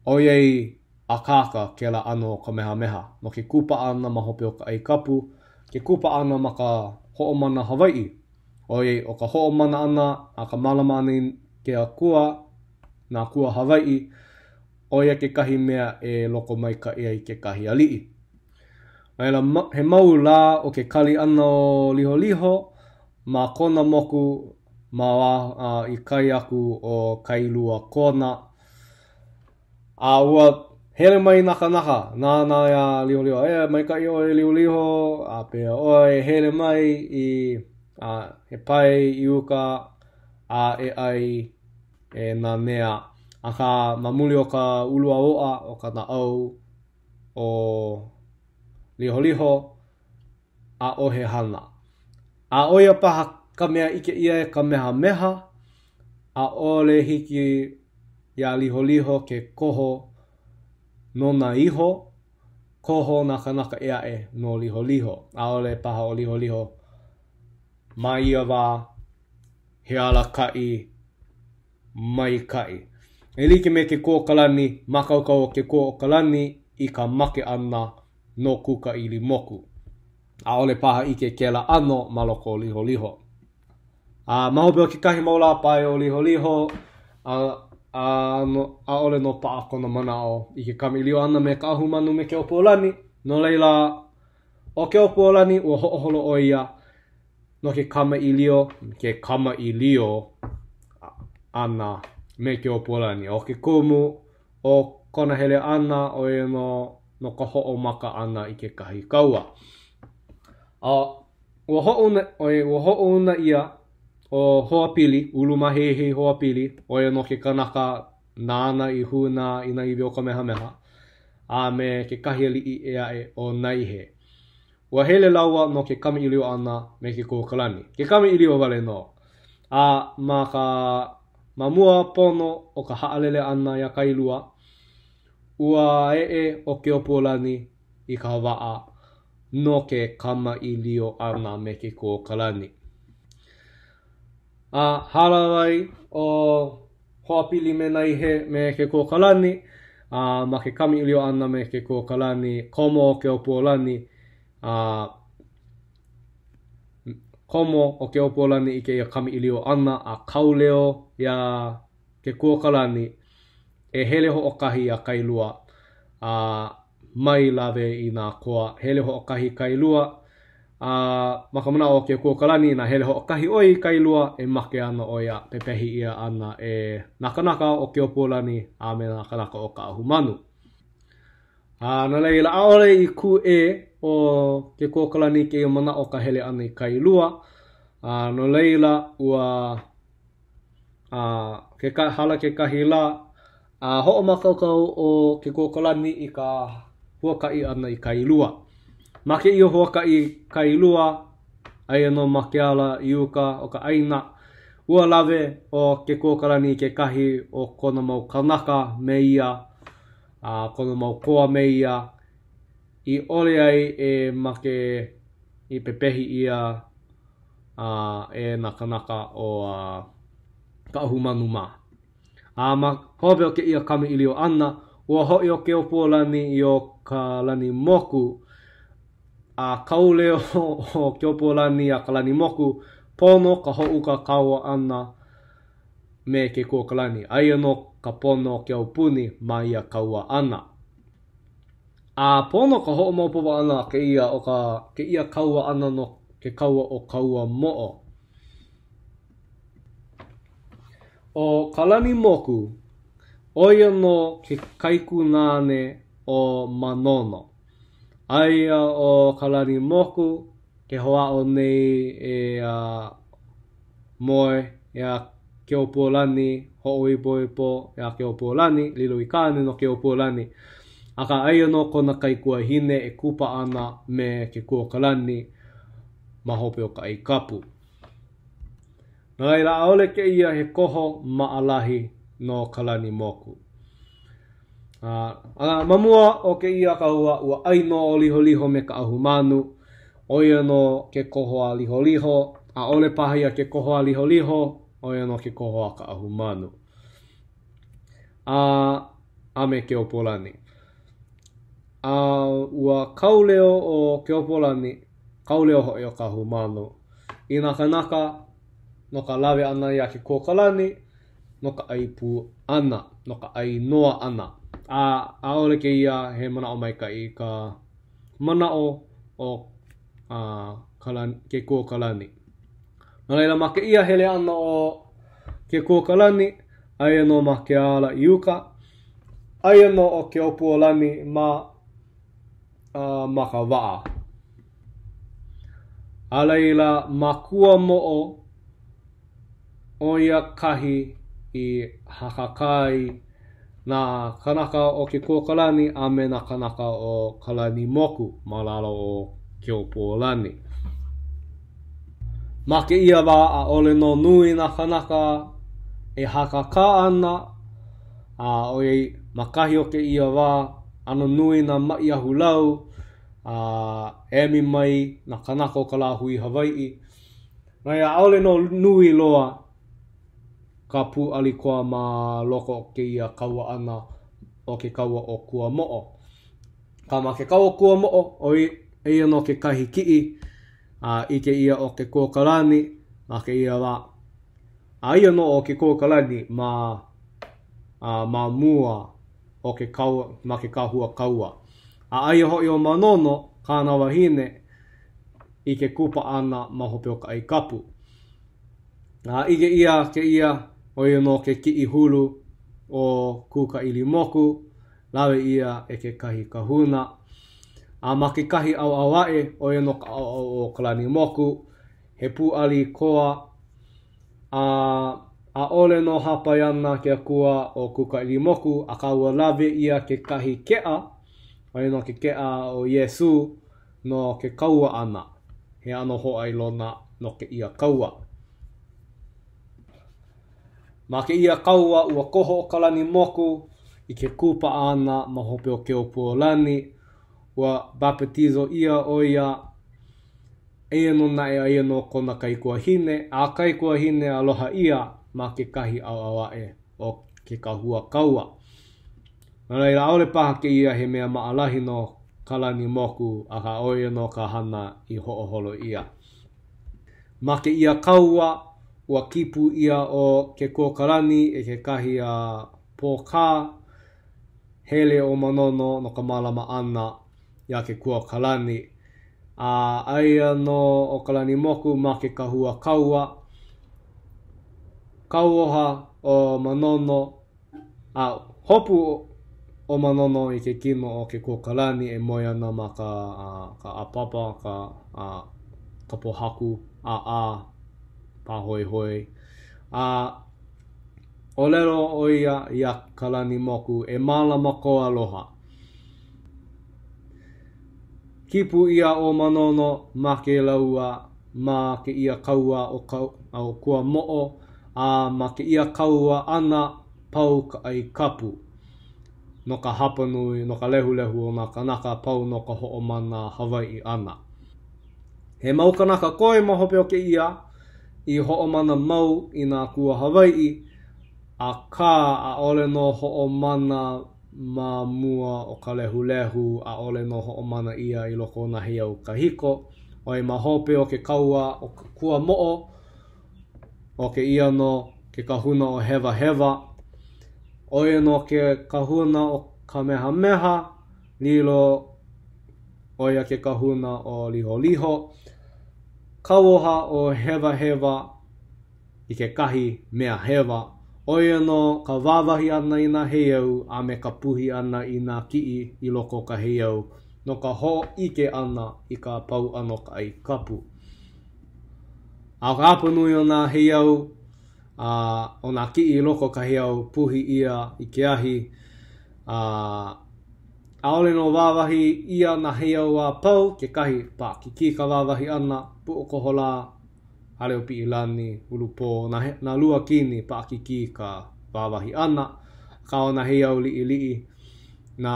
Speaker 1: O iei a kaka ke la ano ka meha. No ke kupa ana mahope o ka ai kapu. Ke kupa ana ma ka ho'omana Hawaii. O iei o ka ho'omana ana a ka malama ana ke a kua na kua Hawaii. O ia ke kahi mea e loko mai ka ia I ke kahi ali'i. He mau la o ke kali ana o liho. Ma kona moku ma I kai aku o kailua kona. A ua hele mai naka. Nā ia liho. Mai ka I o e liho. A pea oi hele mai I he pai I uka a e ai e nā mea. A ka mamuli o ka ulua oa o ka na au o liho. A o he hana. A oia paha ka mea ike ia e ka meha. A ole hiki ia liho ke koho no na iho. Koho naka ea e no liho. A ole paha o liho. Mai ia wā he ala kai mai kai. E like me ke kuokalani makaukau o ke kuokalani I ka make ana no kuka ili moku. A ole paha ike ke la ano maloko liho. A mahope o ke kahi maula pai o liho. A ole no paa kona manao I ke kami ilio ana me ka ahumanu me ke opuolani. No leila o ke opuolani ua ho'oholo o ia no ke kama ilio ana me ke opuolani. O ke kumu o kona hele ana o ia no ka ho'omaka ana I ke kahi kaua. Ua ho'ouna ia o hoapili, ulumahehe hoapili, o ia no ke kanaka nāna I huna I na iwi o ka meha. A me ke kahi ali'i ea e o naihe. Ua hele laua no ke kami ilio ana me ke kuokalani. Ke kami ilio wale no. A ma ka mamua pono o ka haalele ana ia kailua. Ua o ke opuolani I ka waa no ke kama ilio ana me ke kuokalani. A halawai o hoapili me naihe me ke kuokalani. Ma ke kami ilio ana me ke kuokalani. Komo o ke opuolani. Komo o ke opuolani I ke ia kami ilio ana. A kauleo ia ke kuokalani. E hele ho o kahi a kailua. Mai lave I nā koa. Hele ho o kahi kailua. Maka mana o ke kuokalani na hele ho o kahi oi kailua. E make ana o ia pepehi ia ana e naka o ke opuolani. A me naka o ka ahumanu. Na leila aole I ku o ke kuokalani ke ia mana o ka hele ana I kailua. No leila ua hala ke kahi la. Ho'o makaukau o ke kuokalani I ka huakai ana I kailua. Make I o huakai kailua. Aia no make ala I uka o ka aina. Ua lave o ke kuokalani I ke kahi o kona mau kanaka me ia. Kona mau koa me ia. I ole ai e make I pepehi ia e naka o ka ahumanu ma. Ma hope o ke ia kami ilio ana. Ua hoi o ke opuolani I o ka lani moku. Kauleo o ke opuolani a ka lani moku. Pono ka ho'u ka kaua ana me ke kuokalani. Aia no ka pono ke aupuni ma ia kaua ana. Pono ka ho'o maupopo ana ke ia kaua ana no ke kaua o kaua mo'o. O kalani moku, oia no ke kaiku nane o manono. Aia o kalani moku, ke hoa o nei moe ke opolani, ho ipo ipo ke opolani, lilo I kāne no ke opolani. Aka aia no kona kaikua hine e kupa ana me ke kuokalani ma hope o ka ai kapu. Nā reira aole ke ia he koho maalahi no kalani moku. Mamua o ke ia kahua ua aino o liho liho me ka ahu manu. Oia no ke koho a liho liho. A ole pahia ke koho a liho liho. Oia no ke koho a ka ahu manu. A me ke opolani. Ua kauleo o ke opolani. Kauleo hoi o ka ahu manu. I naka no ka lawe ana ia ke kuokalani. No ka aipu ana. No ka ai noa ana. A ole ke ia he mana o maika I ka mana o ke kuokalani. Nā reira ma ke ia hele ana o ke kuokalani. Aia no ma ke ala I uka. Aia no o ke opolani ma ka waa. A leila ma kua mo'o o ia kahi I hakakai na kanaka o ke kuokalani a me na kanaka o kalani moku ma lalo o ke opolani. Ma ke ia wa a ole no nui na kanaka e hakaka ana a oi makahi o ke ia wa ano nui na mai ahu lau emi mai na kanaka o ka la hui Hawaii. Nai a ole no nui loa ka pu alikoa ma loko o ke ia kaua ana o ke kaua o kua mo'o. Ka ma ke kaua kua mo'o o ia no ke kahi ki'i I ke ia o ke kuokalani ma ke ia wa. A ia no o ke kuokalani ma mua o ke kaua ma ke kahua kaua. A aia hoi o manono kāna wahine I ke kupa ana ma hope o ka ai kapu. I ke ia o ia no ke ki'i hulu o kuka ili moku. Lawe ia e ke kahi kahuna. Ma ke kahi au awae o ia no ka au o kalani moku. He pu ali koa. A ole no hapai ana ke akua o kuka ili moku. A kaua lawe ia ke kahi kea. O ia no ke kea o Yesu no ke kaua ana. He ano hoa I lona no ke ia kaua. Ma ke ia kaua ua koho o kalani moku I ke kupa ana ma hope o ke opolani. Ua baptizo ia o ia e no nae a ia no kona kaikua hine. A kaikua hine aloha ia ma ke kahi au awae o ke kahua kaua. Nā reira aole paha ke ia he mea maalahi no kalani moku a ka oia no ka hana I ho'oholo ia. Ma ke ia kaua ua kipu ia o ke kuokalani e ke kahi pōkā hele o manono no ka malama ana ia ke kuokalani. Aia no o kalani moku ma ke kahua kaua. Kauoha o manono. Hopu o manono I ke kino o ke kuokalani e moe ana ma ka apapa, ka pohaku, pa hoi hoi. O lero o ia kalani moku e malama ko aloha. Kipu ia o manono ma ke laua ma ke ia kaua o kua mo'o. Ma ke ia kaua ana pau ka ai kapu. No ka hapanui, no ka lehu lehu o na kanaka pau no ka ho'omana Hawaii ana. He mau kanaka koe ma hope o ke ia I ho'omana mau I nā kua Hawaii. A ka a ole no ho'omana ma mua o ka lehu lehu. A ole no ho'omana ia I loko na hiau kahiko. Oi ma hope o ke kaua o kua mo'o. O ke ia no ke kahuna o hewa hewa. Oia no ke kahuna o Kamehameha. Lilo oia ke kahuna o liho liho. Kauoha o hewa hewa I ke kahi mea hewa. Oia no ka wāwahi ana i nā heiau a me ka puhi ana i nā ki'i i loko ka heiau no ka ho ike ana i ka pau ano ka ai kapu. A ka apanui o nā heiau o nā ki'i i loko ka heiau puhi ia i ke ahi. Aole no wāwahi ia nā heiau a pau ke kahi pa ki ka wāwahi ana pu o ko hola hale o pi ilani ulupo na lua kini pa ki ka wāwahi ana ka o na heiau li na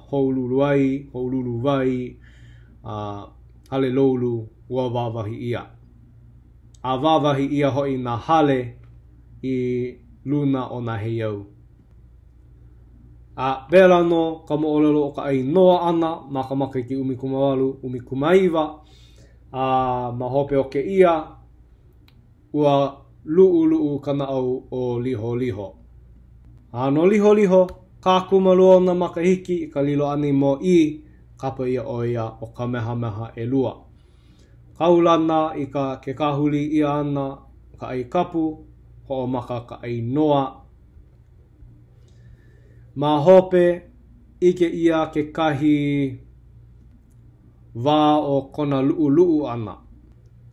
Speaker 1: hoululu vai hale loulu ua wāwahi ia. A wāwahi ia hoi na hale i luna o na heiau. A bela no ka mo'olelo o ka ai noa ana ma ka maka ki umikumawalu umikumaiwa. Ma hope o ke ia ua lu'u kana au o liho. No liho ka kumalua na makahiki ka lilo ani mo i kapa ia o ia o Kamehameha e lua. Kaulana i ke kahuli ia ana ka ai kapu ho o maka ka ai noa. Ma hope ike ia ke kahi wā o kona lu'u ana.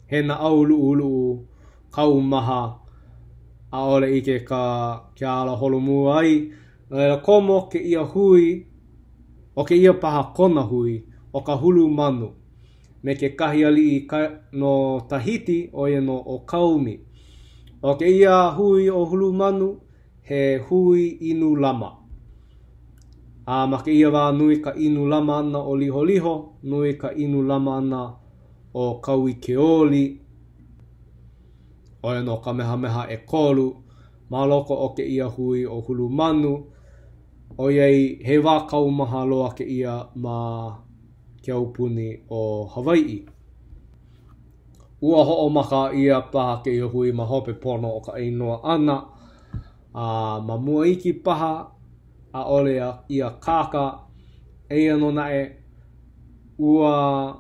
Speaker 1: He na au lu'u kau maha a ole ike ke ala holomu ai. Komo ke ia hui o ke ia paha kona hui o ka hulu manu. Me ke kahi ali no Tahiti o ia no o Kaumi. O ke ia hui o hulu manu he hui inu lama. Ma ke ia wā nui ka inu lama ana o liho, nui ka inu lama ana o Kaui Keoli, o no Kamehameha e kolu, ma loko o ke ia hui o hulu manu, o iei he wā kaumaha loa ke ia ma ke aupuni o Hawaii. Ua ho o maka ia paha ke ia hui ma hope pono o ka ainoa ana, ma mua iki paha, a ole ia kaka eia no nae ua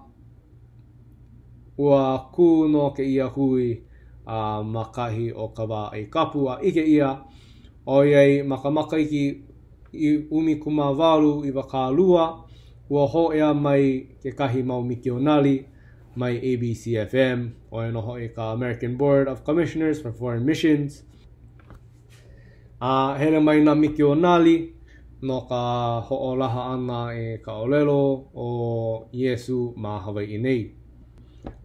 Speaker 1: ku no ke ia hui makahi o ka wā ai kapu a ike ia o iei maka iki i umikumawalu i wakalua ua ho ea mai ke kahi mau mikionali mai ABCFM o e noho i ka American Board of Commissioners for Foreign Missions. Hele mai na mikionali no ka ho'olaha ana e ka olelo o Yesu ma Hawaii nei.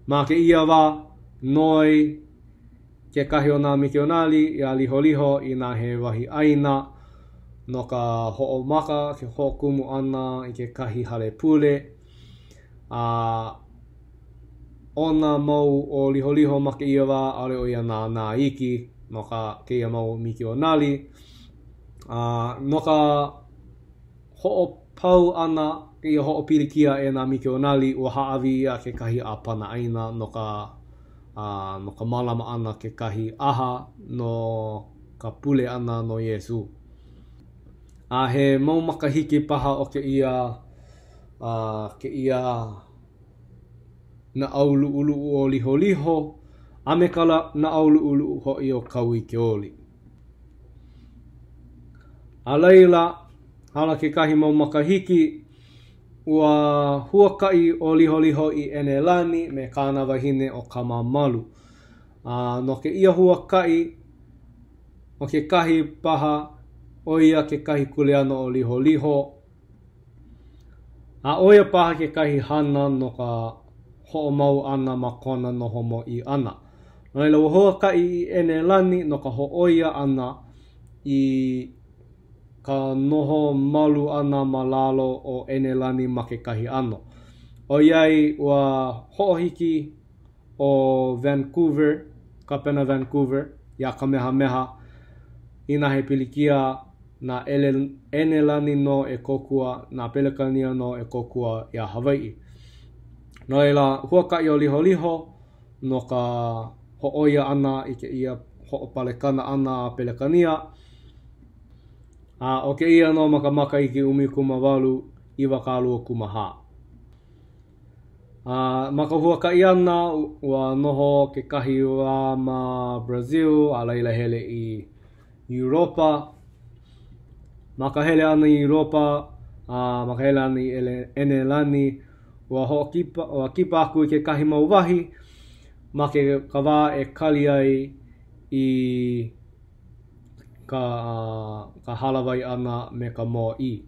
Speaker 1: Ma ke ia wā noi ke kahi o nā mikionali i a liho i nā he wahi aina no ka ho'omaka ke ho'okumu ana i ke kahi hale pule. Ona mau o liho ma ke ia wā ale o ia nā iki no ka ke ia mau mikionali. No ka ho'opau ana ke ia ho'opilikia e nā mikionali ua haawi ia ke kahi a pana aina no ka malama ana ke kahi aha no ka pule ana no Yesu. He mau makahiki paha o ke ia na au lu'u o liho a me kala na au lu'u ho'i o Kaui Keoli. A leila hala ke kahi mau makahiki ua huakai o liho i Enelani me kāna wahine o Kamamalu. No ke ia huakai o ke kahi paha o ia ke kahi kuleano o liho. O ia paha ke kahi hana no ka ho'omau ana ma kona no homo i ana. No ila ua huakai i Enelani no ka ho'oia ana i ka noho malu ana ma lalo o Enelani ma ke kahi ano. O iai ua ho'ohiki o Vancouver, kapena Vancouver, ia Kamehameha, ina he pilikia na Enelani no e kokua, na Pelekania no e kokua ia Hawaii. No ila huakai o liho no ka ho'oia ana i ke ia ho'opalekana ana Pelekania. O ke ia no maka i ke umikumawalu i wakalua kumaha. Maka huakai ana ua noho ke kahi wā ma Brazil a leila hele i Europa. Makahele ana i Europa, makahele ana i Enelani, ua kipa aku i ke kahi mau wahi, ma ke kawā e kali ai i ka halawai ana me ka mo'i.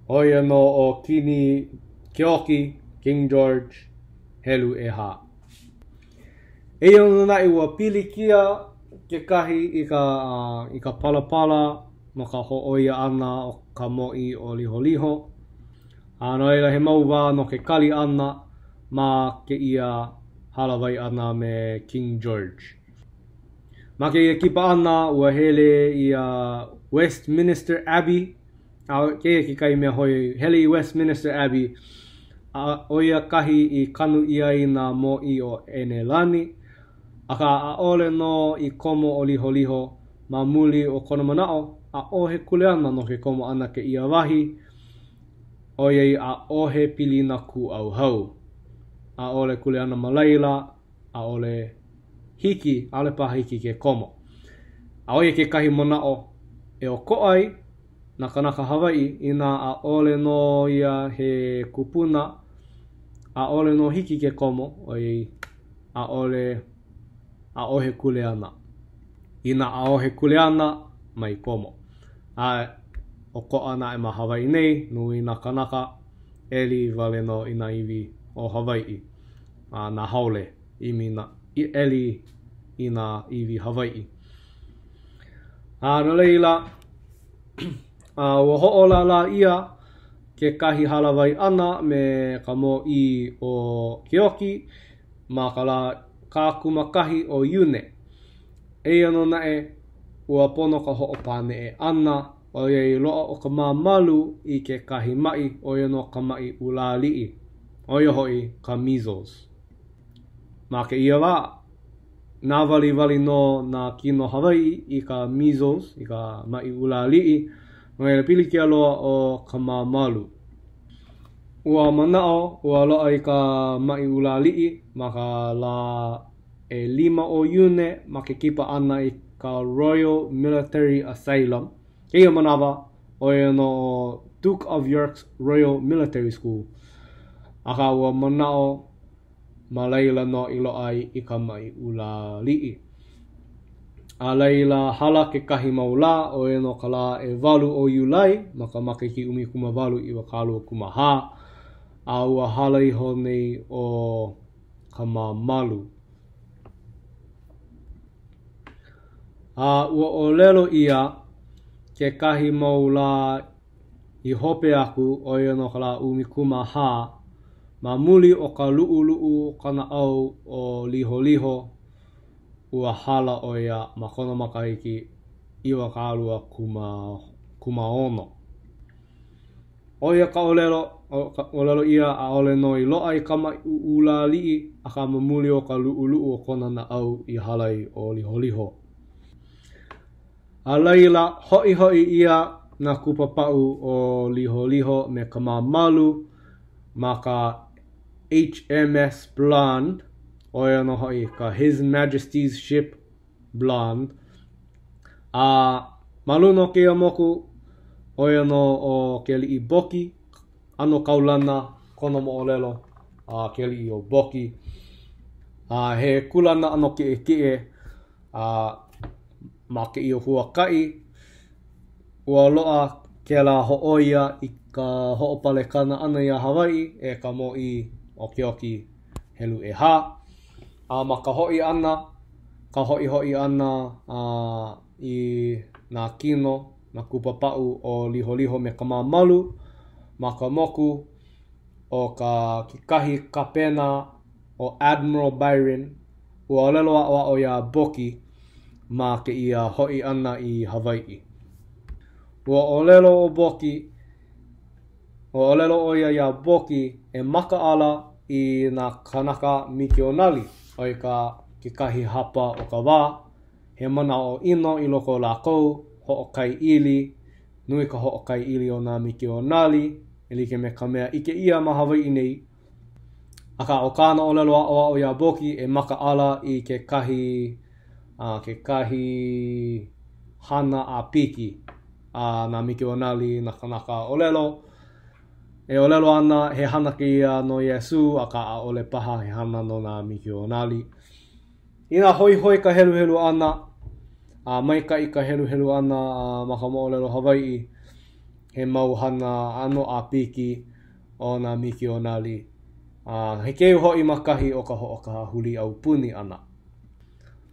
Speaker 1: Oia no o kini Keoki, King George, helu e hā. E ono na i ua pili kia ke kahi i ka palapala no ka ho'oia ana o ka mo'i o liho. No ela he mau wā no ke kali ana ma ke ia halawai ana me King George. Ma ke ia kipa ana ua hele i Westminster Abbey. Ke ia ki kai mea hoi hele i Westminster Abbey. O ia kahi i kanu ia i nā mo'i o Enelani. Aka aole no i komo o liho ma muli o kona manao. A ohe kule ana no ke komo ana ke ia wahi. O iei a ohe pilina ku au hau. A ole kule ana malaila, a ole hiki, ale paha hiki ke komo. A oia ke kahi monao e o koai, na kanaka Hawaii, ina a ole no ia he kupuna, a ole no hiki ke komo, o iei a ohe kule ana. Ina a ohe kule ana, mai komo. O ko ana e ma Hawaii nei, nui na kanaka, eli wale no ina iwi o Hawaii. Na haole, eli ina iwi Hawaii. No leila, ua ho'ola la ia ke kahi halawai ana me ka mo'i o Keoki, ma ka la kākumakahi o Iune. E ano na ua pono ka ho'opane e ana, o iei loa o ka māmalu i ke kahi mai o iano ka mai ulali'i. O ia hoi ka measles. Ma ke ia wā, nā wali no nā kino Hawaii i ka measles, i ka mai ulali'i, no ia pili kia loa o ka māmalu. Ua manao, ua loa i ka mai ulali'i, ma ka la 5 o Iune, ma ke kipa ana i ka Royal Military Asylum. Ke ia manawa, o ia no Duke of York's Royal Military School. Aka ua manao, ma leila no i loa i ka mai ulali'i. A leila hala ke kahi maula, o ia no ka la 8 o Iulai, ma ka makiki 18 i wakalu kuma hā. A ua hala iho nei o ka māmalu. Ua o lelo ia ke kahi maula i hope aku o ia no ka la 15 ma muli o ka lu'u kana au o liho ua hala o ia ma kona makahiki i wakalua kuma ono. O ia ka olelo ia a ole no i loa i kama ulali'i a ka mamuli o ka lu'u o kona na au i halai o liho. A leila hoi ia na kupapau o liho me ka māmalu ma ka HMS Blonde, o ia no hoi ka His Majesty's Ship Blonde. Maluno ke ia moku, o ia no o ke li i Boki, ano kaulana kono mo olelo, ke li i o Boki. He kulana ano ke ma ke i o Huakai, ua loa ke la ho'oia i ka ho'opale kana ana i a Hawaii e ka mo'i o Keoki helu e hā. Ma ka ho'i ana, ka ho'i ana i nā kino, na kupapau o liho me ka māmalu, ma ka moku o ka kikahi kapena o Admiral Byron, ua olelo a o ia Boki, ma ke ia ho'i ana i Hawaii. Ua olelo o Boki, ua olelo o ia Boki e maka ala i nā kanaka Mikionali, o i ka kikahi hapa o ka wā, he mana o ino i loko lākou, ho'okai ili, nui ka ho'okai ili o nā Mikionali, e like me ka mea ike ia ma Hawaii nei. Aka o kāna olelo a o ia Boki e maka ala i ke kahi hana a piki a nā miki o nali na kanaka olelo. E olelo ana he hana ki ia no Yesu a ka a ole paha he hana no nā miki o nali. Ina hoi ka helu ana, a maika I ka helu ana a maka mo'olelo Hawaii, he mau hana ano a piki o nā miki o nali. He keu hoi makahi o ka huli au puni ana.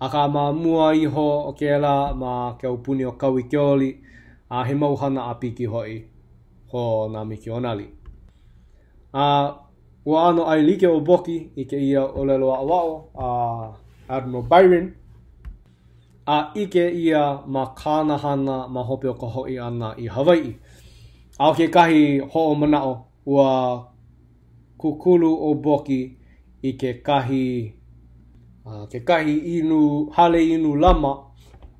Speaker 1: A ka ma mua iho o ke la ma ke au puni o kawi keoli, he mau hana a piki hoi ho nā miki o nali. Ua ano ai like o boki I ke ia olelo a wao, Admiral Byron. Ike ia ma kāna hana ma hope o ka hoi ana I Hawaii. O ke kahi ho'o manao ua kukulu o boki I ke kahi hale inu lama.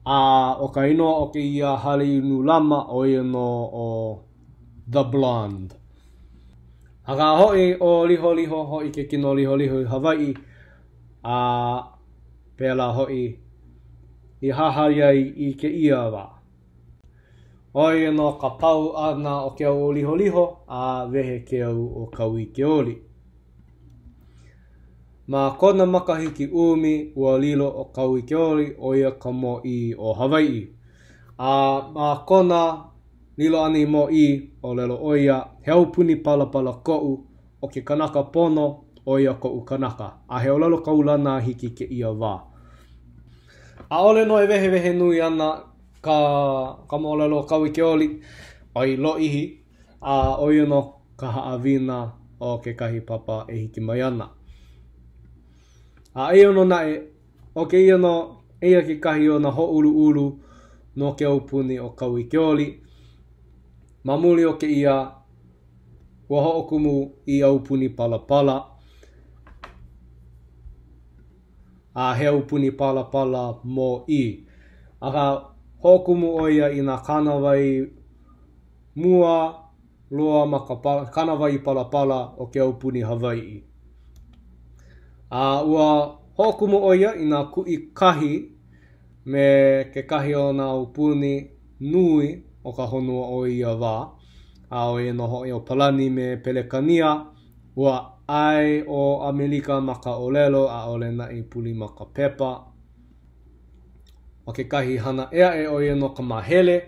Speaker 1: O ka inoa o ke ia hale inu lama o ia no o The Blonde. Ka hoi o liho hoi ke kino liho I Hawaii. Pela hoi I hahari ai I ke ia wa. Oi no ka pau ana o ke au o liho a wehe ke au o kawi ke oli. Ma kona makahiki umi ua lilo o kawi ke oli o ia ka mo I o Hawaii. Ma kona lilo ani mo I o lelo o ia he au puni pala ko'u o ke kanaka pono o ia ko'u kanaka. He o lelo kaulana hiki ke ia wa. Ole no e wehe nui ana ka mo'olelo kawi ke oli ai lo ihi o ia no ka haawina o ke kahi papa e hiki mai ana. Ia no nae o ke ia no ia ke kahi o na ho'ulu no ke au puni o kawi ke oli. Mamuli o ke ia ua ho'okumu I au puni pala. He au puni pala mo I. Ka hokumu o ia I nā kanawai mua loa ma ka kanawai pala o ke au puni Hawaii. Ua hokumu o ia I nā kui kahi me ke kahi o nā au puni nui o ka honua o ia wā. O ia no hoi o Palani me Pelekania. Ua ai o Amerika ma ka olelo a ole na I puli ma ka pepa. O ke kahi hana ea o ia no ka mahele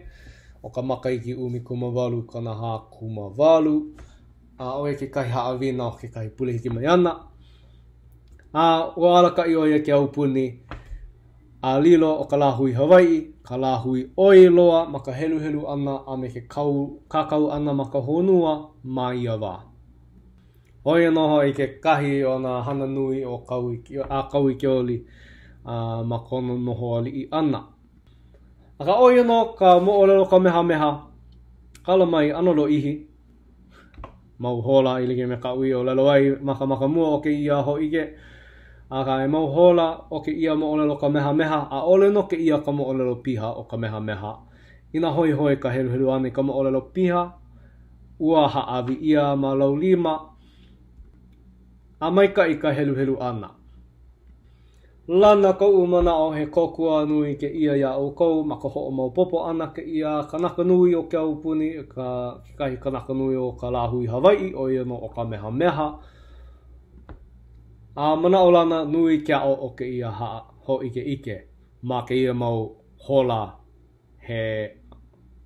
Speaker 1: o ka makaiki umi kumawalu kana ha kumawalu. O ia ke kahi haawina o ke kahi pule hiki mai ana. Ua alaka I o ia ke au puni a lilo o ka lahui Hawaii, ka lahui oi loa ma ka helu ana a me ke kakau ana ma ka honua ma ia wā. Hoi noho I ke kahi o nā hana nui o kawi ke oli ma kono noho ali I ana. Ka oi no ka mo'olelo ka meha kala mai anolo ihi. Mau hola I lige me ka ui o lelo ai maka mua o ke ia ho ike. Ka e mau hola o ke ia mo'olelo ka meha ole no ke ia ka mo'olelo piha o ka meha. Ina hoi ka helu ana ka mo'olelo piha. Ua haawi ia ma lau lima. Maika I ka helu ana. Lana kou manao he kokua nui ke ia ia o kou ma ka ho'o mau popo ana ke ia kanaka nui o ke au puni ka kahi kanaka nui o ka lahui Hawaii o ia no o ka meha. Manao lana nui kia o ke ia ho ike ma ke ia mau hola he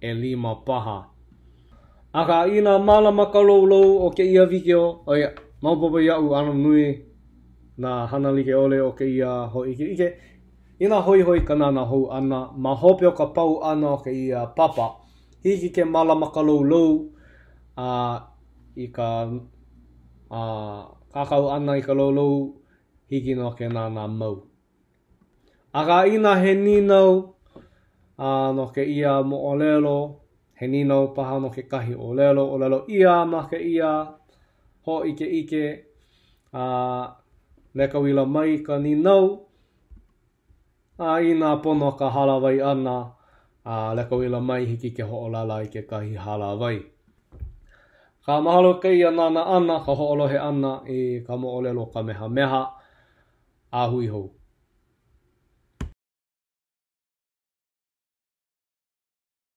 Speaker 1: lima paha. Ka ina malama ka lou o ke ia vikio o ia maupopo iau ano nui na hana like ole o ke ia ho ike. Ina hoi ka nana hou ana ma hope o ka pau ana o ke ia papa. Hiki ke malama ka lou I ka kakau ana I ka lou hiki no ke nana mau. Ka ina he ninau no ke ia mo'olelo. He ninau paha no ke kahi olelo ia ma ke ia ho ike leka wila mai ka ninau ina pono ka halawai ana leka wila mai hiki ke ho'olala I ke kahi halawai. Ka mahalo ke ia nana ana ka ho'olohe ana I ka mo'olelo ka meha hui hou.